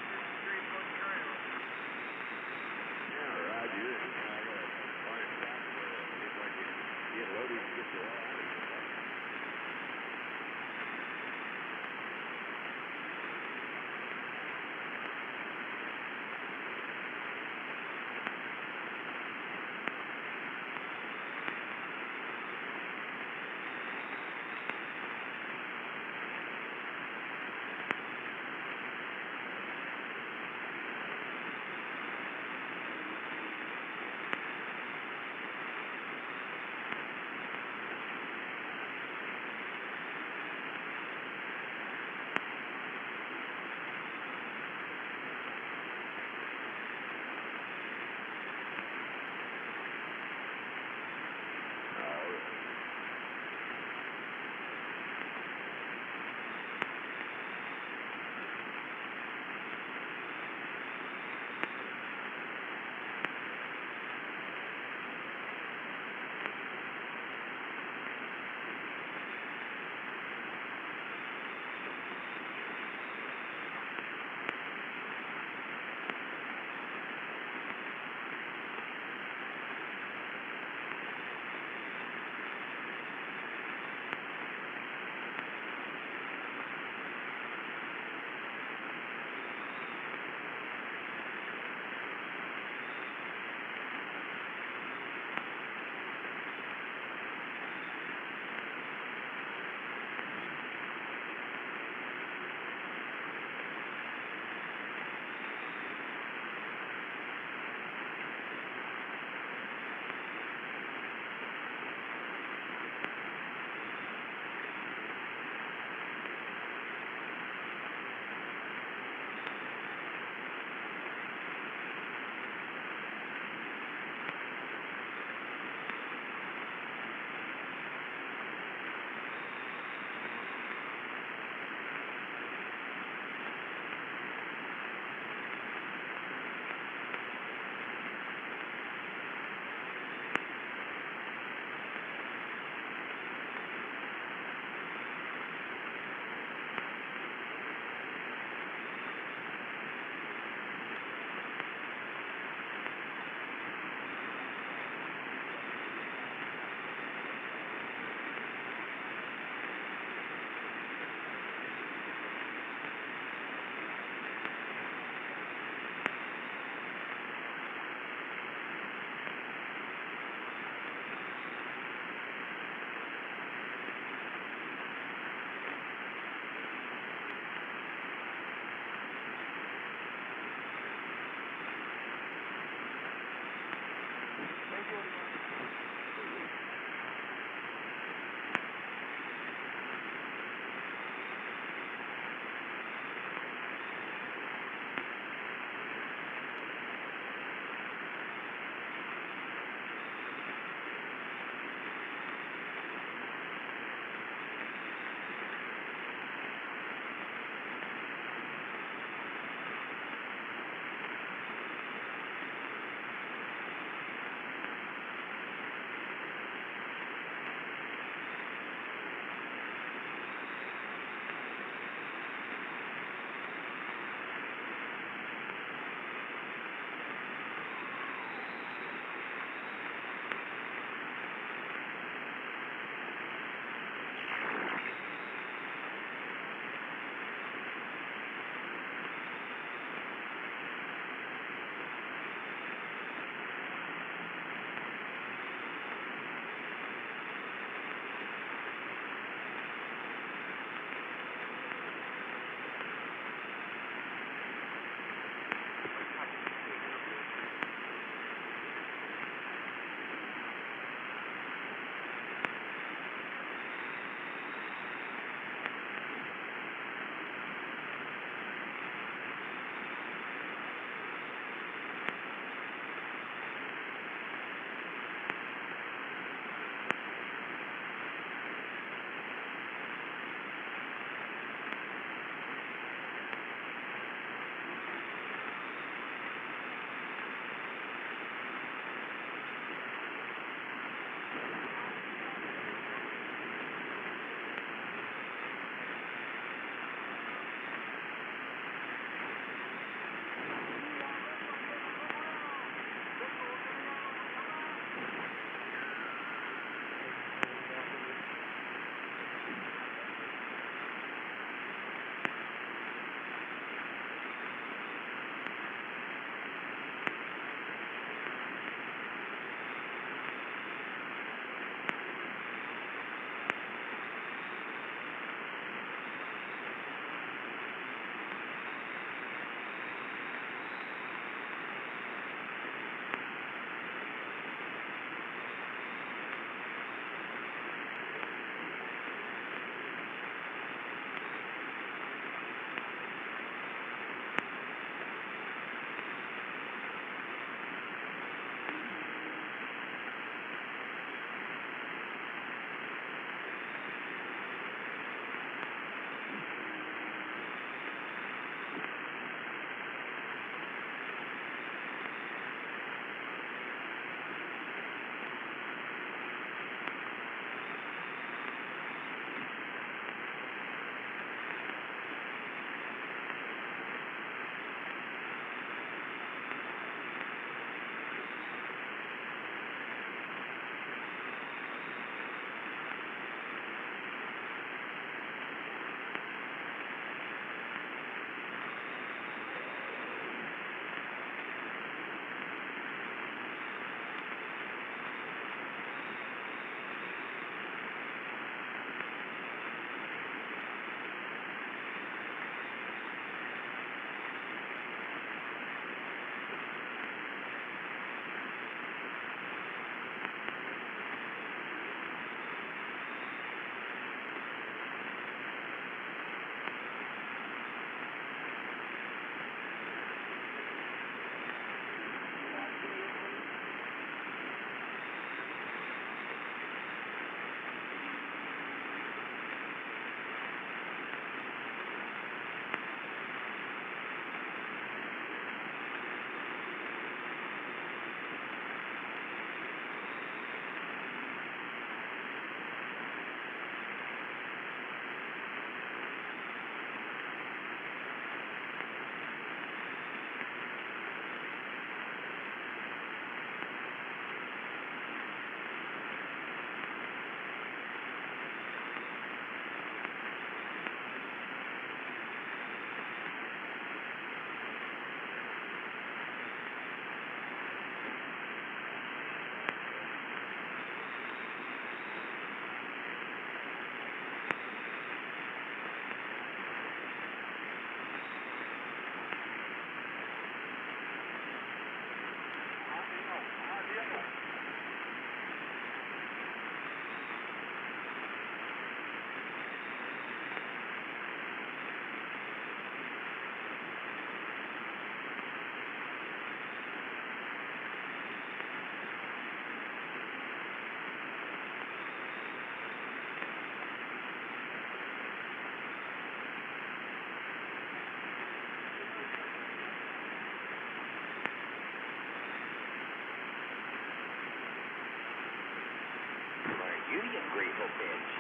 in Great Hope Edge.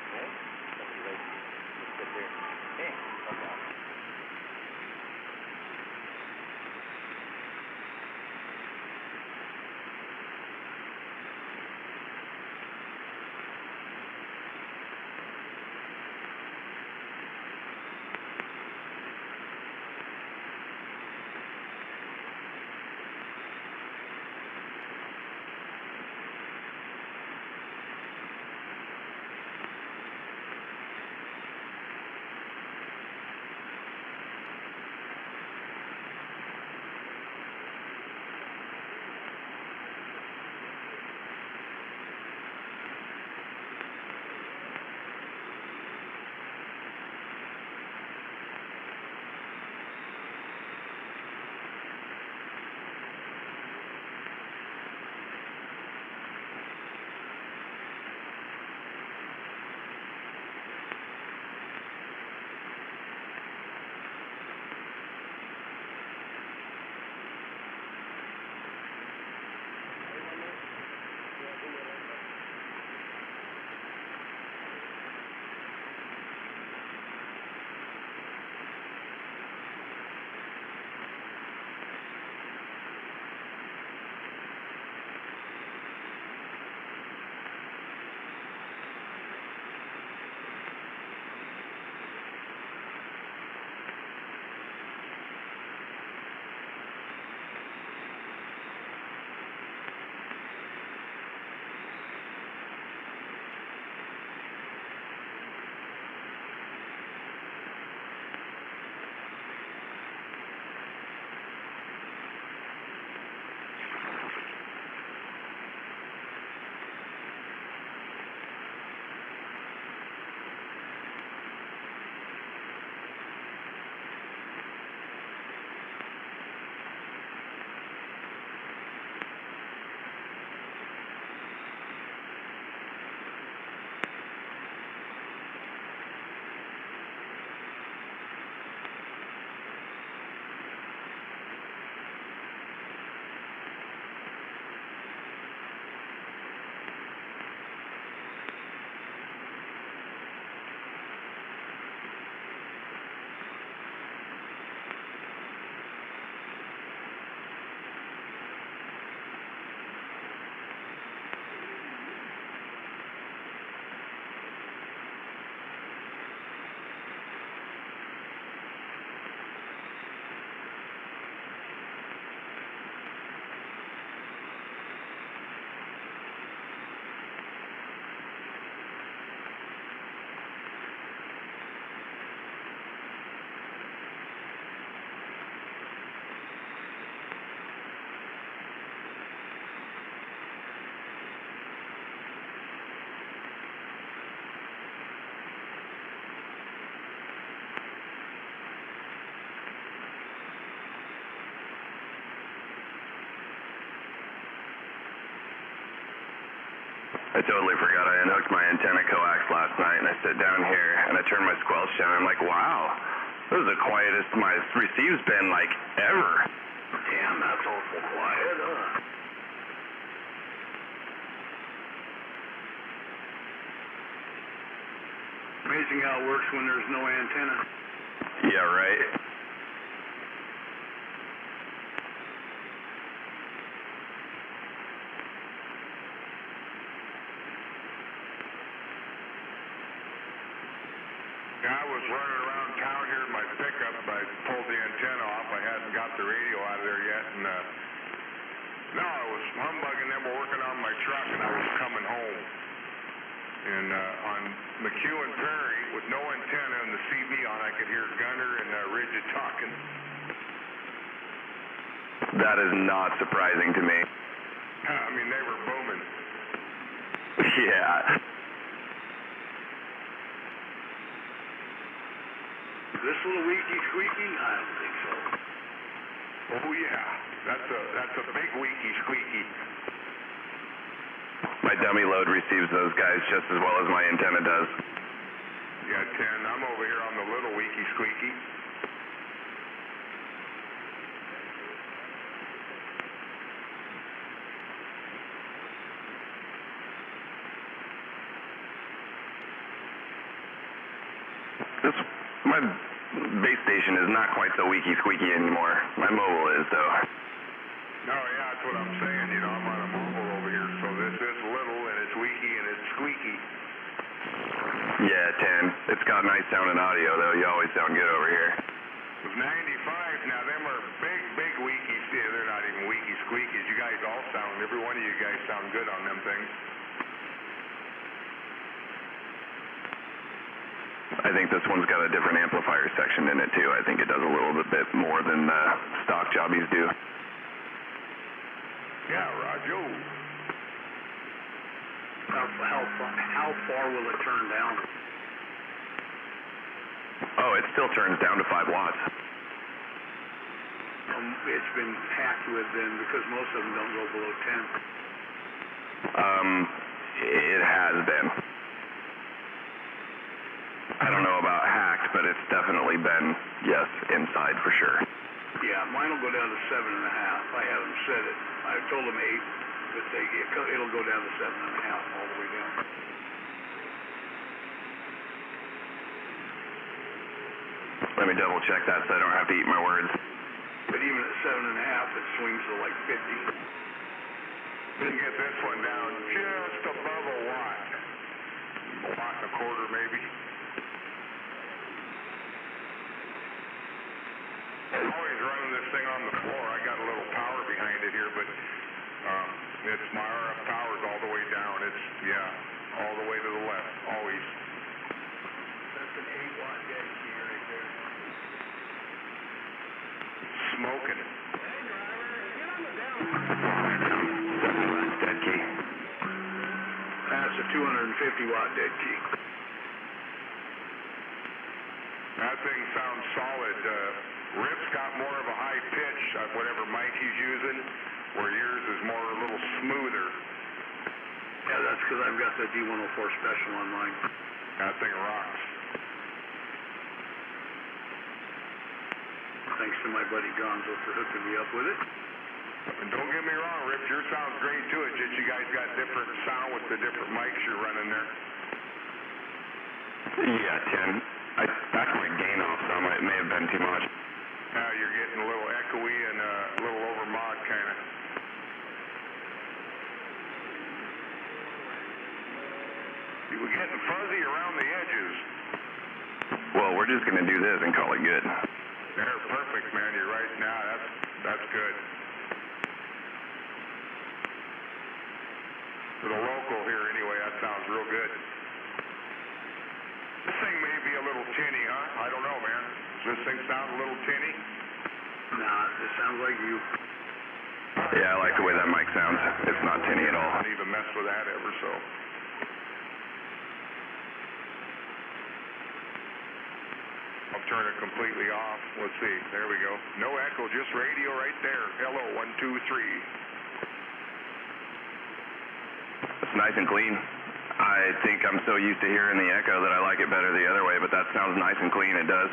Okay? Somebody right just sit there. Hey, okay. I totally forgot I unhooked my antenna coax last night, and I sit down here and I turn my squelch down. I'm like, wow, this is the quietest my receive's been like ever. Damn, that's awful quiet, huh? Amazing how it works when there's no antenna. Yeah, right. I was running around town here in my pickup. I pulled the antenna off. I hadn't got the radio out of there yet, and no, I was humbugging them, working on my truck, and I was coming home. And on McHugh and Perry, with no antenna and the CB on, I could hear Gunner and Rigid talking. That is not surprising to me. I mean, they were booming. Yeah. This little weaky squeaky? I don't think so. Oh yeah, that's a big weaky squeaky. My dummy load receives those guys just as well as my antenna does. Yeah, 10. I'm over here on the little weaky squeaky. My base station is not quite so weaky squeaky anymore. My mobile is, though. No, yeah, that's what I'm saying. You know, I'm on a mobile over here, so this is little and it's weaky and it's squeaky. Yeah, 10. It's got nice sounding audio, though. You always sound good over here. With 95, now them are big weakies. Yeah, they're not even weaky squeakies. You guys all sound, every one of you guys sound good on them things. I think this one's got a different amplifier section in it, too. I think it does a little bit more than stock jobbies do. Yeah, Roger. How far will it turn down? Oh, it still turns down to 5 watts. It's been hacked with then because most of them don't go below 10. It has been. I don't know about hacked, but it's definitely been, yes, inside for sure. Yeah, mine will go down to 7.5. I haven't said it. I told them 8, but it'll go down to 7.5 all the way down. Let me double check that so I don't have to eat my words. But even at 7.5, it swings to like 50. Didn't get this one down just above a watt. A watt and a quarter, maybe. I'm always running this thing on the floor. I got a little power behind it here, but it's my RF power's all the way down. It's, yeah, all the way to the left, always. That's an 8-watt dead key right there. Smoking. Dead key. That's a 250-watt dead key. That thing sounds solid. Rip's got more of a high pitch, whatever mic he's using, where yours is more a little smoother. Yeah, that's because I've got the D104 special on mine. That thing rocks. Thanks to my buddy Gonzo for hooking me up with it. And don't get me wrong, Rip, yours sounds great too. It's just you guys got different sound with the different mics you're running there. Yeah, 10. I backed my gain off some. It may have been too much. Now you're getting a little echoey and a little over mod kind of. You were getting fuzzy around the edges. Well, we're just going to do this and call it good. They're perfect, man. You're right now. That's good. For the local here, anyway, that sounds real good. This thing may be a little tinny, huh? I don't know, man. Does this thing sound a little tinny? Nah, it sounds like you. Yeah, I like the way that mic sounds. It's not tinny at all. I don't even mess with that ever, so. I'll turn it completely off. Let's see. There we go. No echo, just radio right there. Hello, 1, 2, 3. It's nice and clean. I think I'm so used to hearing the echo that I like it better the other way, but that sounds nice and clean. It does.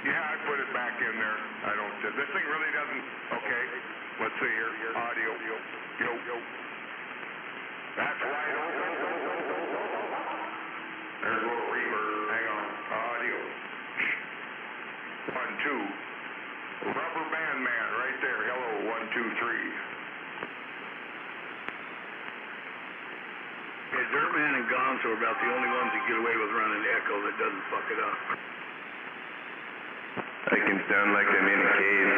Yeah, I put it back in there. I don't. This thing really doesn't. Okay. Let's see here. Audio. Yo. That's right. There's a little reverb. Hang on. Audio. 1, 2. Rubber Band Man right there. Hello. 1, 2, 3. Yeah, Dirtman and Gonzo are about the only ones that get away with running echo that doesn't fuck it up. I can sound like I'm in a cave.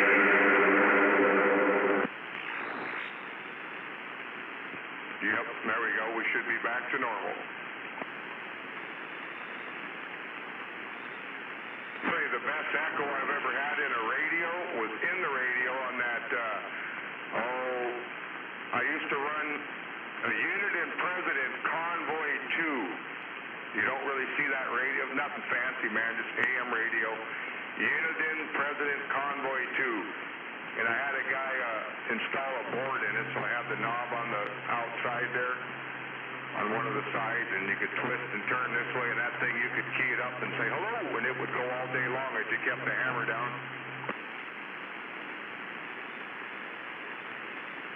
Yep, there we go. We should be back to normal. Say the best echo I've ever had in a radio was in the radio on that, I used to run a unit in President Convoy 2. You don't really see that radio. Nothing fancy, man. Just AM radio. Uniden President Convoy 2. And I had a guy install a board in it, so I had the knob on the outside there, on one of the sides, and you could twist and turn this way, and that thing, you could key it up and say hello, and it would go all day long as you kept the hammer down.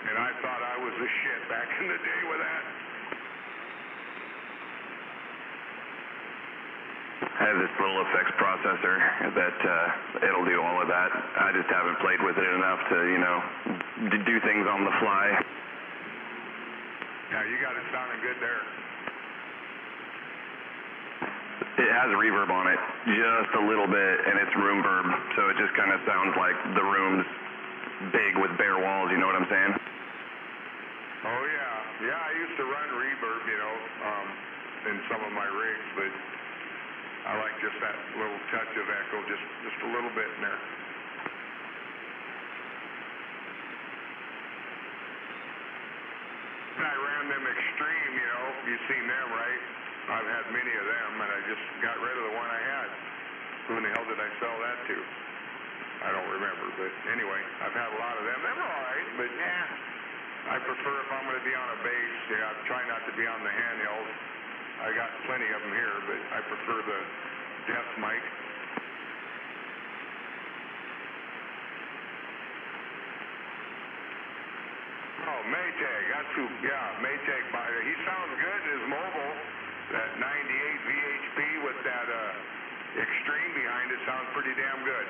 And I thought I was the shit back in the day with that. I have this little effects processor that it'll do all of that. I just haven't played with it enough to, you know, do things on the fly. Yeah, you got it sounding good there. It has reverb on it, just a little bit, and it's room verb, so it just kind of sounds like the room's big with bare walls, you know what I'm saying? Oh, yeah. Yeah, I used to run reverb, you know, in some of my rigs, but I like just that little touch of echo, just a little bit in there. I ran them Extreme, you know, you've seen them, right? I've had many of them, and I just got rid of the one I had. Who in the hell did I sell that to? I don't remember, but anyway, I've had a lot of them. They're all right, but I prefer if I'm going to be on a bass, I try not to be on the handheld. I got plenty of them here, but I prefer the desk mic. Oh, Maytag, that's who, Maytag. He sounds good in his mobile. That 98 VHP with that Extreme behind it sounds pretty damn good.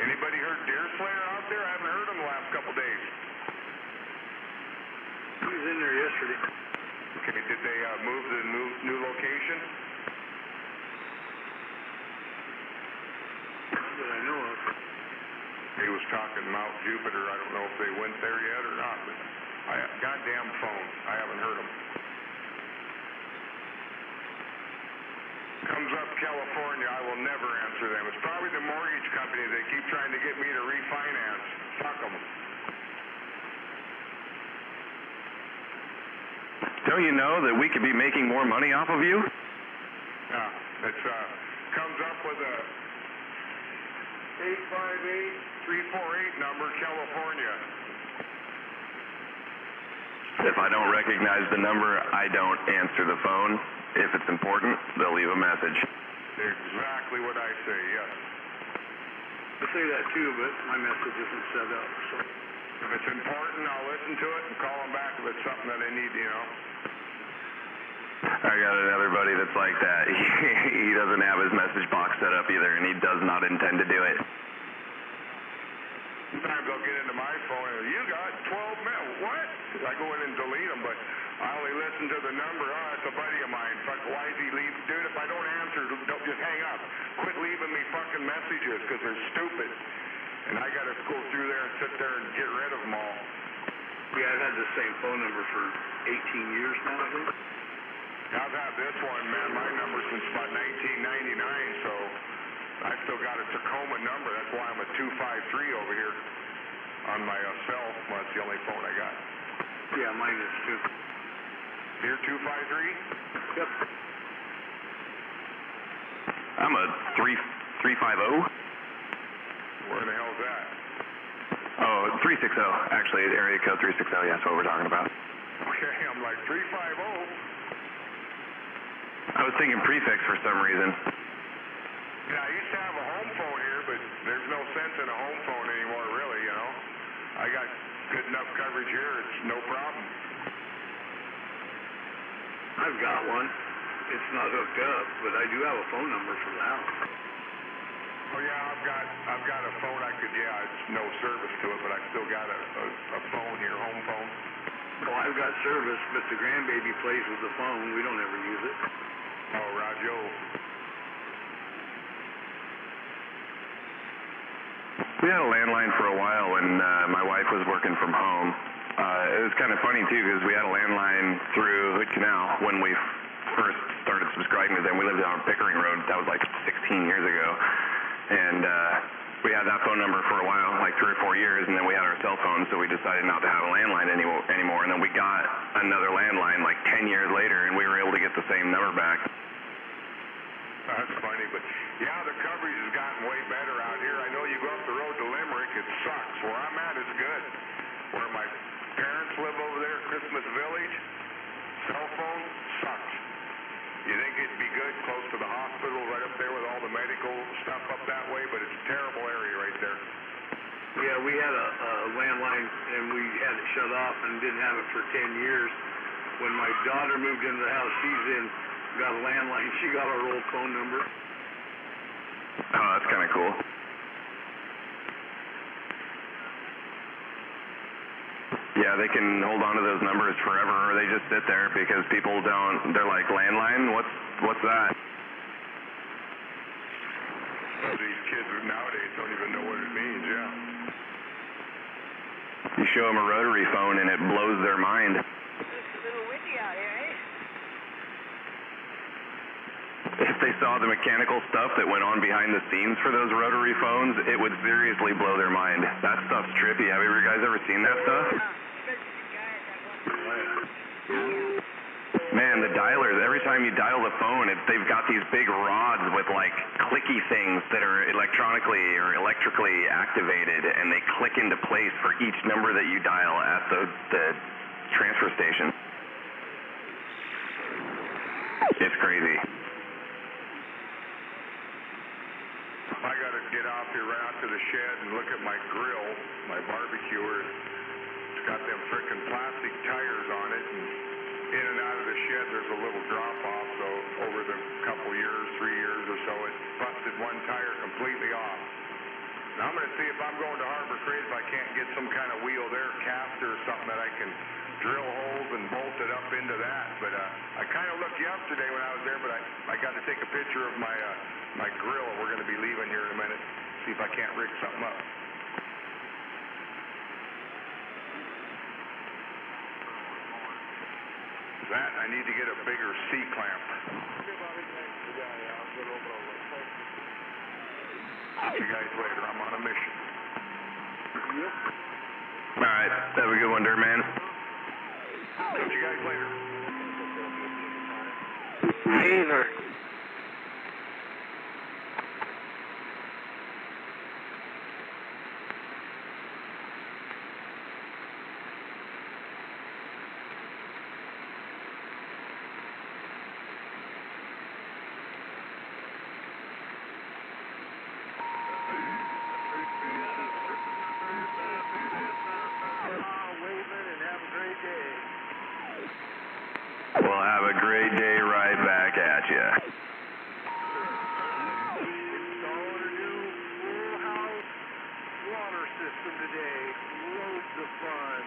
Anybody heard Deerslayer out there? I haven't heard him the last couple days. He was in there yesterday. Okay, did they move to the new location? That I know of. He was talking Mount Jupiter. I don't know if they went there yet or not, but goddamn phone. I haven't heard him. Comes up California, I will never answer them. It's probably the mortgage company. They keep trying to get me to refinance. Fuck them. Don't you know that we could be making more money off of you? Yeah, it's comes up with a 858-348 number, California. If I don't recognize the number, I don't answer the phone. If it's important, they'll leave a message. Exactly what I say, yes. I say that too, but my message isn't set up, so. If it's important, I'll listen to it and call them back if it's something that I need, you know. I got another buddy that's like that. He doesn't have his message box set up either, and he does not intend to do it. Sometimes I'll get into my phone and you got 12 minutes. What? I go in and delete them, but I only listen to the number. Oh, that's a buddy of mine. Fuck, why is he leave? Dude, if I don't answer, don't just hang up. Quit leaving me fucking messages because they're stupid. And I got to go through there and sit there and get rid of them all. Yeah, I've had the same phone number for 18 years now, I think. I've had this one, man, my number since about 1999, so I still got a Tacoma number. That's why I'm a 253 over here on my cell. Well, that's the only phone I got. Yeah, mine is too. You're 253? Yep. I'm a 3350. Where the hell's that? Oh, 360, actually, area code 360, yeah, that's what we're talking about. Okay, I'm like 350. I was thinking prefix for some reason. Yeah, I used to have a home phone here, but there's no sense in a home phone anymore, really, you know. I got good enough coverage here, it's no problem. I've got one. It's not hooked up, but I do have a phone number for the house. Oh yeah, I've got a phone it's no service to it, but I still got a phone here, home phone. Well, I've got service, but the grandbaby plays with the phone. We don't ever use it. Oh, Rajo. We had a landline for a while when my wife was working from home. It was kind of funny too because we had a landline through Hood Canal when we first started subscribing to them. We lived on Pickering Road. That was like 16 years ago. And we had that phone number for a while, like 3 or 4 years, and then we had our cell phone, so we decided not to have a landline anymore. And then we got another landline like 10 years later, and we were able to get the same number back. That's funny, but yeah, the coverage has gotten way better out here. I know you go up the road to Limerick, it sucks. Where I'm at is good. Where my parents live over there, Christmas Village, cell phone sucks. You think it'd be good close to the hospital, right up there with all the medical stuff up that way, but it's a terrible area right there. Yeah, we had a landline, and we had it shut off and didn't have it for 10 years. when my daughter moved into the house she's in, got a landline. She got our old phone number. Oh, that's kind of cool. Yeah, they can hold on to those numbers forever, or they just sit there because people don't. They're like, landline? What's that? Well, these kids nowadays don't even know what it means, yeah. You show them a rotary phone and it blows their mind. It's a little windy out here, eh? If they saw the mechanical stuff that went on behind the scenes for those rotary phones, it would seriously blow their mind. That stuff's trippy. Have you guys ever seen that stuff? Man, the dialers, every time you dial the phone, they've got these big rods with like clicky things that are electronically or electrically activated, and they click into place for each number that you dial at the transfer station. It's crazy. I gotta get out here, run out to the shed and look at my grill, my barbecuer. It's got them frickin' plastic tires on it, and in and out of the shed there's a little drop off, so over the couple years, 3 years or so, it busted one tire completely off. Now I'm gonna see if I'm going to Harbor Freight if I can't get some kind of wheel there, caster or something that I can drill holes and bolt it up into that. But I kind of looked yesterday when I was there, but I got to take a picture of my grill. We're going to be leaving here in a minute, see if I can't rig something up. That, I need to get a bigger C-clamp. See you guys later. I'm on a mission. All right, have a good one, Dirt Man. Catch you guys later. Either. We'll have a great day right back at you. Installed a new full house water system today. Loads of fun.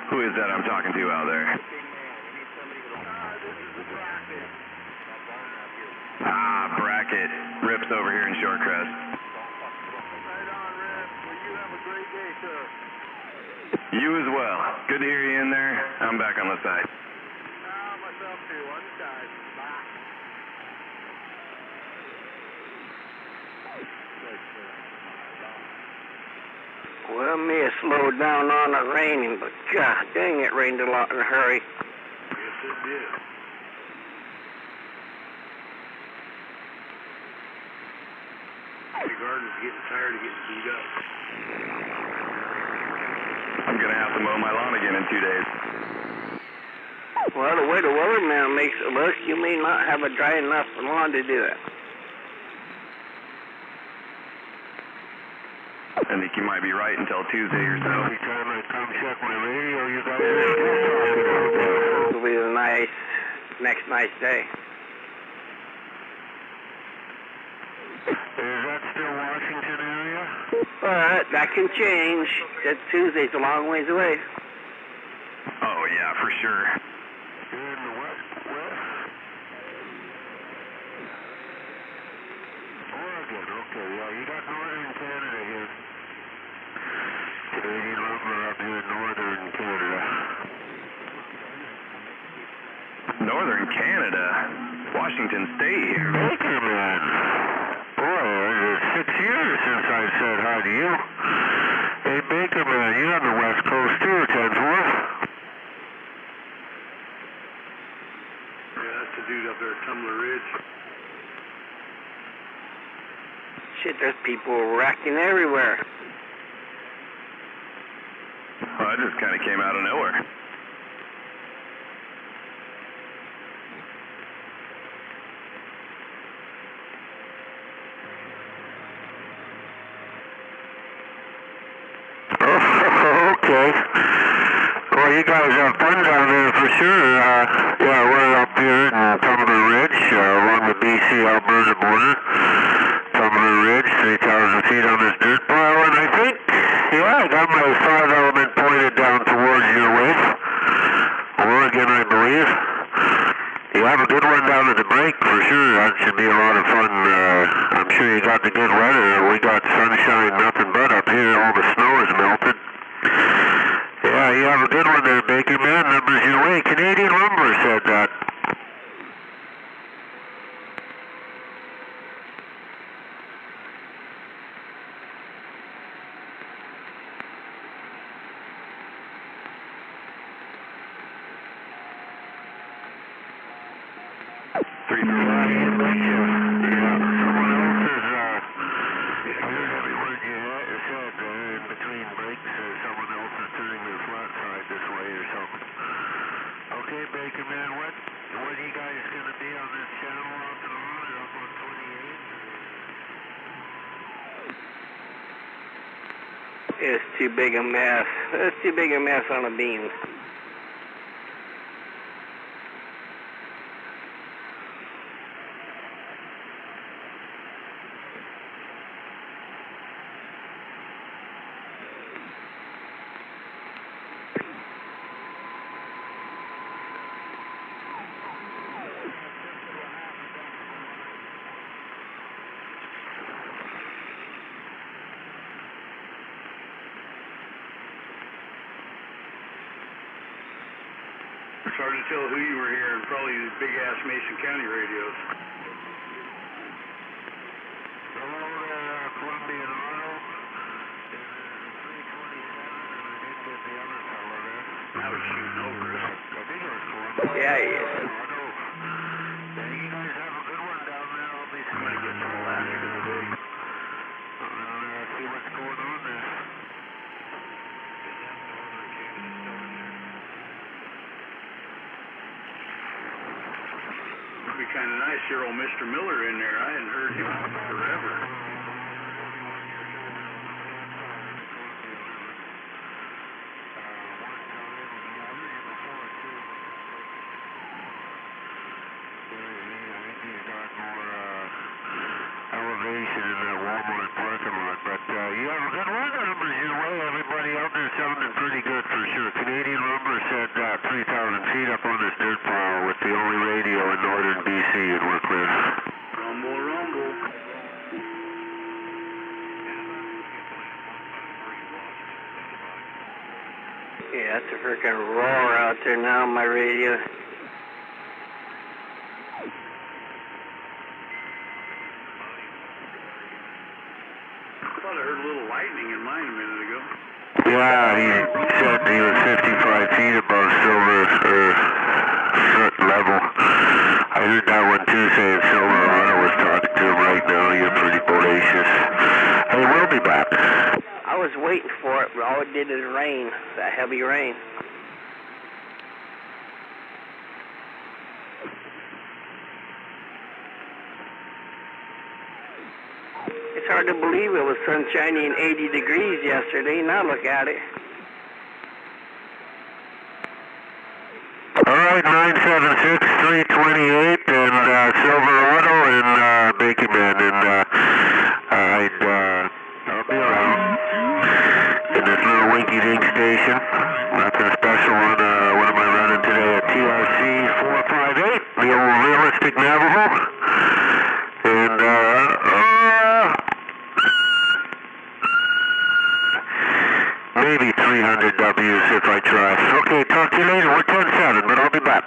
Who is that I'm talking to out there? Ah, Bracket. Rip's over here in Shorecrest. Right on, Rip. Well, you have a great day, sir. You as well. Good to hear you in there. I'm back on the side. Myself too. On the side. Bye. Well, me have slowed down on the raining, but God dang, it rained a lot in a hurry. Yes, it did. The garden's getting tired of getting beat up. I'm going to have to mow my lawn again in 2 days. Well, the way the weatherman makes it look, you may not have a dry enough lawn to do it. I think you might be right until Tuesday or so. Every time I come check my radio, you guys are still talking about that. It'll be a next nice day. Is that still Washington area? But that can change. That Tuesday's a long ways away. Oh, yeah, for sure. You're in the west? Oregon, okay. Yeah, you got northern Canada here. Canadian lumber up here in northern Canada. Northern Canada? Washington State here. Bakerman. Boy, it's 6 years since I said hi to you. Hey, Bakerman, you're on the west coast too, 10-4. Yeah, that's the dude up there at Tumbler Ridge. Shit, there's people wrecking everywhere. Well, that just kind of came out of nowhere. you guys have fun down there for sure. Yeah, we're up here at Tumbler Ridge, along the BC-Alberta border. Tumbler Ridge, 3,000 feet on this dirt pile, and I think, yeah, I got my 5-element pointed down towards your way. Oregon, I believe. You have a good one down at the break for sure. That should be a lot of fun. I'm sure you got the good weather. We got sunshine, nothing but up here. All the snow is melted. Yeah, you have a good one there, Baker Man. Numbers your way. Canadian Lumber said that. It's too big a mess. It's too big a mess on a beam. It's hard to tell who you were hearing, probably these big-ass Mason County radios. Hello there, Columbian Auto. 327, and I did get the other fellow there. I was shooting over us. I think it was Columbian. Yeah, he is. Auto. Yeah, you guys have a good one down there. I'll be I'm going to get some Alaska today. See what's going on there. It'd be kind of nice to hear old Mr. Miller in there. I hadn't heard him forever. Elevation in that Walmart parking lot, but you have a good one. Numbers your way. Everybody out there sounding pretty good for sure. Canadian Lumber said 3,000 feet up on this dirt pile with the only radio in northern BC, and we're clear. Rumble, rumble. Yeah, it's a freaking roar out there now on my radio. I thought I heard a little lightning in mine a minute ago. Yeah, he said he was 55 feet above silver foot level. I heard that one too, saying Silverado was talking to him right now. You're pretty bodacious. Hey, we'll be back. I was waiting for it, but all it did is rain, that heavy rain. It's hard to believe it was sunshiny and 80 degrees yesterday. Now look at it. All right, 976-328 and Silverado and Baker Man, and I'll be around in this little winky-dink station. Nothing special on what am I running today at TRC 458, the old realistic Navajo, and maybe 300 Ws if I try. Okay, talk to you later. We're 10-7, but I'll be back.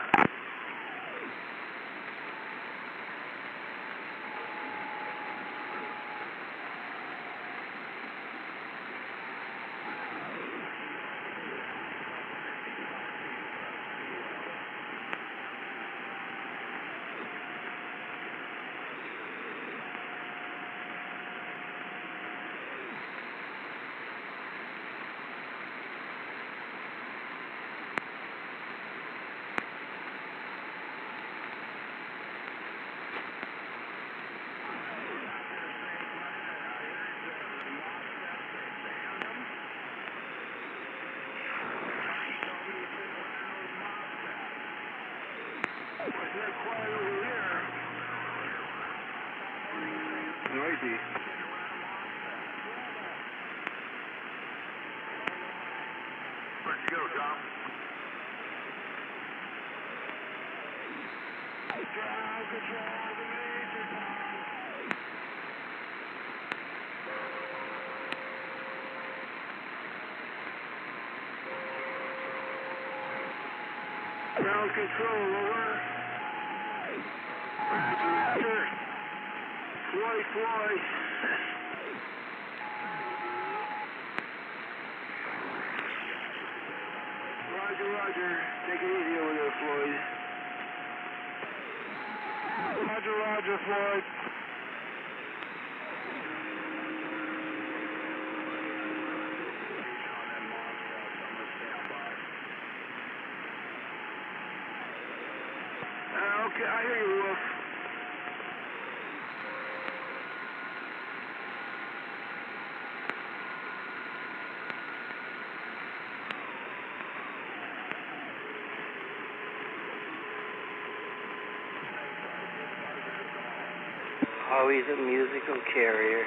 go, Tom. Ground control to Major Tom. Ground control, over. Roger. Floyd. Roger. Take it easy over there, Floyd. Roger, Floyd. Okay, I hear you, Wolf. Always a musical carrier.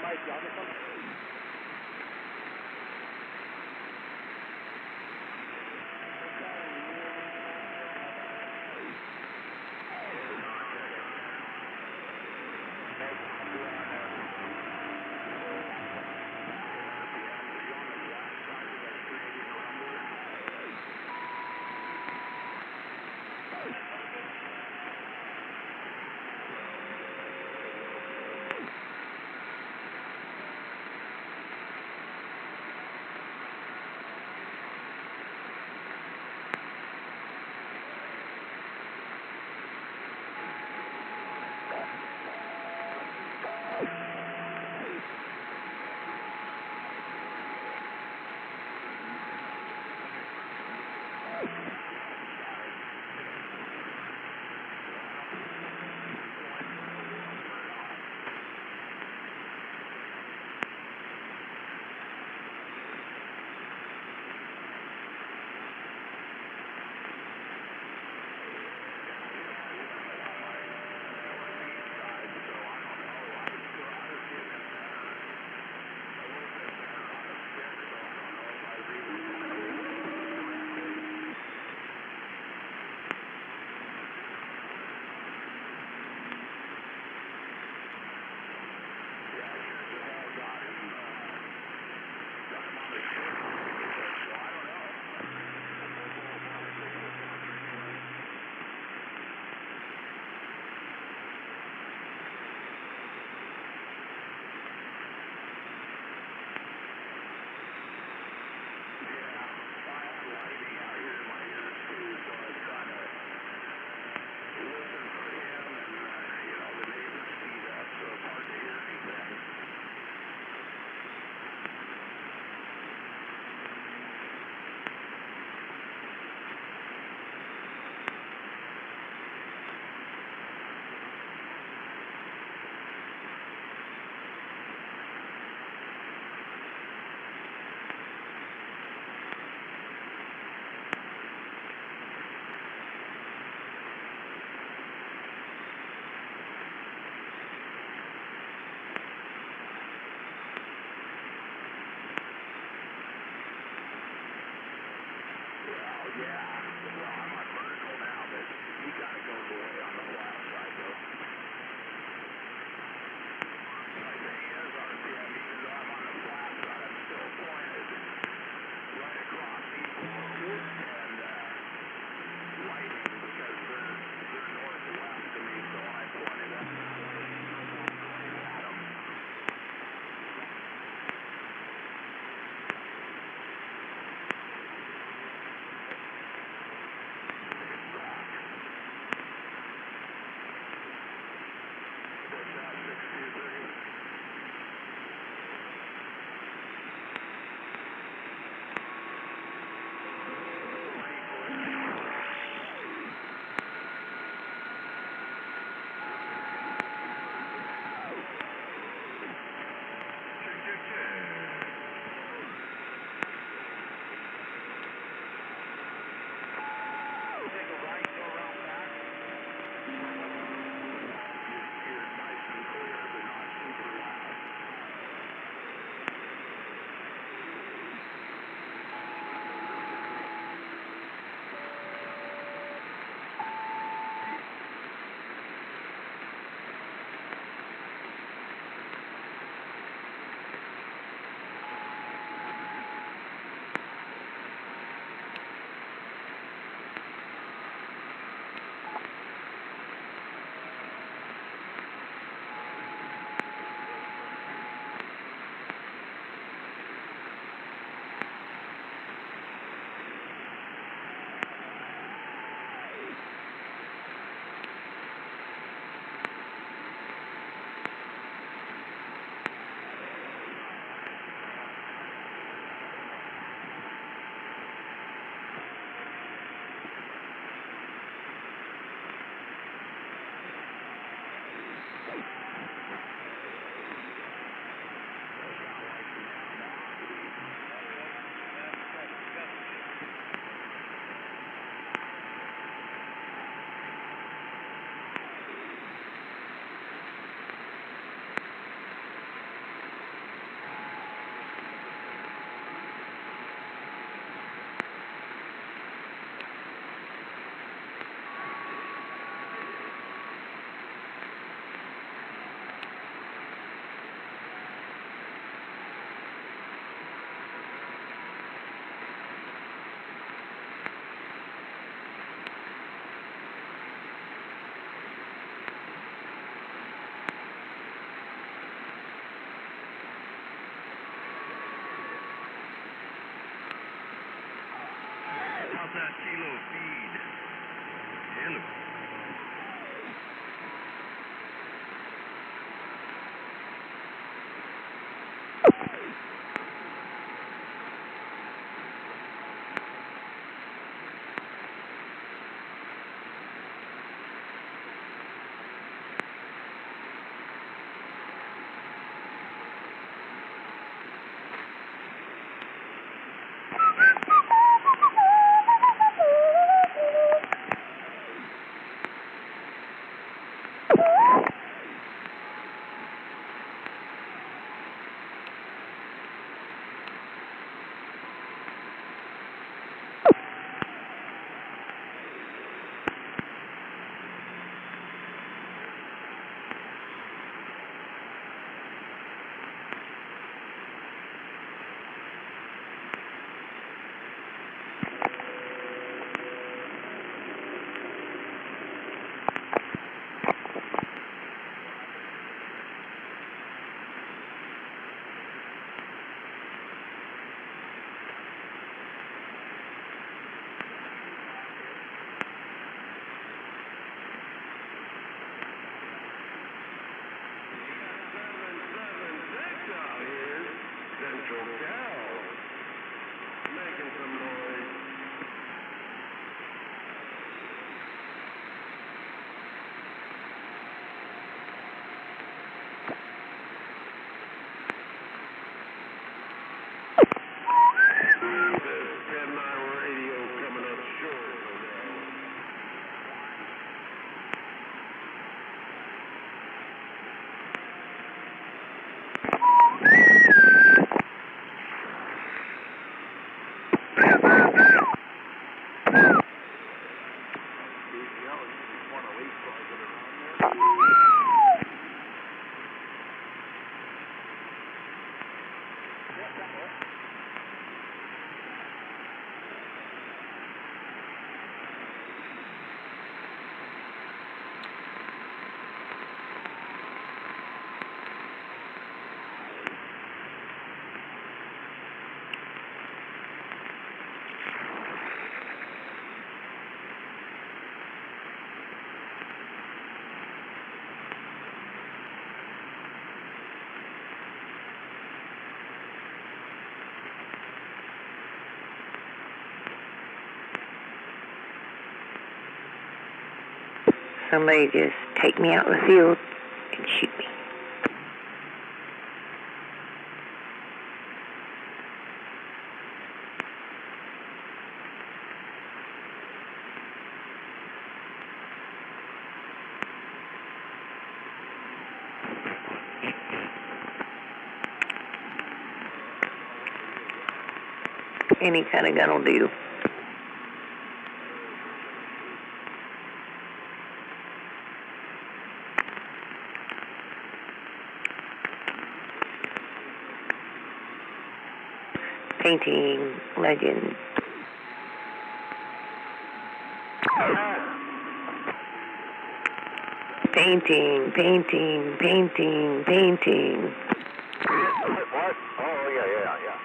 Mike Johnson. Chilo feed. Hello. Central Cal. Making some noise. Radio coming up short. Somebody just take me out in the field and shoot me. Any kind of gun will do. Painting legend. Painting, painting, painting, painting. What? Oh, yeah. Hey, yeah.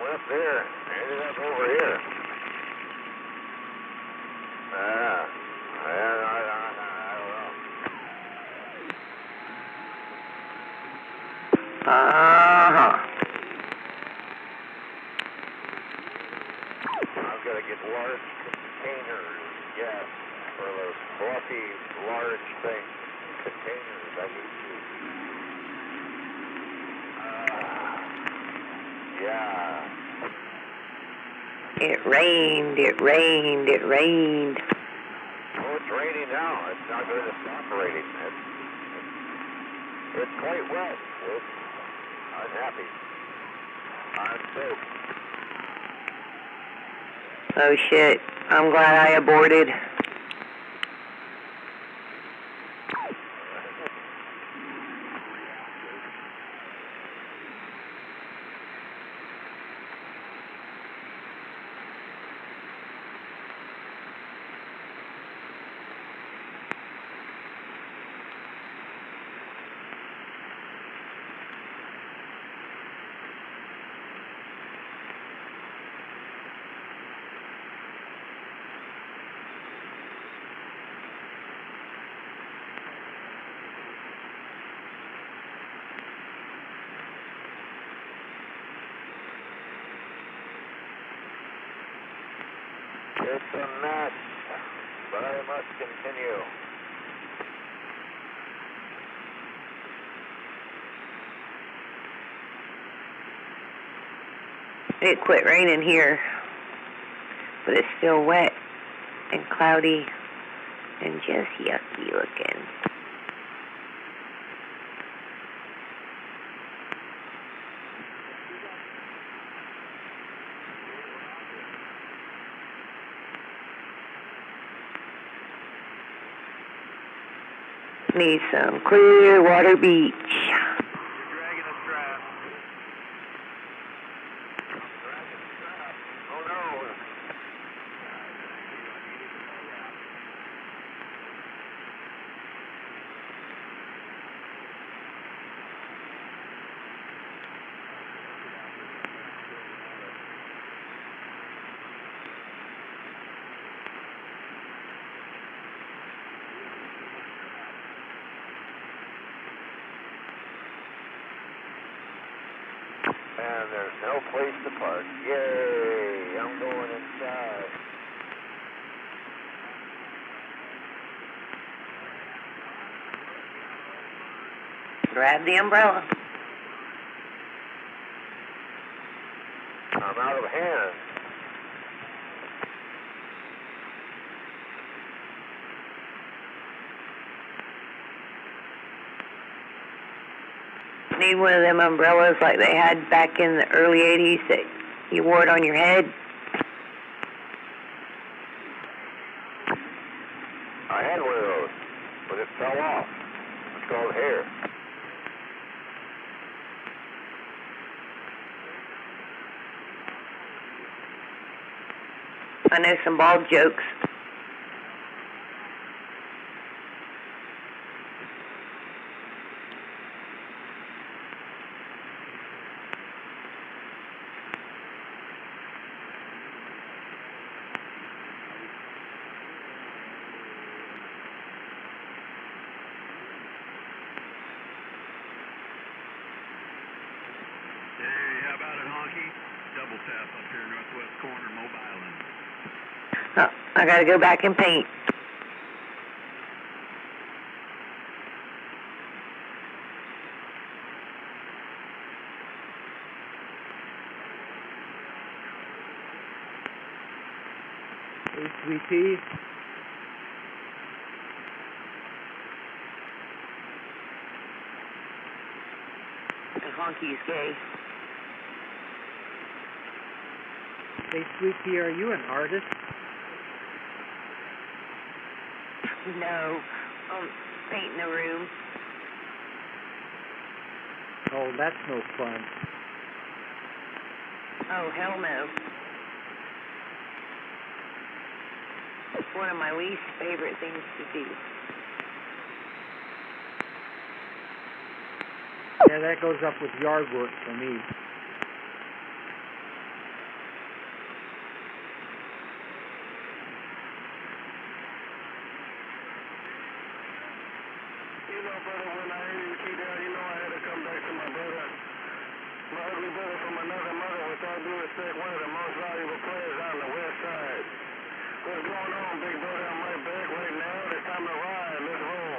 Went up there, ended up over here. Uh-huh. I've got to get large containers, yes, for those fluffy, large things. Containers, I need to. Yeah. It rained. Oh, it's raining now. It's not going to stop raining. It's quite wet. I'm happy. I'm safe. Oh shit. I'm glad I aborted. a mess, but I must continue. It quit raining here, but it's still wet and cloudy and just yucky looking. Need some clear water beach. And there's no place to park. Yay! I'm going inside. Grab the umbrella. I'm out of hand. Need one of them umbrellas like they had back in the early 80s that you wore it on your head. I had one of those, but it fell off. It's called hair. I know some bald jokes. Hey, how about it, Honky? Double tap up here, northwest corner, Mobile Island. Oh, I gotta go back and paint. Hey, sweet pea. And Honky's gay. Hey, sweet pea, are you an artist? No, painting a room. Oh, that's no fun. Oh, hell no. It's one of my least favorite things to do. Yeah, that goes up with yard work for me. You know, brother, when I heard you keep down, you know I had to come back to my brother. My ugly brother from another mother, with all due respect, one of the most valuable players on the west side. What's going on, big brother? I'm right back right now. It's time to ride. Let's roll.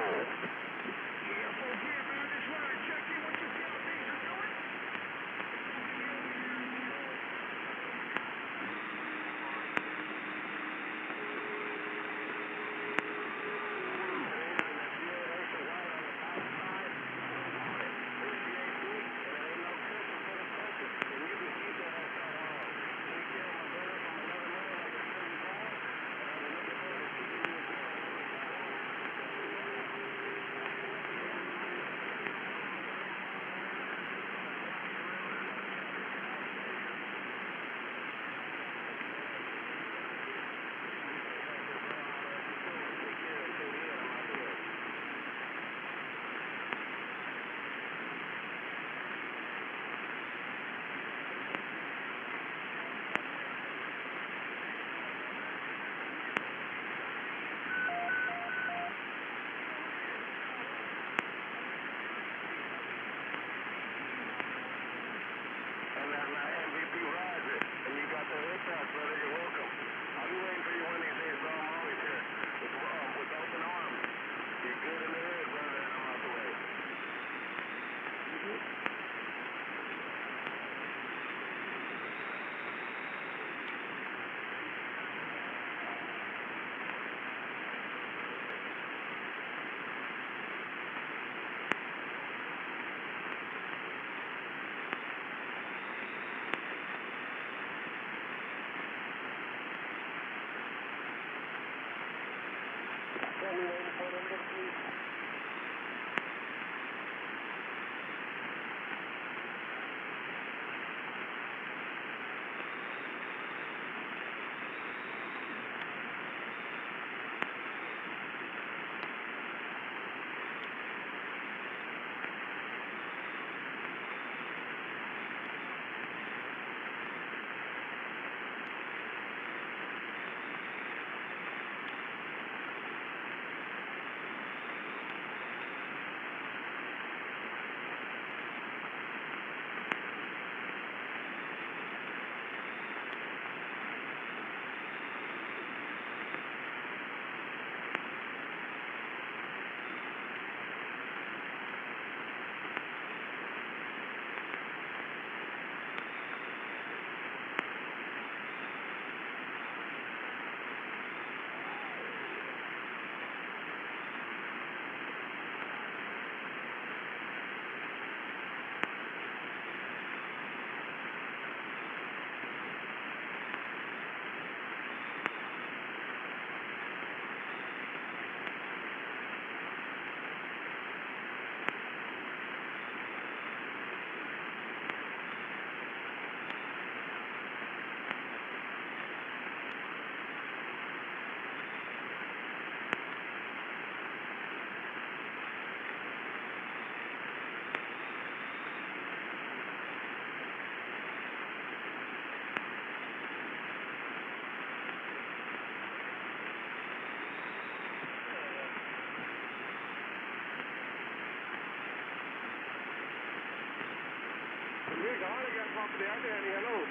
Amiga, ahora ya papo de Adrian, hello.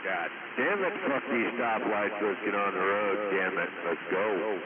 God damn it, fuck these stoplights, let's get on the road, damn it, let's go.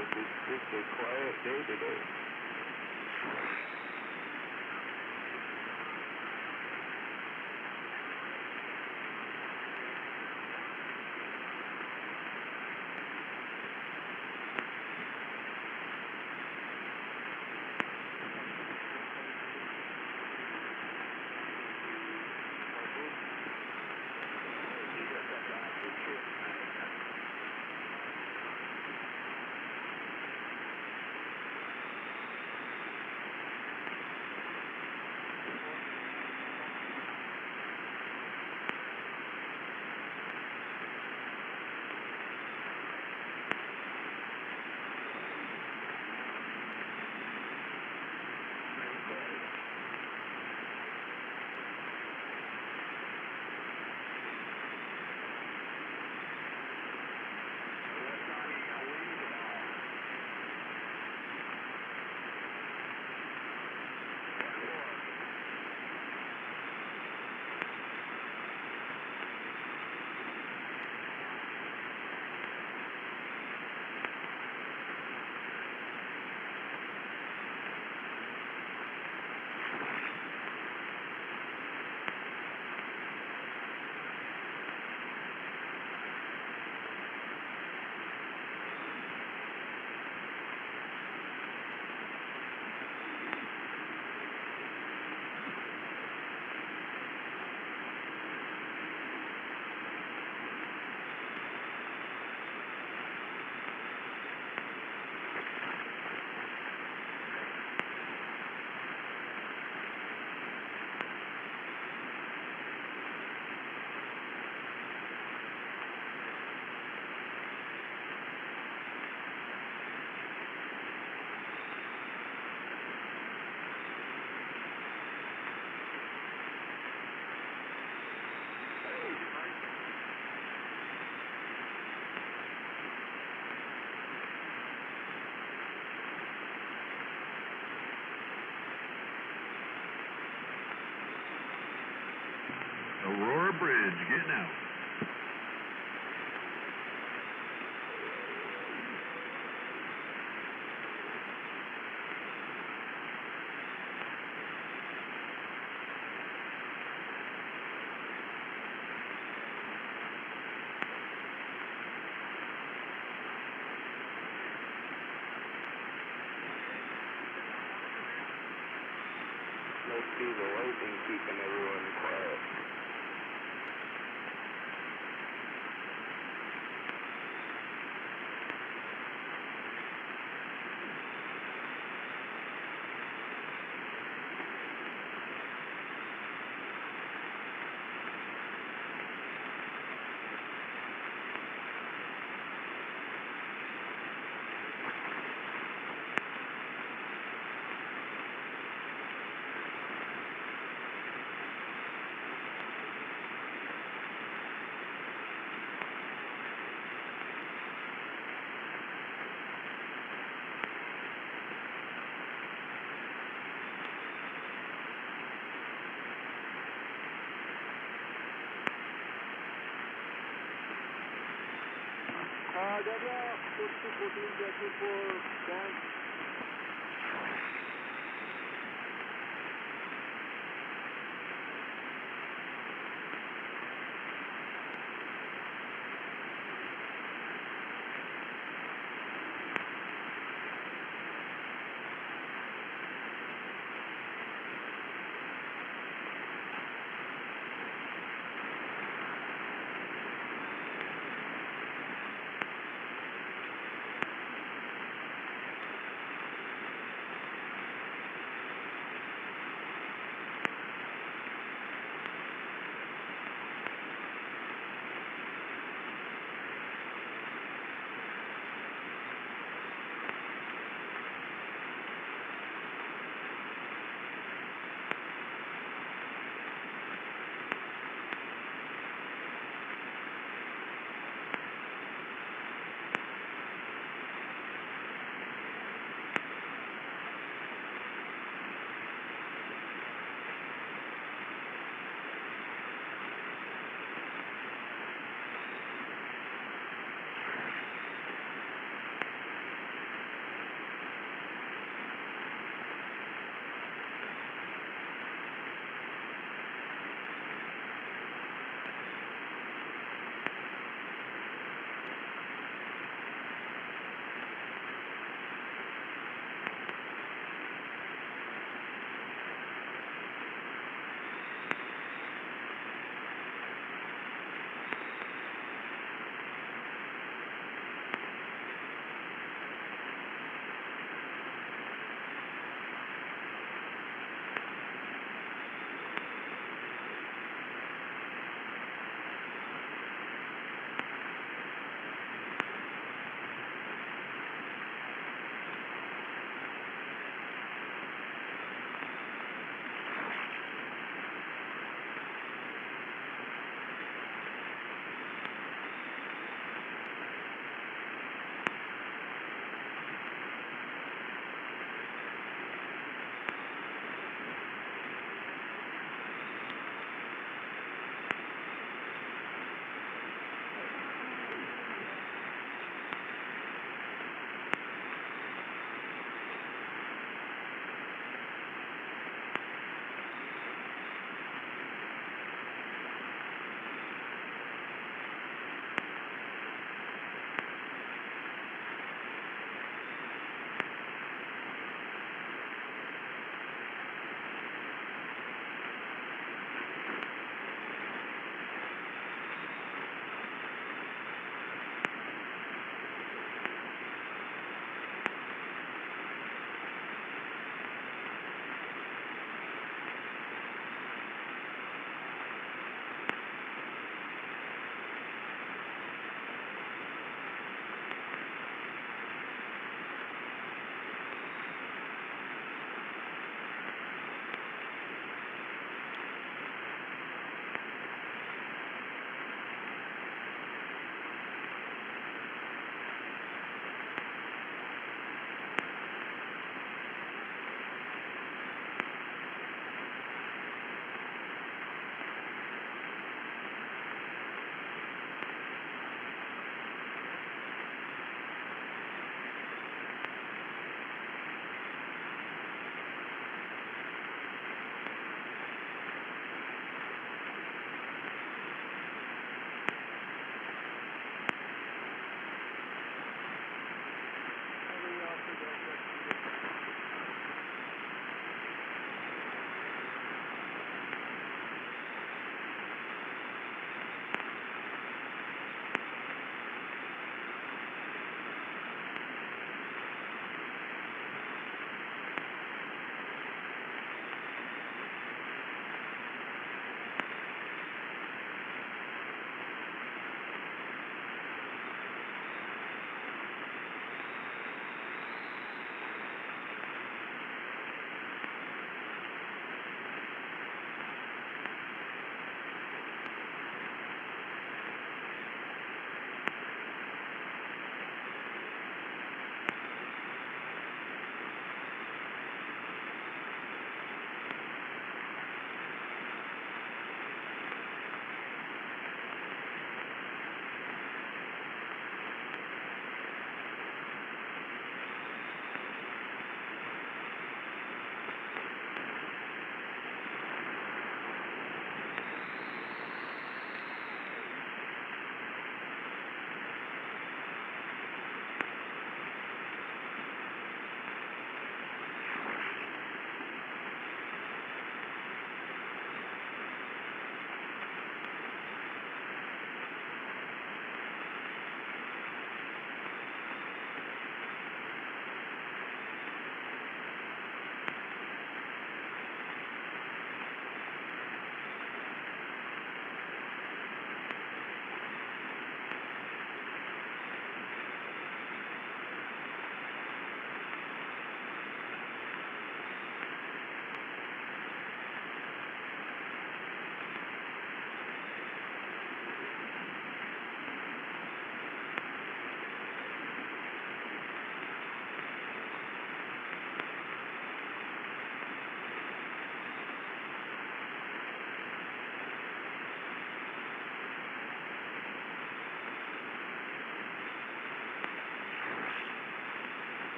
It's a quiet day today. Aurora Bridge, getting out. Must be the lightning keeping everyone quiet. Gabriel, 4214, directed for Dan.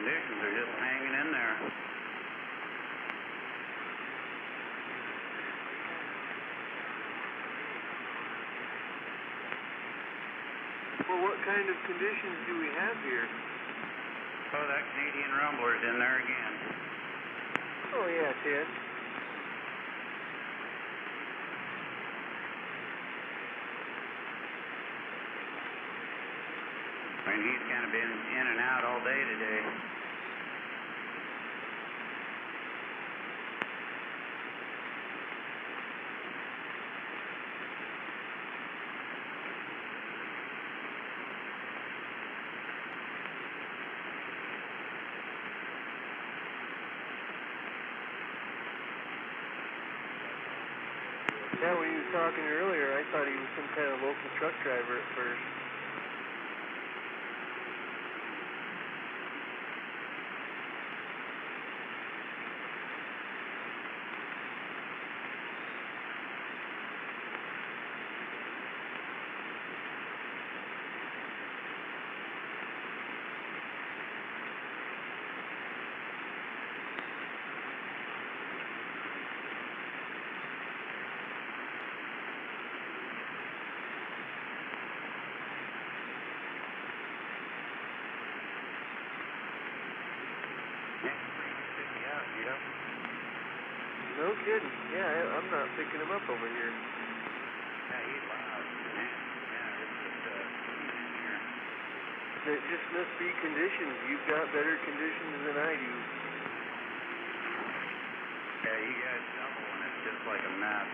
conditions are just hanging in there. Well, what kind of conditions do we have here? Oh, that Canadian Rumbler's in there again. Oh, yeah, Ted. I mean, he's kind of been in and out all day today. Yeah, when he was talking earlier, I thought he was some kind of local truck driver at first. No kidding. Yeah, I'm not picking him up over here. Yeah, he's loud. Yeah, it's just in here. It just must be conditions. You've got better conditions than I do. Yeah, you guys stumble and it's just like a mess.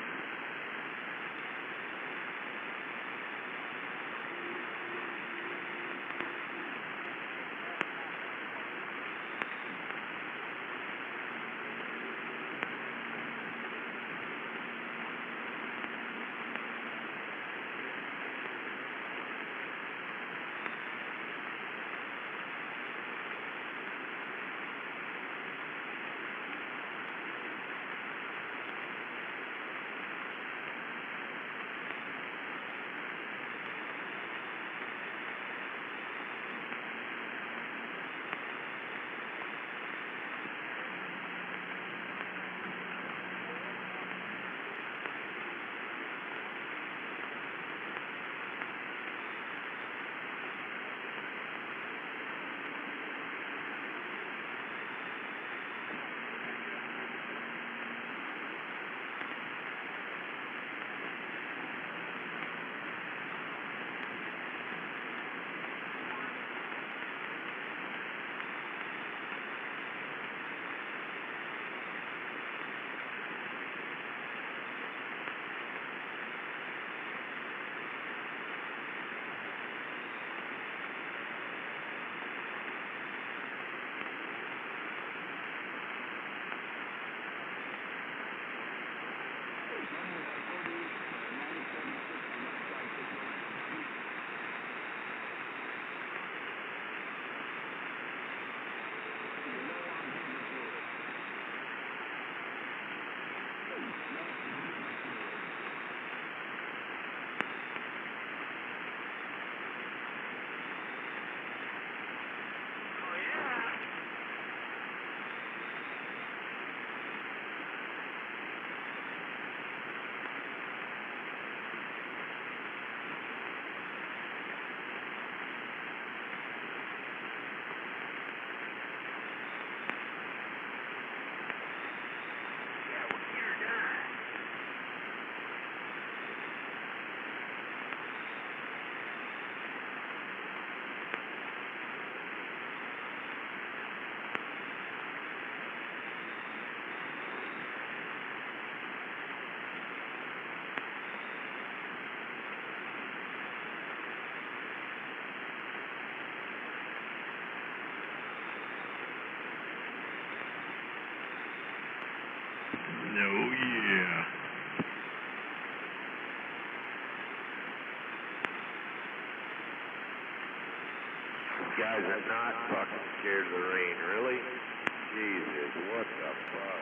Oh, yeah. Guys are not fucking scared of the rain, really? Jesus, what the fuck?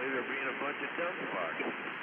Maybe they're being a bunch of dumb fucks.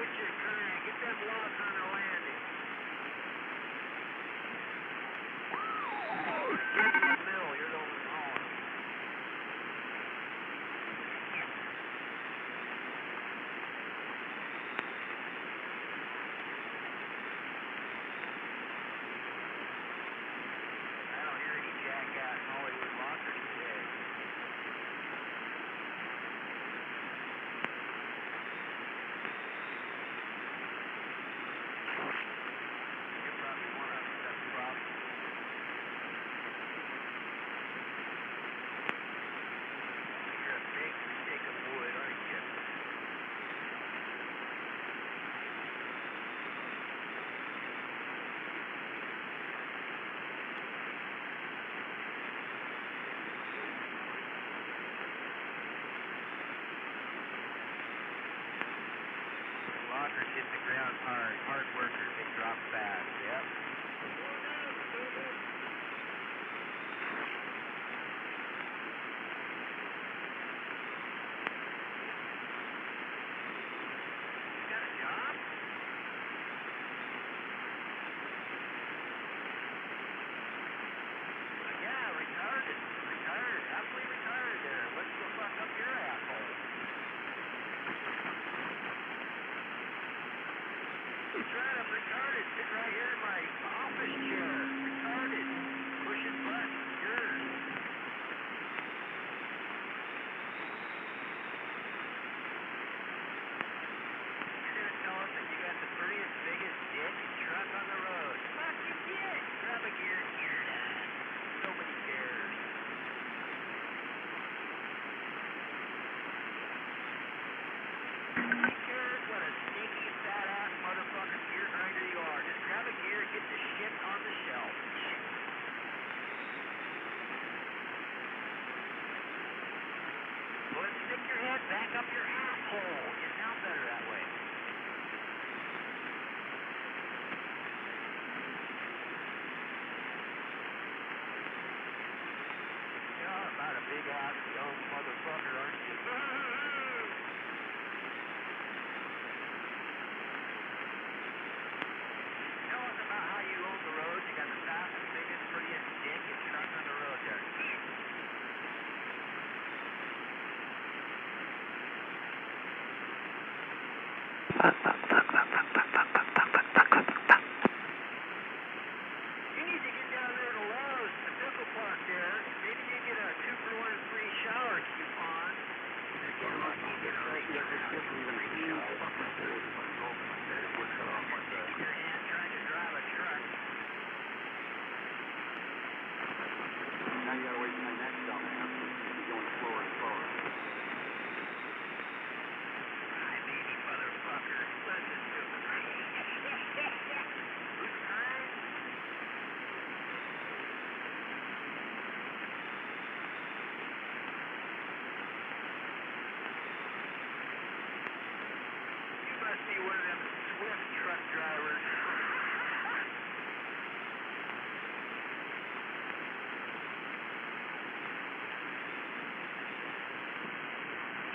Get your current. Get them logs on the landing. Get in the middle. You're the only hauler. I don't hear any jackass Hollywood lockers today. You're probably one of them. That's the problem. You're a big stick of wood, aren't you? Lockers hit the ground hard. Hard workers, they drop fast. Yep. You got a job? Yeah, retired. Retired. Happily retired there. Let's go fuck up your asshole. That's right, I'm retarded. Sitting right here in my office chair. Retarded. Pushing buttons. Yours. You're going to tell us that you got the prettiest, biggest dick truck on the road. Fuck you did. Grab a gear and get her done. Nobody cares. Nobody cares what a sneaky, fat-ass motherfucking gear grinder you are. Just grab a gear and get the shit on the shelf. Well, then stick your head back up your asshole. You sound better that way. You're about a big-ass dumb motherfucker, aren't you? Tell us about how you own the road. You got the fastest, biggest, prettiest dick and truck on the road there. You need to get down there to Lowe's, the Pickle Park there. Maybe you get a 2-for-1 free shower coupon. Get lucky, get right there. Your hand trying to drive a truck. Now you gotta wait till my next dumbass. You're going slower and slower. Hi, baby motherfucker. Listen to me. Who's crying? You must be one of them swift truck drivers.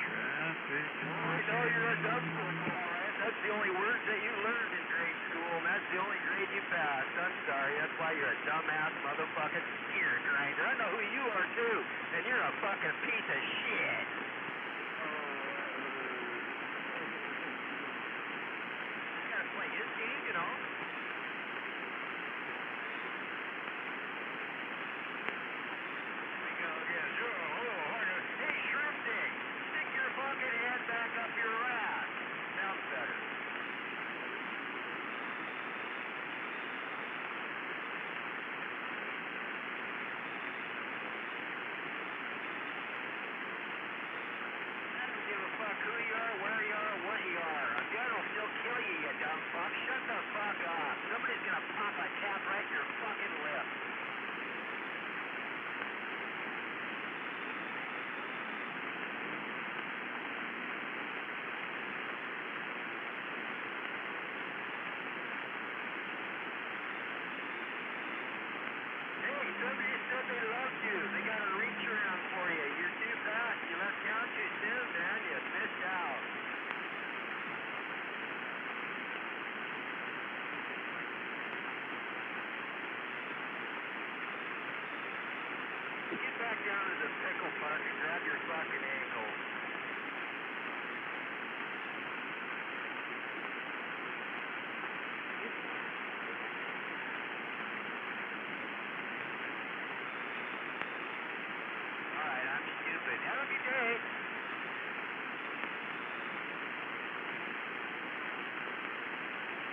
Traffic. I know you're a dumb fool, Ryan. That's the only words that you learned in grade school, and that's the only grade you passed. I'm sorry. That's why you're a dumbass motherfucking gear grinder. I know who you are, too, and you're a fucking piece of shit. You gotta play his game, you know. Here we go again. Sure, a little harder. Hey, shrimp dick, stick your fucking head back up your ass. Sounds better. I don't give a fuck who you are, where you are, what you are. A gun will still kill you, you dumb fuck. Shut the fuck up. Somebody's gonna pop a cap right in your fucking lip.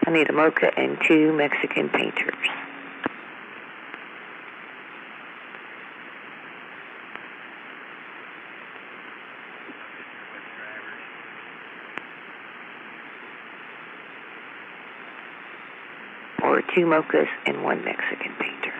I need a mocha and 2 Mexican painters. Or 2 mochas and 1 Mexican painter.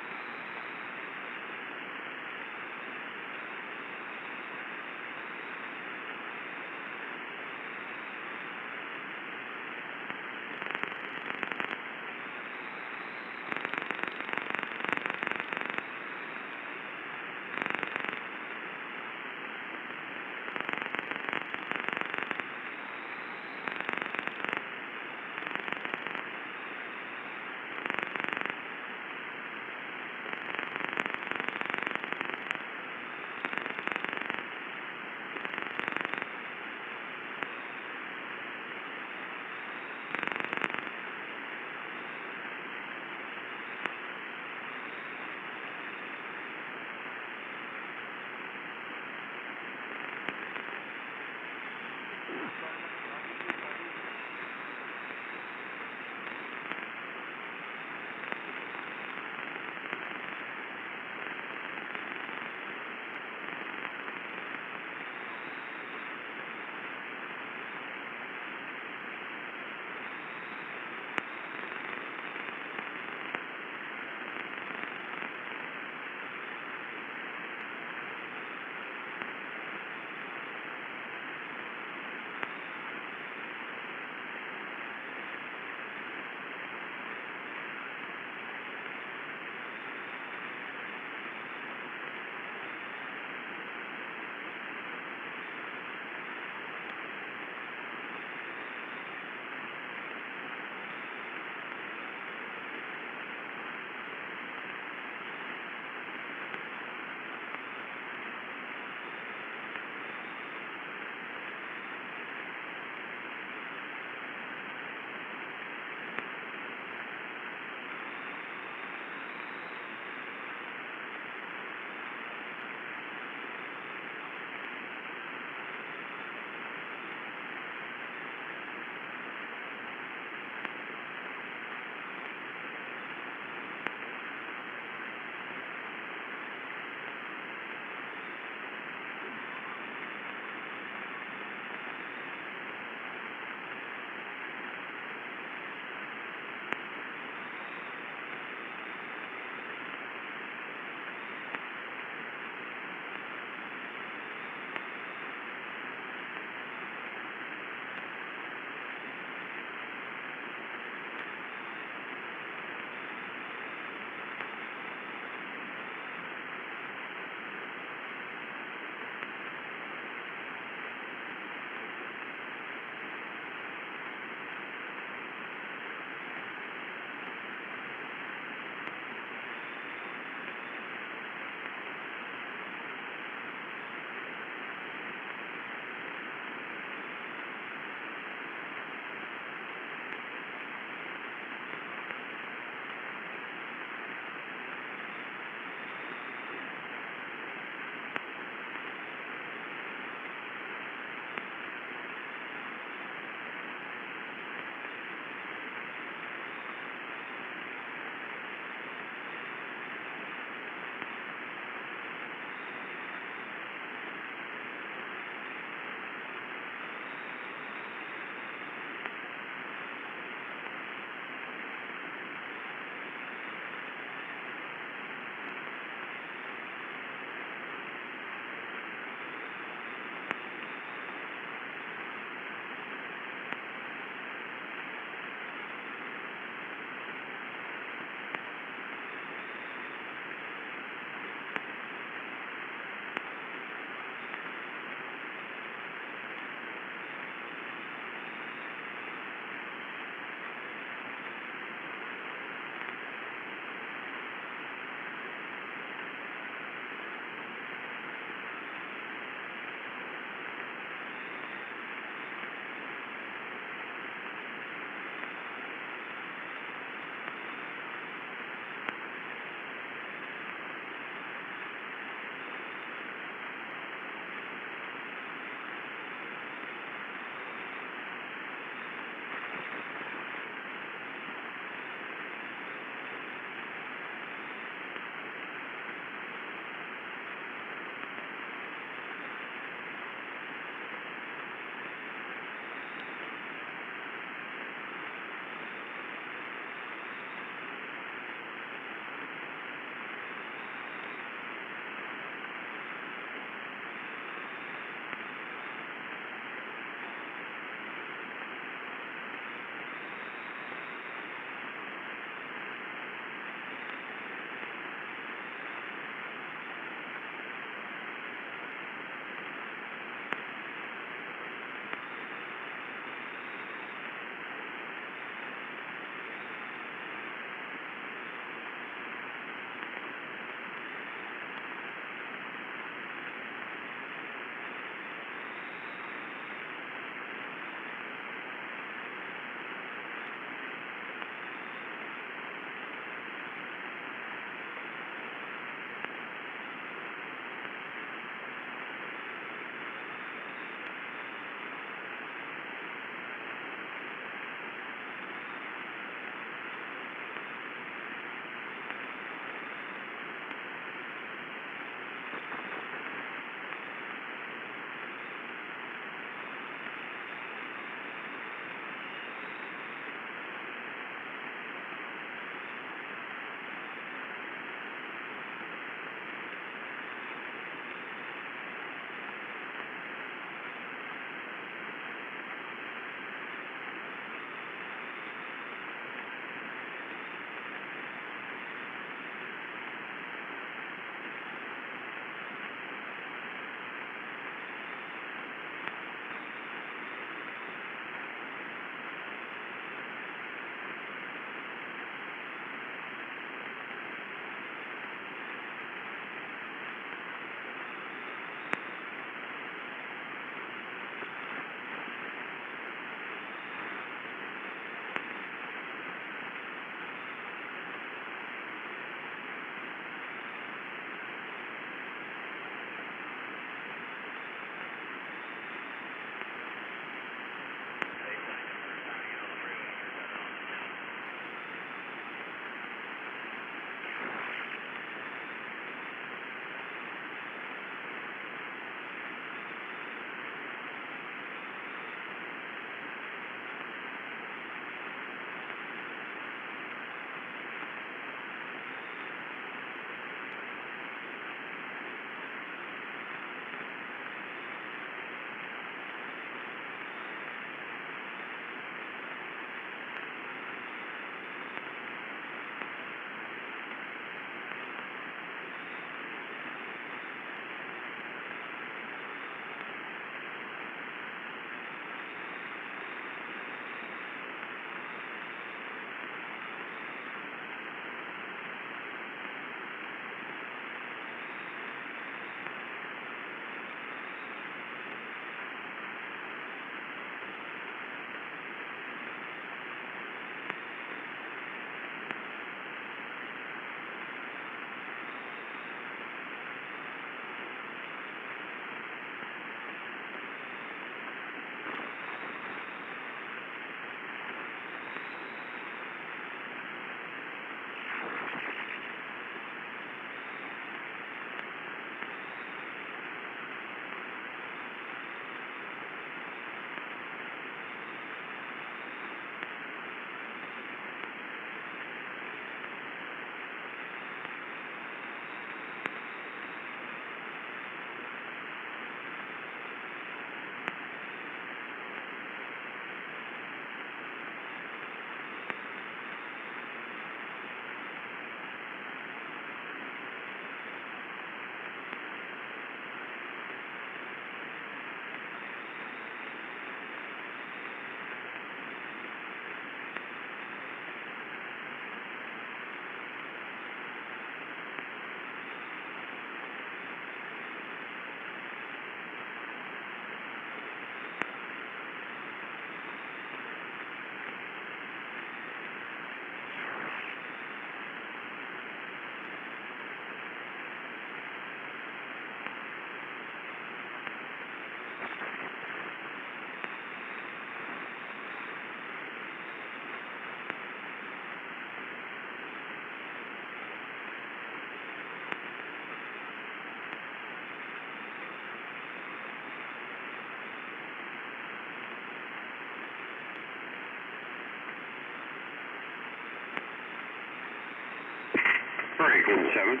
7.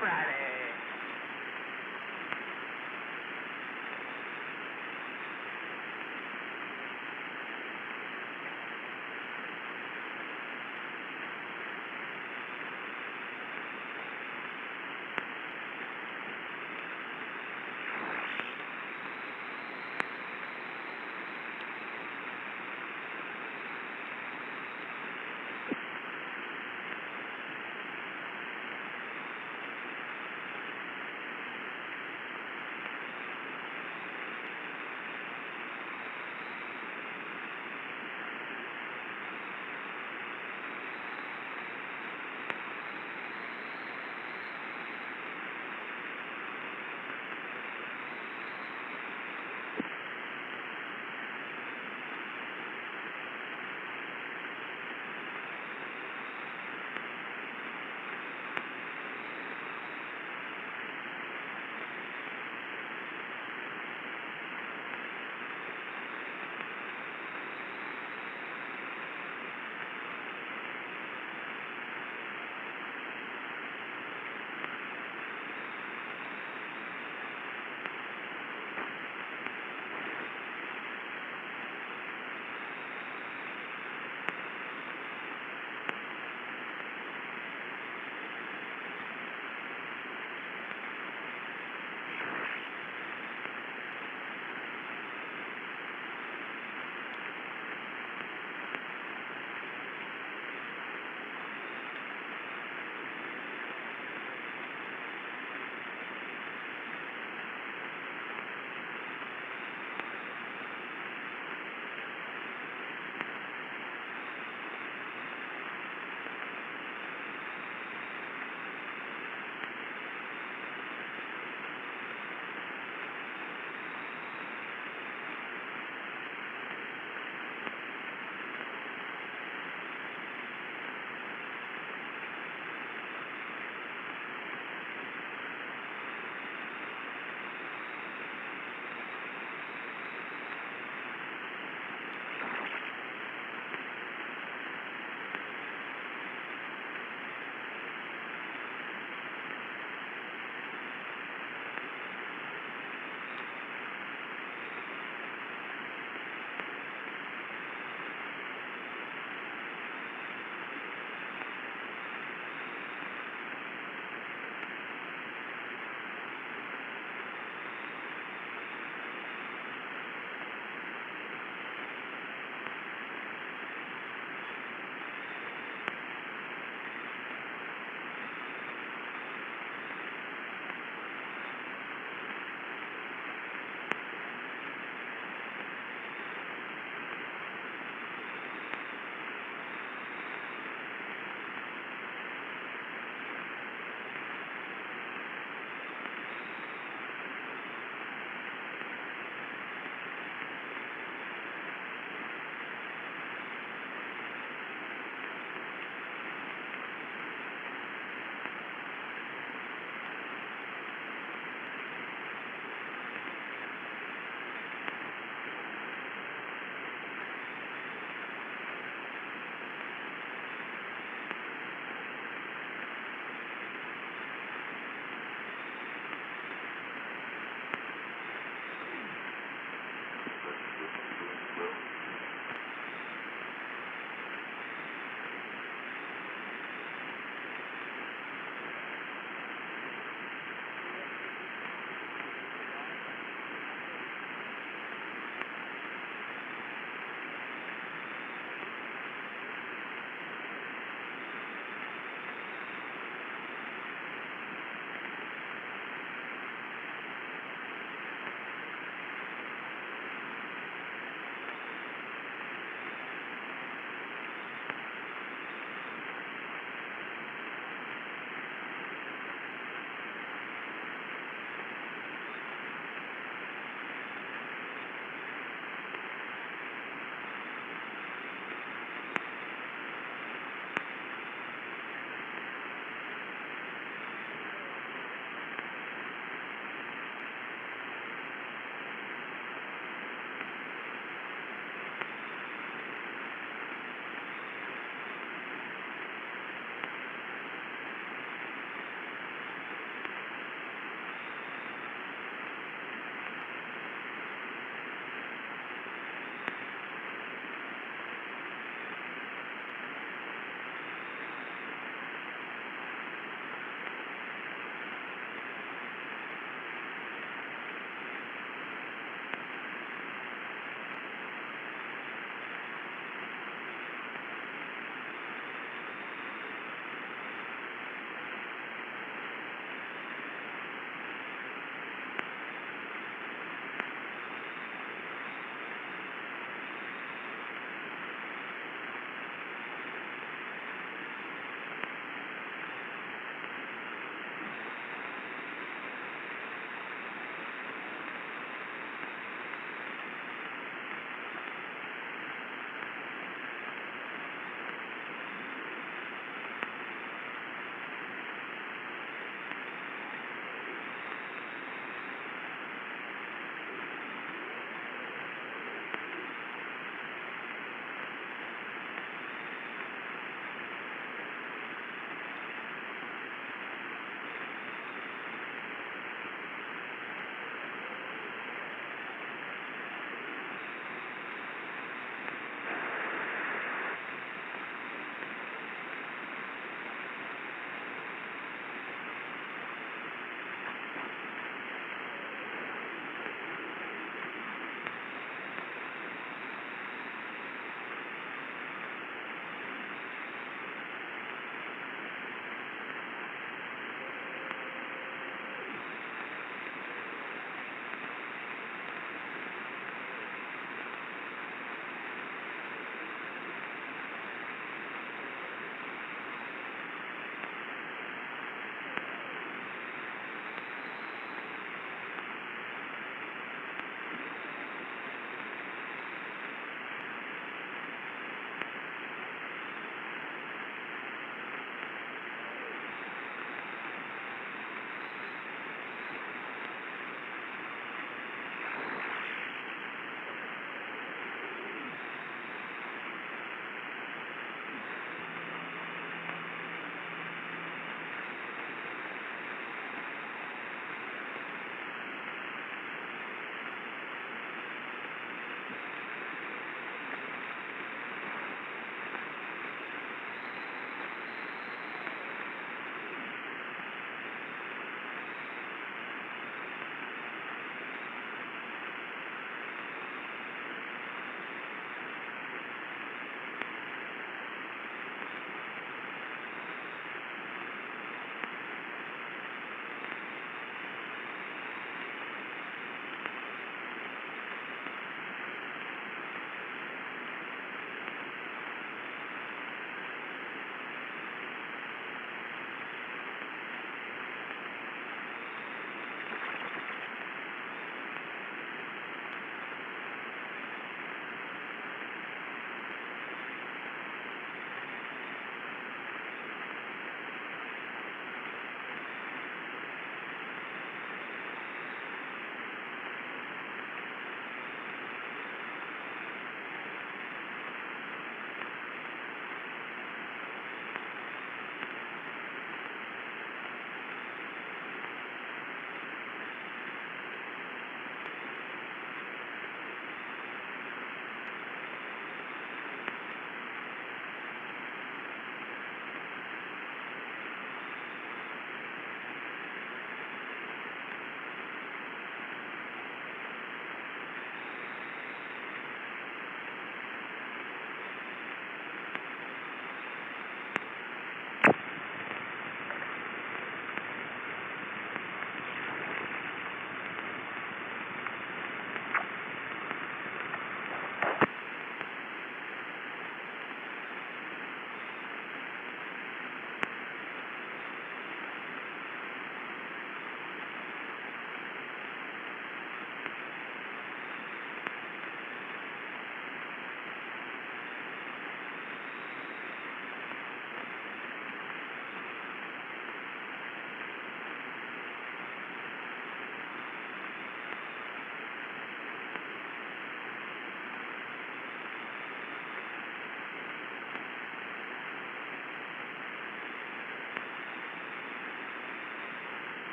Friday.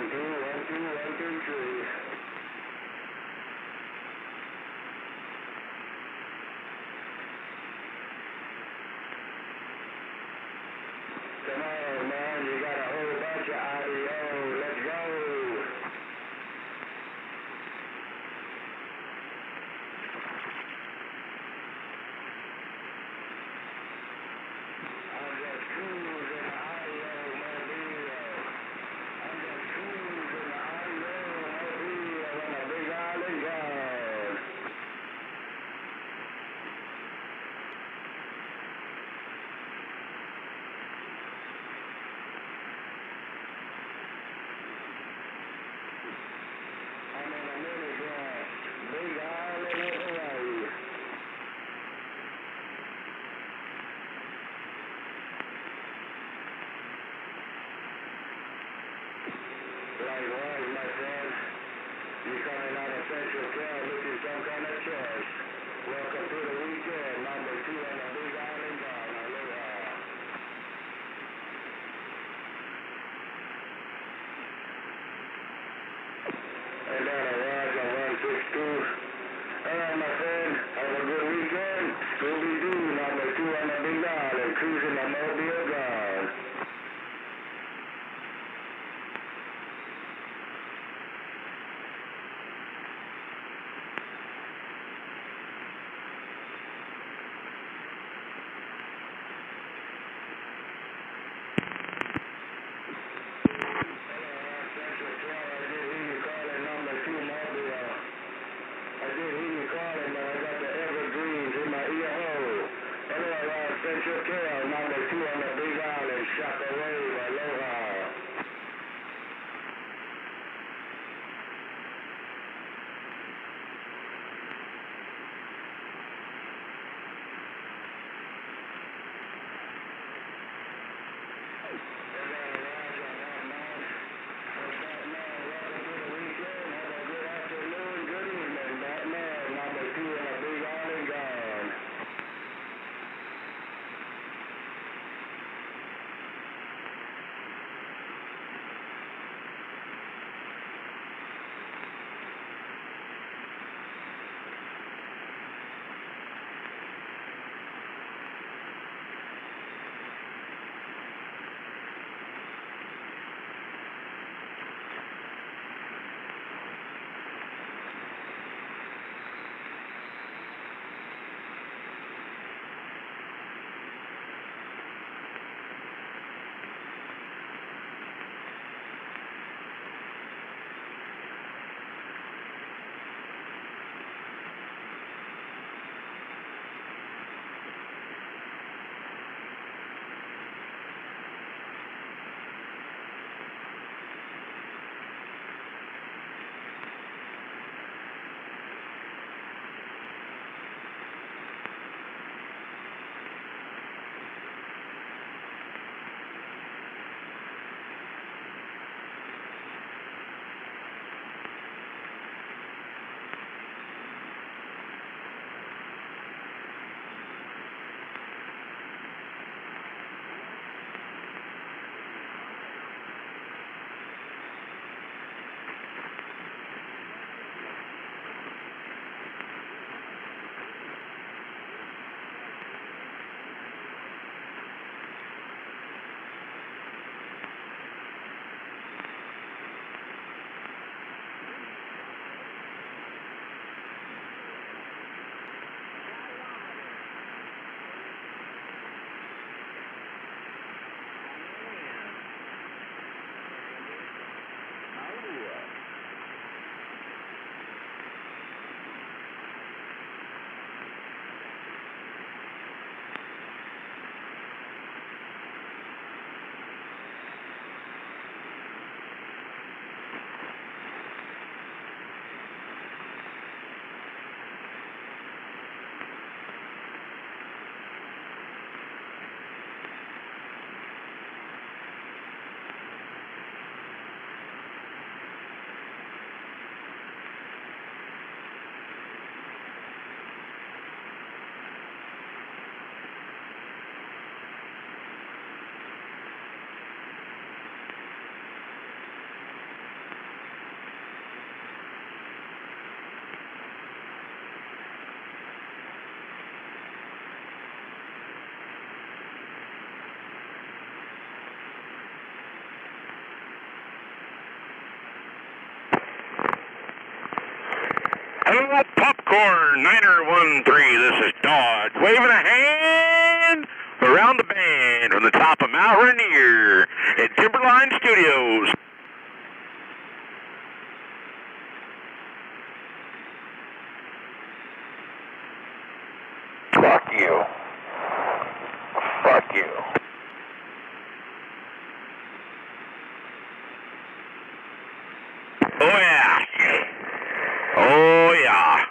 Come on, man, you got a whole bunch of audio. Let's go. I'm just cruising the audio, Mobile. I'm just cruising the audio, Mobile, on a big island gone. I'm in a mini-bus, big island of Hawaii. Likewise, my friend, you coming out of Central Cal looking some kind of choice. Welcome to the weekend, number 2 on the big island gone. Aloha. And down a rise on 162. All right, my friend, have a good weekend. Scooby-Doo, number 2 on the big island, cruising the Mobile gone. Central Cal, I did hear you calling number 2 Mobile. I did hear you calling, but I got the evergreens in my ear hole. Hello, Central Cal, number 2 on the big island, Shaka Wave, aloha. 1-3, this is Dodge, waving a hand around the band from the top of Mount Rainier at Timberline Studios. Fuck you. Fuck you. Oh yeah. Oh yeah.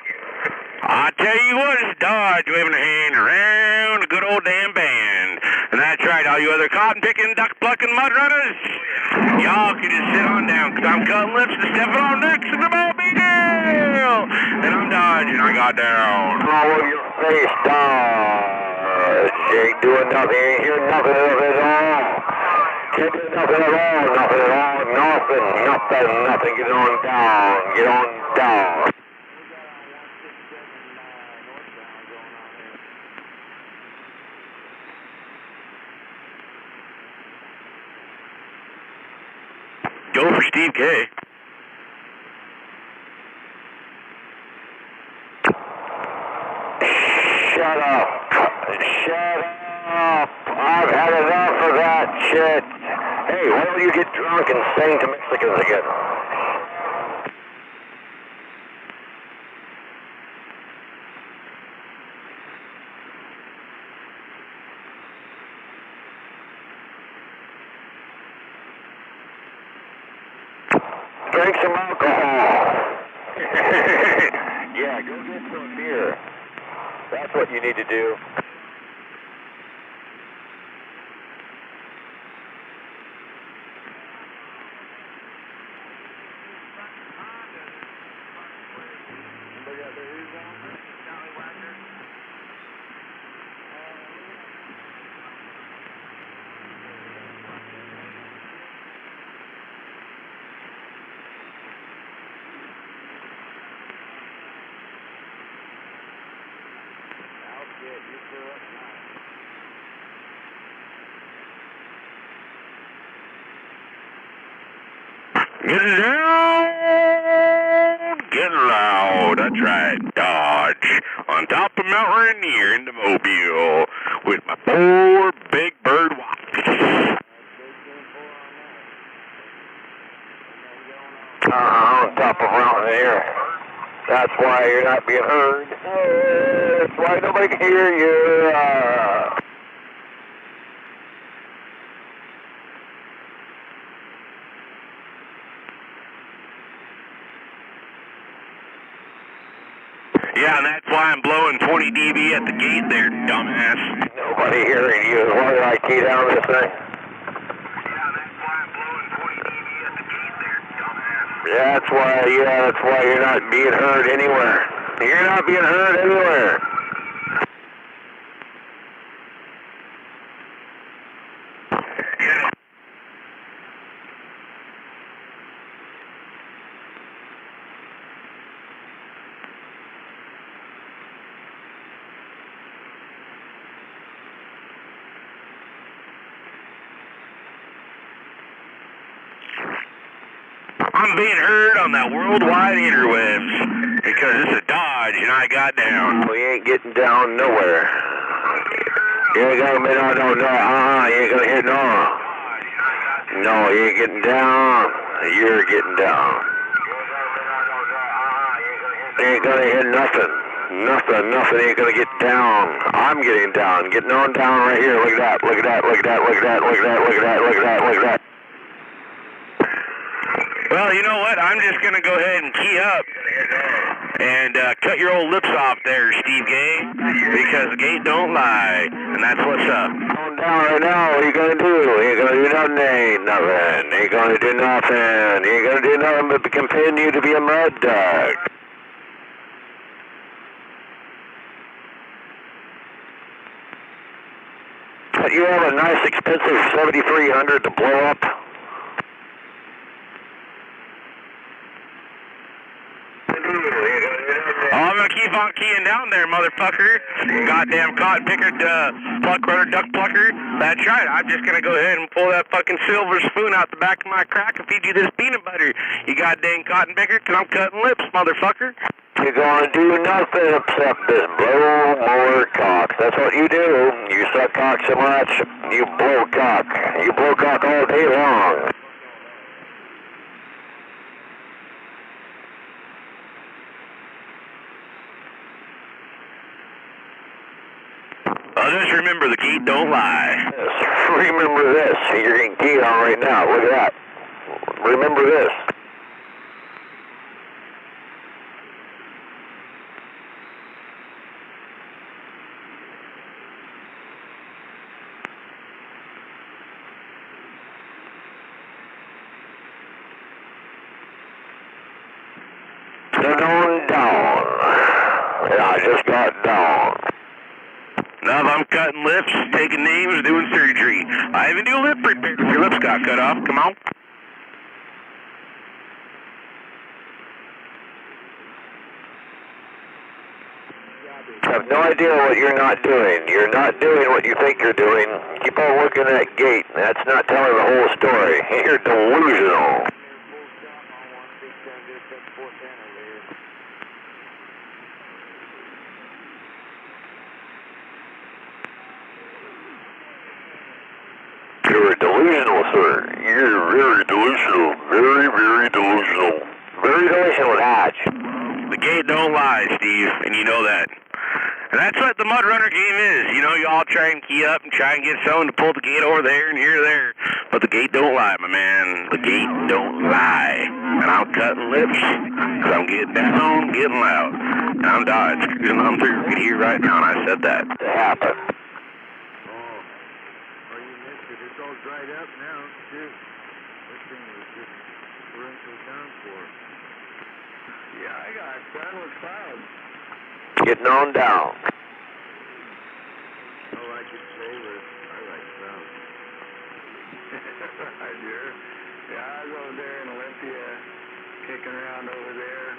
I tell you what, it's Dodge waving a hand around the good old damn band. And that's right, all you other cotton picking, duck plucking mud runners, y'all can just sit on down, cause I'm cutting lips and stepping on necks in the mobile. And I'm Dodge and I got down. Blow your face down. She ain't doing nothing, ain't hearing nothing of it all. Can't do nothing at all, nothing at all, nothing. Get on down, get on down. Go for Steve K. Shut up. Shut up. I've had enough of that shit. Hey, why don't you get drunk and sing to Mexicans again? Drink some alcohol. Yeah, go get some beer. That's what you need to do. Get down, get loud. That's right, Dodge. On top of Mount Rainier in the Mobile with my 4 Big Bird Wops. On top of Mount Rainier. That's why you're not being heard. That's why nobody can hear you. Yeah, and that's why I'm blowing 20 dB at the gate there, dumbass. Nobody hearing you. Why did I key down this thing? Yeah, that's why you're not being heard anywhere. You're not being heard anywhere. I'm being heard on that worldwide interwebs because this is Dodge and I got down. We ain't getting down nowhere. You ain't gonna be no. You ain't gonna hear no. No, you ain't getting down. You're getting down. You ain't gonna hear nothing. Nothing ain't gonna get down. I'm getting down. Getting on down right here. Look at that. Look at that. Look at that. Look at that. Look at that. Look at that. Look at that. Look at that. Well, you know what? I'm just going to go ahead and key up and cut your old lips off there, Steve Gay, because the gate don't lie, and that's what's up. On down right now, what are you going to do? You ain't going to do nothing, ain't nothing. You ain't going to do nothing. You ain't going to do nothing but continue to be a mud dog. But you have a nice, expensive 7300 to blow up. I'm going to keep on keying down there, motherfucker. Goddamn cotton picker, pluck runner, duck plucker. That's right. I'm just going to go ahead and pull that fucking silver spoon out the back of my crack and feed you this peanut butter. You goddamn cotton picker, because I'm cutting lips, motherfucker. You're gonna do nothing except just blow more cock. That's what you do. You suck cock so much, you blow cock. You blow cock all day long. Just remember, the gate don't lie. Yes, remember this. You're getting keyed on right now. Look at that. Remember this. Going down. Yeah, I just got down. Now I'm cutting lips, taking names, doing surgery. I even do lip repair if your lips got cut off. Come on. I have no idea what you're not doing. You're not doing what you think you're doing. Keep on looking at that gate. That's not telling the whole story. You're delusional. You're delusional, sir. You're very delusional. Very, very delusional. Very delusional, Hatch. The gate don't lie, Steve, and you know that. And that's what the Mud Runner game is. You know, you all try and key up and try and get someone to pull the gate over there and here there. But the gate don't lie, my man. The gate don't lie. And I'm cutting lips, because I'm getting down, getting loud. And I'm Dodge, cruising on through right here right now, and I said that. It happened. It's all dried up now, too. This thing was just torrential downpour. Yeah, I got sun with clouds. Getting on down. All I could say was, I like clouds. I do. Yeah, I was over there in Olympia, kicking around over there.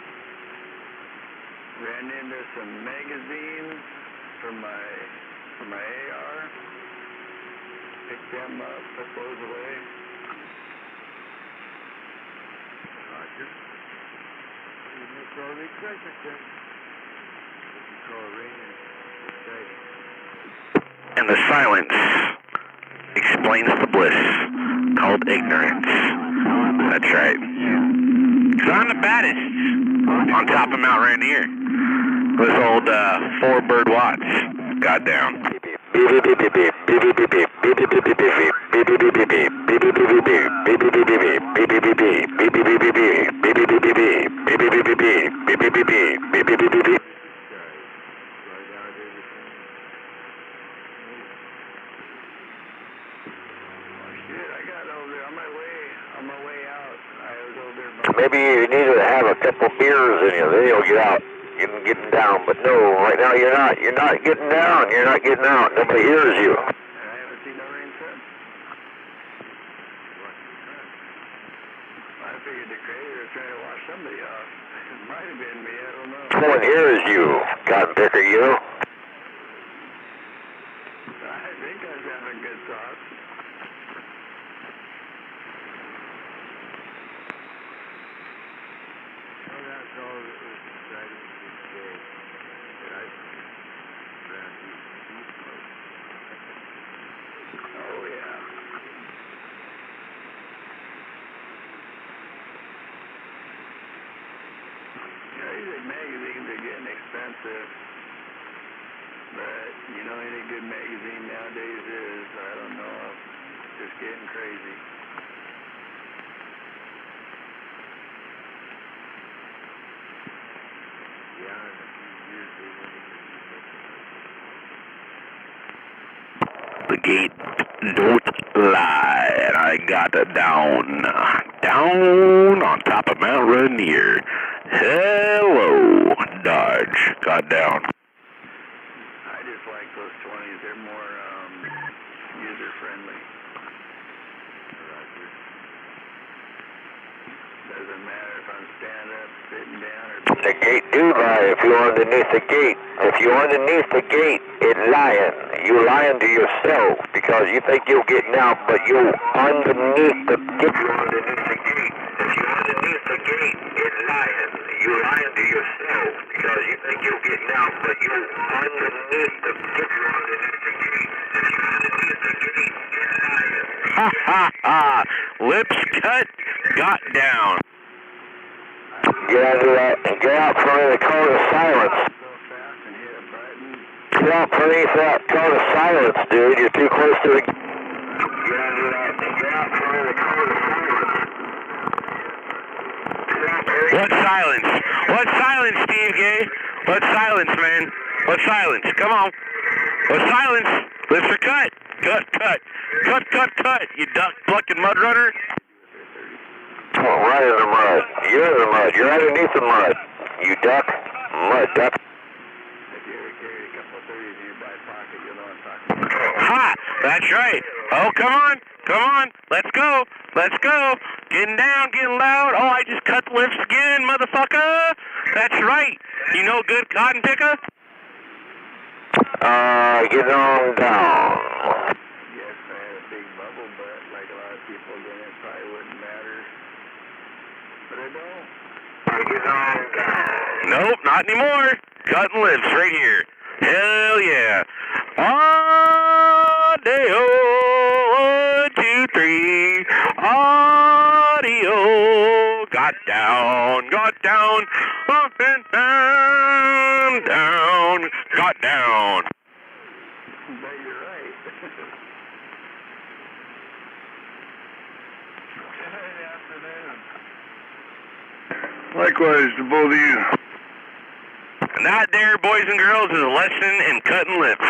Ran into some magazines for my AR. Pick them up, put those away. Roger. You missed all the excitement then. What you call raining exciting. And the silence explains the bliss called ignorance. That's right. Because I'm the baddest on top of Mount Rainier. This old 4-bird watch. Got down. Maybe you need to have a couple beers in you, then you'll get out. You can get down, but no, right now you're not. You're not getting down. You're not getting out. Nobody hears you. I haven't seen no rain since. I figured the creator was trying to wash somebody off. It might have been me, I don't know. No one hears you, cotton picker, you. I think I was having good thoughts. Well, that's all that was exciting today. That I ran deep mode. Oh, yeah. Yeah, these magazines are getting expensive. But, you know, any good magazine nowadays is, I don't know, just getting crazy. Yeah, in a few years they won't even be making The gate don't lie, and I got down on top of Mount Rainier. Hello, Dodge. Got down. I just like those 20s. They're more user-friendly. Doesn't matter if I'm standing up, sitting down, or... The gate do lie if you're underneath the gate. If you're underneath the gate, it's lying. You're lying to yourself because you think you're getting out, but you're underneath the gate. If you're underneath the gate, it's lying. you're lying to yourself because you think you're getting out, but you're underneath the picture underneath the gate. If you're underneath the gate, you're lying. Ha ha ha! Lips cut, got down. Get out of that and get out from the cone of silence. Get out from underneath that cone of silence, dude. You're too close to the... Get out of that and get out from the cone of silence. What silence? What silence, Steve Gay? What silence, man? What silence? Come on. What silence? Lips are cut. Cut, cut. Cut, cut, cut. You duck plucking mud runner. Oh, right in the mud. You're in the mud. You're underneath the mud. You duck. Mud duck. Ha! That's right. Oh, come on. Come on. Let's go. Let's go. Getting down, getting loud. Oh, I just cut the lips again, motherfucker. That's right. You know good cotton picker? Get on down. Yes, I had a big bubble butt like a lot of people, then it probably wouldn't matter. But I don't. Get on down. Nope, not anymore. Cutting lips right here. Hell yeah. Audio. 1, 2, 3. Audio. Got down. Got down. Up and down. Down. Got down. But you're right. Good afternoon. Likewise to both of you. And that there, boys and girls, is a lesson in cutting lips.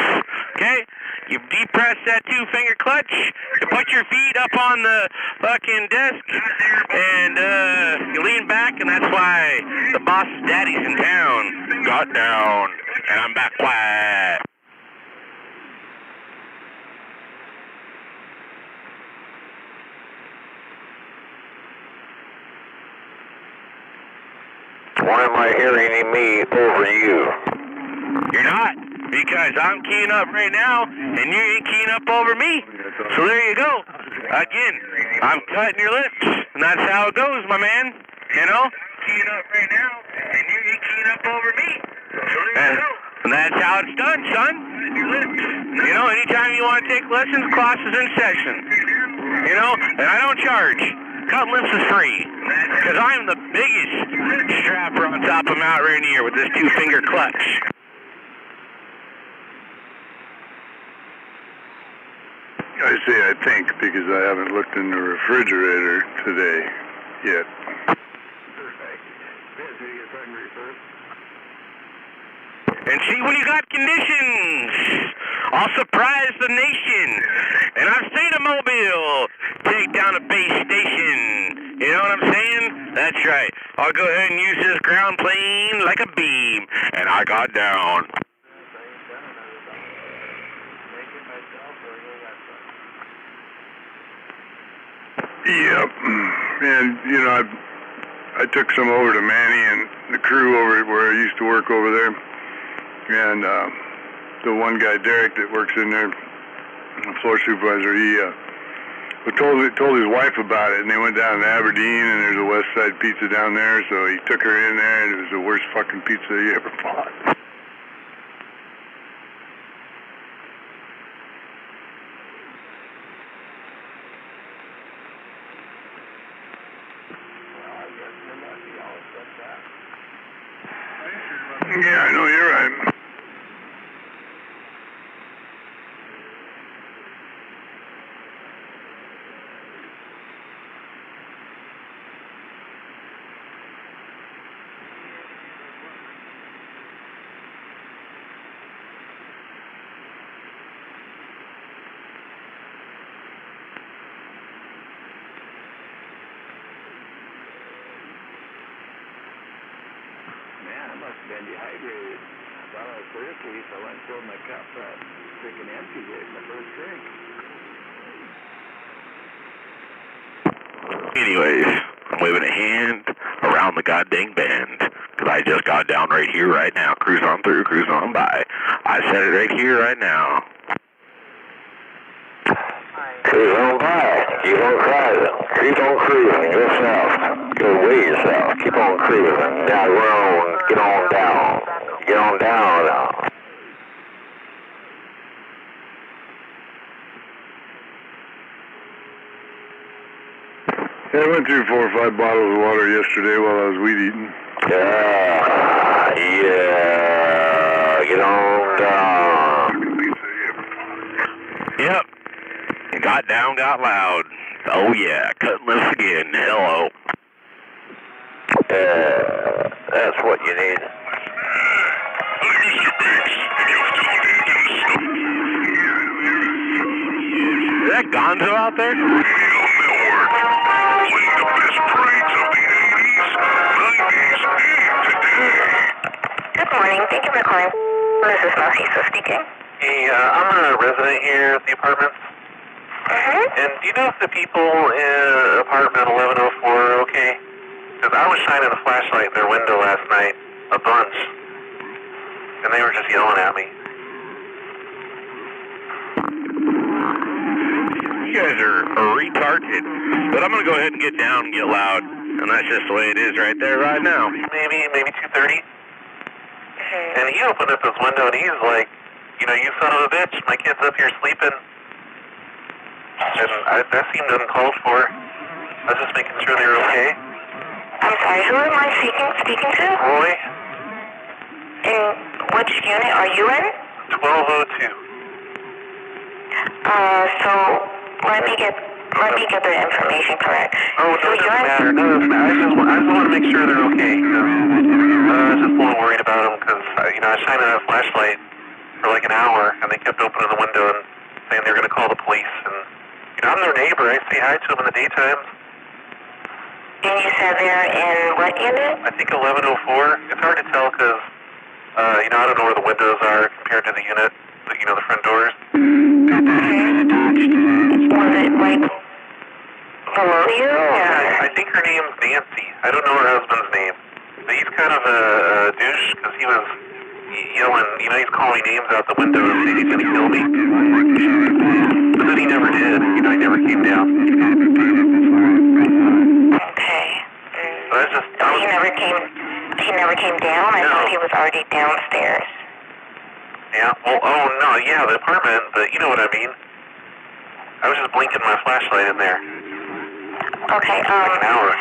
Okay? You depress that 2-finger clutch, you put your feet up on the fucking desk, and you lean back, and that's why the boss's daddy's in town. Got down, and I'm back quiet. Why am I hearing me over you? You're not, because I'm keying up right now, and you ain't keying up over me. So there you go. Again, I'm cutting your lips, and that's how it goes, my man. You know? Keying up right now, and you ain't keying up over me. So there you go. And that's how it's done, son. You know, anytime you want to take lessons, class is in session. You know, and I don't charge. Cutting lips is free. Because I'm the biggest strapper on top of Mount Rainier with this 2-finger clutch. I say I think because I haven't looked in the refrigerator today yet. And see, when you got conditions, I'll surprise the nation. And I've seen a mobile take down a base station. You know what I'm saying? That's right. I'll go ahead and use this ground plane like a beam. And I got down. Yep. And, you know, I took some over to Manny and the crew over where I used to work over there. And the one guy, Derek, that works in there, the floor supervisor, he told his wife about it, and they went down to Aberdeen, and there's a West Side Pizza down there, so he took her in there, and it was the worst fucking pizza he ever bought. Yeah, I know, you're right. Man, I must have been dehydrated. I thought I was thirsty, so I went and filled my cup up, freaking emptied it in the first drink. Anyways, I'm waving a hand around the goddamn bend, because I just got down right here, right now. Cruise on through, cruise on by. I said it right here, right now. Cruise on by. Keep on cruising. Keep on cruising yourself. Go way yourself. Keep on on cruising. Yeah, we're on. Get on down. Get on down now. Yeah, I went through 4 or 5 bottles of water yesterday while I was weed eating. Yeah, get on down. Yep. Got down, got loud. Oh yeah, cutting loose again. Hello. That's what you need. Is that Gonzo out there? Good morning. Thank you for calling. This is Narcisa speaking. Hey, I'm a resident here at the apartments. And do you know if the people in apartment 1104 are okay? Because I was shining a flashlight in their window last night, a bunch, and they were just yelling at me. You guys are retarded. But I'm going to go ahead and get down and get loud. And that's just the way it is right there, right now. Maybe 2:30. And he opened up his window and he's like, you know, you son of a bitch, my kid's up here sleeping. And that seemed uncalled for. I was just making sure they were okay. I'm sorry, who am I speaking to? Roy. In which unit are you in? 1202. So let me get the information correct. Oh, no, it doesn't matter. No, it doesn't matter. I just want to make sure they're okay. I was just a little worried about them because, you know, I was shining a flashlight for like an hour and they kept opening the window and saying they were going to call the police. And, you know, I'm their neighbor. I say hi to them in the daytime. And you said they're in what unit? I think 1104. It's hard to tell because, you know, I don't know where the windows are compared to the unit, you know, the front doors. Was it like below you? I think her name's Nancy. I don't know her husband's name. But he's kind of a douche because he was yelling, you know, he's calling names out the window and saying he's going to kill me. But then he never did. You know, he never came down. Okay. So that's just... So he never came down? I thought he was already downstairs. Yeah, well, oh, no, yeah, the apartment, but you know what I mean. I was just blinking my flashlight in there. Okay, Like an hour.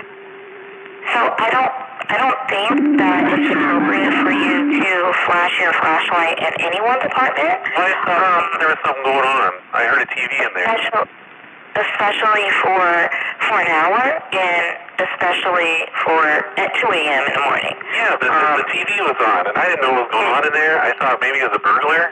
So I don't think that it's appropriate for you to flash your flashlight at anyone's apartment. Well, I thought there was something going on. I heard a TV in there. Especially for an hour, and especially at 2 a.m. in the morning. Yeah, the TV was on, and I didn't know what was going on in there. I thought maybe it was a burglar.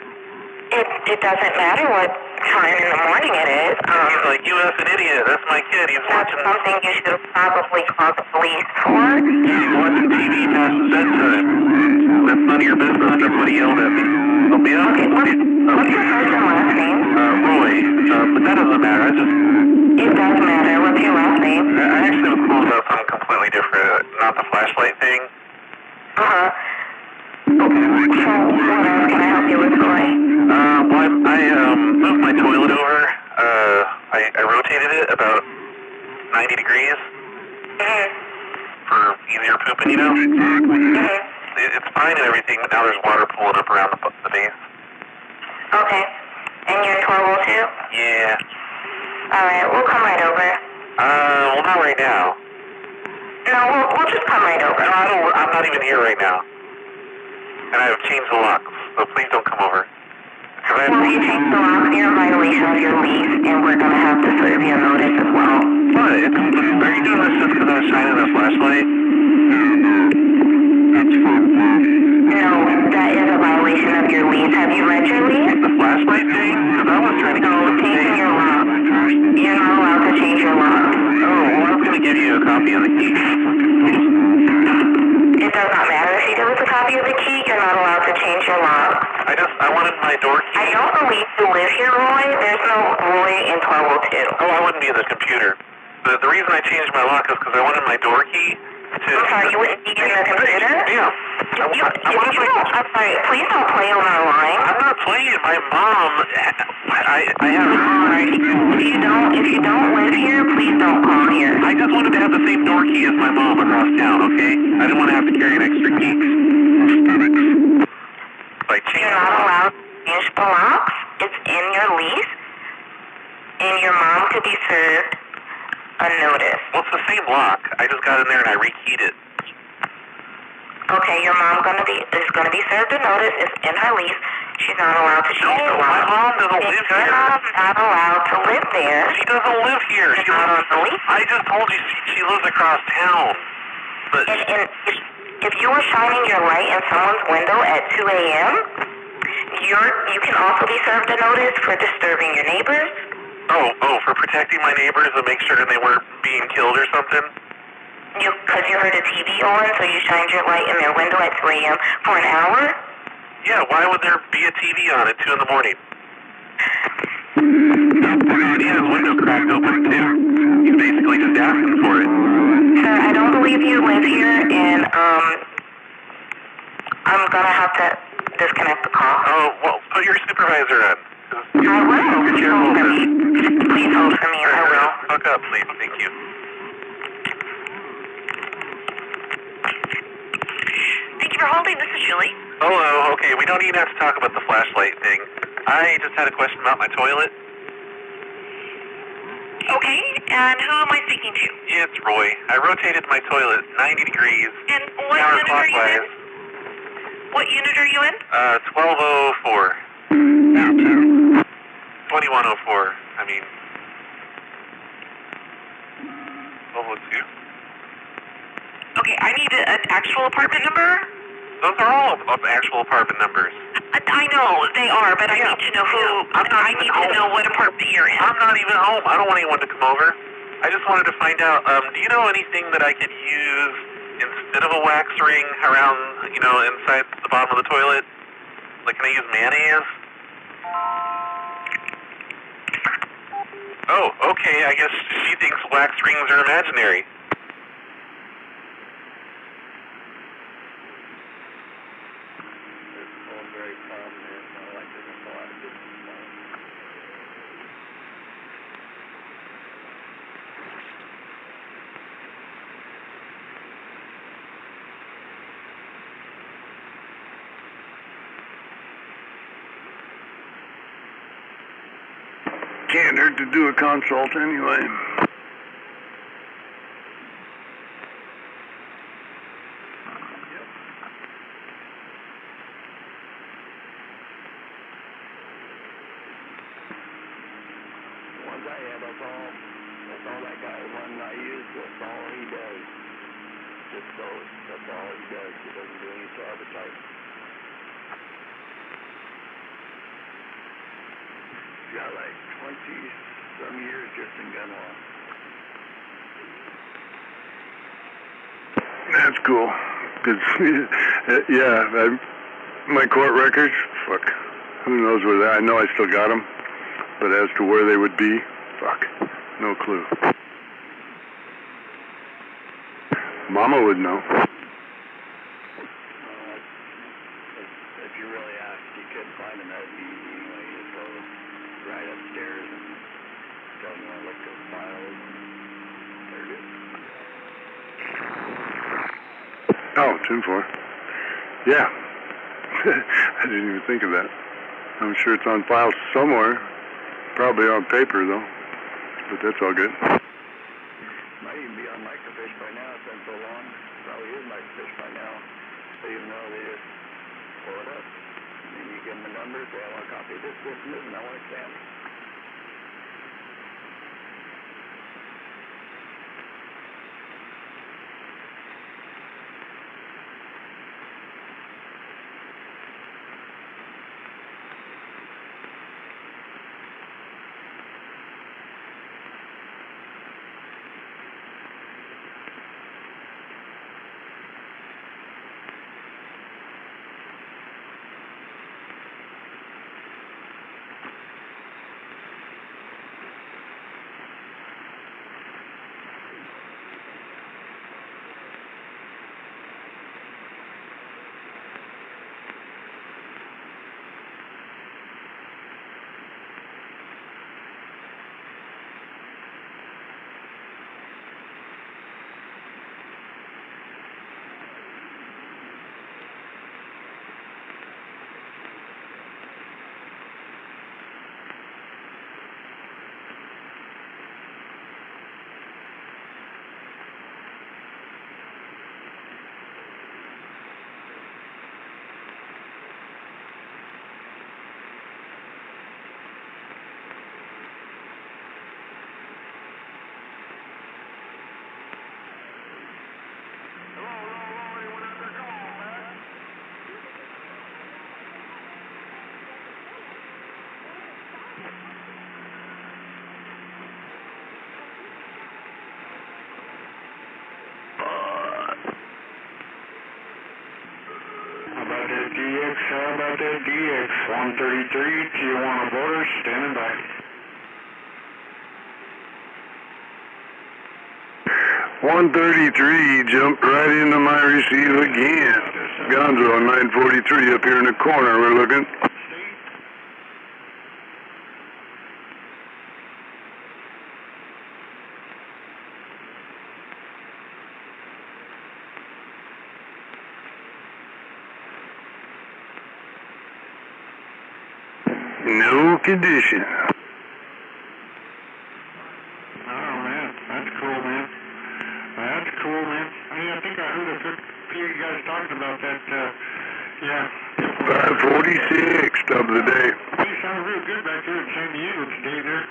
It doesn't matter what time in the morning it is. He's like, you an idiot. That's my kid. He's watching... That's something you should have probably called the police for. He's watching TV past bedtime. That's none of your business. That's what he yelled at me. Help me out? Okay, what's your first and last name? Roy. But that doesn't matter. It does matter. What's your last name? I actually was calling about something completely different. Not the flashlight thing. Uh-huh. So, what else can I help you with, Roy? Well, I moved my toilet over. I rotated it about 90 degrees for easier pooping, you know? It's fine and everything, but now there's water pulling up around the base. Okay. And you're in 1202? Yeah. Alright, we'll come right over. Well, not right now. No, we'll just come right over. No, I'm not even here right now. And I've changed the locks, so please don't come over. Well, if you change the locks, you're in violation of your lease, and we're going to have to serve you a notice as well. What? Are you doing this just because I was shining a flashlight? No, that is a violation of your lease. Have you read your lease? The flashlight thing? Because I was trying to... No, changing your lock. You're not allowed to change your lock. Oh, well, I was going to give you a copy of the key. It does not matter if you give us a copy of the key. You're not allowed to change your lock. I wanted my door key. I don't believe you live here, Roy. There's no Roy in 1202. Oh, I wouldn't be in the computer. The reason I changed my lock is because I wanted my door key to... I'm sorry, you wouldn't be in the computer? Yeah. I'm sorry, please don't play on our line. I'm not playing. My mom... I have... If you don't live here, please don't call here. I just wanted to have the same door key as my mom across town, okay? I didn't want to have to carry an extra key. Like, You're not allowed to change the locks. It's in your lease. And your mom could be served a notice. Well, it's the same lock. I just got in there and I rekeyed it. Okay, your mom is gonna be served a notice. It's in her lease. She's not allowed to change the lock. My mom doesn't live here. Your mom's not allowed to live there. She doesn't live here. She's not on the lease. I just told you she lives across town. But and if you were shining your light in someone's window at 2 a.m., you can also be served a notice for disturbing your neighbors. Oh, for protecting my neighbors and make sure they weren't being killed or something? Because you heard a TV on, so you shined your light in their window at 2 a.m. for an hour? Yeah, why would there be a TV on at 2 in the morning? He had his window cracked open too. He's basically just asking for it. Sir, I don't believe you live here, and I'm gonna have to disconnect the call. Oh, well, put your supervisor on. I will. Please hold for me. Please hold for me. I will. Fuck up, please. Thank you. Thank you for holding. This is Julie. Hello. Okay, we don't even have to talk about the flashlight thing. I just had a question about my toilet. Okay, and who am I speaking to? Yeah, it's Roy. I rotated my toilet 90 degrees. And what unit are you in? What unit are you in? 1204. 2104. I mean, 1202. Okay, I need an actual apartment number. Those are all actual apartment numbers. I know they are, but I need to know who. I need to know what apartment you're in. I'm not even home. I don't want anyone to come over. I just wanted to find out. Do you know anything that I could use instead of a wax ring around, inside the bottom of the toilet? Like, can I use mayonnaise? Oh, okay. I guess she thinks wax rings are imaginary. Can't hurt to do a consult anyway. Ones I have, that's all that guy, one I use, that's all he does. Just those, that's all he does. He doesn't do any sabotage. He's got like 20-some years just in gun law. That's cool. Cause, my court records, fuck, who knows where they, I know I still got them, but as to where they would be, fuck, no clue. Mama would know. If you really asked, you couldn't find them that easy anyway. You just go right upstairs and tell them to look at the files. There it is. Oh, 10-4. Yeah. I didn't even think of that. I'm sure it's on file somewhere. Probably on paper, though. But that's all good. Might even be on microfiche by now. It's been so long. Probably is microfiche by now. So even though they just pull it up. And then you give them the numbers. Say, I want a copy of this, this, and this, and I want it stamped. how about that DX 133, Tijuana border, standing by. 133 jumped right into my receive again. Gonzo on 943 up here in the corner, we're looking. No condition. Oh man, that's cool, man. That's cool, man. I think I heard a few of you guys talking about that. Yeah. 546 top of the day. You sound real good back there in San Diego today there.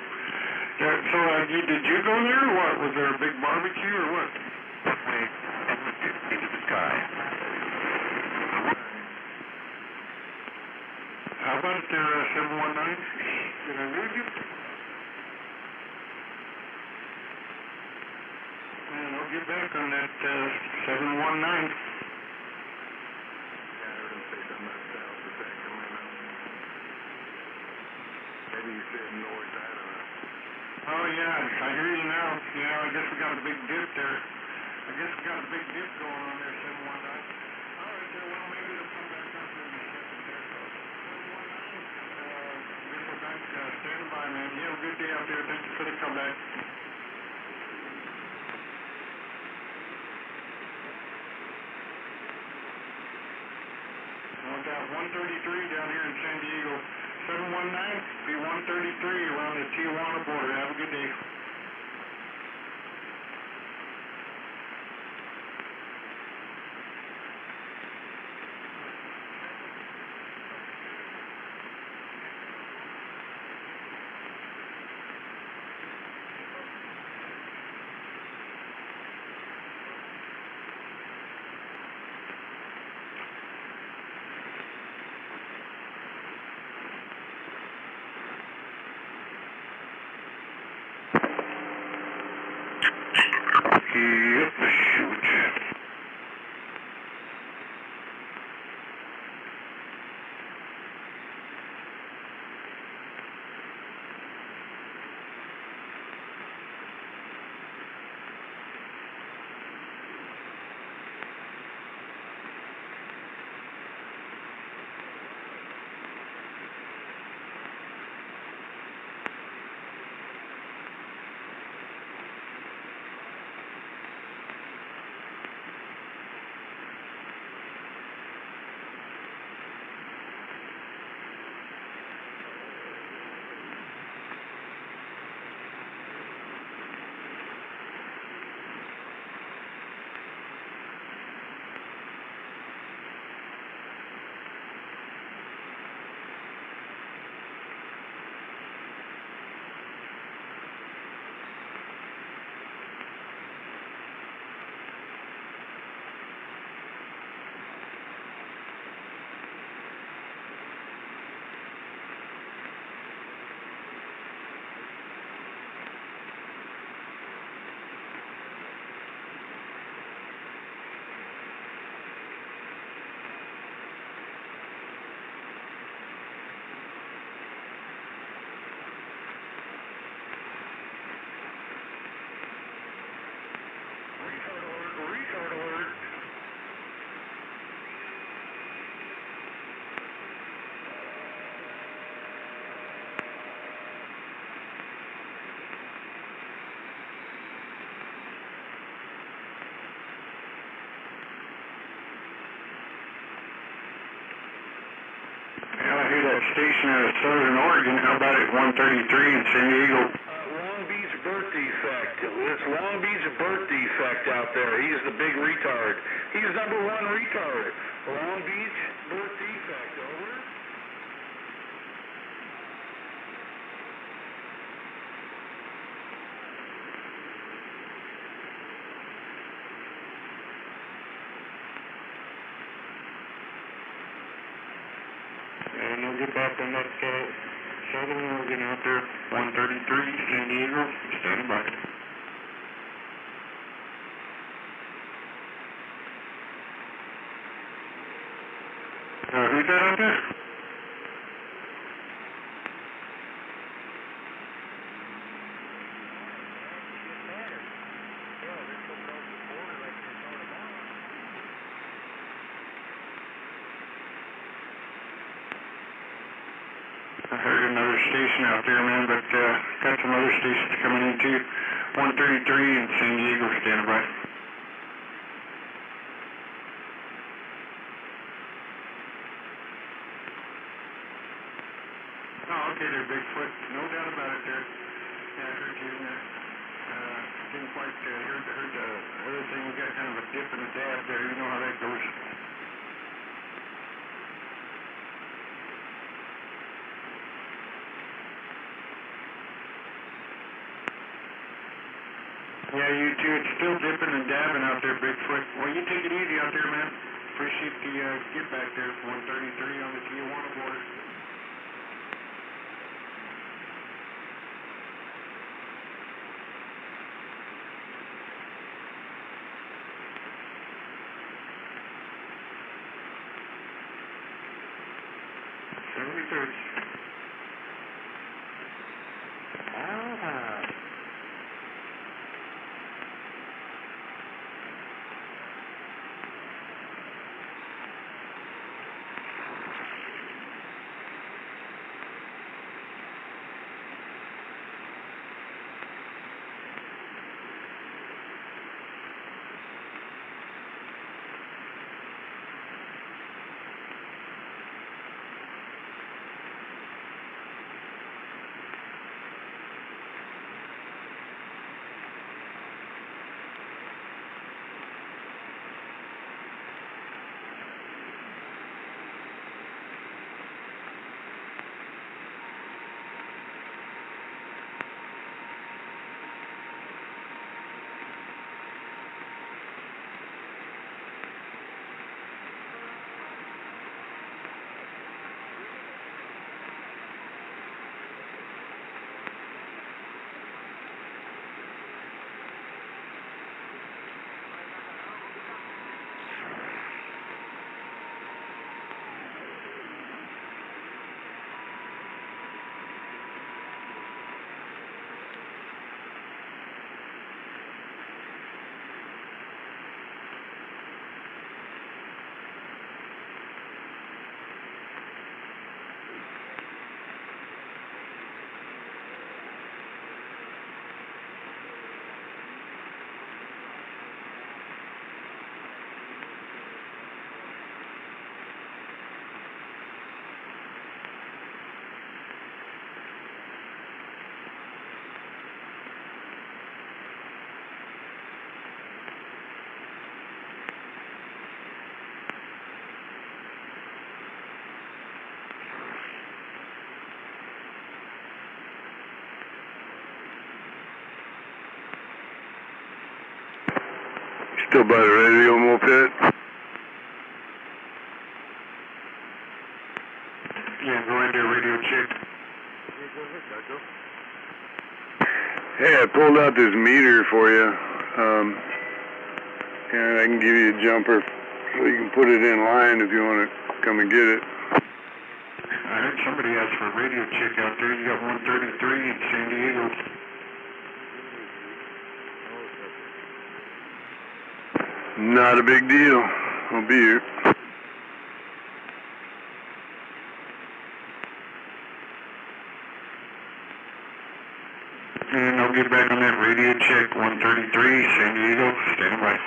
Yeah, so did you go there or what? Was there a big barbecue or what? Into the sky. How about there, 719? Did I lose you? Man, I'll get back on that 719. Maybe you said noise, I don't know. Oh yeah, I hear you now. Yeah, I guess we got a big dip there. I guess we got a big dip going on there, 719. All right, there, well, maybe it'll come back up in a second there. 719, guess we're back standing by, man. You have a good day out there. Thank you for the comeback. I got 133 down here in San Diego. 719, be 133 around the Tijuana border. Have a good day. Yep, shoot. That station out of Southern Oregon. How about it 133 in San Diego? Long Beach birth defect. It's Long Beach birth defect out there. He's the big retard. He's #1 retard. Long Beach birth defect. Over. And I'll get back on that Southern Oregon out there, 133, San Diego, standing by. Who's that? there? I heard another station out there, man, but got some other stations coming in too. 133 in San Diego, standing by. Oh, okay there, Bigfoot. No doubt about it there. Yeah, I heard you in there. Didn't quite heard the other thing. We got kind of a dip and a dab there. You know how that goes. Yeah, you too. It's still dipping and dabbing out there, Bigfoot. Well, you take it easy out there, man. Appreciate the get back there. 133 on the Tijuana border. Still by the radio moped? Yeah, go into radio check. Hey, I pulled out this meter for you. And I can give you a jumper so you can put it in line if you want to come and get it. I heard somebody ask for a radio check out there. You got 133 in San Diego. Not a big deal. I'll be here. And I'll get back on that radio check. 133, San Diego, standing by.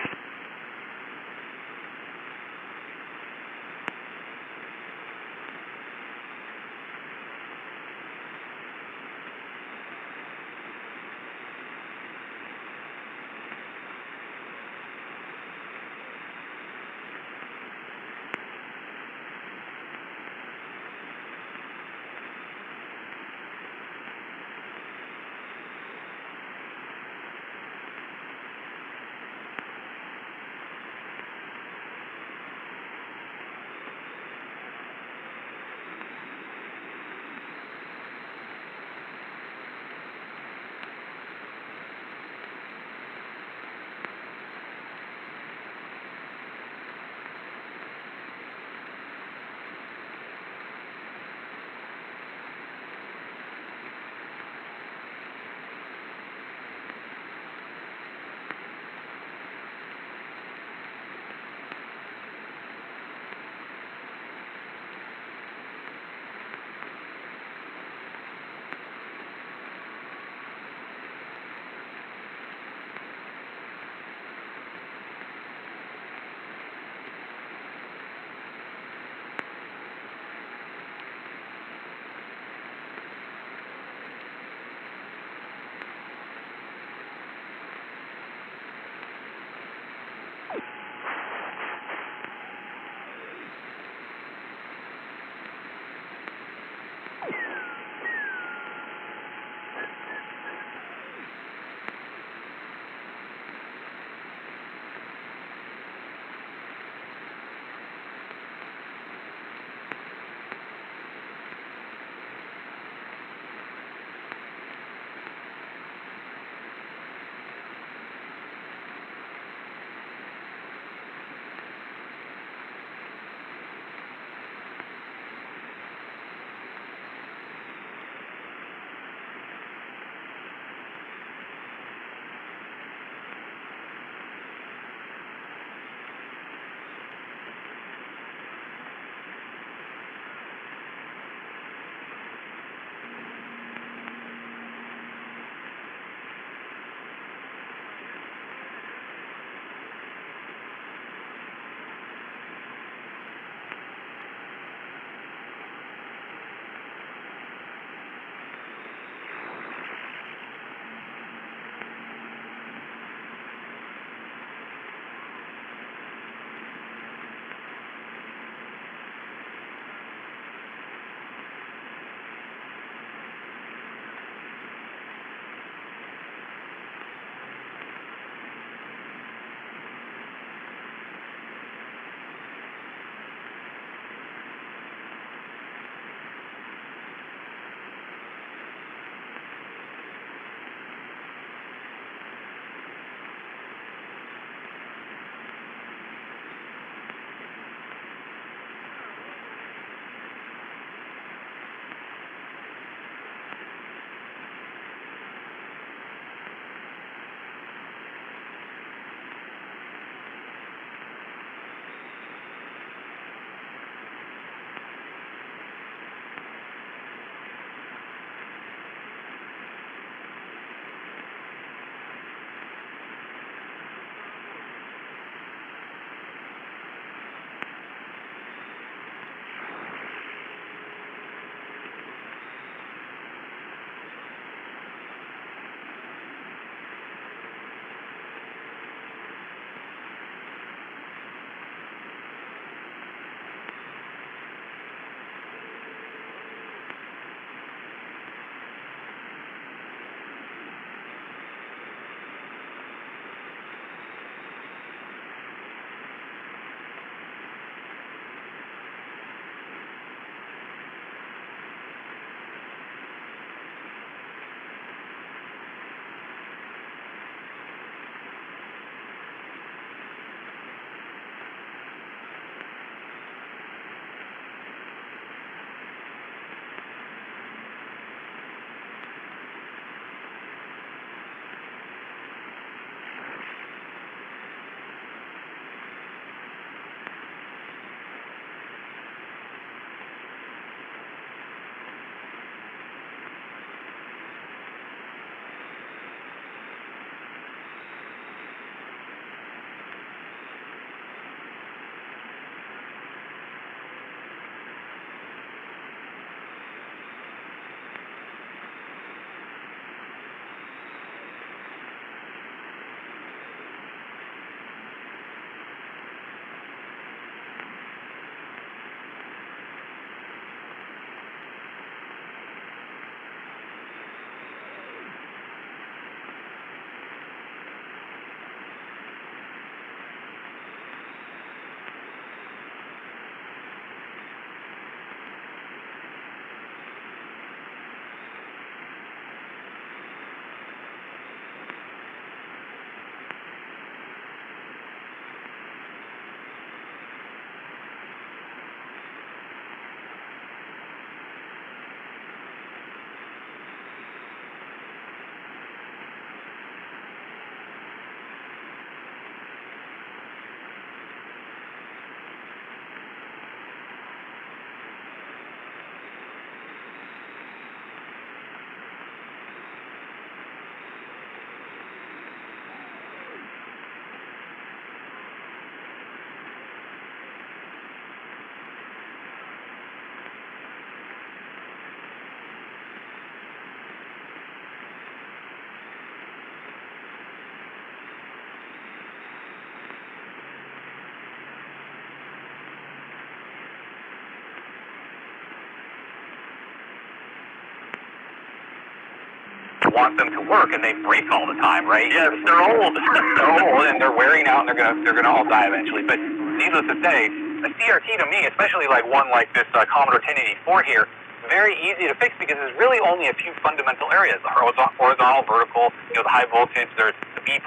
want them to work, and they break all the time, right? Yes, they're old. They're old, and they're wearing out, and they're gonna all die eventually. But needless to say, a CRT to me, especially like one like this Commodore 1084 here, very easy to fix because there's really only a few fundamental areas: the horizontal, vertical, the high voltage. There's the B+.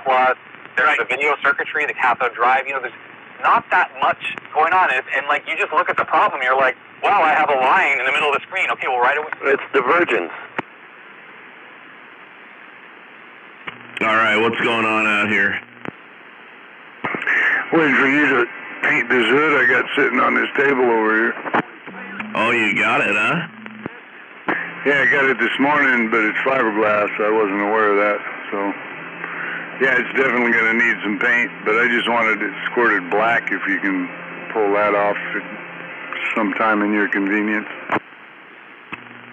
There's the video circuitry, the cathode drive. There's not that much going on, and like you just look at the problem, you're like, wow, I have a line in the middle of the screen. Okay, well, right away. It's divergence. All right, what's going on out here? Waiting for you to paint this hood I got sitting on this table over here. Oh, you got it, huh? Yeah, I got it this morning, but it's fiberglass. I wasn't aware of that, so... Yeah, it's definitely going to need some paint, but I just wanted it squirted black if you can pull that off sometime in your convenience.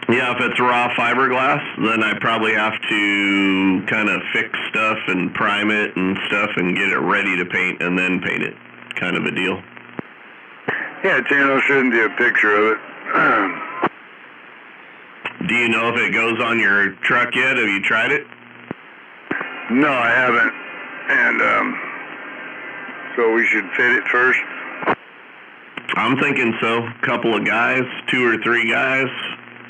Yeah, if it's raw fiberglass, then I probably have to kind of fix stuff and prime it and stuff and get it ready to paint and then paint it. Kind of a deal. Yeah, Tino shouldn't be a picture of it. Do you know if it goes on your truck yet? Have you tried it? No, I haven't. And, so we should fit it first? I'm thinking so. Couple of guys, 2 or 3 guys,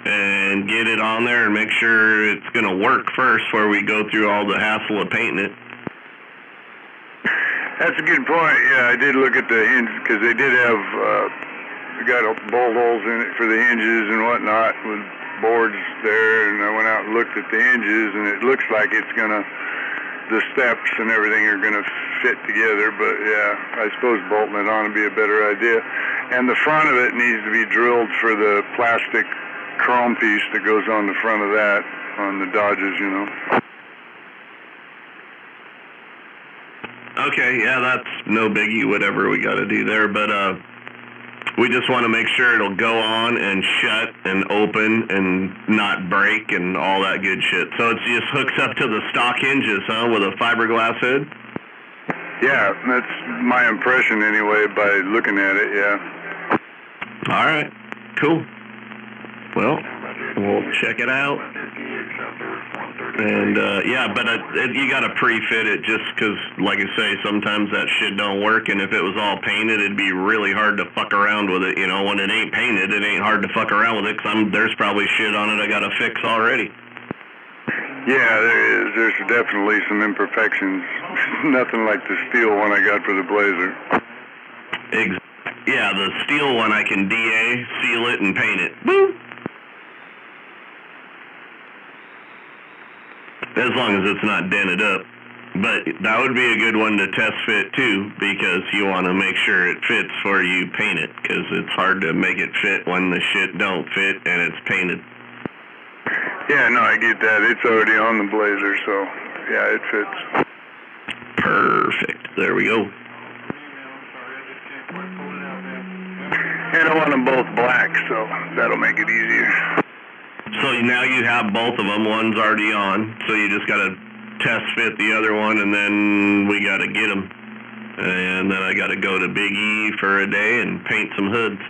and get it on there and make sure it's going to work first before we go through all the hassle of painting it. That's a good point. Yeah, I did look at the hinge, because they did have, got bolt holes in it for the hinges and whatnot with boards there, and I went out and looked at the hinges, and it looks like it's going to... the steps and everything are going to fit together, but yeah, I suppose bolting it on would be a better idea. And the front of it needs to be drilled for the plastic chrome piece that goes on the front of that, on the Dodges, Okay, yeah, that's no biggie, whatever we got to do there, but we just want to make sure it'll go on and shut and open and not break and all that good shit. So it just hooks up to the stock hinges, huh, with a fiberglass hood? Yeah, that's my impression anyway by looking at it, yeah. All right, cool. Well, we'll check it out. And, yeah, but you got to pre-fit it just because, like I say, sometimes that shit don't work, and if it was all painted, it'd be really hard to fuck around with it. When it ain't painted, it ain't hard to fuck around with it because there's probably shit on it I got to fix already. Yeah, there is. There's definitely some imperfections. Nothing like the steel one I got for the Blazer. Yeah, the steel one I can DA, seal it, and paint it. Boop! As long as it's not dented up. But that would be a good one to test fit too, because you want to make sure it fits before you paint it, because it's hard to make it fit when the shit don't fit and it's painted. Yeah, no, I get that. It's already on the Blazer, so yeah, it fits. Perfect. There we go. And I want them both black, so that'll make it easier. So now you have both of them. One's already on, so you just got to test fit the other one, and then we got to get them. And then I got to go to Big E for a day and paint some hoods.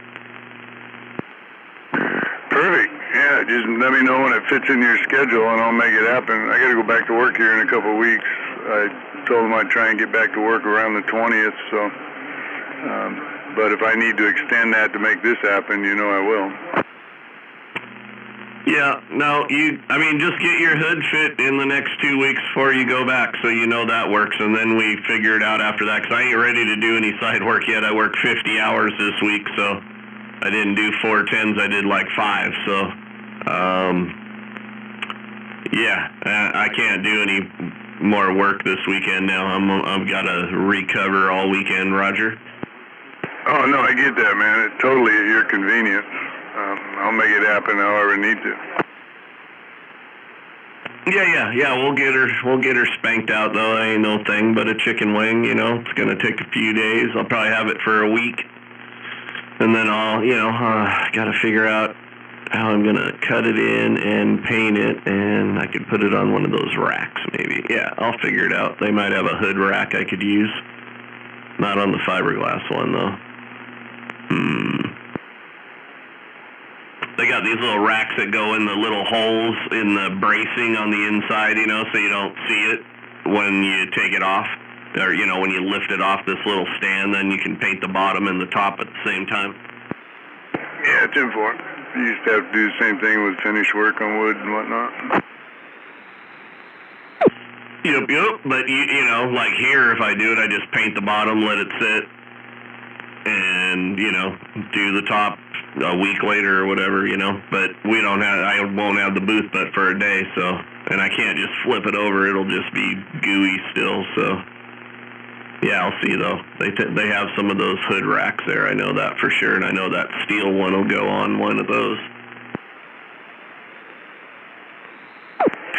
Perfect. Yeah, just let me know when it fits in your schedule, and I'll make it happen. I got to go back to work here in a couple of weeks. I told them I'd try and get back to work around the 20th, so... but if I need to extend that to make this happen, I will. Yeah, no, just get your hood fit in the next 2 weeks before you go back, so you know that works, and then we figure it out after that, because I ain't ready to do any side work yet. I worked 50 hours this week, so I didn't do 4 10s, I did like 5, so, yeah, I can't do any more work this weekend now. I've got to recover all weekend, Roger. Oh, no, I get that, man. It's totally at your convenience. I'll make it happen however I need to. Yeah. We'll get her spanked out though. That ain't no thing but a chicken wing. It's gonna take a few days. I'll probably have it for a week, and then I'll, gotta figure out how I'm gonna cut it in and paint it, and I could put it on one of those racks maybe. Yeah, I'll figure it out. They might have a hood rack I could use. Not on the fiberglass one though. they got these little racks that go in the little holes in the bracing on the inside, you know, so you don't see it when you take it off. Or, you know, when you lift it off this little stand, then you can paint the bottom and the top at the same time. Yeah, 10-4. You used to have to do the same thing with finish work on wood and whatnot. Yep. But, you know, like here, if I do it, I just paint the bottom, let it sit, and, you know, do the top a week later or whatever, you know. But I won't have the booth but for a day, so, and I can't just flip it over. It'll just be gooey still, so. Yeah, I'll see, though. They have some of those hood racks there. I know that for sure, and I know that steel one will go on one of those.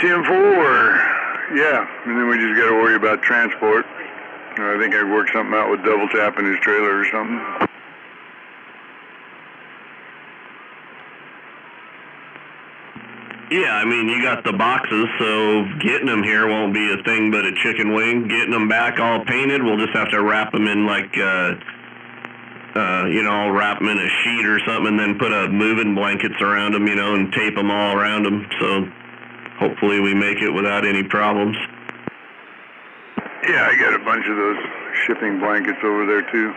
10-4. Yeah, and then we just got to worry about transport. I think I'd work something out with double tapping his trailer or something. Yeah, I mean, you got the boxes, so getting them here won't be a thing but a chicken wing. Getting them back all painted, we'll just have to wrap them in like, you know, I'll wrap them in a sheet or something and then put moving blankets around them, you know, and tape them all around them. So hopefully we make it without any problems. Yeah, I got a bunch of those shipping blankets over there, too.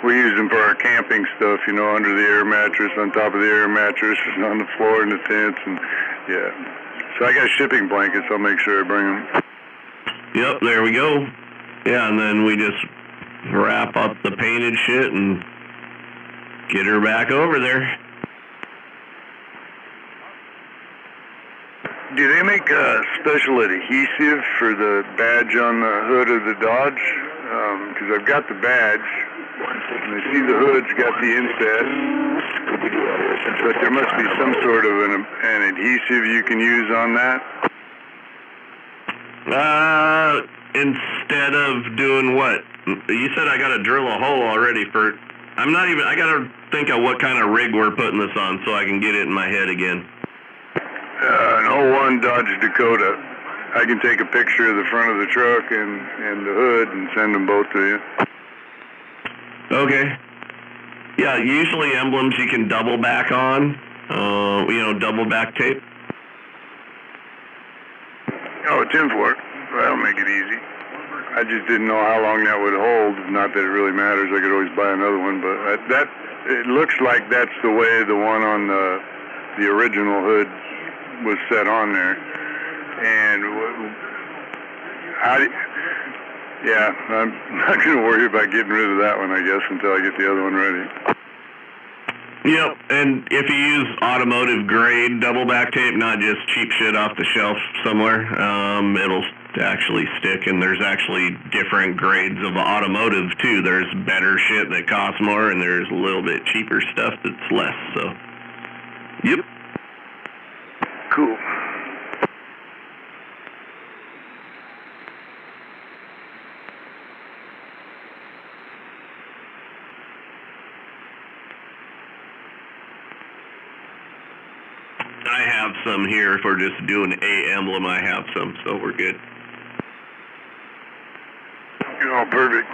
We use them for our camping stuff, you know, under the air mattress, on top of the air mattress, on the floor in the tents, and yeah. So I got shipping blankets. I'll make sure I bring them. Yep, there we go. Yeah, and then we just wrap up the painted shit and get her back over there. Do they make a special adhesive for the badge on the hood of the Dodge? Because I've got the badge. And I see the hood's got the inset, but there must be some sort of an adhesive you can use on that. Instead of doing what? You said I got to drill a hole already for. I got to think of what kind of rig we're putting this on so I can get it in my head again. An 01 Dodge Dakota. I can take a picture of the front of the truck and the hood and send them both to you. Okay. Yeah, usually emblems you can double back on, you know, double back tape. Oh, 10-4. That'll make it easy. I just didn't know how long that would hold. Not that it really matters. I could always buy another one, but it looks like that's the way the one on the original hood was set on there. And yeah, I'm not going to worry about getting rid of that one, I guess, until I get the other one ready. Yep, and if you use automotive grade double back tape, not just cheap shit off the shelf somewhere, it'll actually stick, and there's actually different grades of automotive too. There's better shit that costs more, and there's a little bit cheaper stuff that's less, so. Yep. Cool. I have some here. If we're just doing a emblem, I have some, so we're good. Oh, perfect.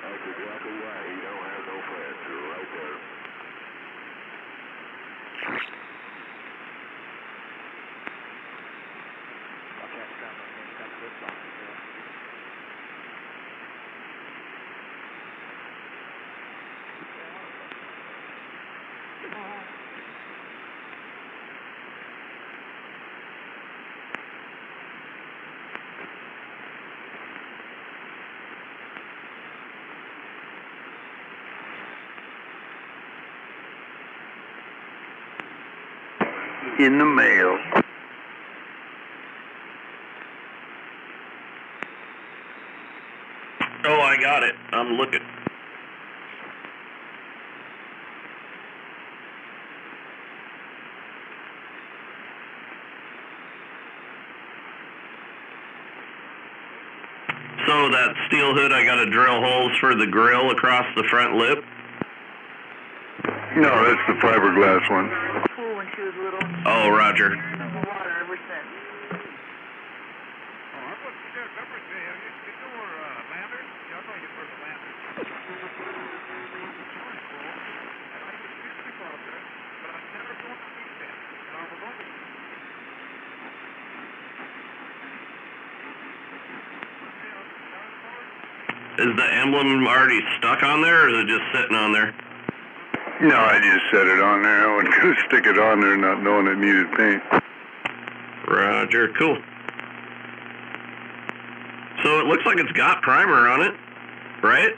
That's exactly right. He don't have no friends. You're right there. In the mail. Oh, I got it. I'm looking. So that steel hood, I got to drill holes for the grill across the front lip? No, that's the fiberglass one. Cool when she was little. Oh, Roger. Water ever since. Is the emblem already stuck on there, or is it just sitting on there? No, I just set it on there. I wasn't going to stick it on there not knowing it needed paint. Roger, cool. So it looks like it's got primer on it, right?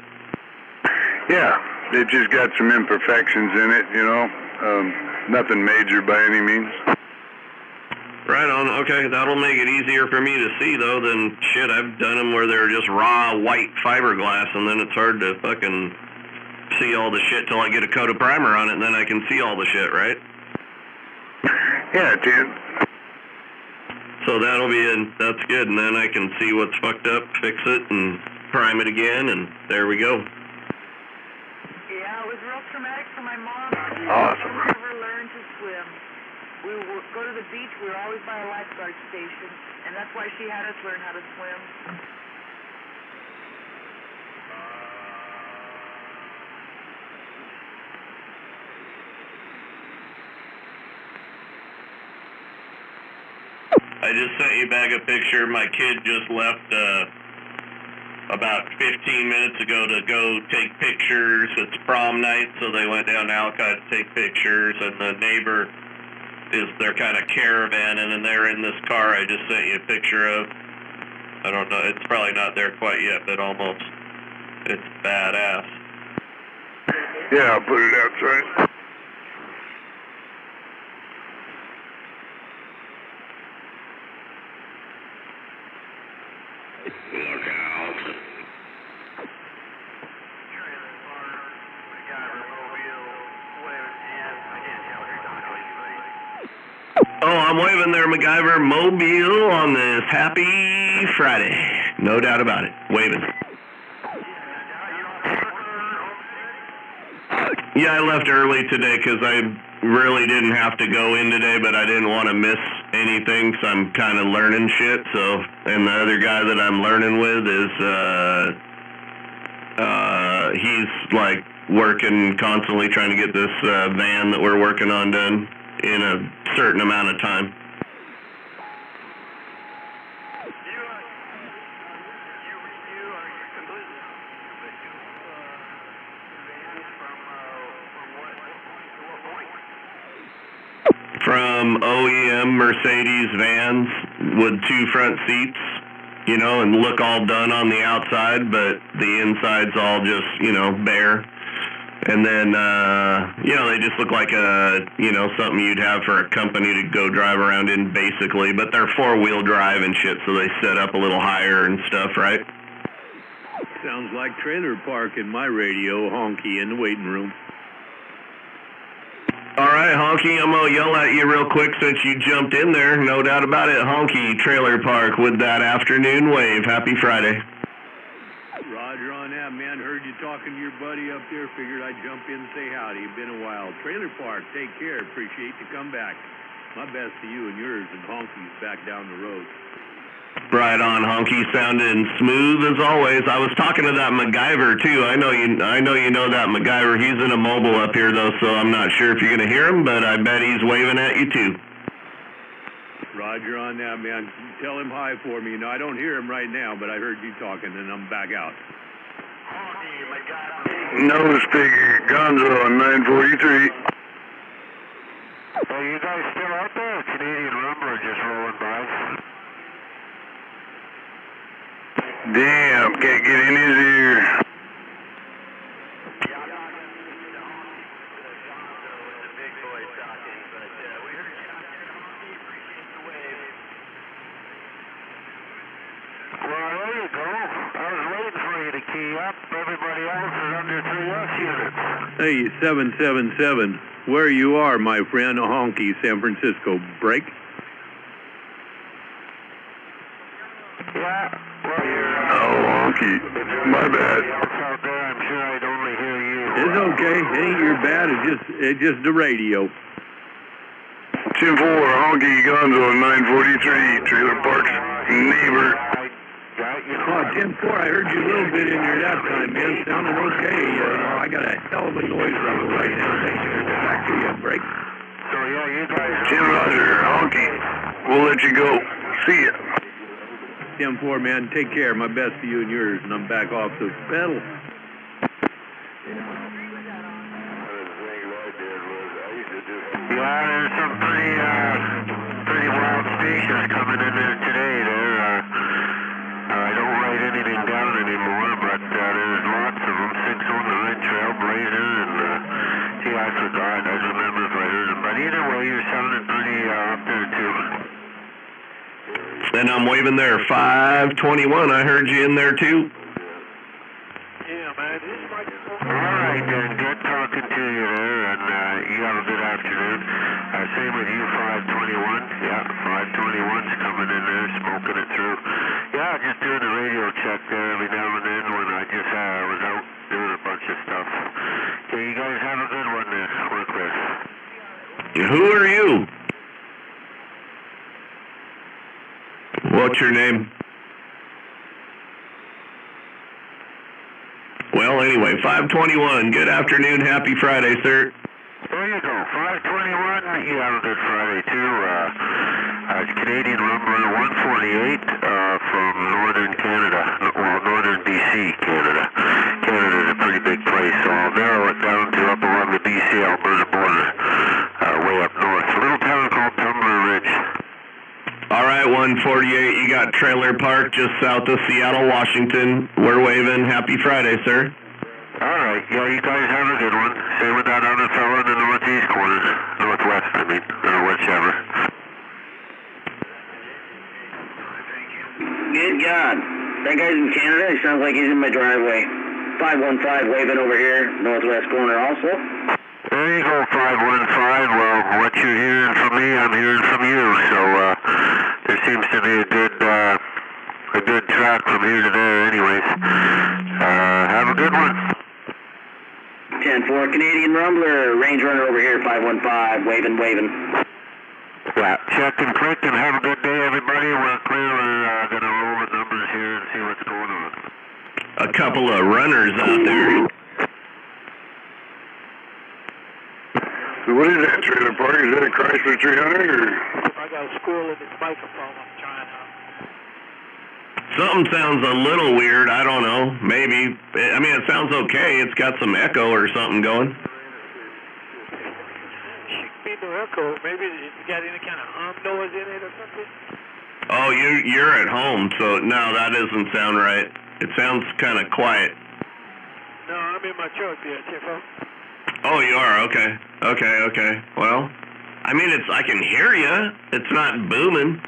Yeah, it just got some imperfections in it, you know. Nothing major by any means. Right on. Okay, that'll make it easier for me to see, though, than shit. I've done them where they're just raw white fiberglass, and then it's hard to fucking see all the shit till I get a coat of primer on it, and then I can see all the shit, right? Yeah, it did. So that'll be in. That's good, and then I can see what's fucked up, fix it, and prime it again, and there we go. Yeah, it was real traumatic for my mom. Awesome. She never learned to swim. We would go to the beach. We were always by a lifeguard station, and that's why she had us learn how to swim. I just sent you back a picture. My kid just left about 15 minutes ago to go take pictures. It's prom night, so they went down to Alcott to take pictures, and the neighbor is their kind of caravan, and then they're in this car I just sent you a picture of. I don't know, it's probably not there quite yet, but almost. It's badass. Yeah, I'll put it outside. Look out. Oh, I'm waving there, MacGyver Mobile, on this happy Friday. No doubt about it. Waving. Yeah, I left early today because I really didn't have to go in today, but I didn't want to miss anything, so I'm kind of learning shit. So, and the other guy that I'm learning with is, he's like working constantly trying to get this van that we're working on done in a certain amount of time. From OEM Mercedes vans with 2 front seats, you know, and look all done on the outside, but the inside's all just, you know, bare. And then, you know, they just look like something you'd have for a company to go drive around in, basically. But they're 4-wheel drive and shit, so they set up a little higher and stuff, right? Sounds like trailer park in my radio, honky in the waiting room. All right, Honky, I'm going to yell at you real quick since you jumped in there. No doubt about it. Honky, trailer park with that afternoon wave. Happy Friday. Roger on that, man. Heard you talking to your buddy up there. Figured I'd jump in and say howdy. Been a while. Trailer park, take care. Appreciate you come back. My best to you and yours, and Honky's back down the road. Right on, Honky. Sounding smooth as always. I was talking to that MacGyver too. I know you know that MacGyver. He's in a mobile up here though, so I'm not sure if you're gonna hear him, but I bet he's waving at you too. Roger on that, man. Tell him hi for me. I don't hear him right now, but I heard you talking, and I'm back out. Nose Pig Gonzo on 943. Are you guys still out there? Canadian Rumble just rolling by. Damn, can't get in his ear. Well, there you go. I was waiting for you to key up. Everybody else is under 3S units. Hey, 777, where you are, my friend, Honky, San Francisco. Break? Yeah, well, you're... Oh, Honky. My bad. out there. I'm sure I'd only hear you. It's okay. It ain't your bad. It's just the radio. 10-4, Honky Gonzo on 943. Trailer Park's neighbor. Oh, 10-4, I heard you a little bit in there that time, man. Sounding okay. I got a hell of a noise level right now. Thank you. Back to you. Break. So, yeah, you guys... 10 Roger, Honky. We'll let you go. See ya. 10-4, man. Take care. My best to you and yours, and I'm back off the pedal. Yeah, there's some pretty wild stations coming in there today. I don't write anything down anymore, but there's lots of them. 6 on the Red Trailblazer, and I forgot. I remember if I heard them. But either way, you're sounding pretty up there too. And I'm waving there. 521. I heard you in there too. Yeah, man. All right, then. Good talking to you there, and you have a good afternoon. Same with you, 521. Yeah, 521's coming in there, smoking it through. Yeah, just doing a radio check there every now and then when I just was out doing a bunch of stuff. Okay, you guys have a good one to work with. Who are you? What's your name? Well, anyway, 521. Good afternoon. Happy Friday, sir. There you go. 521. You have a good Friday, too. It's Canadian Rumbler 148 from northern Canada. Well, northern BC, Canada. Canada's a pretty big place, so I'll narrow it down to up along the BC-Alberta border, way up north. A little town called Tumbler Ridge. All right, 148. You got Trailer Park just south of Seattle, Washington. We're waving. Happy Friday, sir. All right. Yeah, you guys have a good one. Same with that other fellow in the northeast corner. Northwest, I mean, or whichever. Good God. That guy's in Canada? He sounds like he's in my driveway. 515 waving over here, northwest corner also. There you go, 515. Well, what you're hearing from me, I'm hearing from you. So there seems to be a good track from here to there anyways. Have a good one. 10-4, Canadian Rumbler, Range Runner over here, 515, waving. Yeah, check and click and have a good day, everybody. We're clear. We're going to roll the numbers here and see what's going on. A couple of runners out there. So what is that trailer park? Is that a Chrysler 300 or? I got a squirrel in this microphone. I'm trying to... Something sounds a little weird. I don't know. Maybe. I mean, it sounds okay. It's got some echo or something going. Should be no echo. Maybe it's got any kind of hum noise in it or something. Oh, you're at home, so no, that doesn't sound right. It sounds kind of quiet. No, I'm in my truck there, Tiffo. Oh, you are? Okay. Okay. Well, I mean, I can hear you. It's not booming,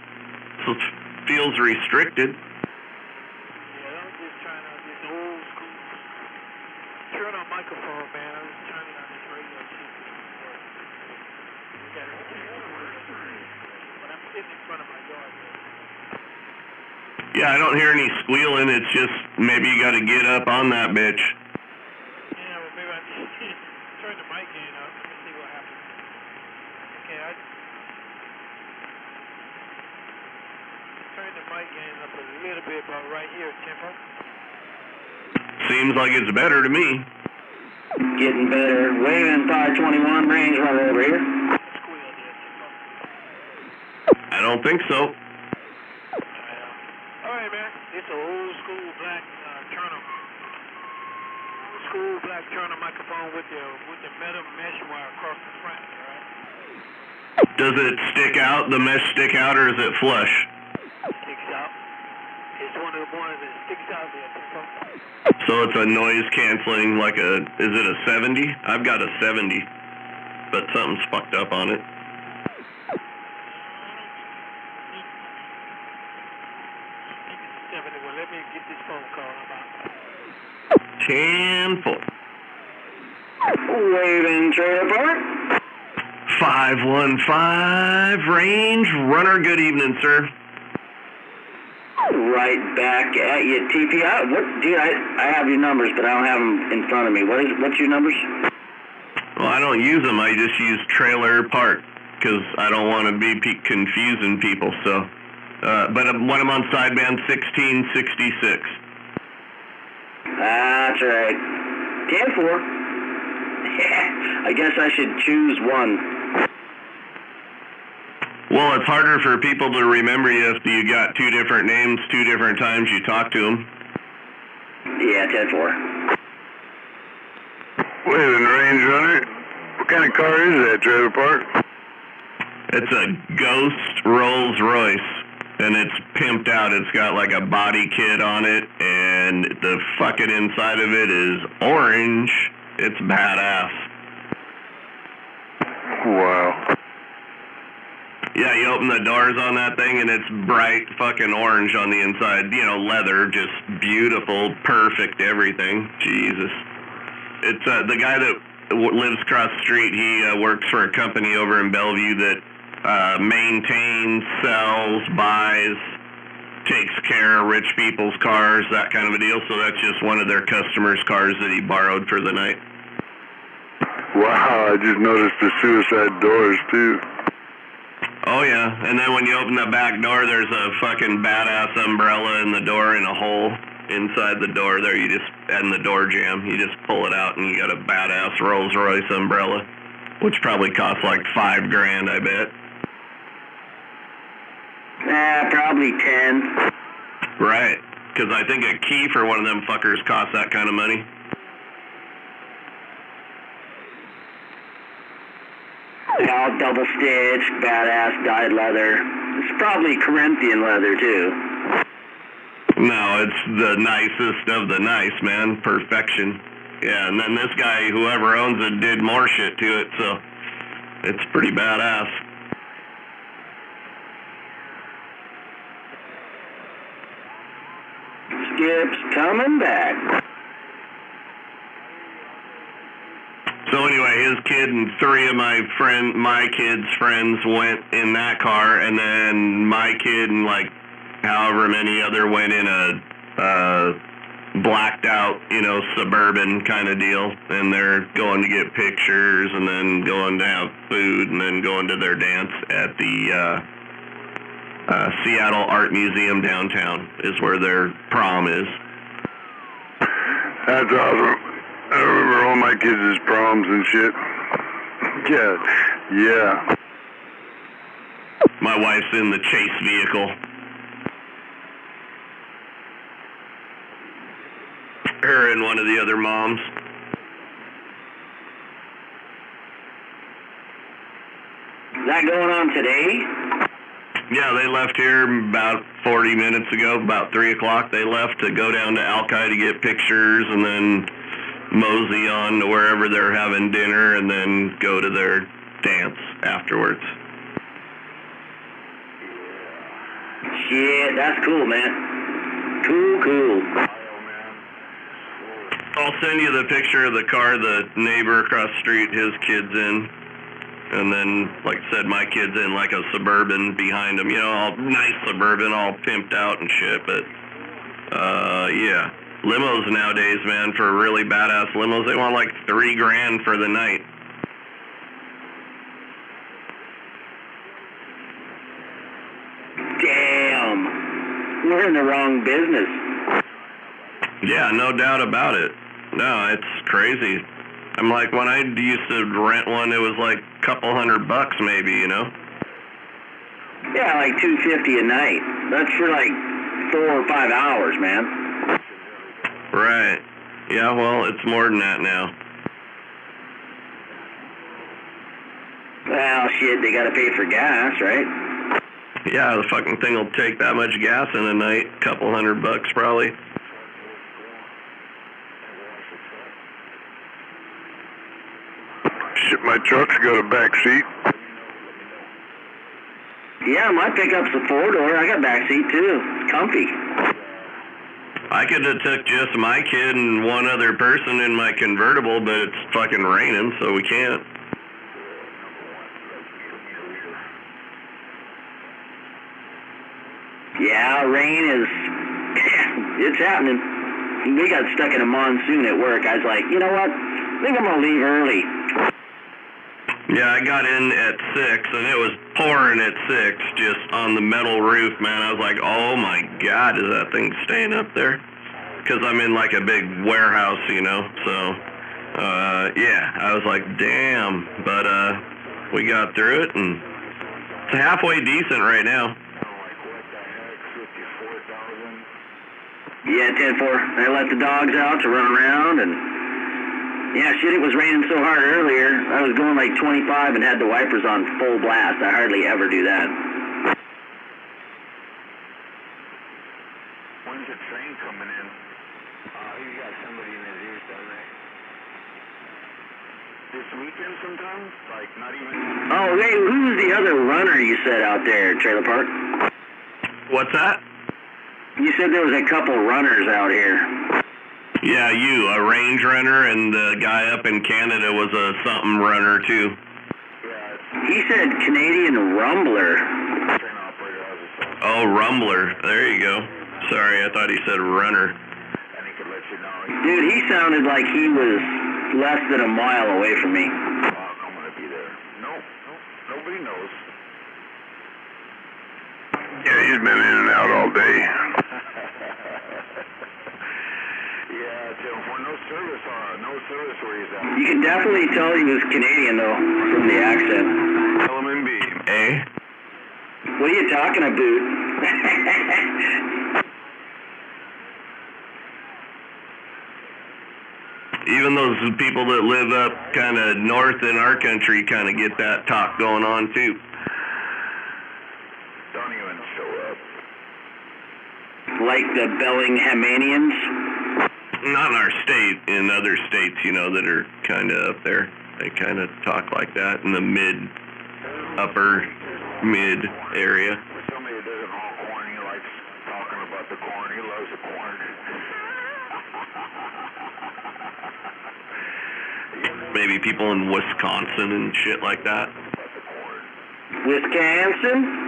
so it feels restricted. Yeah, I'm just trying to get the old school. Turn on microphone, man. I was turning on this radio shit. But I'm sitting in front of my yard. Yeah, I don't hear any squealing. It's just maybe you got to get up on that bitch. Yeah, well, maybe I need to turn the mic gain up. Let me see what happens. Okay, I turned the might gain up a little bit about right here, tempo. Seems like it's better to me. Getting better. Waving 521, range runner over here. I don't think so. All right, man. It's an old school black Turner. Old school black Turner microphone with the metal mesh wire across the front. All right. Does it stick out? The mesh stick out, or is it flush? Sticks out. It's one of the ones that sticks out there, tempo. So it's a noise canceling, like a, is it a 70? I've got a 70, but something's fucked up on it. Well, let me get this phone call about. 10-4. Waving trailer park. 515, range runner, good evening, sir. Right back at you, TPI. What, dude? I have your numbers, but I don't have them in front of me. What's your numbers? Well, I don't use them. I just use trailer park because I don't want to be confusing people. So, but when I'm on sideband 1666. That's right. 10-4. I guess I should choose one. Well, it's harder for people to remember you if you got two different names, two different times you talk to them. Yeah, 10-4. Waving range runner. What kind of car is that, trailer park? It's a Ghost Rolls Royce, and it's pimped out. It's got like a body kit on it, and the fucking inside of it is orange. It's badass. Wow. Yeah, you open the doors on that thing, and it's bright fucking orange on the inside. You know, leather, just beautiful, perfect, everything. Jesus. It's the guy that lives across the street. He works for a company over in Bellevue that maintains, sells, buys, takes care of rich people's cars, that kind of a deal. So that's just one of their customers' cars that he borrowed for the night. Wow, I just noticed the suicide doors, too. Oh, yeah. And then when you open the back door, there's a fucking badass umbrella in the door and a hole inside the door there. You just, and the door jamb, you just pull it out and you got a badass Rolls Royce umbrella, which probably costs like $5,000, I bet. Probably 10. Right. Because I think a key for one of them fuckers costs that kind of money. All double stitch, badass dyed leather. It's probably Corinthian leather too. No, it's the nicest of the nice, man. Perfection. Yeah, and then this guy, whoever owns it, did more shit to it, so it's pretty badass. Skip's coming back. So anyway, his kid and three of my kids' friends went in that car, and then my kid and like however many other went in a blacked out, you know, Suburban kind of deal, and they're going to get pictures and then going to have food and then going to their dance at the Seattle Art Museum downtown is where their prom is. That's awesome. I remember all my kids' proms and shit. Yeah. My wife's in the chase vehicle. Her and one of the other moms. Is that going on today? Yeah, they left here about 40 minutes ago, about 3 o'clock. They left to go down to Alki to get pictures and then mosey on to wherever they're having dinner and then go to their dance afterwards. Shit, that's cool, man. Cool. I'll send you the picture of the car the neighbor across the street, his kid's in. And then, like I said, my kid's in like a Suburban behind him. You know, all nice Suburban, all pimped out and shit. But, yeah. Limos nowadays, man, for really badass limos, they want like $3,000 for the night. Damn. we're in the wrong business. Yeah, no doubt about it. No, it's crazy. I'm like, when I used to rent one, it was like a couple $100 maybe, you know? Yeah, like $250 a night. That's for like 4 or 5 hours, man. Right. Yeah, well, it's more than that now. Well, shit, they gotta pay for gas, right? Yeah, the fucking thing will take that much gas in a night, a couple $100 probably. Shit, my truck's got a back seat. Yeah, my pickup's a 4-door. I got back seat too. It's comfy. I could have took just my kid and one other person in my convertible, but it's fucking raining, so we can't. Yeah, rain is... it's happening. We got stuck in a monsoon at work. I was like, you know what? I think I'm going to leave early. Yeah, I got in at 6, and it was pouring at 6, just on the metal roof, man. I was like, oh my God, is that thing staying up there? Because I'm in like a big warehouse, you know, so, yeah, I was like, damn. But, we got through it, and it's halfway decent right now. Yeah, 10-4. I let the dogs out to run around, and yeah, shit, it was raining so hard earlier. I was going like 25 and had the wipers on full blast. I hardly ever do that. When's the train coming in? You got somebody in his ears, doesn't they? This weekend sometime? Like, not even... Oh, hey, who's the other runner you said out there, Trailer Park? What's that? You said there was a couple runners out here. Yeah, a range runner, and the guy up in Canada was a something runner, too. He said Canadian Rumbler. Oh, Rumbler. There you go. Sorry, I thought he said runner. Dude, he sounded like he was less than a mile away from me. I'm going to be there. No, nobody knows. Yeah, he's been in and out all day. Yeah, Jim, no service where he's at. You can definitely tell he was Canadian, though, from the accent. Element beam. Eh? What are you talking about? Even those people that live up kind of north in our country kind of get that talk going on, too. Don't even show up. Like the Bellinghamanians? Not in our state, in other states, you know, that are kind of up there. They kind of talk like that in the upper mid area. Somebody that doesn't haul corn, he likes talking about the corn. He loves the corn. Maybe people in Wisconsin and shit like that. Wisconsin?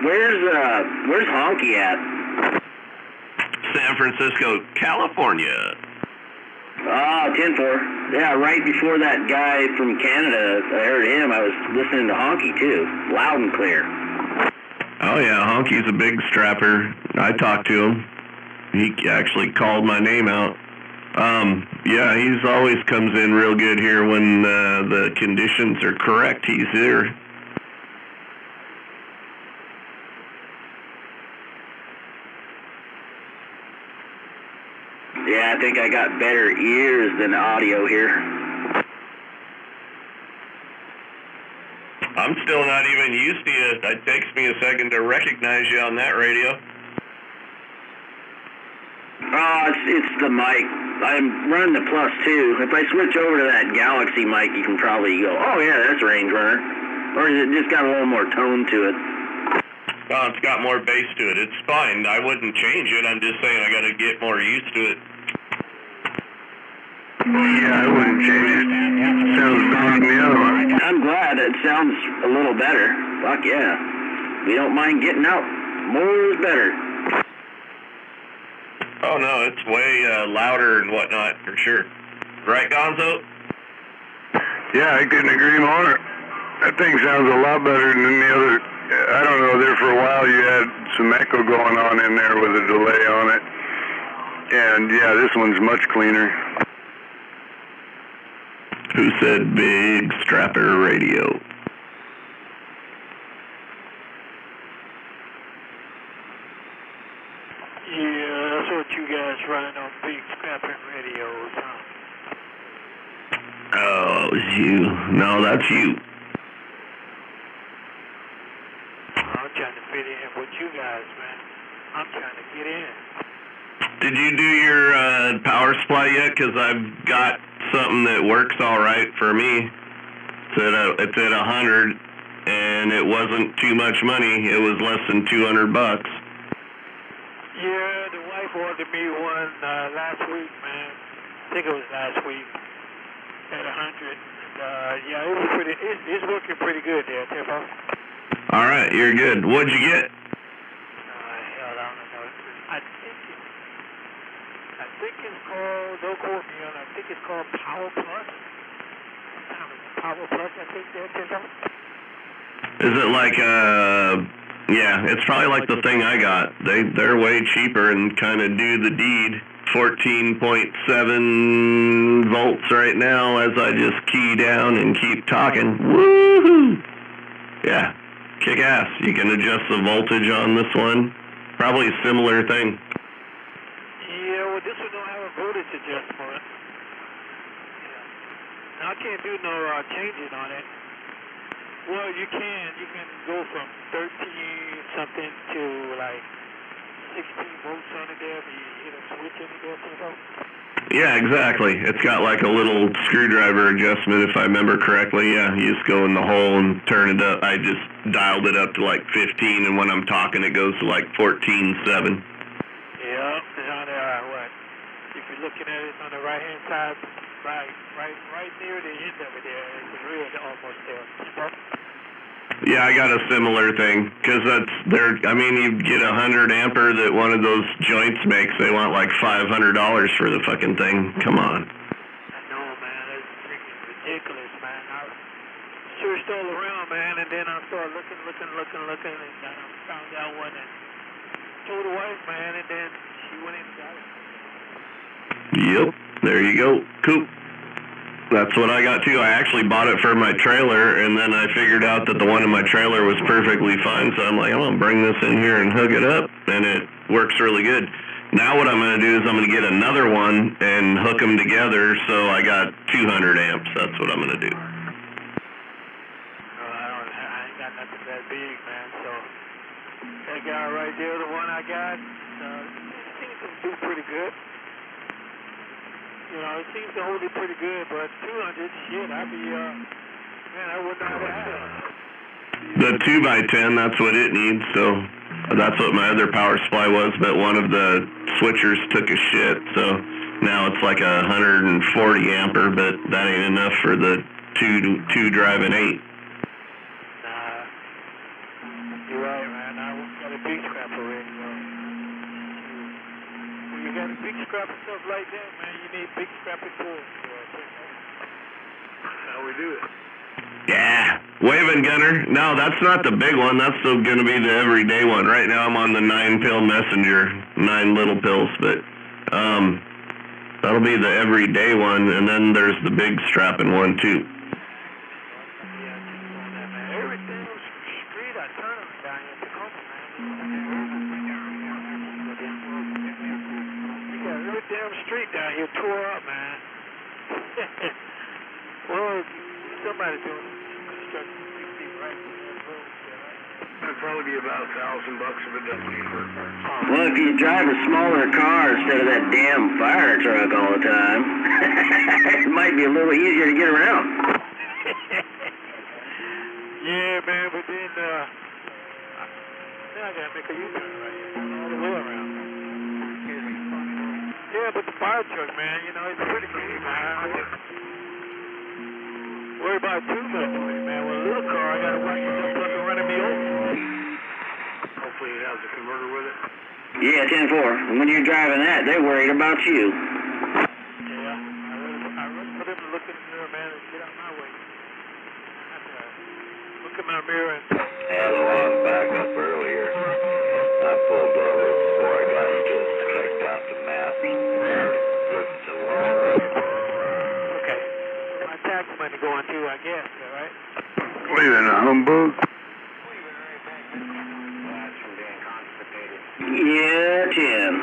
Where's Honky at? San Francisco, California. Ah, 10-4. Yeah, right before that guy from Canada, I heard him. I was listening to Honky, too. Loud and clear. Oh, yeah, Honky's a big strapper. I talked to him. He actually called my name out. Yeah, he's always comes in real good here when the conditions are correct. He's here. Yeah, I think I got better ears than audio here. I'm still not even used to you. It takes me a second to recognize you on that radio. Oh, it's the mic. I'm running the Plus 2. If I switch over to that Galaxy mic, you can probably go, oh yeah, that's Range Runner. Or has it just got a little more tone to it? Well, it's got more bass to it. It's fine. I wouldn't change it. I'm just saying I got to get more used to it. Yeah, I wouldn't change it. Sounds better than the other one. I'm glad it sounds a little better. Fuck yeah. We don't mind getting out. More is better. Oh, no, it's way louder and whatnot, for sure. Right, Gonzo? Yeah, I couldn't agree more. That thing sounds a lot better than the other. I don't know, there for a while you had some echo going on in there with a delay on it. And yeah, this one's much cleaner. Who said big strapper radio? Yeah, that's what you guys running on big scrapping radios, huh? Oh, it was you. No, that's you. I'm trying to fit in with you guys, man. I'm trying to get in. Did you do your power supply yet? Because I've got something that works all right for me. It's at 100, and it wasn't too much money. It was less than $200. Yeah, the wife ordered me one last week, man. I think it was last week at 100. Yeah, it was pretty. It's working pretty good there, Tiffo. All right, you're good. What'd you get? Hell, I don't know. I think it's called. Don't quote me on. I think it's called Power Plus. Power Plus, I think there, Tiffo. Is it like yeah, it's probably like the thing I got. They're way cheaper and kind of do the deed. 14.7 volts right now as I just key down and keep talking. Woohoo! Yeah, kick ass. You can adjust the voltage on this one. Probably a similar thing. Yeah, well, this one don't have a voltage adjustment. Yeah. Now, I can't do no changing on it. Well, you can go from 13 something to like 16 volts on it there, but you hit a switch in it there, Tiffo. Yeah, exactly. It's got like a little screwdriver adjustment, if I remember correctly. Yeah, you just go in the hole and turn it up. I just dialed it up to like 15, and when I'm talking, it goes to like 14.7. Yeah, it's on there, what? If you're looking at it, it's on the right-hand side, right near the end of it there. It's real almost there. Yeah, I got a similar thing, because I mean, you get 100 ampere that one of those joints makes, they want like $500 for the fucking thing. Come on. I know, man, that's freaking ridiculous, man. I searched all around, man, and then I started looking, and I found out one and told the wife, man, and then she went in and got it. Yep, there you go. Cool. That's what I got too. I actually bought it for my trailer, and then I figured out that the one in my trailer was perfectly fine, so I'm like, I'm going to bring this in here and hook it up, and it works really good. Now what I'm going to do is I'm going to get another one and hook them together, so I got 200 amps. That's what I'm going to do. I ain't got nothing that big, man, so that guy right there, the one I got, seems to do pretty good. You know, it seems to hold it pretty good, but 200, shit, I'd be, man, I wouldn't know how to have it. The 2x10, that's what it needs, so that's what my other power supply was, but one of the switchers took a shit, so now it's like 140 ampere, but that ain't enough for the two driving 8. Nah, you're right, man. I got a big scrap already, when you got a big scrap of stuff like that, man, you need big scrappy tools. How we do it. Yeah, waving gunner. No, that's not the big one. That's still going to be the everyday one. Right now I'm on the 9-pill messenger, 9 little pills, but that'll be the everyday one, and then there's the big strapping one too. Damn street down here tore up, man. Well, somebody doing construction 6 feet right in that road there, right? That'd probably be about $1,000 if it doesn't need work. Well, if you drive a smaller car instead of that damn fire truck all the time, it might be a little easier to get around. Yeah, man, but then, now I gotta make a U-turn right here, all the way around. Yeah, but the fire truck, man, you know, it's pretty cool, man. I just worry about too much with it, man. With a little car, I gotta watch myself fucking running me over. Hopefully it has a converter with it. Yeah, 10-4. When you're driving that, they're worried about you. Yeah, I really for them to look in the mirror, man, and get out my way. I have to look in my mirror and... Had a long backup earlier. I pulled over before I got to checked out the map. Looked at the wall. Okay. My tax money going too, I guess, all right? Leaving a humbug. Yeah, Tim.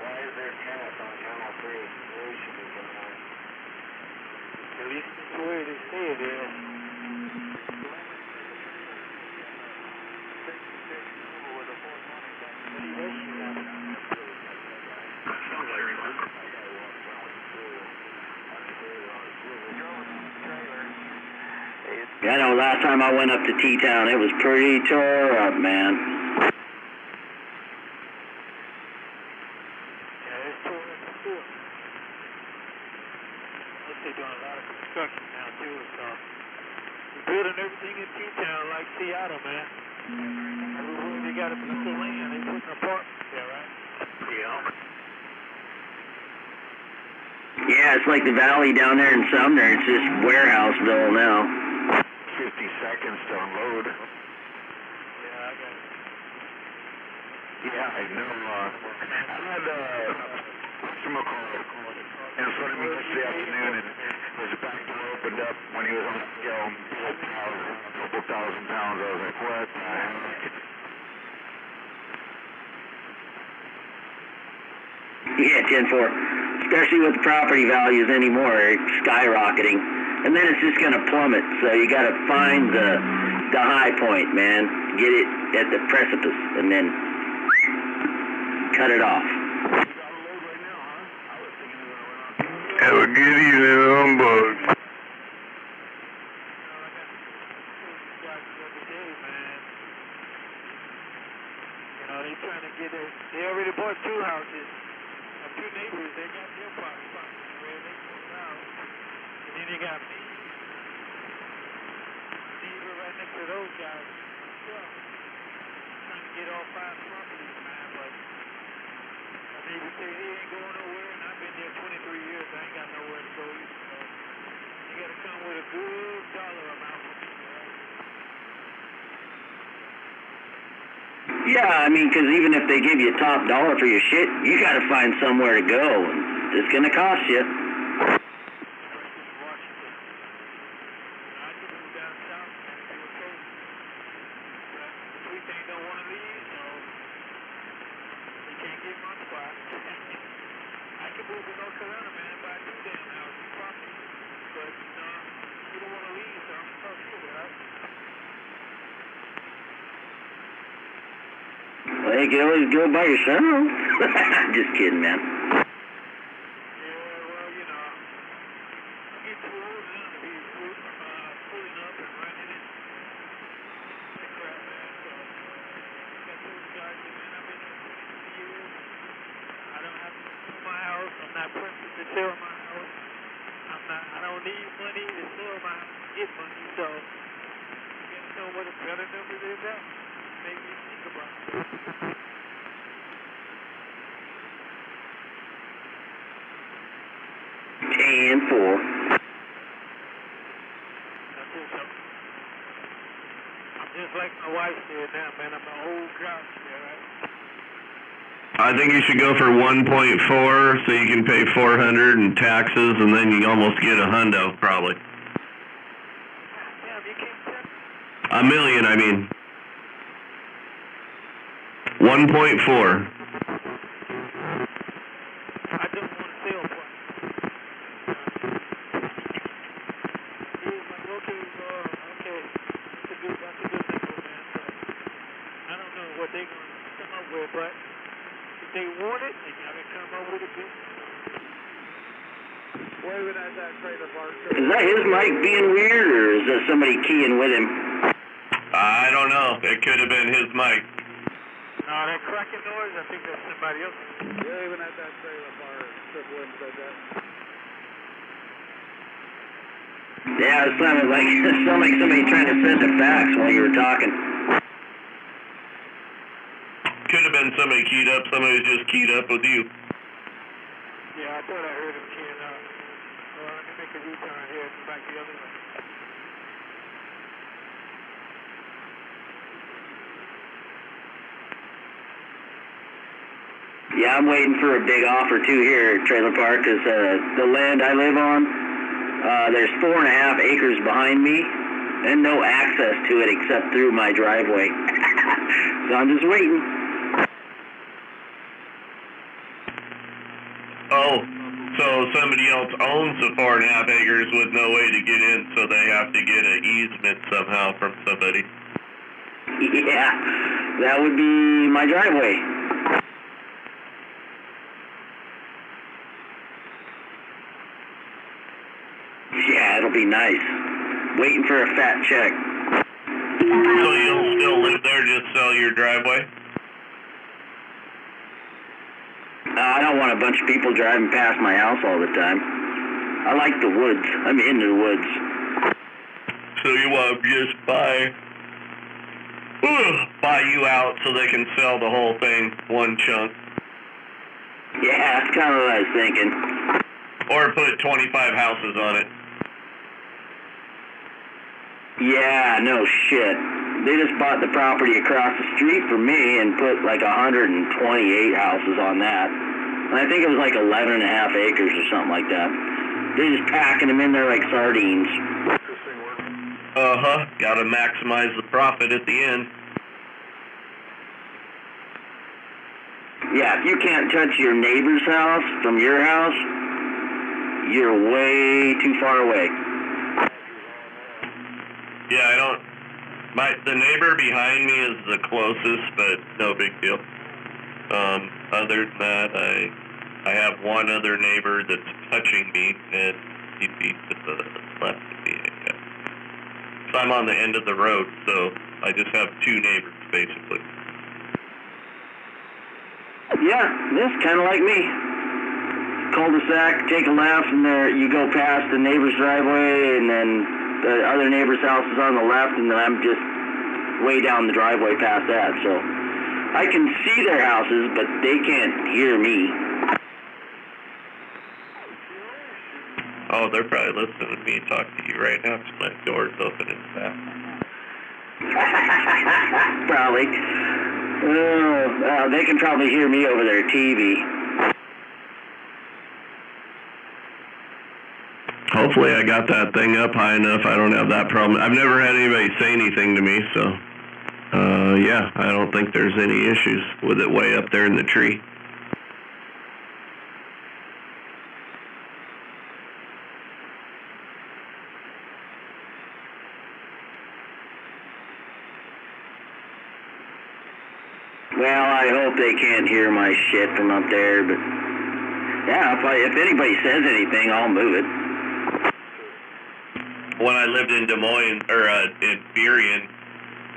Why is there tennis on Channel 3? Really should be going on. At least it's the way they say it is. I know last time I went up to T-Town, it was pretty tore up, man. Yeah, it's tore up too. They're doing a lot of construction now too, so they're building everything in T-Town like Seattle, man. Everywhere they got a piece of land, they put an apartment there, right? Yeah. Yeah, it's like the valley down there in Sumner. It's just Warehouseville now. 50 seconds to unload. Yeah, I got it. Yeah, I know. I had whatchamacallit in front of me yesterday afternoon, and his back door opened up when he was on the scale, a couple thousand pounds. I was like, what the heck? Yeah, 10-4. Especially with property values anymore, it's skyrocketing. And then it's just going to plummet. So you got to find the high point, man. Get it at the precipice and then cut it off. Have a good evening, humbug. You know, they trying to get it. They already bought 2 houses. Two neighbors, they got their property, where they moved out. And then they got me. Neighbor right next to those guys. Yeah. Trying to get all 5 properties, man, but my neighbor say he ain't going nowhere, and I've been there 23 years. I ain't got nowhere to go either. So you got to come with a good dollar amount for me, right? Yeah, I mean, because even if they give you top dollar for your shit, you got to find somewhere to go, and it's going to cost you. Well, you can always go by yourself. Just kidding, man. I don't need money to sell my get money, so you gotta know what a better number is at. Make me think about it. And 4. I'm just like my wife said now, man. I'm an old grouch there, right? I think you should go for 1.4 so you can pay 400 in taxes, and then you almost get a hundo, probably. A million, I mean. 1.4. What they gonna Waving at that trailer park. Is that his mic being weird, or is that somebody keying with him? I don't know. It could have been his mic. No, that cracking noise, I think that's somebody else. Waving at that trailer park. Triple M said that. Yeah, it sounded like somebody trying to send a fax while you were talking. Could have been somebody keyed up. Somebody was just keyed up with you. Yeah, I thought I heard him keying up. Well, let me make a U-turn here and back the other way. Yeah, I'm waiting for a big offer too here at Trailer Park, because the land I live on, there's 4.5 acres behind me, and no access to it except through my driveway. So I'm just waiting. Oh, so somebody else owns the 4.5 acres with no way to get in, so they have to get an easement somehow from somebody. Yeah, that would be my driveway. Yeah, it'll be nice. Waiting for a fat check. So you'll still live there, just sell your driveway? I don't want a bunch of people driving past my house all the time. I like the woods. I'm into the woods. So you want to just buy you out so they can sell the whole thing, one chunk? Yeah, that's kind of what I was thinking. Or put 25 houses on it. Yeah, no shit. They just bought the property across the street from me and put like 128 houses on that. And I think it was like 11.5 acres or something like that. They're just packing them in there like sardines. Uh-huh. Gotta maximize the profit at the end. Yeah, if you can't touch your neighbor's house from your house, you're way too far away. Yeah, the neighbor behind me is the closest, but no big deal. Other than that, I have one other neighbor that's touching me, and he'd be to the left of me, I guess. So I'm on the end of the road, so I just have two neighbors, basically. Yeah, that's kind of like me. Cul-de-sac, take a left, and there you go past the neighbor's driveway, and then the other neighbor's house is on the left, and then I'm just way down the driveway past that. So I can see their houses, but they can't hear me. Oh, they're probably listening to me talk to you right now because my door's open in the back. Probably. They can probably hear me over their TV. Hopefully I got that thing up high enough. I don't have that problem. I've never had anybody say anything to me, so yeah, I don't think there's any issues with it way up there in the tree. Well, I hope they can't hear my shit from up there, but yeah, if anybody says anything, I'll move it. When I lived in Des Moines, or in Burien,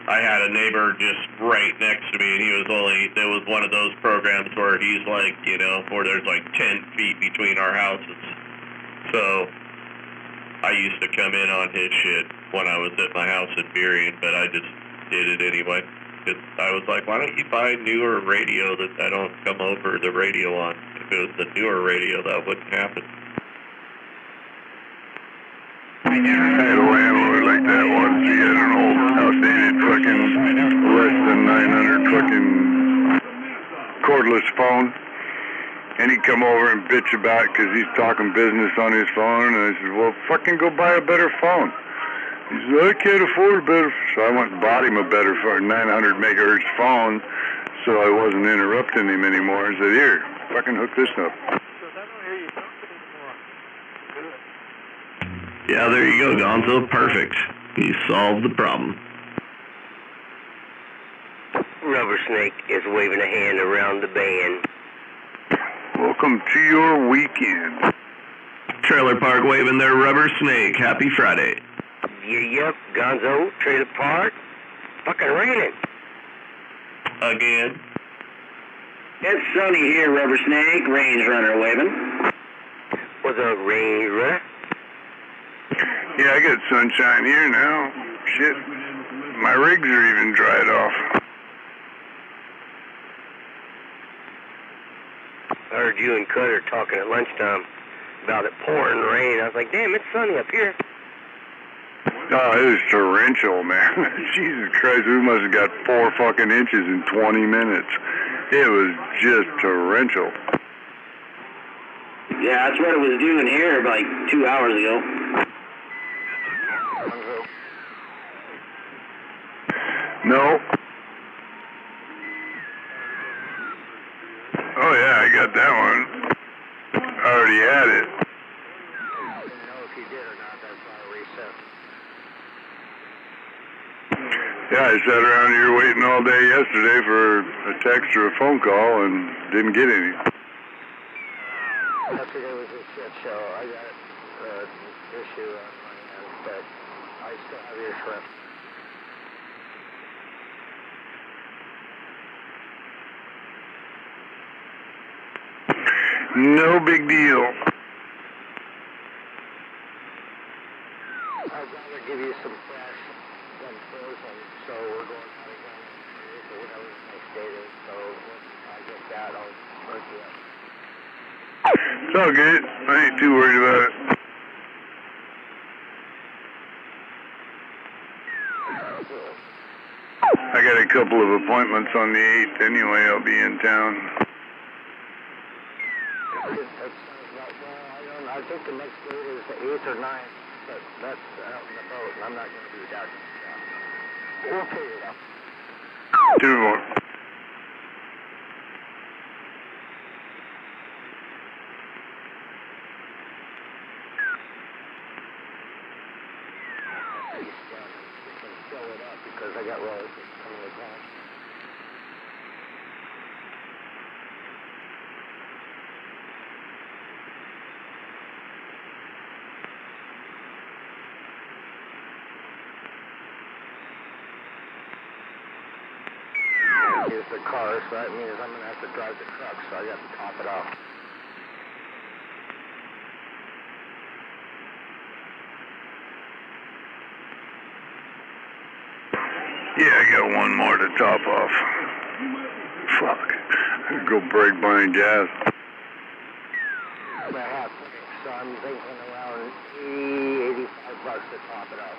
I had a neighbor just right next to me, and there was one of those programs where he's like, where there's like 10 feet between our houses. So I used to come in on his shit when I was at my house in Burien, but I just did it anyway. Because I was like, why don't you buy newer radio that I don't come over the radio on? If it was the newer radio, that wouldn't happen. I had a landlord like that once. He had an old outdated fucking less than 900 fucking cordless phone. And he'd come over and bitch about it because he's talking business on his phone. And I said, well, fucking go buy a better phone. He said, I can't afford a better. So I went and bought him a better phone, 900 megahertz phone, so I wasn't interrupting him anymore. I said, here, fucking hook this up. Yeah, there you go, Gonzo. Perfect. You solved the problem. Rubber Snake is waving a hand around the band. Welcome to your weekend. Trailer Park waving their Rubber Snake. Happy Friday. Yep, Gonzo, Trailer Park. Fucking raining. Again. It's sunny here, Rubber Snake. Range Runner waving. What's up, Range Runner? Yeah, I got sunshine here now. Shit. My rigs are even dried off. I heard you and Cutter talking at lunchtime about it pouring rain. I was like, damn, it's sunny up here. Oh, it was torrential, man. Jesus Christ, we must have got 4 fucking inches in 20 minutes. It was just torrential. Yeah, that's what it was doing here like 2 hours ago. No. Oh yeah, I got that one. I already had it. Yeah, I sat around here waiting all day yesterday for a text or a phone call and didn't get any. Yesterday was a shit show. I got an issue on my end, but I still have your shrimp. No big deal. I'd rather give you some fresh than frozen, so we're going out again or whatever the next date is, so once I get that, I'll hook you up. It's all good. I ain't too worried about it. I got a couple of appointments on the 8th anyway. I'll be in town. I think the next date is the 8th or 9th, but that's out in the boat, and I'm not going to be down. We'll figure it out. 2 more. Fill it up because I got relatives coming to town. Here's the car, so that means I'm going to have to drive the truck, so I got to top it off. Yeah, I got one more to top off. Fuck. I'd go break buying gas. I'm going to have to, so I'm thinking around $85 to top it off.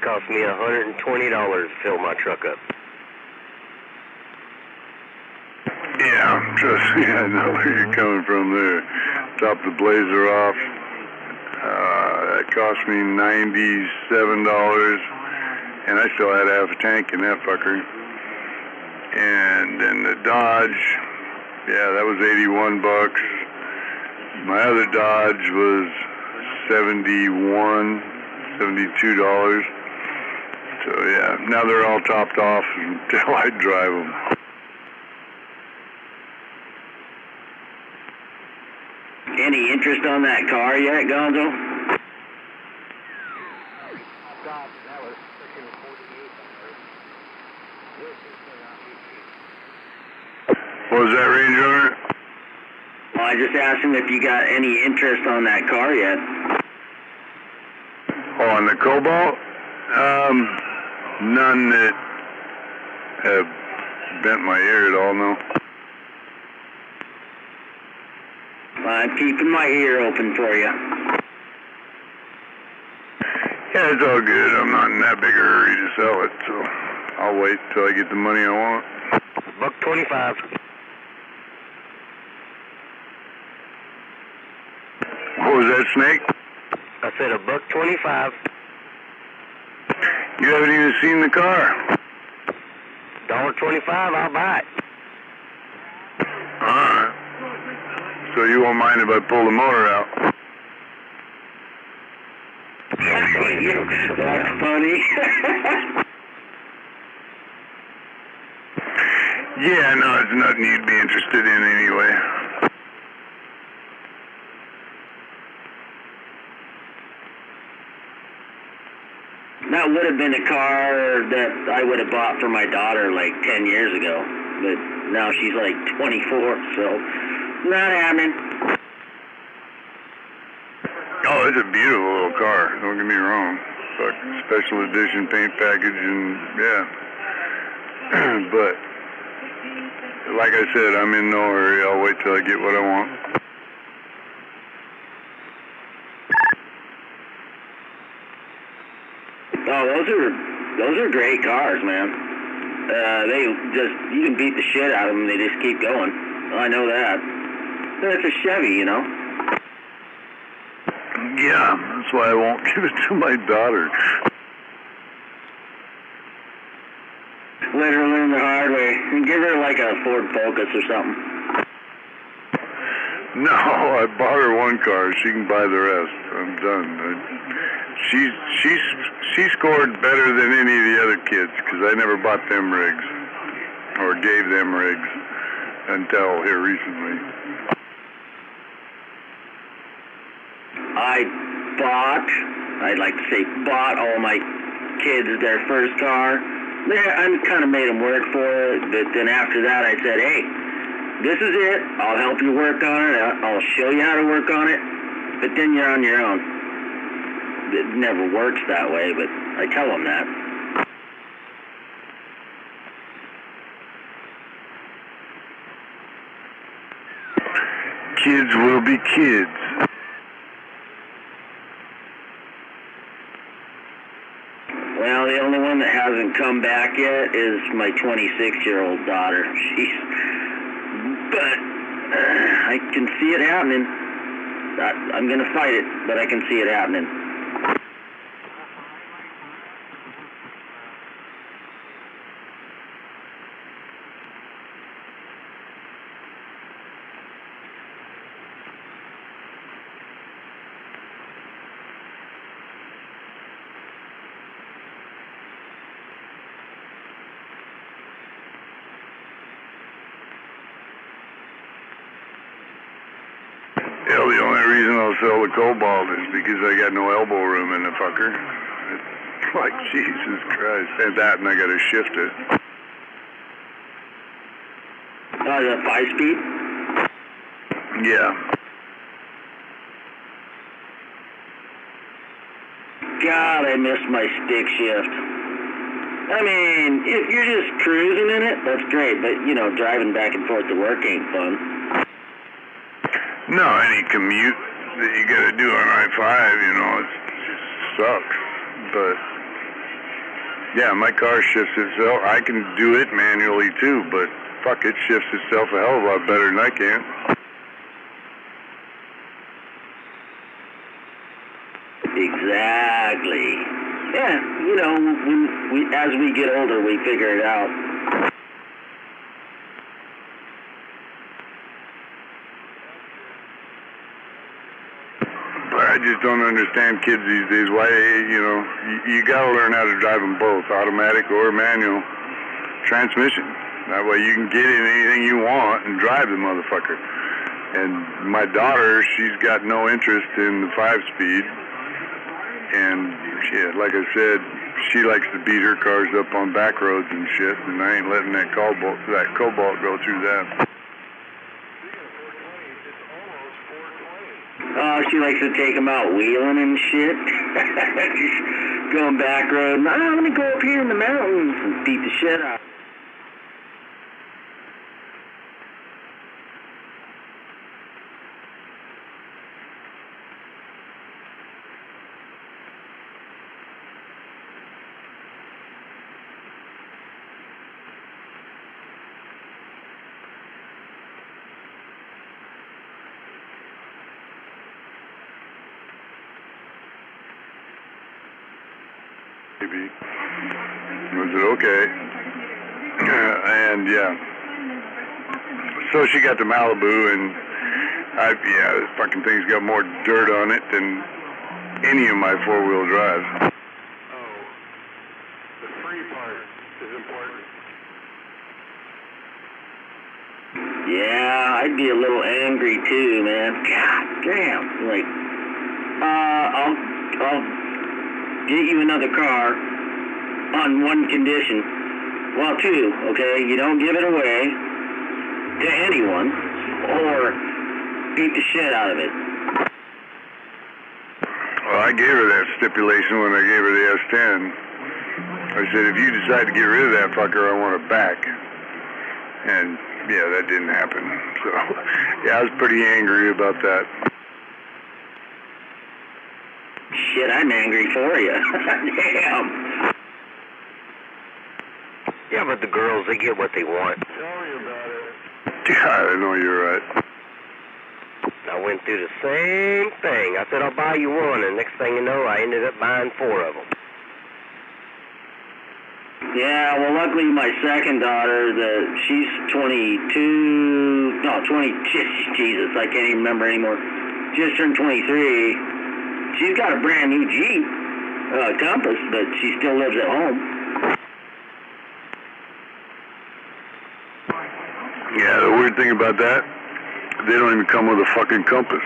Cost me $120 to fill my truck up. Yeah, trust me, I know where you're coming from there. Top the blazer off. That cost me $97, and I still had half a tank in that fucker. And then the Dodge, yeah, that was $81. My other Dodge was $72. So yeah, now they're all topped off until I drive them. Any interest on that car yet, Gonzo? That was freaking $48. This is What was that, Range Runner? Well, I just asked him if you got any interest on that car yet. Oh, on the Cobalt? None that have bent my ear at all, no. I'm keeping my ear open for you. Yeah, it's all good. I'm not in that big a hurry to sell it, so I'll wait till I get the money I want. $125. What was that, Snake? I said $125. You haven't even seen the car. $1.25, I'll buy it. Alright. So you won't mind if I pull the motor out? That's funny. Yeah, no, it's nothing you'd be interested in anyway. That would have been a car that I would have bought for my daughter like 10 years ago, but now she's like 24, so not happening. Oh, it's a beautiful little car, don't get me wrong. Fuck, special edition paint package and, yeah. But, like I said, I'm in no hurry. I'll wait till I get what I want. Oh, those are great cars, man. They just, you can beat the shit out of them, they just keep going. I know that. It's a Chevy, you know? Yeah, that's why I won't give it to my daughter. Let her learn the hard way. And give her like a Ford Focus or something. No, I bought her one car. She can buy the rest. I'm done. She scored better than any of the other kids because I never bought them rigs or gave them rigs until here recently. I'd like to say bought all my kids their first car. I kind of made them work for it, but then after that I said, hey, this is it. I'll help you work on it. I'll show you how to work on it, but then you're on your own. It never works that way, but I tell them that. Kids will be kids. Well, the only one that hasn't come back yet is my 26-year-old daughter. But I can see it happening. I'm going to fight it, but I can see it happening. Hell, the only reason I'll sell the Cobalt is because I got no elbow room in the fucker. It's like, Jesus Christ. And that, and I gotta shift it. Oh, the 5-speed? Yeah. God, I miss my stick shift. I mean, if you're just cruising in it, that's great, but, you know, driving back and forth to work ain't fun. No, any commute that you gotta do on I-5, you know, it just sucks. But, yeah, my car shifts itself. I can do it manually too, but fuck, it shifts itself a hell of a lot better than I can. Exactly. Yeah, you know, as we get older, we figure it out. I just don't understand kids these days. Why, you know, you gotta learn how to drive them both, automatic or manual transmission. That way you can get in anything you want and drive the motherfucker. And my daughter, she's got no interest in the 5-speed. And shit, like I said, she likes to beat her cars up on back roads and shit, and I ain't letting that Cobalt go through that. Oh, she likes to take them out wheeling and shit. She's going back road. No, I'm going to go up here in the mountains and beat the shit out. Maybe. Was it okay? And yeah. So she got the Malibu, and yeah, this fucking thing's got more dirt on it than any of my 4-wheel drives. Oh, the free part is important. Yeah, I'd be a little angry too, man. God damn. Like, I'll get you another car on one condition. Well, two, okay? You don't give it away to anyone or beat the shit out of it. Well, I gave her that stipulation when I gave her the S10. I said, if you decide to get rid of that fucker, I want it back. And, yeah, that didn't happen. So, yeah, I was pretty angry about that. Shit, I'm angry for you. Damn. Yeah, but the girls, they get what they want. Yeah, I know you're right. I went through the same thing. I said, I'll buy you one, and next thing you know, I ended up buying 4 of them. Yeah, well, luckily my second daughter, she's 22, no, 20, Jesus, I can't even remember anymore. Just turned 23. She's got a brand new Jeep, Compass, but she still lives at home. Yeah, the weird thing about that, they don't even come with a fucking compass.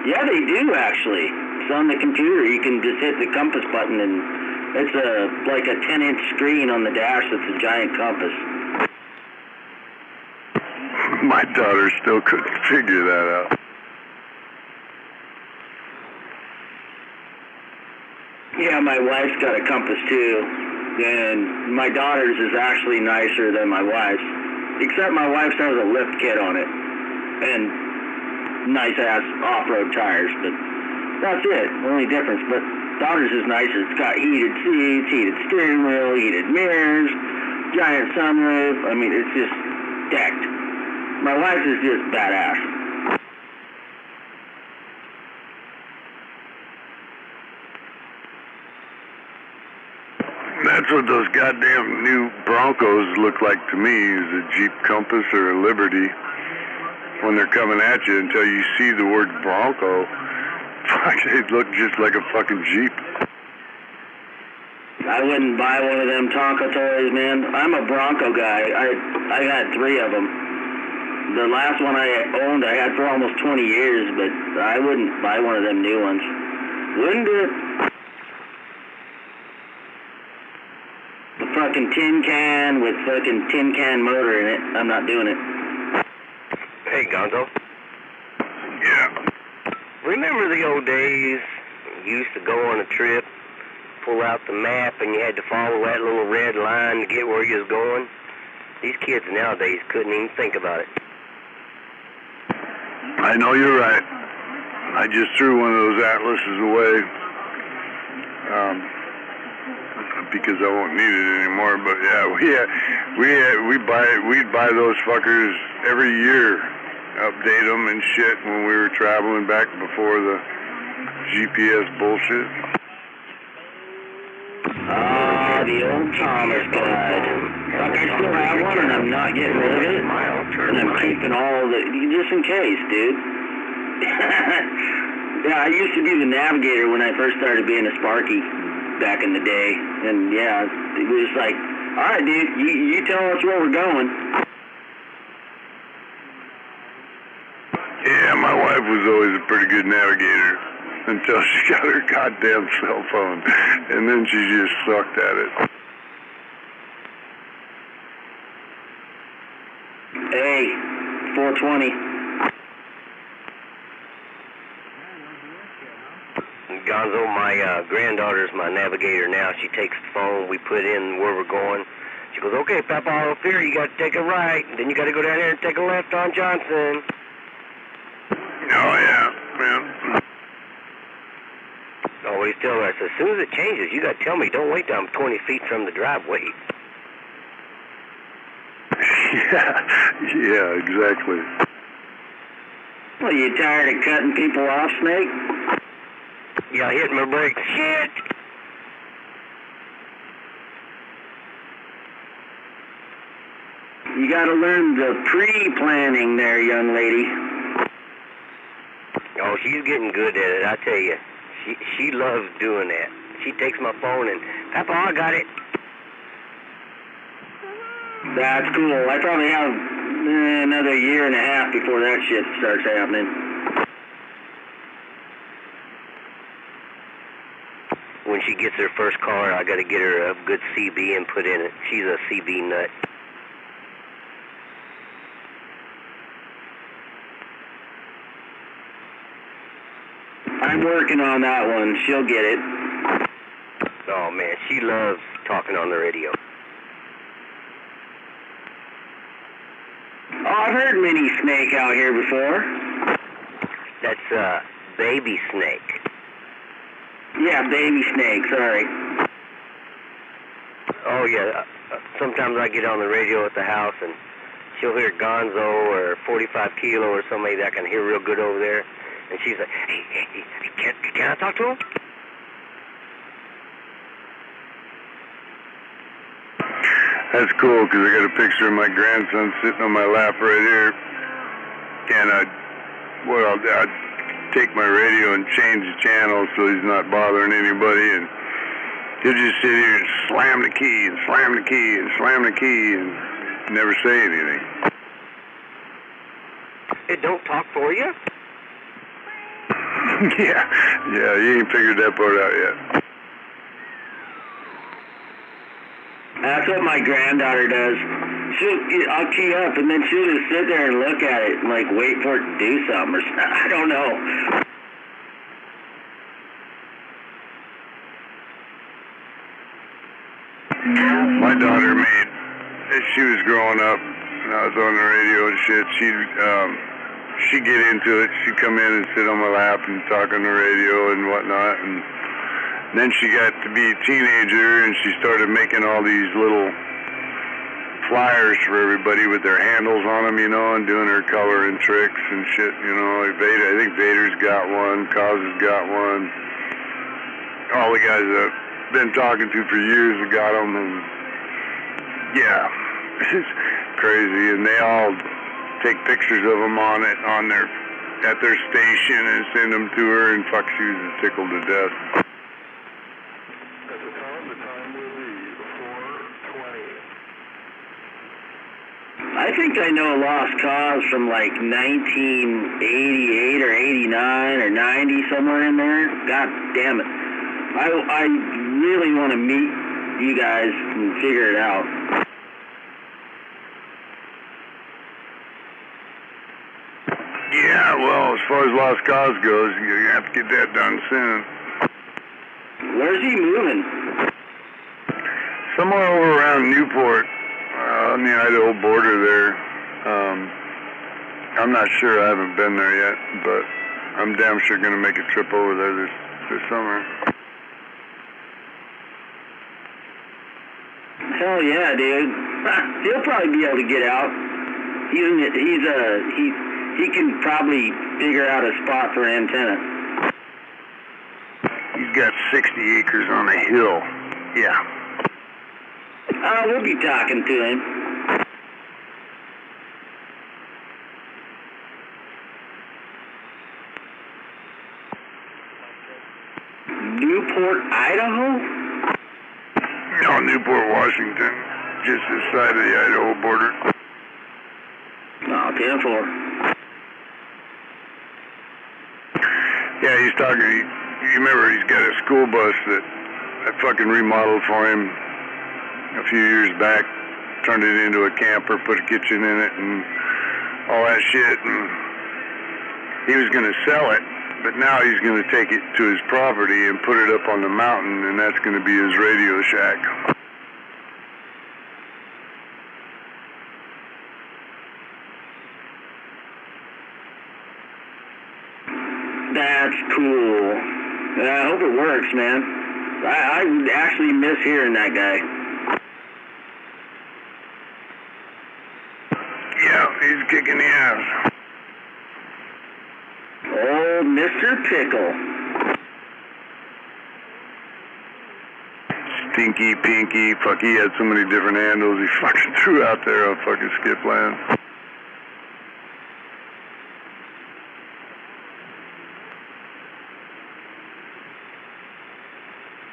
Yeah, they do, actually. It's on the computer. You can just hit the compass button, and it's like a 10-inch screen on the dash that's a giant compass. My daughter still couldn't figure that out. Yeah, my wife's got a compass, too. And my daughter's is actually nicer than my wife's. Except my wife's has a lift kit on it. And nice-ass off-road tires, but that's it. Only difference. But daughter's is nicer. It's got heated seats, heated steering wheel, heated mirrors, giant sunroof. I mean, it's just decked. My wife's is just badass. That's what those goddamn new Broncos look like to me, is a Jeep Compass or a Liberty. When they're coming at you, until you see the word Bronco, fuck, they look just like a fucking Jeep. I wouldn't buy one of them Tonka toys, man. I'm a Bronco guy. I had 3 of them. The last one I owned, I had for almost 20 years, but I wouldn't buy one of them new ones. Wouldn't do it. A fucking tin can with fucking tin can motor in it. I'm not doing it. Hey, Gonzo. Yeah. Remember the old days? You used to go on a trip, pull out the map, and you had to follow that little red line to get where you was going? These kids nowadays couldn't even think about it. I know you're right. I just threw one of those atlases away. Because I won't need it anymore. But yeah, we'd buy those fuckers every year, update them and shit when we were traveling back before the GPS bullshit. Ah, the old Thomas Guide. Fuck, I still have one and I'm not getting rid of it. And I'm keeping all the, just in case, dude. Yeah, I used to be the navigator when I first started being a Sparky back in the day. And yeah, it was like, all right, dude, you tell us where we're going. Yeah, my wife was always a pretty good navigator until she got her goddamn cell phone, and then she just sucked at it. Hey, 420. Gonzo, my granddaughter's my navigator now. She takes the phone, we put in where we're going. She goes, okay, Papa, up here, you got to take a right, then you got to go down here and take a left on Johnson. Oh, yeah. Always tell her, I said, as soon as it changes, you got to tell me, don't wait till I'm 20 feet from the driveway. Yeah, exactly. Well, you tired of cutting people off, Snake? Yeah, hit my brakes. Shit! You gotta learn the pre-planning there, young lady. Oh, she's getting good at it, I tell you. She loves doing that. She takes my phone and, Papa, I got it. That's cool. I probably have Another year and a half before that shit starts happening. When she gets her first car, I got to get her a good CB and put in it. She's a CB nut. I'm working on that one. She'll get it. Oh, man, she loves talking on the radio. Oh, I've heard Mini Snake out here before. That's Baby Snake. Yeah, Baby Snake, sorry. Oh, yeah. Sometimes I get on the radio at the house and she'll hear Gonzo or 45 Kilo or somebody that I can hear real good over there. And she's like, hey, can I talk to him? That's cool, because I got a picture of my grandson sitting on my lap right here. And I'll take my radio and change the channel so he's not bothering anybody. And he'll just sit here and slam the key and slam the key and slam the key and never say anything. It don't talk for you? Yeah, you ain't figured that part out yet. That's what my granddaughter does. I'll key up, and then she'll just sit there and look at it and, like, wait for it to do something or something. I don't know. My daughter made, as she was growing up, and I was on the radio and shit, she'd get into it. She'd come in and sit on my lap and talk on the radio and whatnot. And then she got to be a teenager, and she started making all these little flyers for everybody with their handles on them, you know, and doing her coloring tricks and shit, you know. Like Vader, I think Vader's got one, Cos has got one. All the guys that I've been talking to for years have got them, and yeah, it's crazy. And they all take pictures of them on it, at their station, and send them to her, and fuck, she was tickled to death. I think I know a lost cause from like 1988 or 89 or 90, somewhere in there. God damn it. I really want to meet you guys and figure it out. Yeah, well, as far as lost cause goes, you're going to have to get that done soon. Where's he moving? Somewhere over around Newport. On the Idaho border there. I'm not sure. I haven't been there yet, but I'm damn sure going to make a trip over there this summer. Hell yeah, dude. He'll probably be able to get out. He can probably figure out a spot for an antenna. He's got 60 acres on a hill. Yeah. We'll be talking to him. Newport, Idaho? No, Newport, Washington. Just this side of the Idaho border. Oh, 10-4. Yeah, he's talking. You remember he's got a school bus that I fucking remodeled for him a few years back, turned it into a camper, put a kitchen in it and all that shit, and he was going to sell it, but now he's going to take it to his property and put it up on the mountain, and that's going to be his radio shack. That's cool. I hope it works, man. I actually miss hearing that guy. Yeah, he's kicking the ass. Oh, Mr. Pickle. Stinky, Pinky, fuck, he had so many different handles he fucking threw out there on fucking Skipland.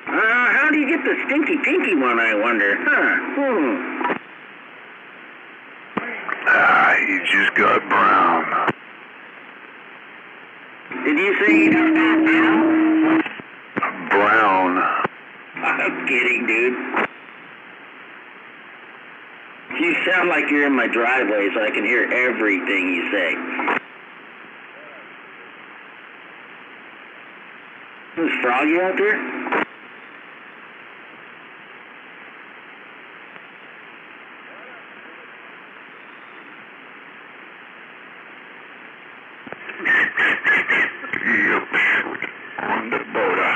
How do you get the Stinky Pinky one, I wonder? Huh. You just got brown. Did you say you just got brown? Brown. I'm kidding, dude. You sound like you're in my driveway, so I can hear everything you say. Is Froggy out there? Yep. On the border.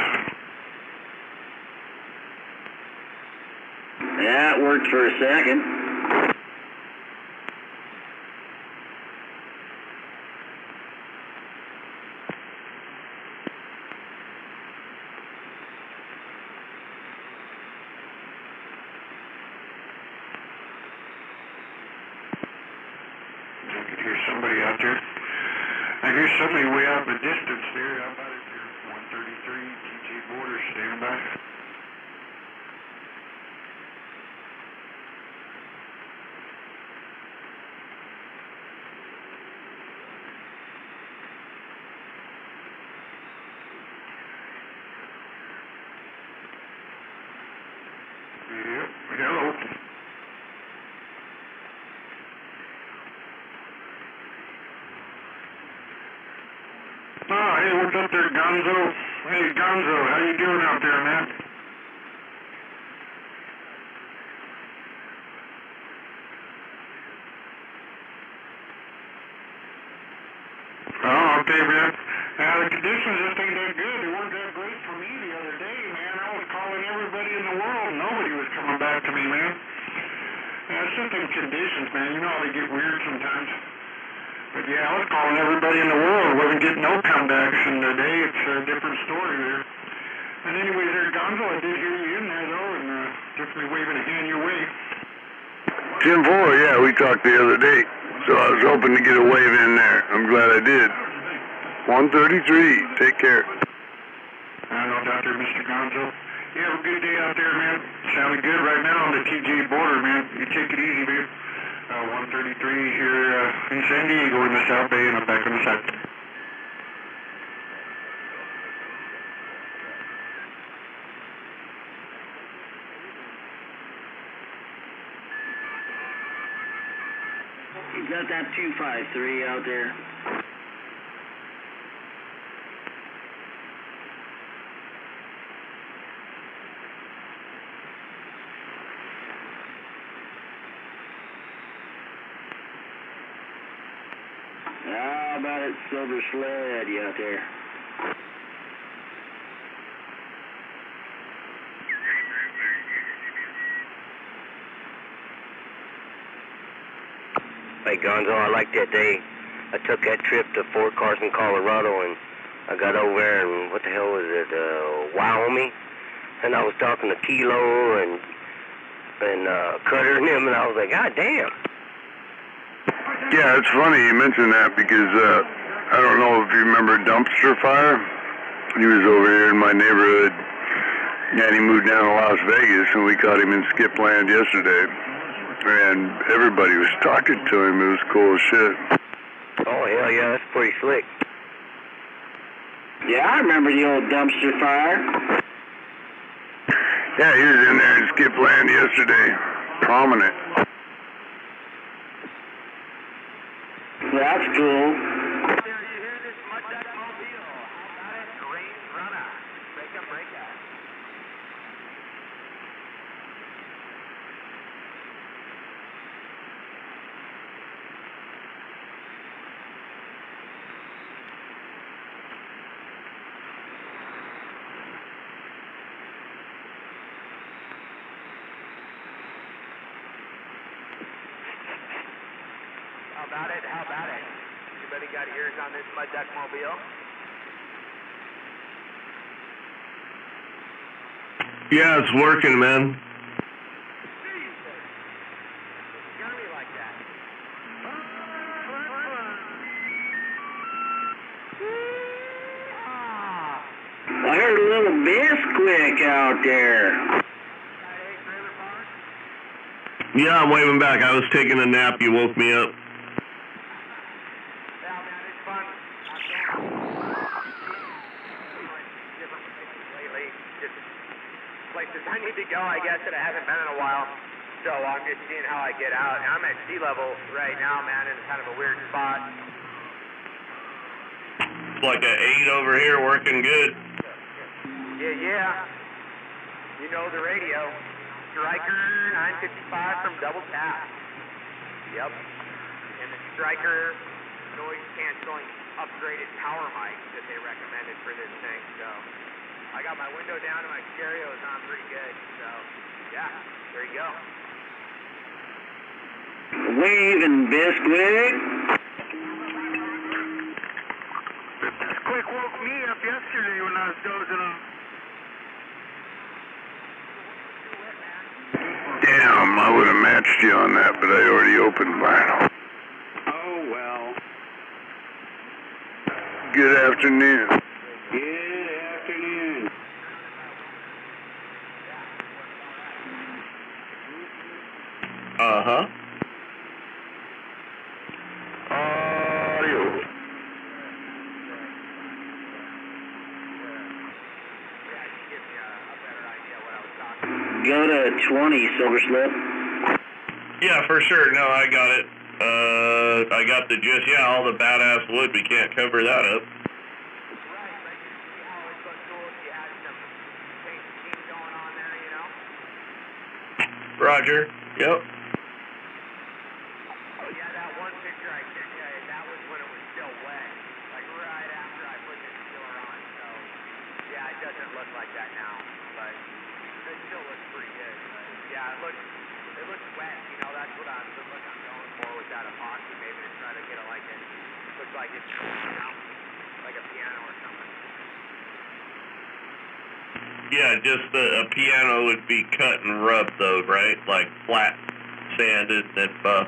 Yeah, it worked for a second. I could hear somebody out there. I hear somebody way out in the distance there. How about it here? 133, TJ Border, standing by. Yep, hello. Oh, hey, what's up there, Gonzo? Hey, Gonzo, how you doing out there, man? Oh, okay, man. The conditions just ain't that good. They weren't that great for me the other day, man. I was calling everybody in the world. Nobody was coming back to me, man. It's just them conditions, man. You know how they get weird sometimes. But yeah, I was calling everybody in the world. Wasn't getting no comebacks, and today it's a different story there. And anyways, there, Gonzo, I did hear you in there, though, and definitely waving a hand your way. 10-4, yeah, we talked the other day. So I was hoping to get a wave in there. I'm glad I did. 133, take care. I know, Dr. Mr. Gonzo. You have a good day out there, man. Sounding good right now on the TJ border, man. You take it easy, man. 133 here in San Diego in the South Bay, and I'm back on the side. You got that 253 out there? How about it, Silver Sled, you out there? Hey, Gonzo, I like that day. I took that trip to Fort Carson, Colorado, and I got over there and what the hell was it, Wyoming? And I was talking to Kilo and Cutter and them, and I was like, God damn. Yeah, it's funny you mentioned that because I don't know if you remember Dumpster Fire. He was over here in my neighborhood, and he moved down to Las Vegas, and we caught him in Skipland yesterday. And everybody was talking to him. It was cool as shit. Oh, hell yeah, that's pretty slick. Yeah, I remember the old Dumpster Fire. Yeah, he was in there in Skipland yesterday. Prominent. That's cool. How about it? Anybody got ears on this Mud Duck Mobile? Yeah, it's working, man. I heard a little Bisquick out there. Yeah, I'm waving back. I was taking a nap. You woke me up. I need to go, I guess, and I haven't been in a while. So I'm just seeing how I get out. I'm at sea level right now, man, in kind of a weird spot. It's like an 8 over here, working good. Yeah. You know the radio. Striker 955 from Double Tap. Yep. And the Striker noise canceling upgraded power mic that they recommended for this thing. So I got my window down and my stereo is on pretty good. So yeah, there you go. Waving Bisquick. Quick woke me up yesterday when I was dozing off. Damn, I would have matched you on that, but I already opened vinyl. Oh, well. Good afternoon. Good afternoon. Uh-huh. Audio. Go to 20, Silver Slip. Yeah, for sure. No, I got it. I got the gist. Yeah, all the badass wood. We can't cover that up. Roger. Yep. Oh yeah, that one picture I sent you, that was when it was still wet. Like right after I put the sealer on. So yeah, it doesn't look like that now. But it still looks pretty good. But yeah, it looks wet, you know, that's what I'm going for with that epoxy, maybe to try to get it like it looks like it's, you know, like a piano or something. Yeah, just a piano would be cut and rubbed though, right? Like flat, sanded, and buff.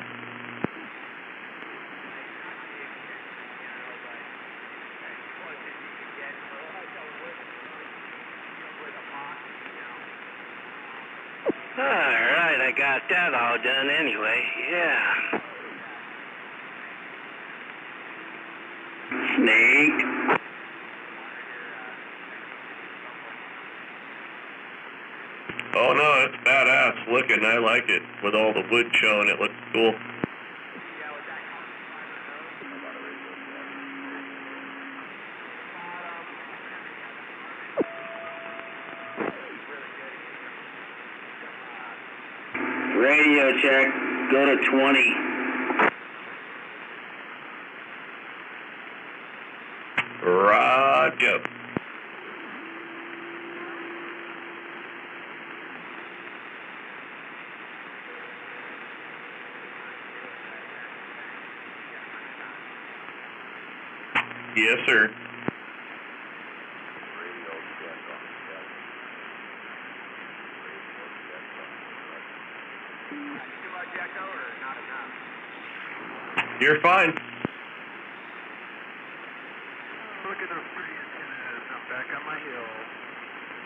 Alright, I got that all done anyway, yeah. Snake. Oh no, it's badass looking. I like it. With all the wood showing, it looks cool. Radio check. Go to 20. Roger. Yes, sir. You're fine. Look at those pretty antennas. I'm back on my hill.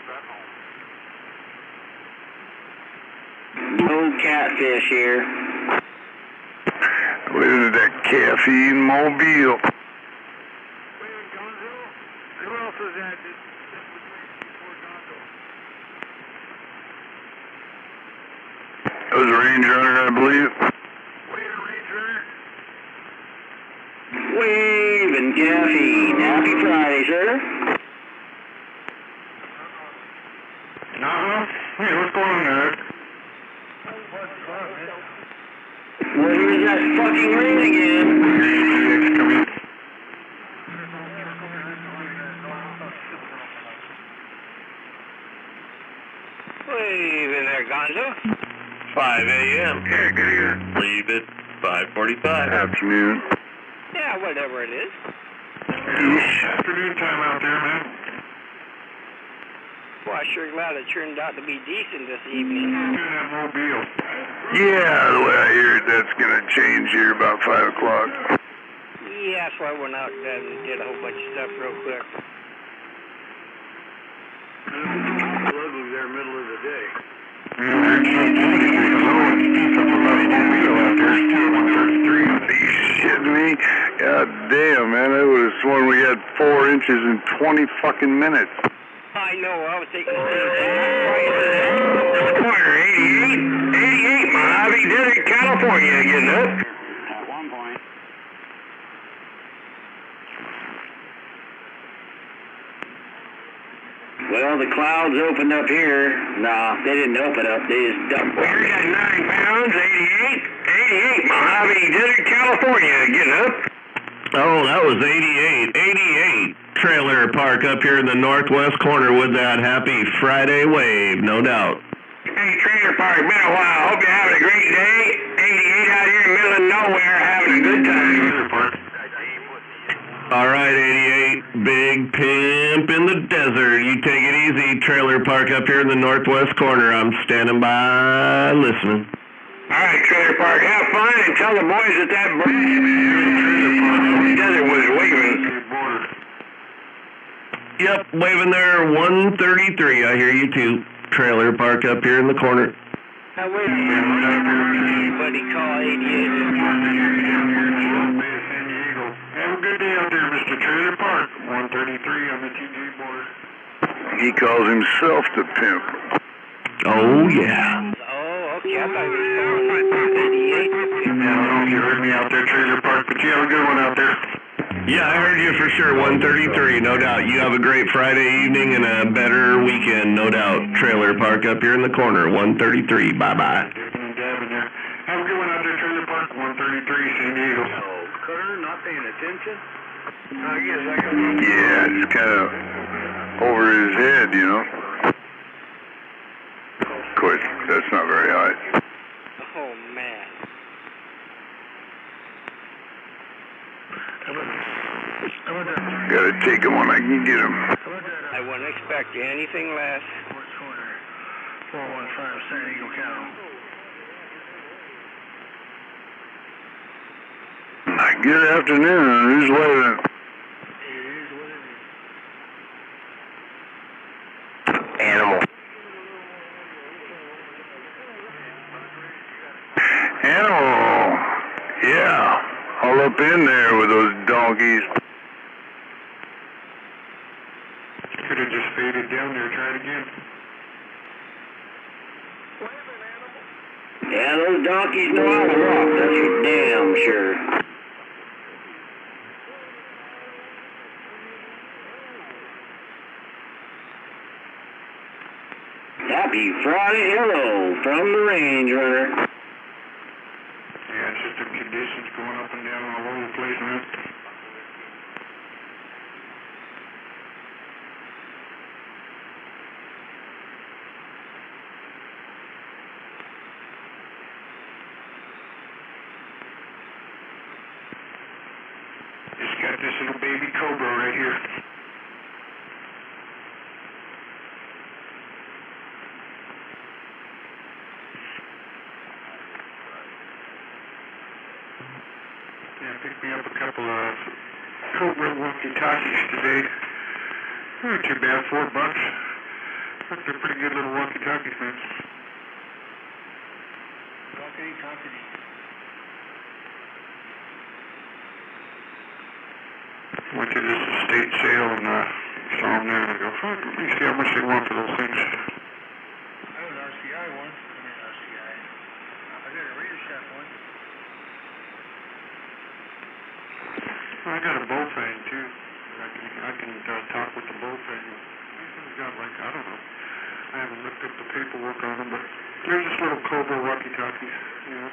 Back home. No catfish here. Where's that caffeine mobile? Who else was that? That was a Range Runner, I believe. Wave and caffeine. Happy Friday, sir. Hey, what's going on there? Well, here's that fucking ring again. Wave in there, Gonzo. 5 a.m. Yeah, get here. Leave it 5:45. Afternoon. Yeah, whatever it is. Afternoon time out there, man. Well, I'm sure glad it turned out to be decent this evening. That mobile. Yeah, the way I hear it, that's going to change here about 5 o'clock. Yeah, that's why I went out and did a whole bunch of stuff real quick. Ugly there, middle of the day. Are you shitting me? God damn, man, I would have sworn we had 4 inches in 20 fucking minutes. I know, I was taking the same thing. Corner 88, Mojave Desert, California, getting up. At one point. Well, the clouds opened up here. No, they didn't open up. They just dumped. We got 9 pounds, 88, Mojave Desert, California, getting up. Oh, that was 88 trailer park up here in the northwest corner with that happy Friday wave, no doubt. Hey, trailer park, been a while. Hope you're having a great day. 88 out here in the middle of nowhere, having a good time. All right, 88, big pimp in the desert. You take it easy, trailer park up here in the northwest corner. I'm standing by, listening. All right, trailer park, have fun and tell the boys that branch desert was waving. Yep, waving there, 133. I hear you too. Trailer park up here in the corner. Now, wait a minute. Buddy, call 88. Have a good day out there, Mr. Trailer Park. 133 on the TJ board. He calls himself the pimp. Oh, yeah. Oh, okay, I thought he was calling 88. I don't know if you heard me out there, Trailer Park, but you have a good one out there. Yeah, I heard you for sure, 133, no doubt. You have a great Friday evening and a better weekend, no doubt. Trailer park up here in the corner, 133, bye-bye. Have a good one out there, Trailer Park, 133, San Diego. Cutter, not paying attention? Yeah, it's kind of over his head, you know. Of course, that's not very high. Oh, man. Gotta take him when I can get him. I wouldn't expect anything less. 415 San Diego County. Good afternoon. Who's waving? Animal. Animal. Yeah. All up in there with those donkeys. Could have just faded down there, try it again. Yeah, those donkeys know how to walk, that's for damn sure. Happy Friday, hello, from the Range Runner. Yeah, it's just the conditions going up and down all over the place, man. Just got this little baby cobra right here. Yeah, picked me up a couple of Cobra walkie-talkies today. They weren't too bad, $4. They're pretty good little walkie-talkies, man. Walkie-talkie. Went to this estate sale and saw them there and I go, fuck, let me see how much they want for those things. I have an RCI one. I got a Radio Shack one. I got a bullfang too. I can talk with the bullfang. He's got like, I don't know. I haven't looked up the paperwork on them, but they're just little Cobra walkie-talkies, you know.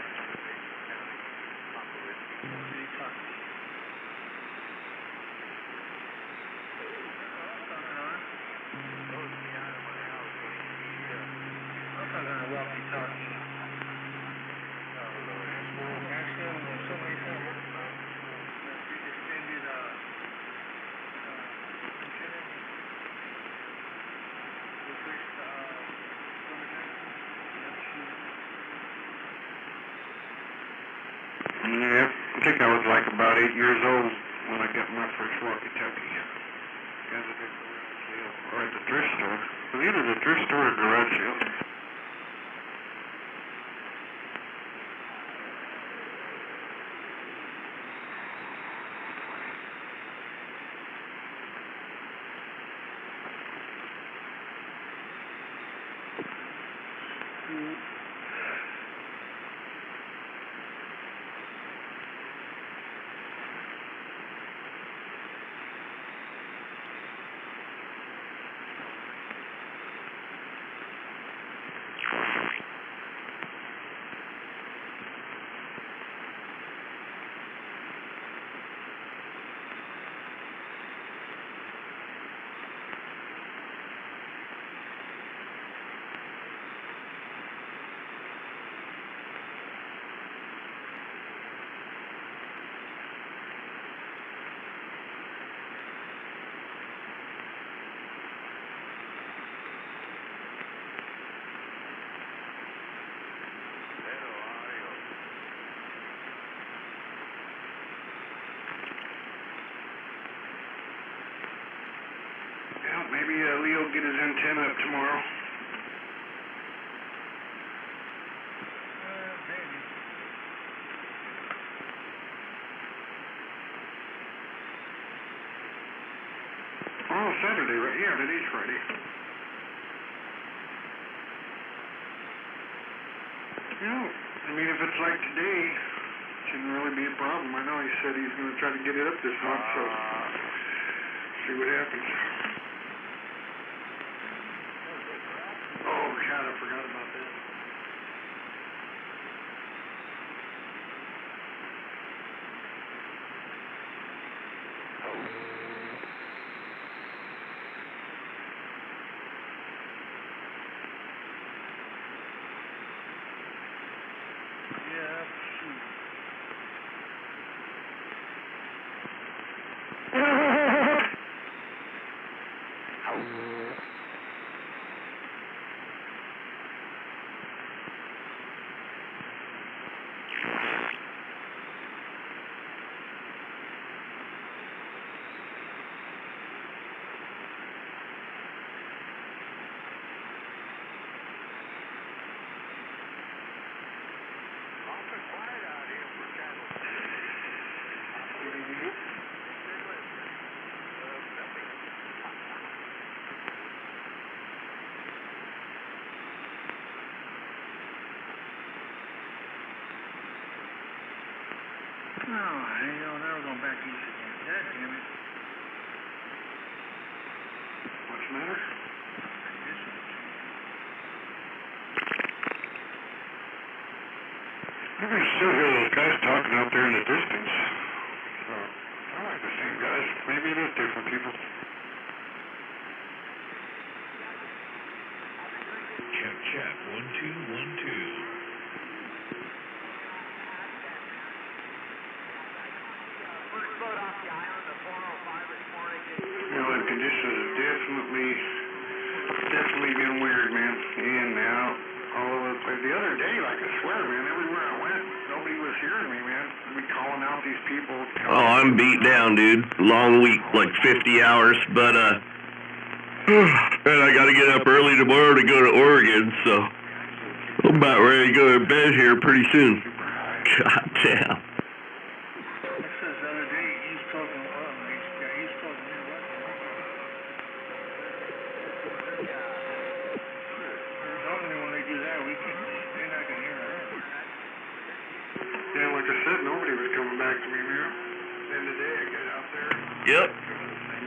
Yeah, I think I was like about 8 years old when I got my first walkie-talkie. Guys at the garage sale, or at the thrift store. It was either the thrift store or garage sale. maybe Leo get his antenna up tomorrow. Oh, Saturday, right? Yeah, today's Friday. I mean, if it's like today, it shouldn't really be a problem. I know he said he's going to try to get it up this month, so see what happens. Oh, God, I forgot about that. Oh, hell, now we're going back east again. God damn it. What's the matter? I can still hear those guys talking out there in the distance. So, I like the same guys. Maybe it is different people. Chat 1212. The conditions have definitely been weird, man. In and out, all over the place. The other day, like I swear, man, everywhere I went, nobody was hearing me, man. I'd be calling out these people. Oh, I'm beat down, dude. Long week, like 50 hours, but and I gotta get up early tomorrow to go to Oregon, so I'm about ready to go to bed here pretty soon. God damn. Yeah, like I said, nobody was coming back to me, man. End of the day, I got out there. Yep.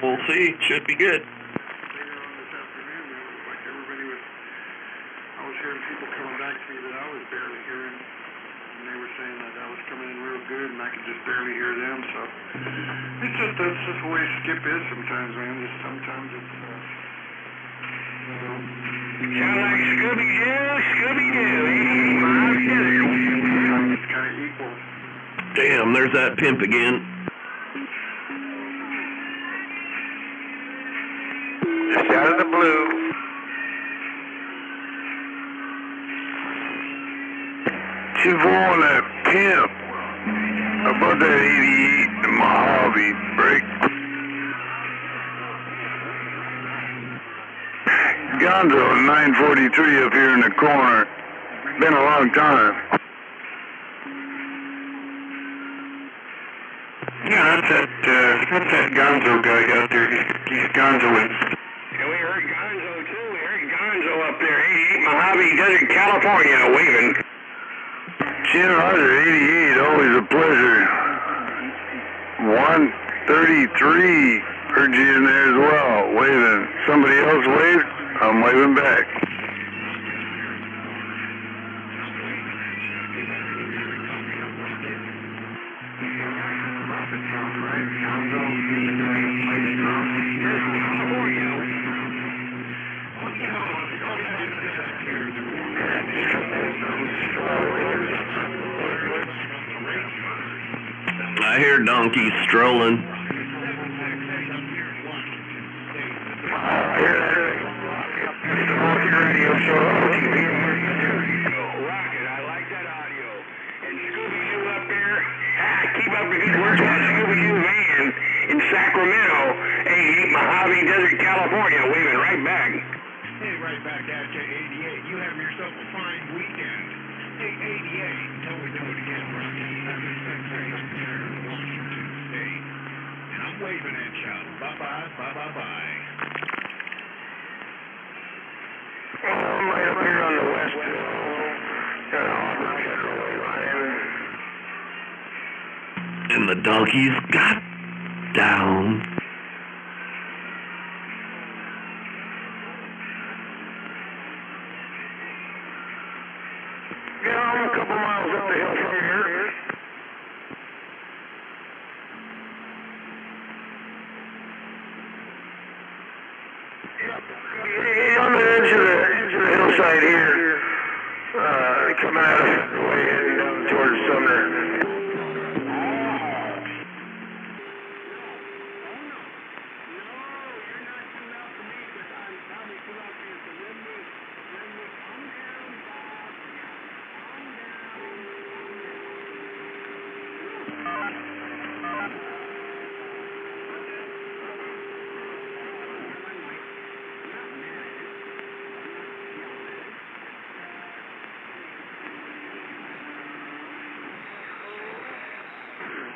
We'll see. Should be good. Later on this afternoon, man, it was like everybody was, I was hearing people coming back to me that I was barely hearing. And they were saying that I was coming in real good and I could just barely hear them, so. It's just, that's just the way Skip is sometimes, man. Just sometimes it's, you know. Sound like Scooby-Doo, It's kind of equal. Damn, there's that pimp again. Just out of the blue. Chief on that pimp. About that 88 in Mojave break. Gonzo 943 up here in the corner. Been a long time. Yeah, that's that Gonzo guy out there. He's Gonzoing. Yeah, we heard Gonzo too. We heard Gonzo up there, 88 Mojave Desert, California, waving. Chin Harder 88, always a pleasure. 133, heard you in there as well, waving. Somebody else waved, I'm waving back. I hear donkeys strolling. Keep up the good work on Scooby-Doo van in Sacramento, 88 Mojave Desert, California, waving right back at you, 88. You have yourself a fine weekend. Hey, 88, until we do it again, Rocky. 76 here in Washington State. And I'm waving at you. Bye-bye, bye-bye-bye. I'm right up here on the west. And the donkeys got down. Yeah, I'm a couple miles up the hill from here. On the edge of the hillside here, coming out of the way heading down towards Sumner.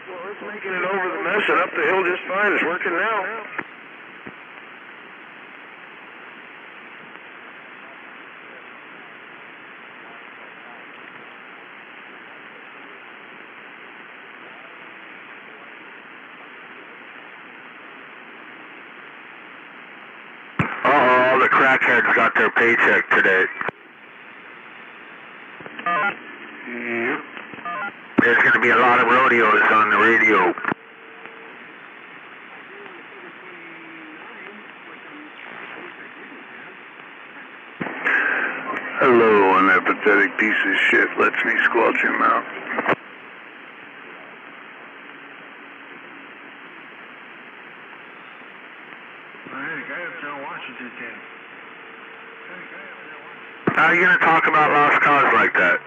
Well, it's making it over the mess and up the hill just fine. It's working now. All the crackheads got their paycheck today. Yep. There's going to be a lot of rodeos on the radio. Hello, and that pathetic piece of shit lets me squelch him out. How are you going to talk about lost cause like that?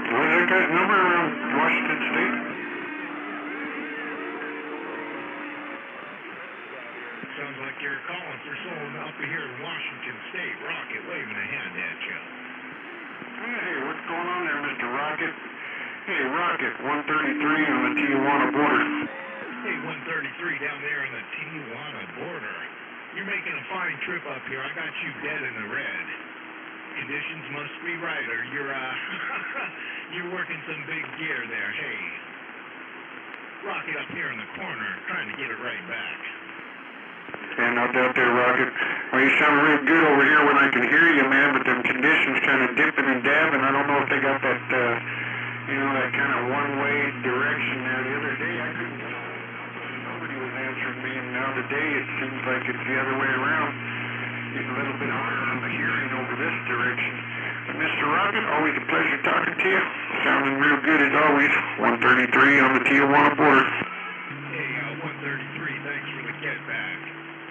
Where's that guy's number around Washington State? Sounds like you're calling for someone up here in Washington State. Rocket waving a hand at you. Hey, what's going on there, Mr. Rocket? Hey, Rocket, 133 on the Tijuana border. Hey, 133 down there on the Tijuana border. You're making a fine trip up here. I got you dead in the red. Conditions must be right, or you're, you're working some big gear there. Hey, Rocket up here in the corner, trying to get it right back. Yeah, no doubt there, Rocket. Well, you sound real good over here when I can hear you, man, but them conditions kind of dipping and dabbing. I don't know if they got that, you know, that kind of one-way direction there. The other day, I couldn't tell. Nobody was answering me, and now today it seems like it's the other way around. Getting a little bit harder on the hearing over this direction. But Mr. Rocket, always a pleasure talking to you. Sounding real good as always. 133 on the Tijuana border. Hey, 133, thanks for the get back.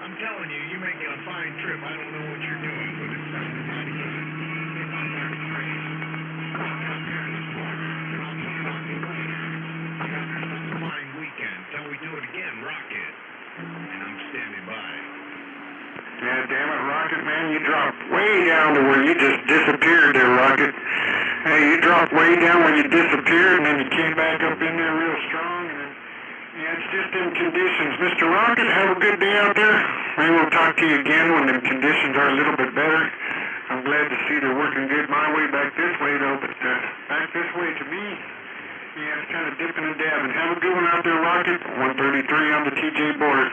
I'm telling you, you're making a fine trip. I don't know what you're doing, but it sounds mighty good. Hey, 133, Rocket up here in this corner. I'll be talking later. You have yourself a fine weekend. Till we do it again, Rocket. And I'm standing by. Yeah, damn it, Rocket, man, you dropped way down to where you just disappeared there, Rocket. Hey, you dropped way down when you disappeared, and then you came back up in there real strong, and then, yeah, it's just in conditions. Mr. Rocket, have a good day out there. Maybe we'll talk to you again when the conditions are a little bit better. I'm glad to see they're working good my way back this way, though, but back this way to me, yeah, it's kind of dipping and dabbing. Have a good one out there, Rocket. 133 on the TJ border.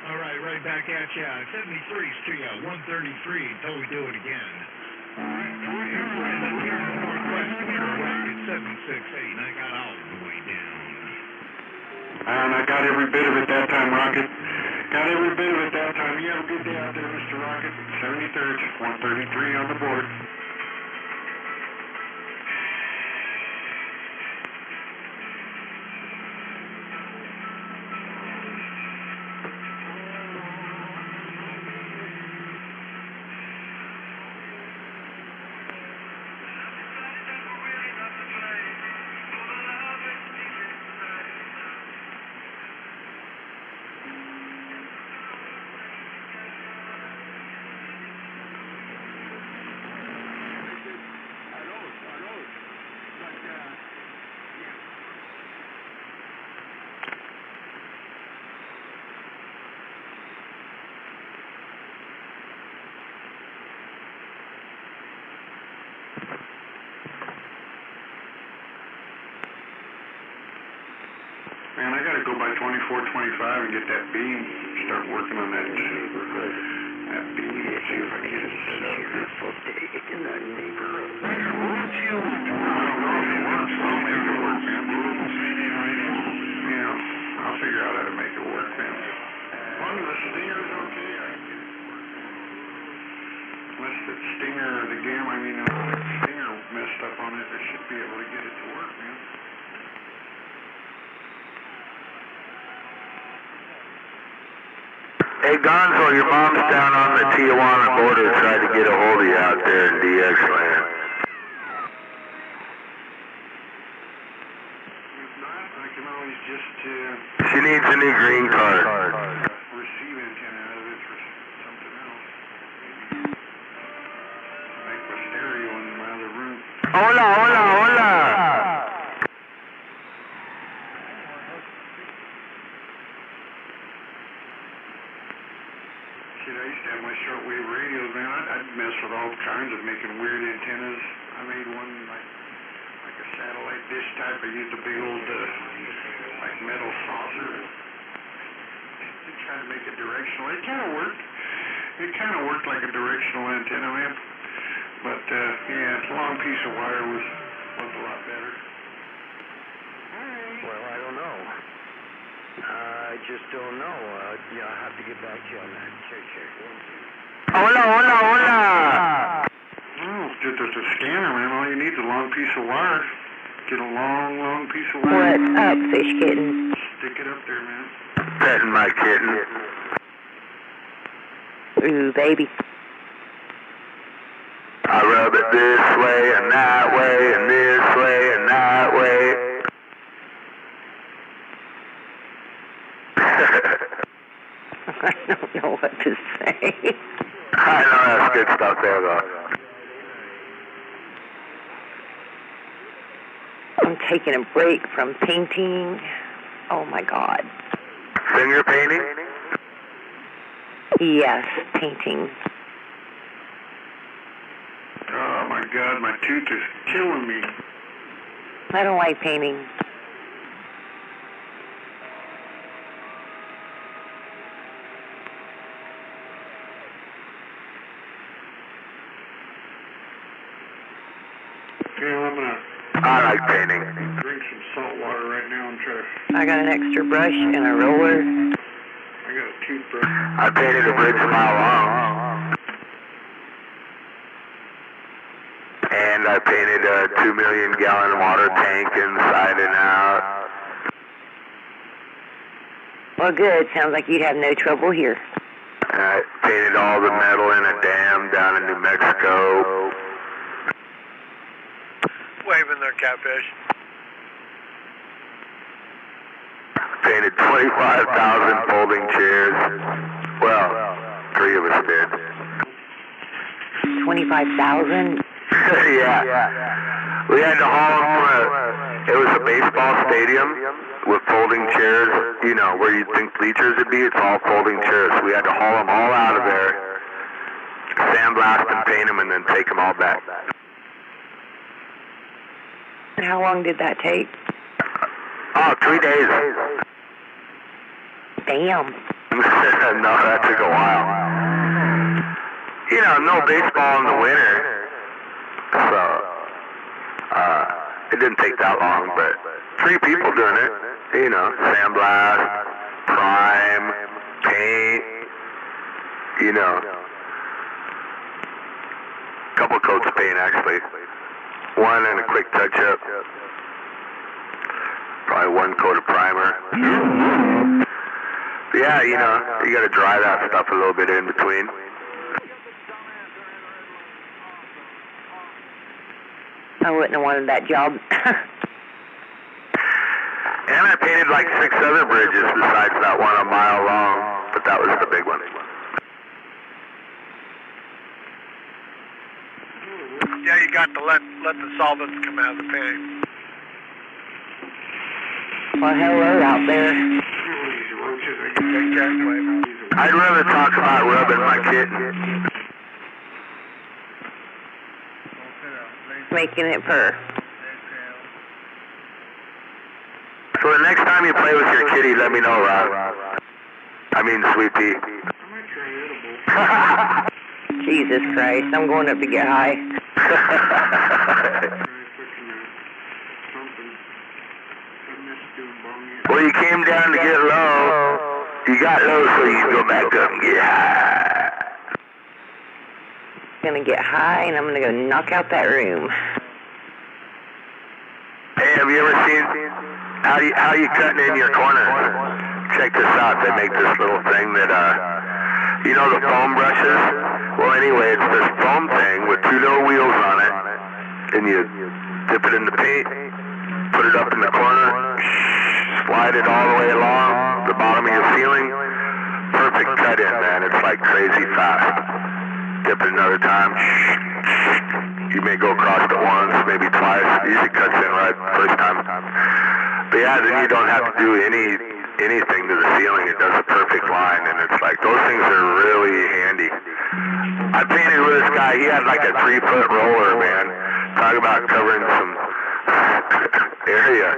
All right, right back at you. 73's to you, 133 until we do it again. All right, and up here in the northwest, here, Rocket 768, and I got all the way down. And I got every bit of it that time, Rocket. Got every bit of it that time. You have a good day out there, Mr. Rocket. 73rd, 133 on the board. Man, I gotta go by 2425 and get that beam, start working on that beam, see if I can get it set up. In that neighborhood. I don't know if it works. I'll make it work, man. Yeah, I'll figure out how to make it work, man. As long as the stinger's okay, I can get it to work, man. Unless the stinger or the gamma, I mean, the stinger messed up on it, I should be able to get it to work, man. Hey, Gonzo, your mom's down on the Tijuana border trying to get a hold of you out there in DX land. I can always just, She needs a new green card. receive antenna out of it for something else. Make my stereo in my other room. Hola, hola, hola. Shit, I used to have my shortwave radios, man. I'd mess with all kinds of making weird antennas. I made one like a satellite dish type. I used a big old like metal saucer. To try to make it directional. It kind of worked. It kind of worked like a directional antenna, man. But yeah, a long piece of wire was a lot better. Well, I don't know. I just don't know. Yeah, I'll have to get back to you on that. Sure. Hola, hola, hola. Oh, just a scanner, man. All you need is a long piece of wire. Get a long piece of wire. What's up, fish kitten? Stick it up there, man. Petting my kitten. Ooh, baby. I rub it this way and that way and this way and that way. I don't know what to say. I know that's good stuff there, though. I'm taking a break from painting. Oh my God. Finger painting? Yes, painting. Oh my God, my tooth is killing me. I don't like painting. I like painting. Drink some salt water right now and try to... I got an extra brush and a roller. I got a toothbrush. I painted a bridge a mile long. And I painted a 2 million gallon water tank inside and out. Well, good. Sounds like you'd have no trouble here. I painted all the metal in a dam down in New Mexico. Waving there, catfish. Painted 25,000 folding chairs. Well, 3 of us did. 25,000? Yeah. We had to haul them from it was a baseball stadium with folding chairs, you know, where you'd think bleachers would be. It's all folding chairs. We had to haul them all out of there, sandblast and paint them, and then take them all back. How long did that take? Oh, 3 days. Damn. No, that took a while. You know, no baseball in the winter. So, it didn't take that long, but 3 people doing it. You know, sandblast, prime, paint, you know. Couple coats of paint, actually. 1 and a quick touch-up. Probably 1 coat of primer. Yeah, you know, you gotta dry that stuff a little bit in between. I wouldn't have wanted that job. And I painted like 6 other bridges besides that one a mile long, but that was the big one. Yeah, you got to let the solvents come out of the paint. Well, hello out there. I'd rather talk about rubbing my kitten. Making it purr. So the next next time you play with your kitty, let me know, Ron. I mean, Sweet Pea. Jesus Christ, I'm going up to get high. Well, you came down to get low. You got low so you can go back up and get high. I'm gonna get high and I'm gonna go knock out that room. Hey, have you ever seen how you cutting in your corner? Check this out. They make this little thing that you know the foam brushes? Well, anyway, it's this foam thing with two little wheels on it, and you dip it in the paint, put it up in the corner, slide it all the way along the bottom of your ceiling. Perfect cut in, man. It's like crazy fast. Dip it another time. You may go across it once, maybe twice. Usually cuts in right first time. But yeah, then you don't have to do anything to the ceiling. It does a perfect line, and it's like those things are really handy. I painted with this guy. He had like a 3-foot roller, man. Talk about covering some area.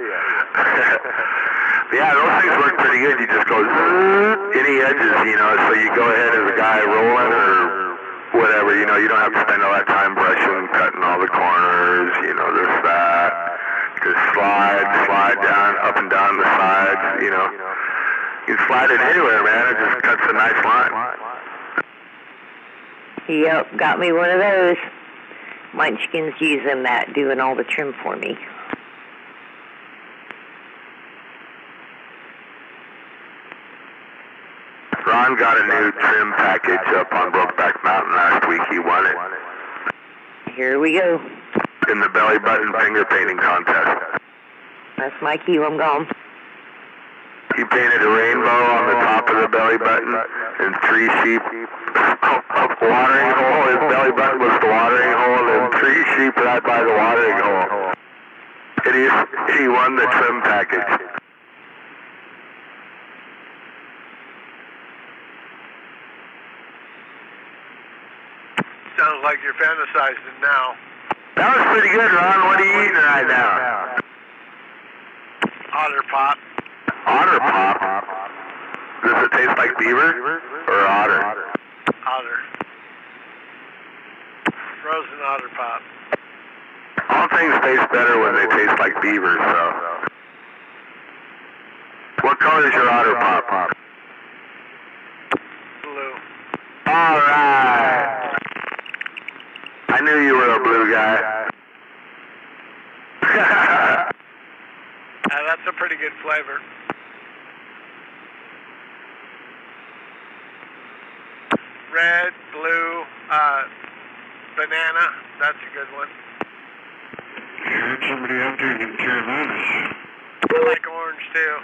Yeah, those things work pretty good. You just go any edges, you know. So you go ahead as a guy rolling or whatever, you know. You don't have to spend all that time brushing, cutting all the corners, you know, this, that. Just slide down, up and down the sides, you know. You can slide it anywhere, man. It just cuts a nice line. Yep, got me one of those. Munchkins using that, doing all the trim for me. Ron got a new trim package up on Brokeback Mountain last week. He won it. Here we go. In the belly button finger painting contest. That's my cue, I'm gone. He painted a rainbow on the top of the belly button and 3 sheep. Watering hole. His belly button was the watering hole and 3 sheep right by the watering hole. And he won the trim package. Sounds like you're fantasizing now. That was pretty good, Ron. What are you eating right now? Otter Pop. Otter Pop? Does it taste like beaver or otter? Otter. Frozen Otter Pop. All things taste better when they taste like beaver, so. What color is your Otter Pop? Blue. All right. I knew you were a blue guy. That's a pretty good flavor. Red, blue, banana. That's a good one. I heard somebody out there in Carolinas. I like orange too.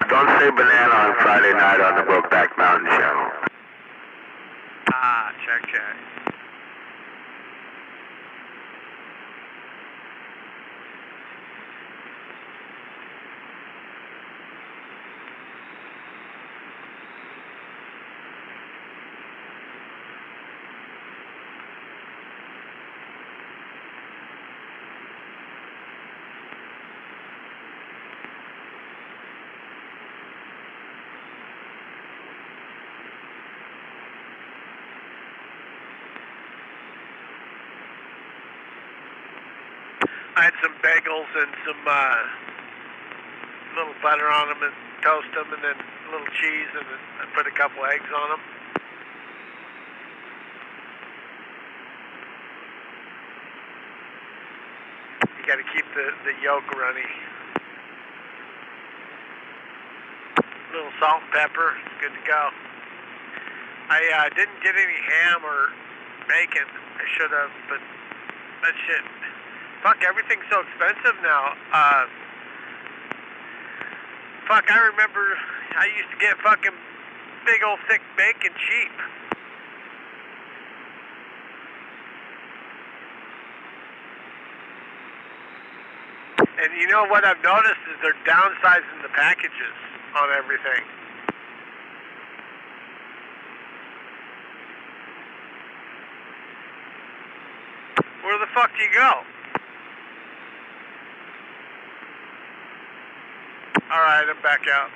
Don't say banana on Friday night on the Brokeback Mountain channel. Check. I had some bagels and some little butter on them and toast them, and then a little cheese, and then I put a couple eggs on them. You got to keep the yolk runny. A little salt and pepper, good to go. I didn't get any ham or bacon. I should have, but that shit. Fuck, everything's so expensive now. Fuck, I remember I used to get fucking big old thick bacon cheap. And you know what I've noticed is they're downsizing the packages on everything. Where the fuck do you go? All right, I'm back out.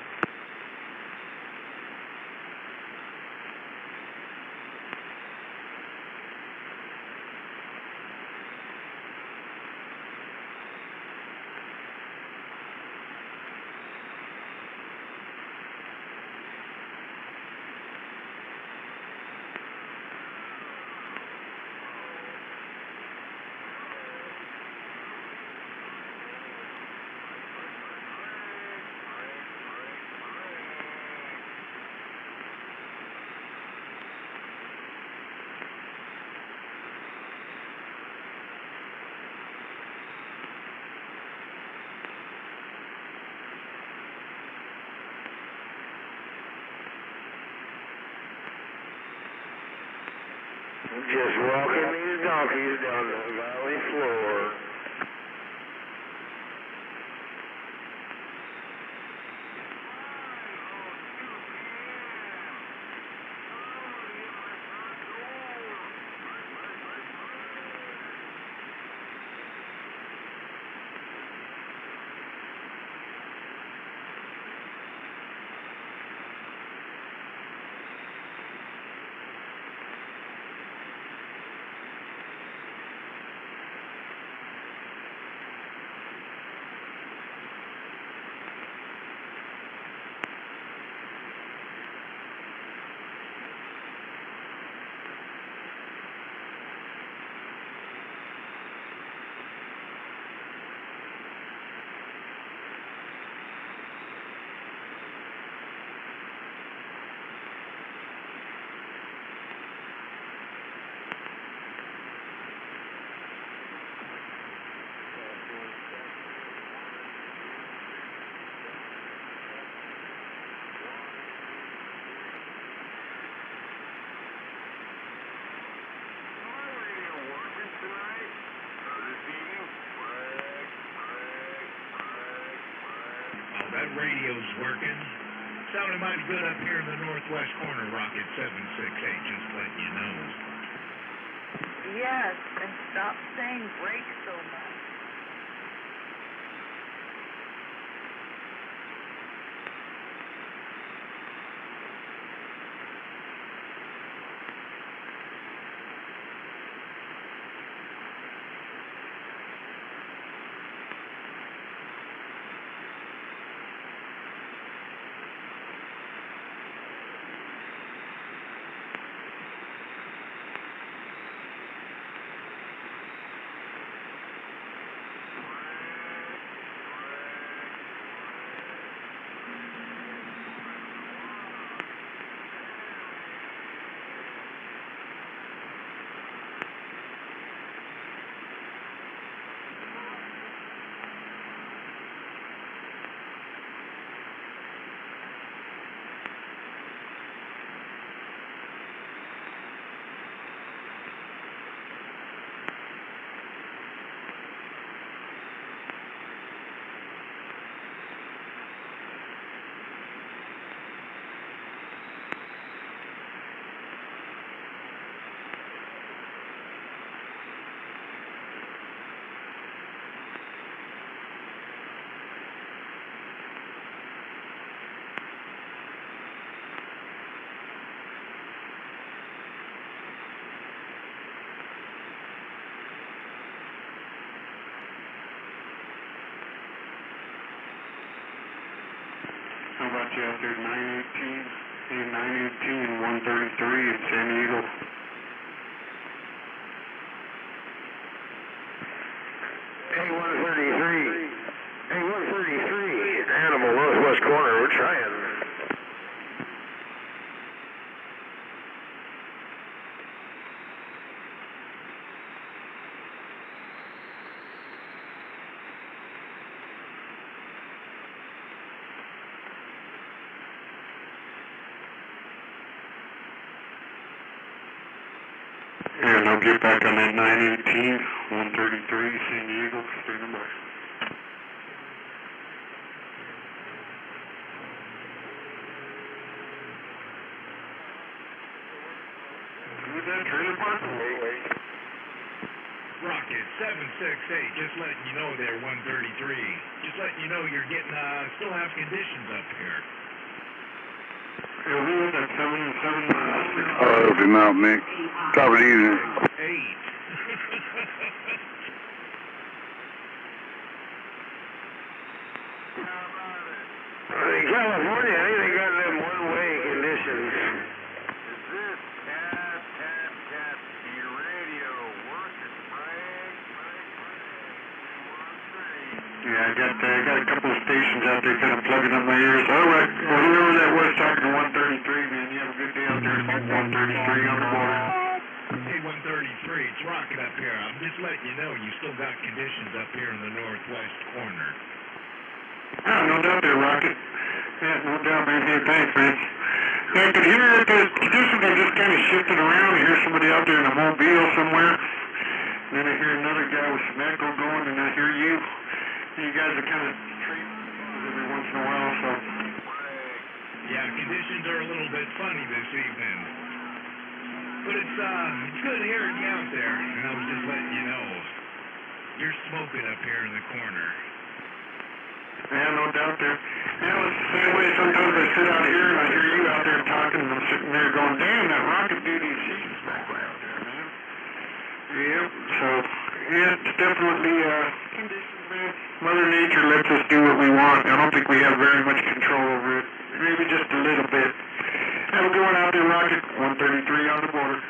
Just walking these donkeys down the valley floor. That radio's working. Sounding mighty good up here in the northwest corner, Rocket 768, just letting you know. Yes, and stop saying break so much. How about you out there, 918, and 918, 133 in San Diego? Hey, 133. Hey, 133. Animal, northwest corner. We're trying. And I'll get back on that 918, 133, San Diego, standing by. Rocket Rocket 768, just letting you know there, 133. Just letting you know you're getting, still have conditions up here. Yeah, who was that, 7? Help him out, Mick. Top of the evening. 8. In California, I think they got them one-way conditions. Is this Cat radio working, Frank? Yeah, I got a couple of stations out there kind of plugging up my ears. All right, well, whoever that was talking to 133, man, you have a good day out there. 133 on the border. Hey, 133, it's Rocket up here. I'm just letting you know you still got conditions up here in the northwest corner. Yeah, no doubt there, Rocket. Yeah, no doubt, man. Hey, thanks, man. Yeah, I could hear that the conditions are just kind of shifting around. I hear somebody out there in a mobile somewhere. And then I hear another guy with some echo going, and I hear you. You guys are kind of trading every once in a while, so. Yeah, conditions are a little bit funny this evening. But it's good hearing you out there. And I was just letting you know. You're smoking up here in the corner. Yeah, no doubt there. Yeah, it's the same way sometimes I sit out here and I hear you out there talking and I'm sitting there going, damn, that Rocket dude, he's smoking out there, man. Yep, so, yeah, it's definitely, conditions, man. Mother Nature lets us do what we want. I don't think we have very much control over it. Maybe just a little bit. Have a good one out there, Rocket. 133 on the border.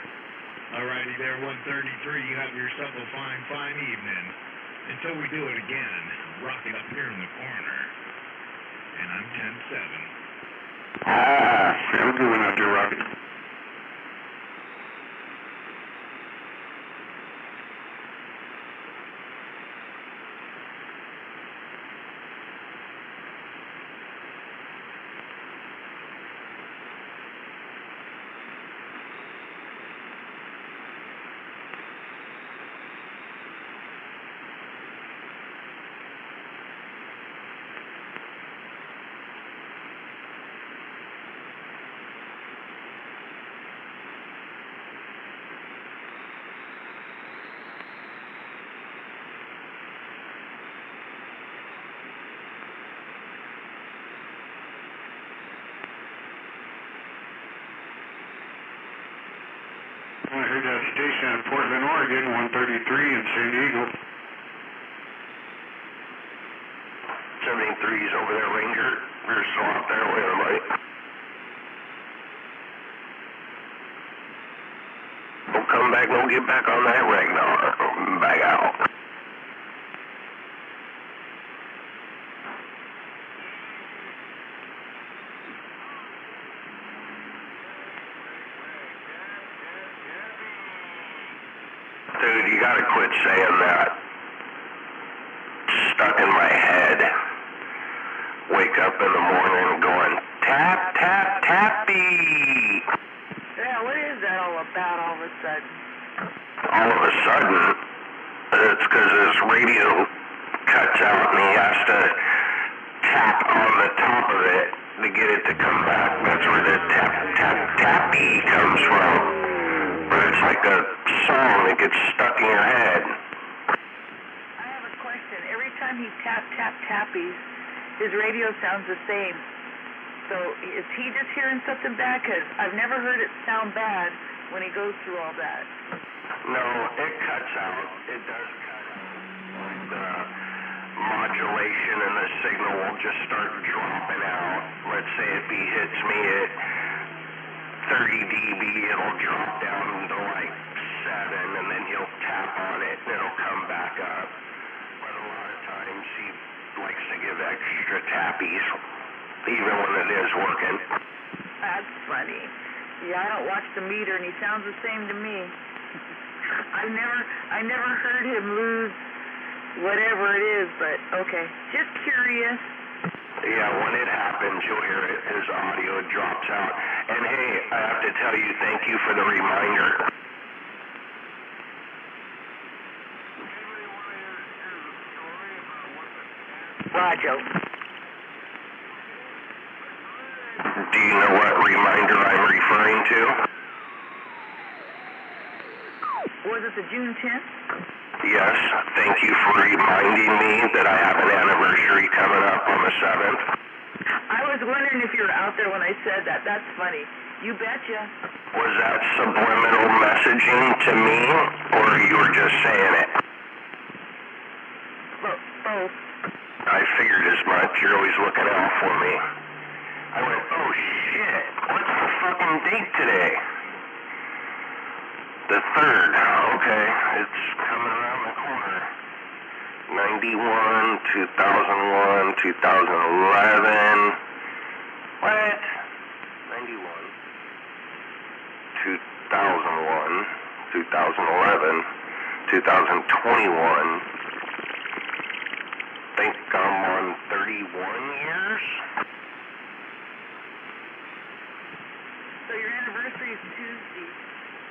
Alrighty there, 133. You have yourself a fine evening. Until we do it again, Rocket up here in the corner. And I'm 10-7. Have a good one out there, Rocket. I heard that station in Portland, Oregon, 133 in San Diego. 73's over there, Ranger. We're still out there. Wait a minute. Don't come back, don't get back on that Ragnar. Back out. Dude, you gotta quit saying that. Stuck in my head. Wake up in the morning going, tap, tap, tappy. Yeah, what is that all about all of a sudden? All of a sudden, it's because his radio cuts out and he has to tap on the top of it to get it to come back. That's where the tap, tap, tappy comes from. But it's like a song that gets stuck in your head. I have a question. Every time he tappies, his radio sounds the same. So is he just hearing something bad? Because I've never heard it sound bad when he goes through all that. No, it cuts out. It does cut out. Like the modulation and the signal will just start dropping out. Let's say it hits me at 30 dB, it'll drop down to like 7, and then he'll tap on it and it'll come back up. But a lot of times he likes to give extra tappies, even when it is working. That's funny. Yeah, I don't watch the meter, and he sounds the same to me. I never heard him lose whatever it is, but okay. Just curious. Yeah, when it happens, you'll hear it. His audio drops out. And hey, I have to tell you, thank you for the reminder. Roger. Do you know what reminder I'm referring to? Was it the June 10th? Yes, thank you for reminding me that I have an anniversary coming up on the 7th. I was wondering if you were out there when I said that. That's funny. You betcha. Was that subliminal messaging to me, or you were just saying it? Both. I figured as much. You're always looking out for me. I went, oh shit, what's the fucking date today? The 3rd. Okay, it's coming around the corner. 91, 2001, 2011. What? 91, 2001, 2011, 2021. Think I'm on 31 years? So your anniversary is Tuesday.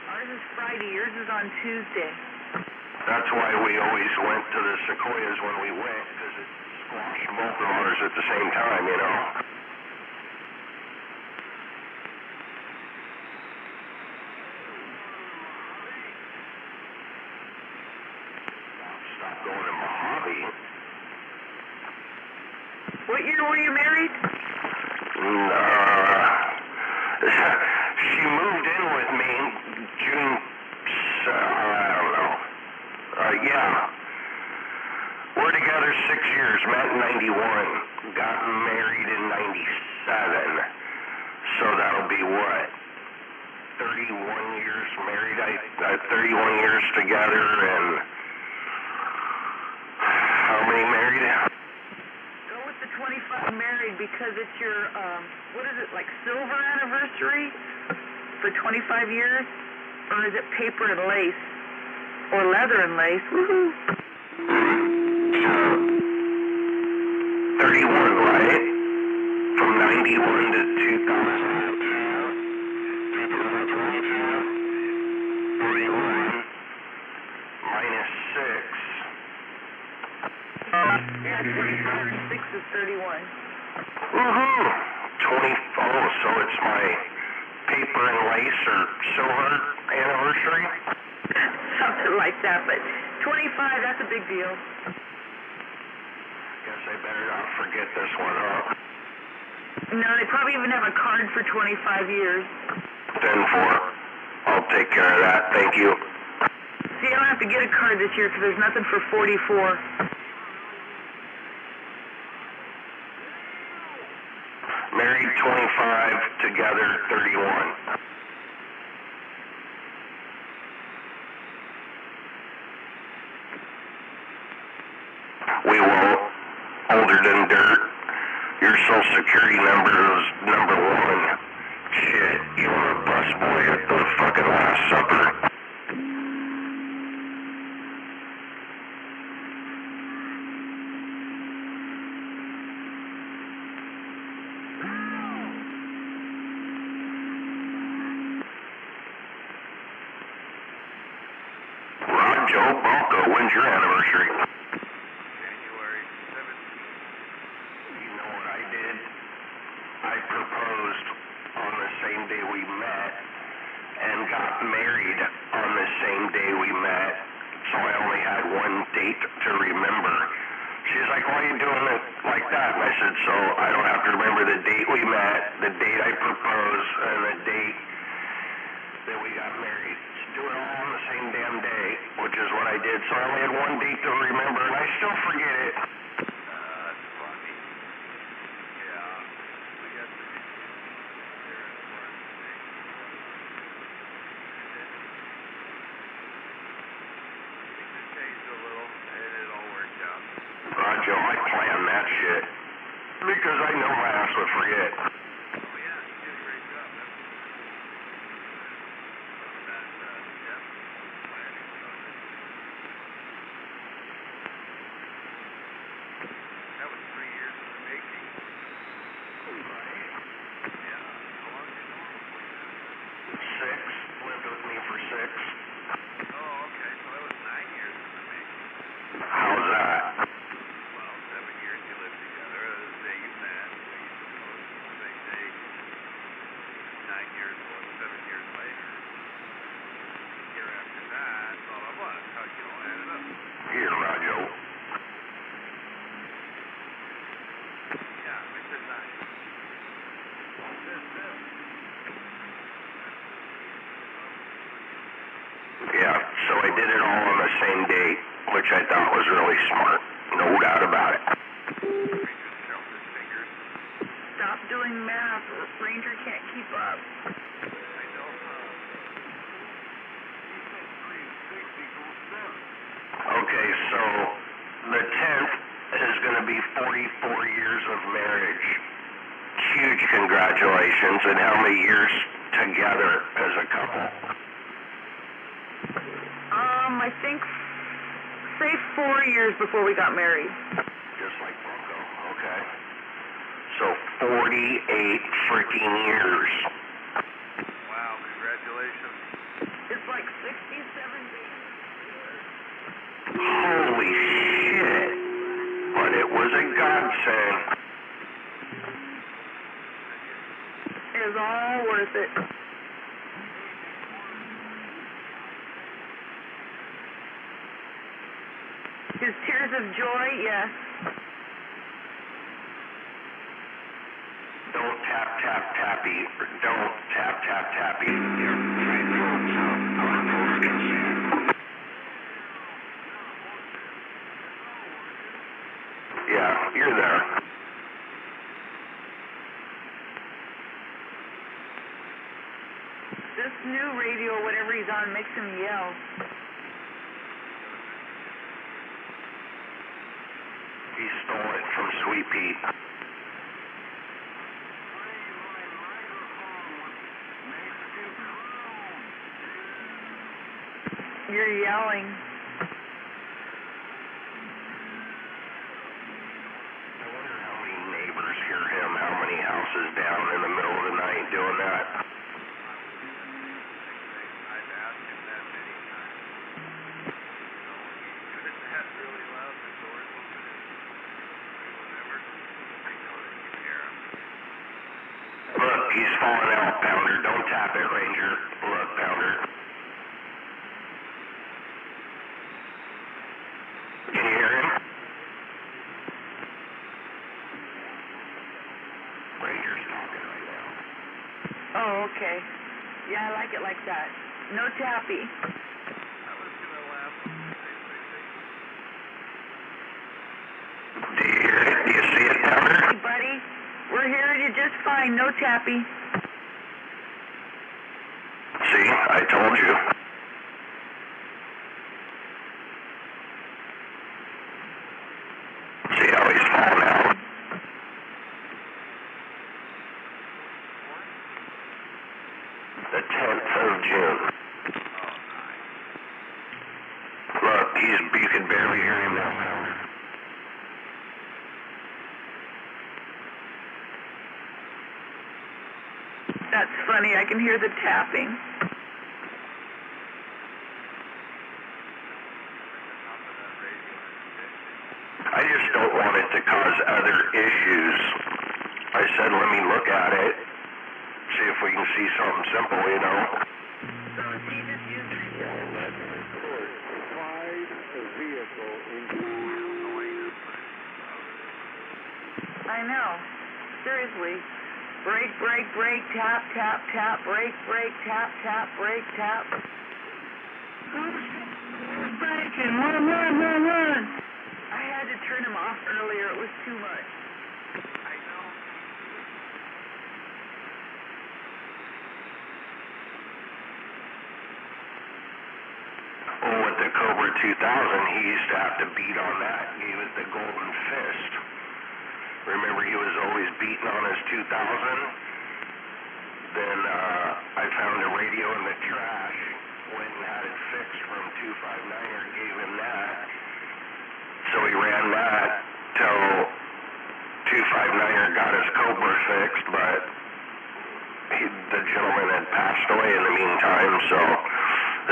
Ours is Friday. Yours is on Tuesday. That's why we always went to the Sequoias when we went, because it squashed both of ours at the same time, you know? Stop going to Mojave. What year were you married? She moved in with me June, I don't know. Yeah. We're together 6 years, met in 91, got married in 97. So that'll be what? 31 years married. I 31 years together, and how many married? Go with the 25 married because it's your, what is it, like silver anniversary for 25 years? Or is it paper and lace? Or leather and lace? Woohoo! 31, right? From 91 to 2000. 31 minus 6. Yeah, 25 and 6 is 31. Woohoo! 20, oh, so it's my paper and lace or silver anniversary? Something like that, but 25, that's a big deal. Guess I better not forget this one, huh? No, they probably even have a card for 25 years. 10-4. I'll take care of that. Thank you. See, I don't have to get a card this year because there's nothing for 44. Married 25, together 31. We won't. Older than dirt. Your social security number is number 1. Shit, you were a busboy at the fucking Last Supper. Rod Joe Bronco, when's your anniversary? January 17th. You know what I did? I proposed on the same day we met and got married on the same day we met, so I only had one date to remember. She's like, why are you doing it like that? And I said, so I don't have to remember the date we met, the date I proposed, and the date that we got married. Just do it all on the same damn day, which is what I did. So I only had one date to remember, and I still forget it. That's funny. Yeah, we got the there as far as the date. Things have changed a little, and it all worked out. Roger, I planned that shit because I know my ass would forget. Oh yeah, you did a great job. That's that depth planning stuff. That was 3 years in the making. Right? Yeah. How long did you know him for? 6, lived with me for 6. Oh, okay. So that was 9 years in the making. How's that? Well, 7 years you lived together. The day you met, we proposed on the same day. I thought was really smart. No doubt about it. Stop doing math. Ranger can't keep up. Okay, so the 10th is going to be 44 years of marriage. Huge congratulations. And how many years together as a couple? I think, say 4 years before we got married. Just like Bronco, okay. So 48 freaking years. Wow, congratulations. It's like 67 days. Holy shit. But it was a godsend. It was all worth it. His tears of joy, yes. Don't tap, tap, tappy. Don't tap, tap, tappy. Yeah, you're there. This new radio, whatever he's on, makes him yell. He stole it from Sweet Pete. You're yelling. I wonder how many neighbors hear him, how many houses down in the middle of the night doing that. I've asked him that many times. Even if that's really loud, the door's open, whatever, I know they can hear him. Look, he's falling out, Pounder. Don't tap it, Ranger. Look, Pounder. Can you hear him? Ranger's talking right now. Oh, okay. Yeah, I like it like that. No tappy. Do you hear it? Do you see it, Pounder? Hey, buddy. We're hearing you just fine. No tappy. See, I told you. See how he's falling out? The 10th of June. Look, you can barely hear him now. That's funny. I can hear the tapping. I just don't want it to cause other issues. I said, let me look at it, see if we can see something simple, you know. So is he just using I know. Seriously. Brake, brake, brake, tap, tap, tap, brake, brake, tap, tap, brake, tap. Braking, run. I had to turn him off earlier. It was too much. I know. Well, with the Cobra 2000, he used to have to beat on that. Gave it the golden fist. Remember, he was always beating on his 2000? Then I found a radio in the trash, went and had it fixed from 259er, gave him that. So he ran that till 259er got his Cobra fixed, but the gentleman had passed away in the meantime, so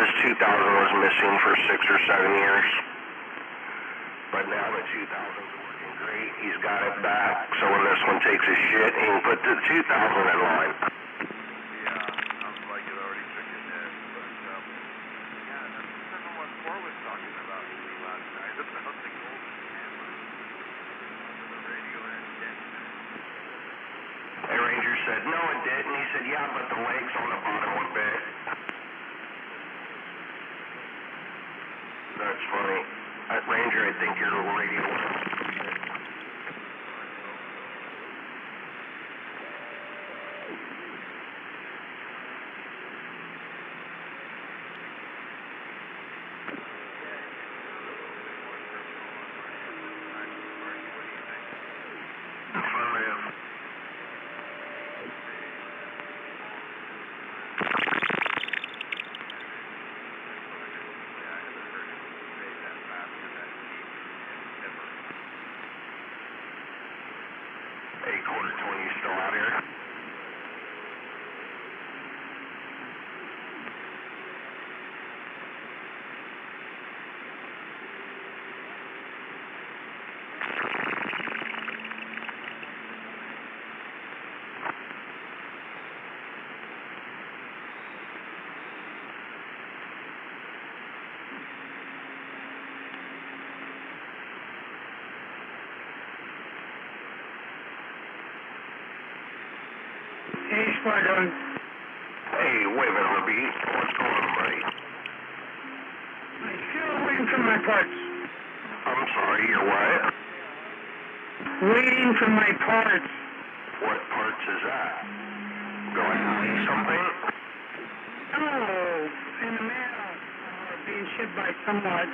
this 2000 was missing for 6 or 7 years. But now the 2000's working great. He's got it back, so when this one takes a shit, he can put the 2000 in line. Yeah, sounds like it already took a hit, but yeah, that's what 714 was talking about to me last night about the golden hammer under the radio antenna. The Ranger said, no, it didn't. He said, yeah, but the legs on the bottom were bent. That's funny. here. I think your radio. Quarter 20 still out here. Hey, Spartan. Hey, wait a minute, Libby. What's going on, buddy? I'm still waiting for my parts. I'm sorry, you're what? Waiting for my parts. What parts is that? Going to need something? Oh, in the mail. Being shipped by someone.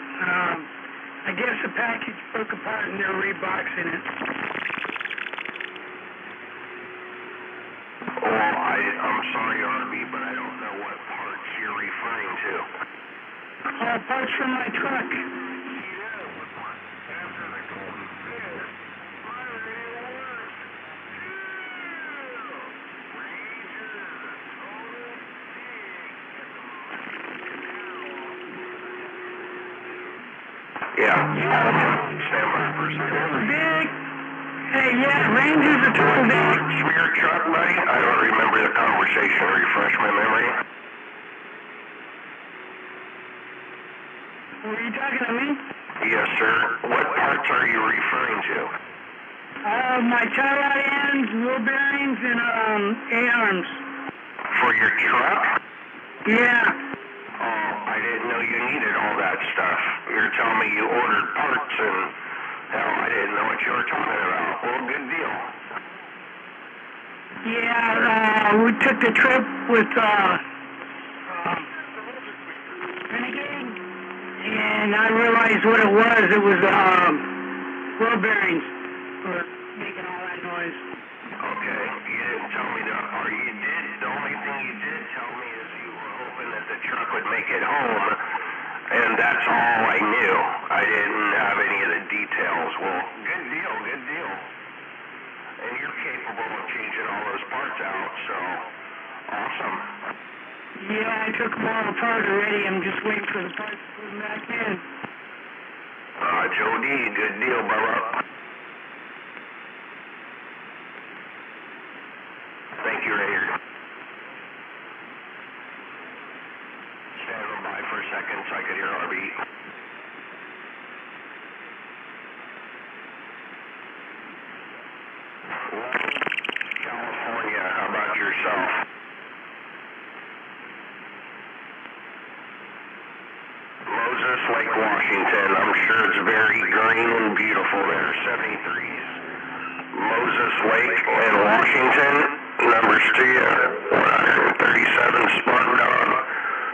I guess the package broke apart and they're reboxing it. I'm sorry, RB, but I don't know what parts you're referring to. Parts from my truck. Yeah. Stand by for a second. Big. Hey, yeah, Ranger's a total big. Smear truck, buddy? I don't remember the conversation. Refresh my memory. Were you talking to me? Yes, sir. What parts are you referring to? My tie rod ends, wheel bearings, and A-arms. For your truck? Yeah. Oh, I didn't know you needed all that stuff. You're telling me you ordered parts and, hell, I didn't know what you were talking about. Well, good deal. Yeah, we took the trip with, Renegade, and I realized what it was. It was, wheel bearings for making all that noise. Okay, you didn't tell me that, or you did, the only thing you did tell me is you were hoping that the truck would make it home, and that's all I knew. I didn't have any of the details. Well, good deal, good deal. And you're capable of changing all those parts out, so awesome. Yeah, I took them all apart already. I'm just waiting for the parts to put them back in. Joe D, good deal, brother. Thank you, Raider. Stand by for a second so I could hear RB. California, how about yourself? Moses Lake, Washington. I'm sure it's very green and beautiful there. 73s. Moses Lake and Washington. Numbers to you. 137 Spartan Dog.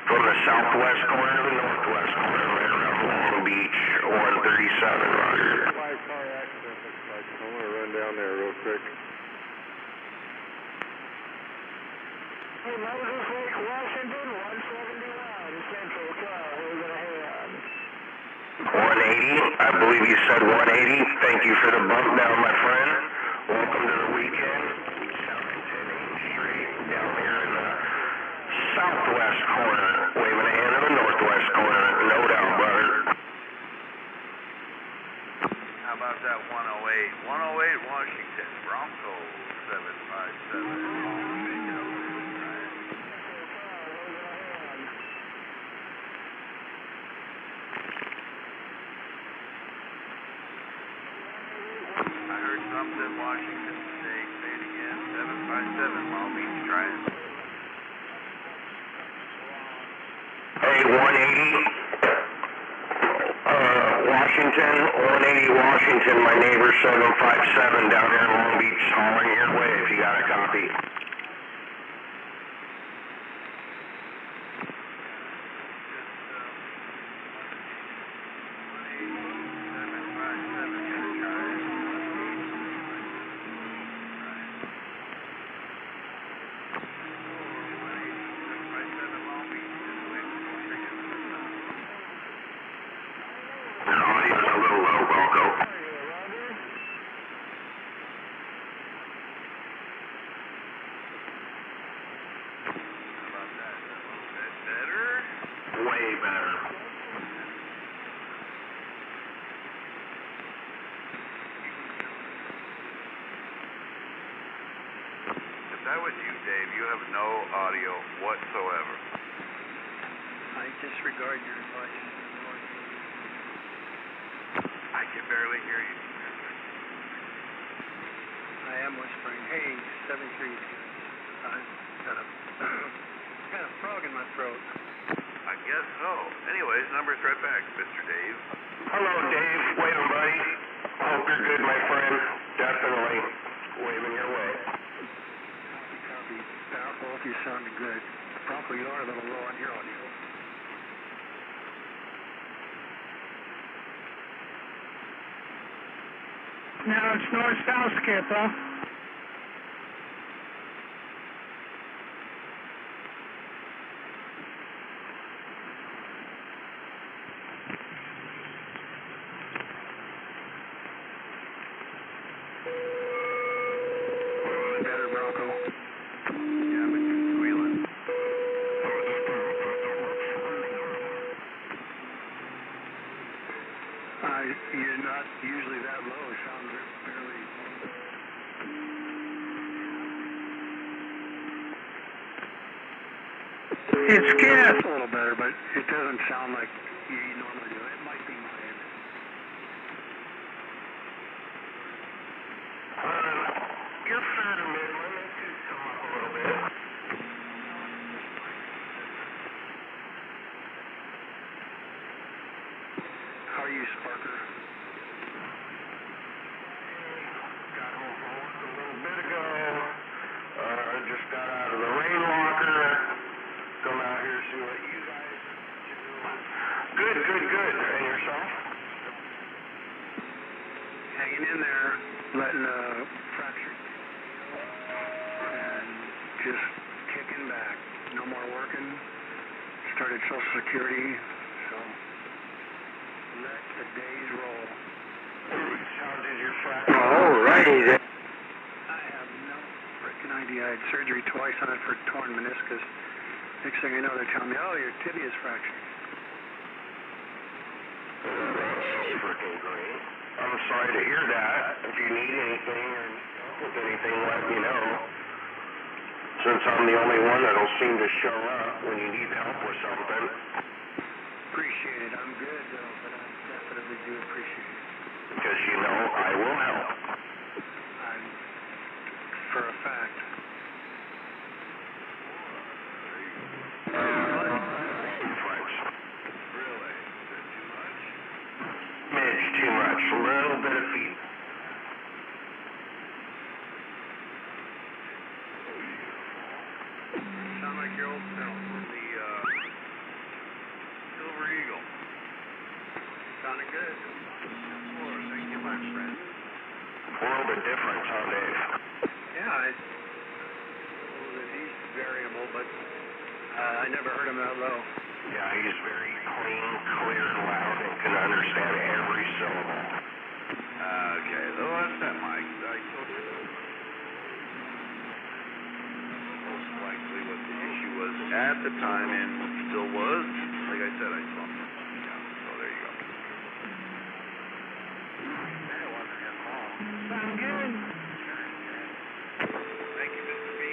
From the southwest corner to the northwest corner, right around Long Beach. 137, Roger. 5-car accident looks like. I'm going to run down there real quick. Hey, Moses Lake, Washington, 171, Central Car. We're going to head 180. I believe you said 180. Thank you for the bump down, my friend. Welcome to the weekend. 710 Ames Street down here in the southwest corner. Waving a hand in the northwest corner. No doubt, brother. How about that 108? 108 Washington, Bronco 757. I heard something Washington State. Say it again. 757 Long Beach Drive. Hey, 180. Washington, 180 Washington. My neighbor 757 down here in Long Beach, hollering your way if you got a copy. Way better. If that was you, Dave, you have no audio whatsoever. I disregard your advice. I can barely hear you. I am whispering. Hey, 7-3. I've got a got a frog in my throat. I guess so. Anyways, number's right back, Mr. Dave. Hello, Dave. Waving, buddy. Hope you're good, my friend. Definitely waving your way. Copy. Both of you sounded good. Probably you are a little low on your audio. Now it's north-south, Skip, huh? Better, Bronco. Yeah, but you're squealing. You're not usually that low. It sounds barely. It's Skip. A little better, but it doesn't sound like you normally do. It might be my end. You're fair to mid. Let me just come up a little bit. How are you, Sparker? Got home from work a little bit ago. Just got out of the rain locker. Come out here to see what you guys do. Good. And yourself? Hanging in there, letting a fracture and just kicking back. No more working. Started Social Security, so let the days roll. How did your fracture? Alrighty then. I have no freaking idea. I had surgery twice on it for torn meniscus. Next thing I know, they're telling me, oh, your tibia's fractured. That's freaking great. I'm sorry to hear that. If you need anything or help with anything, let me know. Since I'm the only one that'll seem to show up when you need help with something. Appreciate it. I'm good, though, but I definitely do appreciate it. Because you know I will help. For a fact. Really? Is that too much? Midge, too much. A little bit of feet. Sound like your old self from the Silver Eagle. Sounding good. Thank you, my friend. A little bit different, huh, Dave? Yeah, he's variable, but I never heard him that low. Yeah, he's very clean, clear, loud, and can understand every syllable. Okay, though that's that, Mike. I told you that. Most likely what the issue was at the time, and still was. Like I said, I saw him. Yeah, so there you go. That wasn't his fault. Sound good? Thank you, Mr. B.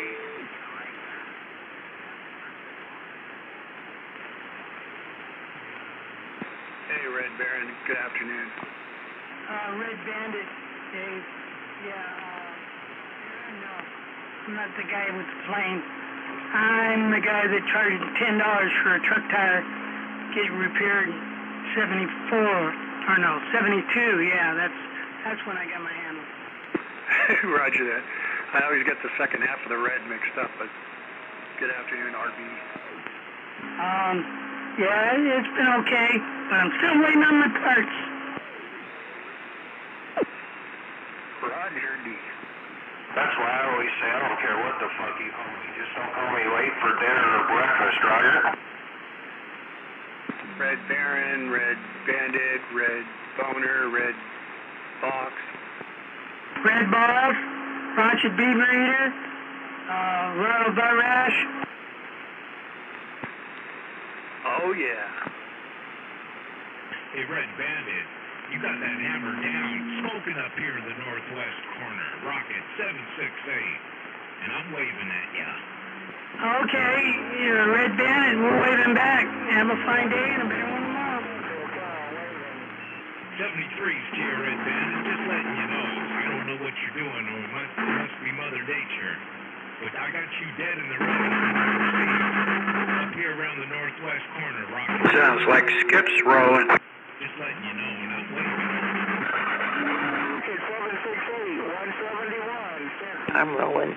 Hey, Red Baron. Good afternoon. Red Bandit, Dave. Yeah, no, I'm not the guy with the plane. I'm the guy that charged $10 for a truck tire, get it repaired in '74. Or no, 72, yeah, that's when I got my handle. Roger that. I always get the second half of the red mixed up, but good afternoon, RB. Yeah, it's been okay, but I'm still waiting on my parts. Roger D. That's why I always say I don't care what the fuck you call me. Just don't call me late for dinner or breakfast, Roger. Red Baron, Red Bandit, Red Boner, Red Fox. Red Boss, Raunchy Beaver Eater, Royal Barash. Oh, yeah. Hey, Red Bandit, you got that hammer down, smoking up here in the northwest corner, Rocket 768, and I'm waving at ya. Okay, you're a Red Bandit, we're waving back. Have a fine day and a better one tomorrow. 73's to you, Red Bandit, just letting you know. I don't know what you're doing, or it must be Mother Nature. But I got you dead in the red up here around the northwest corner, Rocket. Sounds like Skip's rolling. Just letting you know, and I'm waving. Okay, 768, 171. I'm rolling.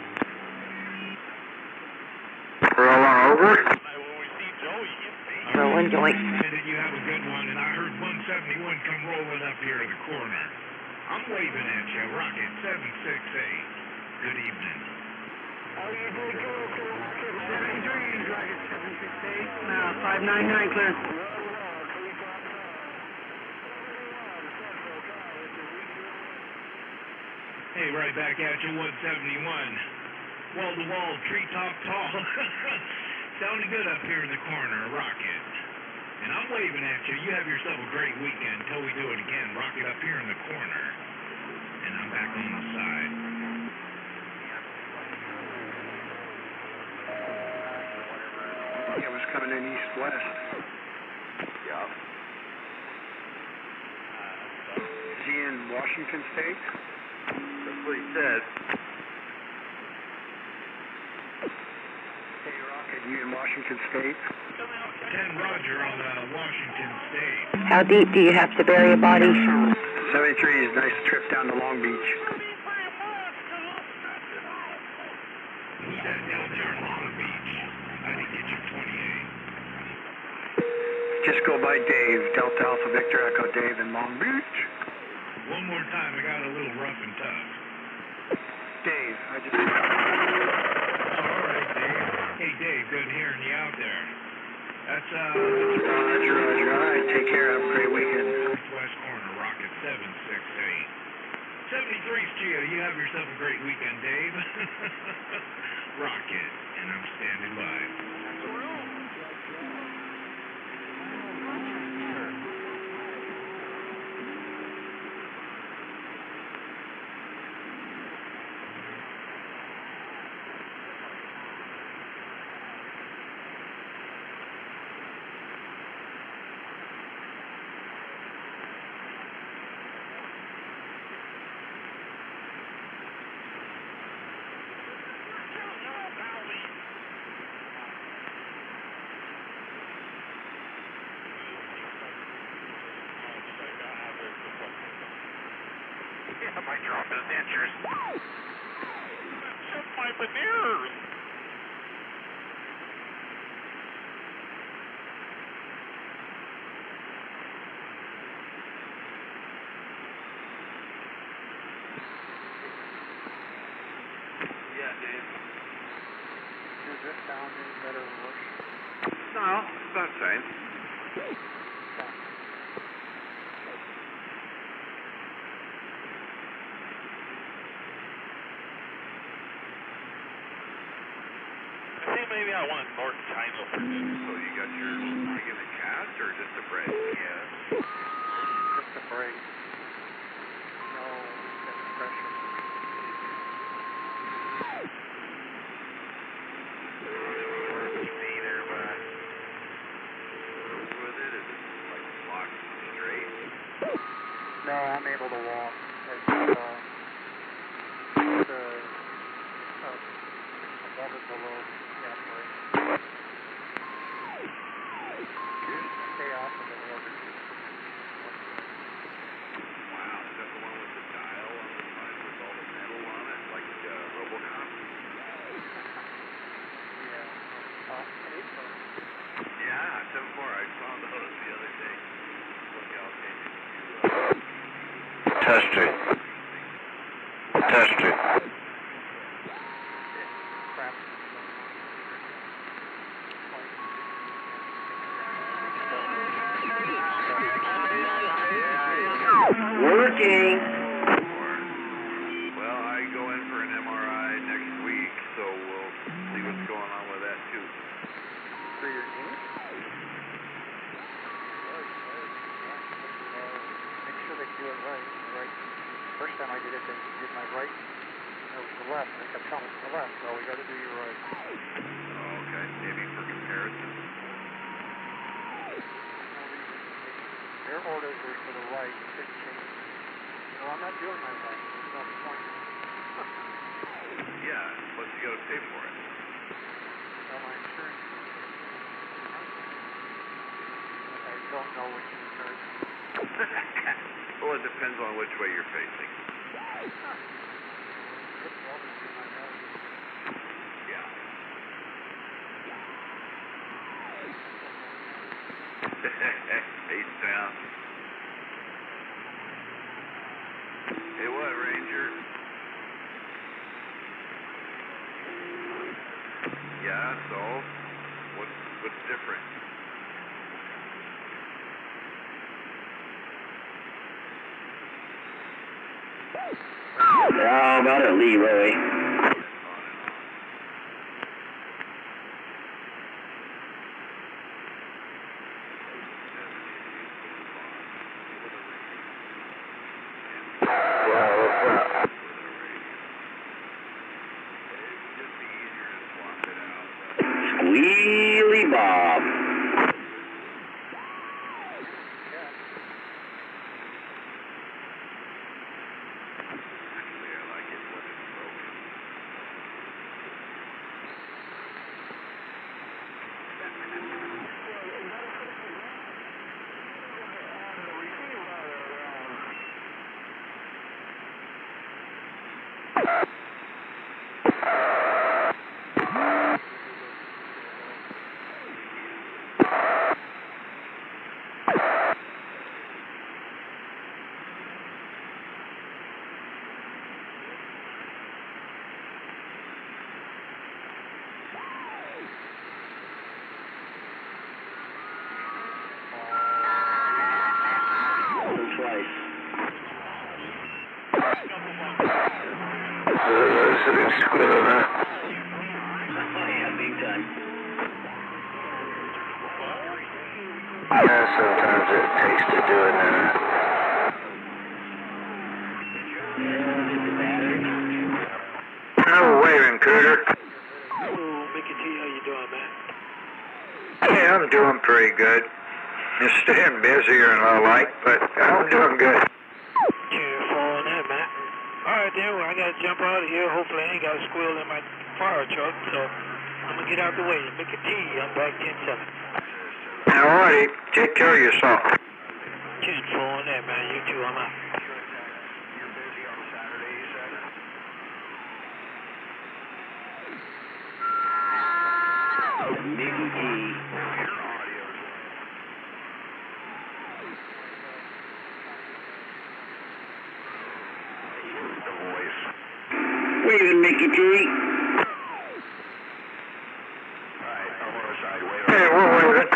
Rolling over? Rolling joint. You have a good one, and I heard 171 come rolling up here to the corner. I'm waving at you, Rocket 768. Good evening. How you doing, Rocket 73, Rocket 768. Now, 599 clear. Hey, right back at you, 171. Wall-to-wall, treetop tall. Sounding good up here in the corner, Rocket. And I'm waving at you. You have yourself a great weekend until we do it again. Rocket up here in the corner. And I'm back on the side. It was coming in east-west. Yeah. Is he in Washington State? That's what he said. Hey, Rocket, you in Washington State? 10 Roger on Washington State. How deep do you have to bury a body? 73 is a nice trip down to Long Beach. Who's that down there in Long Beach? I didn't get you 28. Just go by Dave, Delta Alpha Victor Echo Dave in Long Beach. One more time, I got a little rough and tough. Dave, I just... All right, Dave. Hey, Dave, good hearing you out there. That's, Roger. All right, take care. Have a great weekend. Northwest corner, Rocket 768. 73's to you. You have yourself a great weekend, Dave. Rocket, and I'm standing by. I might drop his dentures. Just my veneers. Yeah, Dave. Is this sound any better or worse? No, it's about the same. See, maybe I want North China for this. So you got your thing in the cast or just a break? Yeah. Just a break. No, that's pressure. See there, but with it, is it like locked straight? No, I'm able to walk. It's, above and below the operation. Stay off of the water. Testing. Testing. Working. Well, I go in for an MRI next week, so we'll see what's going on with that too. For your knee? Make sure they do it right. First time I did it, they did my right. It was the left. They kept telling me it's the left. So we got to do your right. Oh, okay. Maybe for comparison. Their orders were for the right. It didn't change. So I'm not doing my right. There's no point. Yeah, plus you got to pay for it. So my insurance. I don't know which insurance. Well, it depends on which way you're facing. Yeah. Face down. Hey, what, Ranger? Yeah, so what's different? How about it, Leroy? Squealy Bob. Squealing, huh? Yeah, big time. Yeah, sometimes it takes to do it now. Oh, waving, Cooter. Hello, Mickey T, how you doing, man? Hey, I'm doing pretty good. Just staying busier and all like, but I'm doing good. Cheers for that, man. Alright then, well, I gotta jump out of here. Hopefully I ain't got a squirrel in my fire truck, so I'm gonna get out the way. Mickey T, I'm back 10-7. Alrighty, take care of yourself. Cheers for that, man. You too, I'm out. Mickey T. Waving, Mickey T. Hey, we're waving.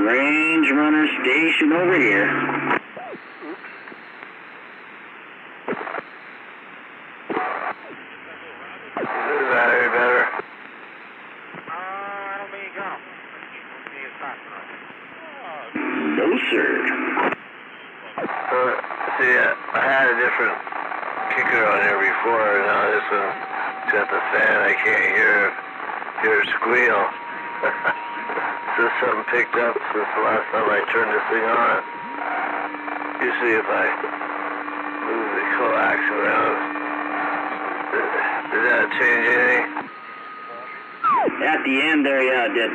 Range runner station over here. Is that any better? I don't mean you got him. No, sir. See, I had a different kicker on here before, and now this one's got the fan. I can't hear it squeal. So something picked up since the last time I turned this thing on. Usually if I move the coax around, did that change anything? At the end there, yeah, it did.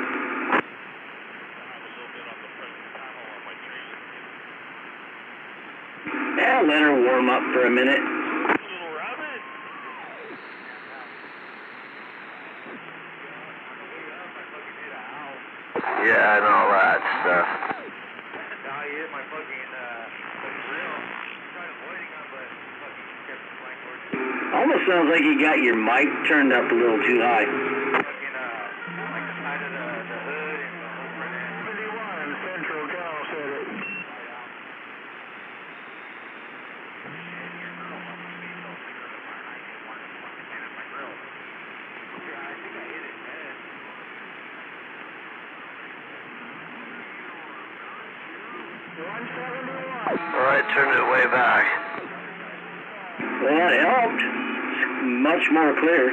Yeah, let her warm up for a minute. Almost sounds like you got your mic turned up a little too high. Central Cal said it. Well, I turned it way back. Well, that helped. It's much more clear.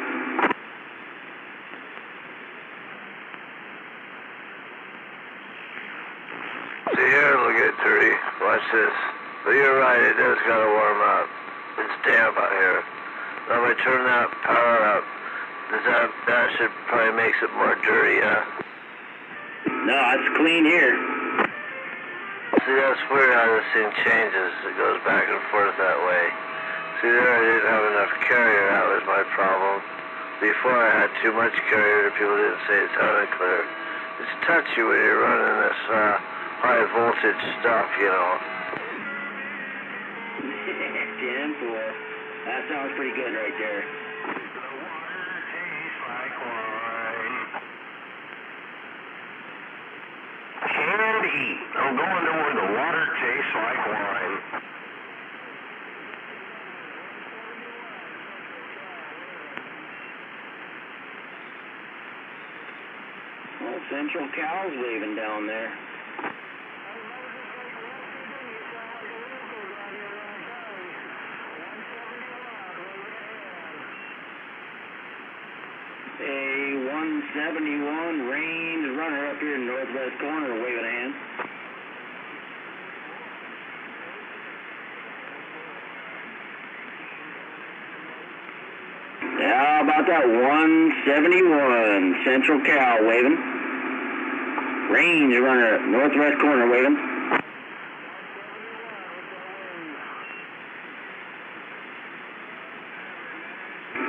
See here, look at 30. Watch this. But you're right, it does gotta warm up. It's damp out here. Now if I turn that power up, that should probably makes it more dirty, yeah? No, it's clean here. See, that's weird how this thing changes. It goes back and forth that way. See there, I didn't have enough carrier. That was my problem. Before I had too much carrier, people didn't say it sounded clear. It's touchy when you're running this high voltage stuff, you know. 10-4. That sounds pretty good right there. Candy. I'm going to where the water tastes like wine. Well, Central Cal's waving down there. A 171 range runner up here in northwest corner waving a hand. How about that 171 Central Cal waving? Range runner northwest corner waving.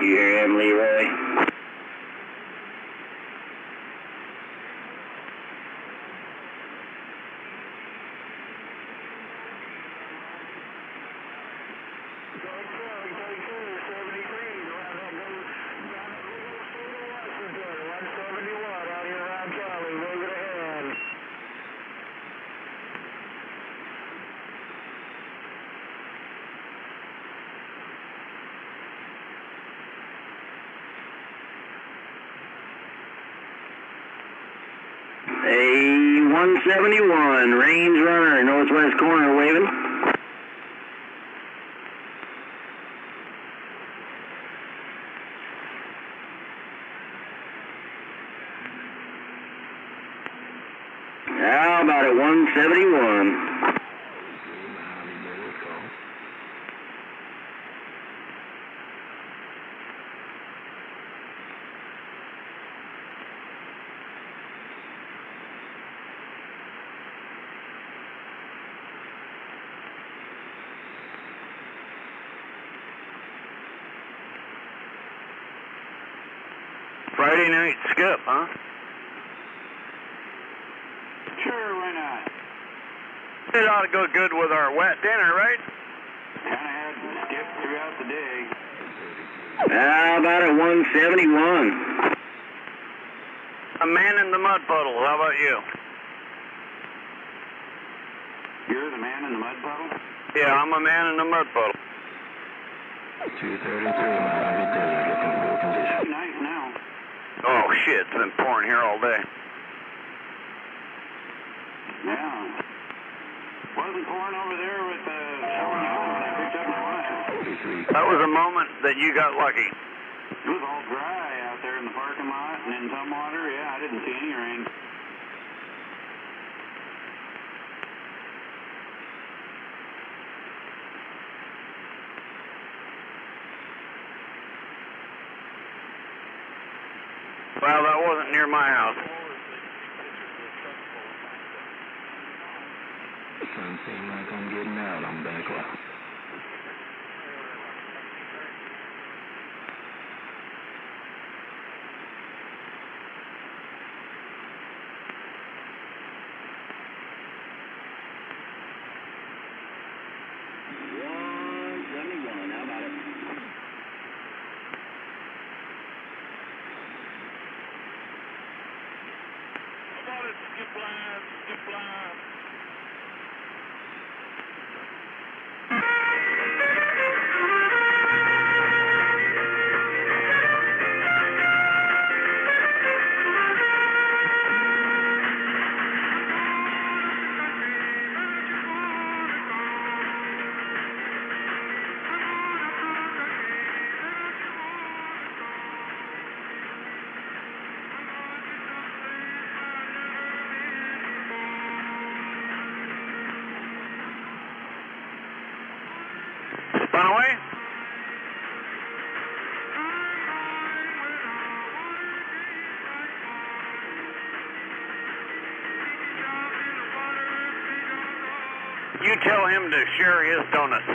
You hear him, Leroy? A 171 range runner northwest corner waving. How about it, 171? Friday night skip, huh? Sure, why not? It ought to go good with our wet dinner, right? Kind of had to skip throughout the day. How about it, 171? A man in the mud puddle. How about you? You're the man in the mud puddle? Yeah, I'm a man in the mud puddle. 233, looking good condition. Nice now. Oh, shit. It's been pouring here all day. Yeah. Wasn't pouring over there with the shower when I picked up my wife. That was a moment that you got lucky. It was all dry out there in the parking lot and in some water. Yeah, I didn't see any rain. Well, that wasn't near my house. Doesn't seem like I'm getting out. I'm back up. Run away? You tell him to share his donuts.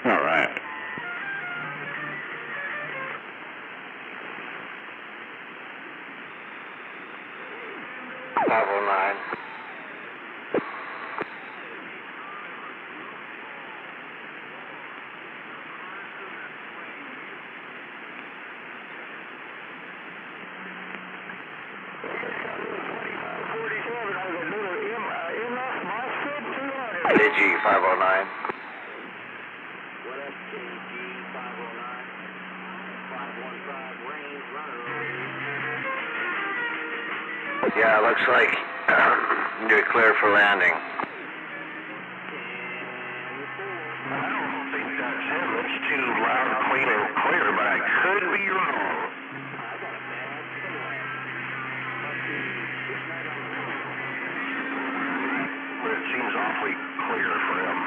All right. KG 509. Yeah, looks like you're clear for landing. I don't think that's him. It's too loud, clean, and clear, but I could be wrong. But it seems awfully clear for him.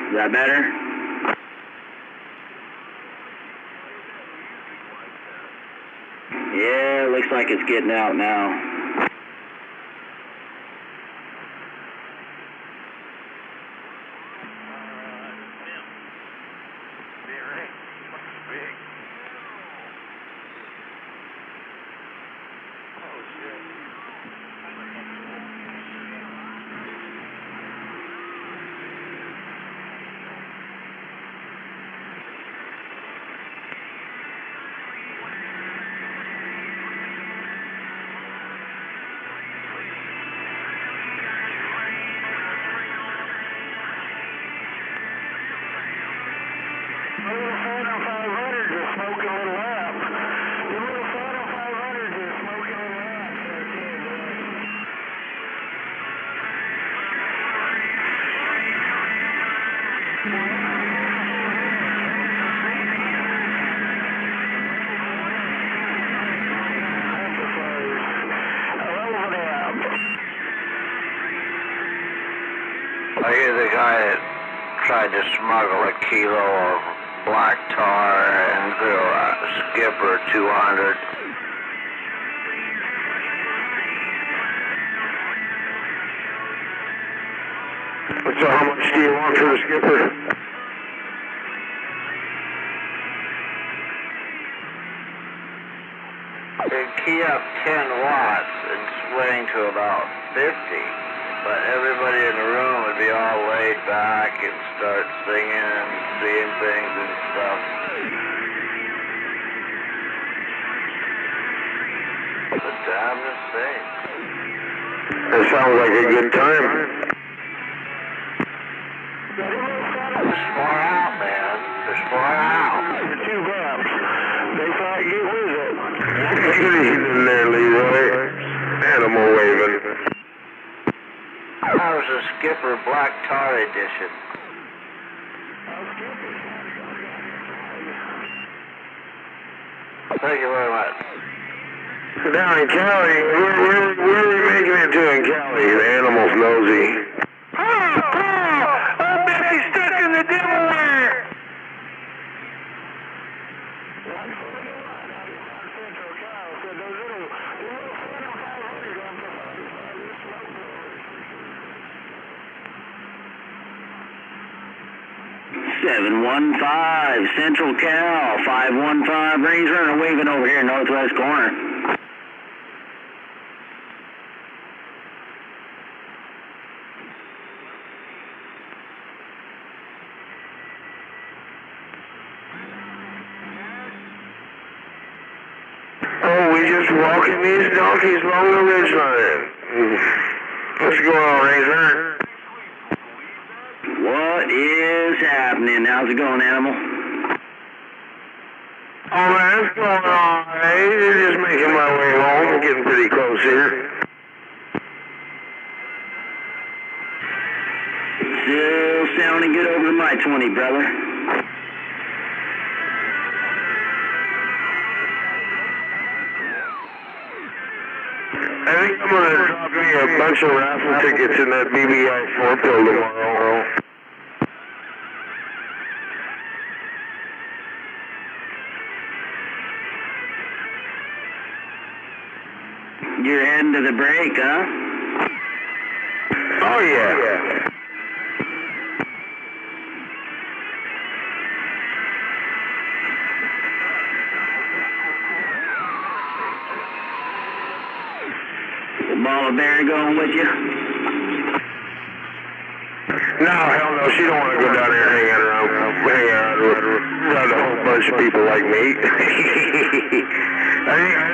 Is that better? Yeah, looks like it's getting out now. I hear the guy that tried to smuggle a kilo of black tar into a Skipper 200. So how much do you want for the Skipper? It key up 10 watts and swing to about 50. But everybody in the room would be all laid back and start singing and seeing things and stuff. The damnedest thing. That sounds like a good time. There's more out, man. There's more out. Two bucks. They thought get with it. Look at him in there, Leroy. Animal waving. That was a Skipper Black Tar edition. Thank you very much. Down in Cali, where are we making it to in Cali? The animal's nosy. I'm busy stuck in the Delaware. $715 Central Cal 515 Range Runner waving over here northwest corner. Oh, we just walking these donkeys along the ridgeline. What's going on, Razor? What is happening? How's it going, Animal? Oh, man, what's going on? Hey, just making my way home. I'm getting pretty close here. Still sounding good over my 20, brother. I think I'm going to drop me a bunch of raffle tickets in that BBI 4 pill tomorrow. You're heading to the break, huh? Oh, yeah. Mama Bear going with you? No, hell no. She don't want to go down there and hang around a whole bunch of people like me. I think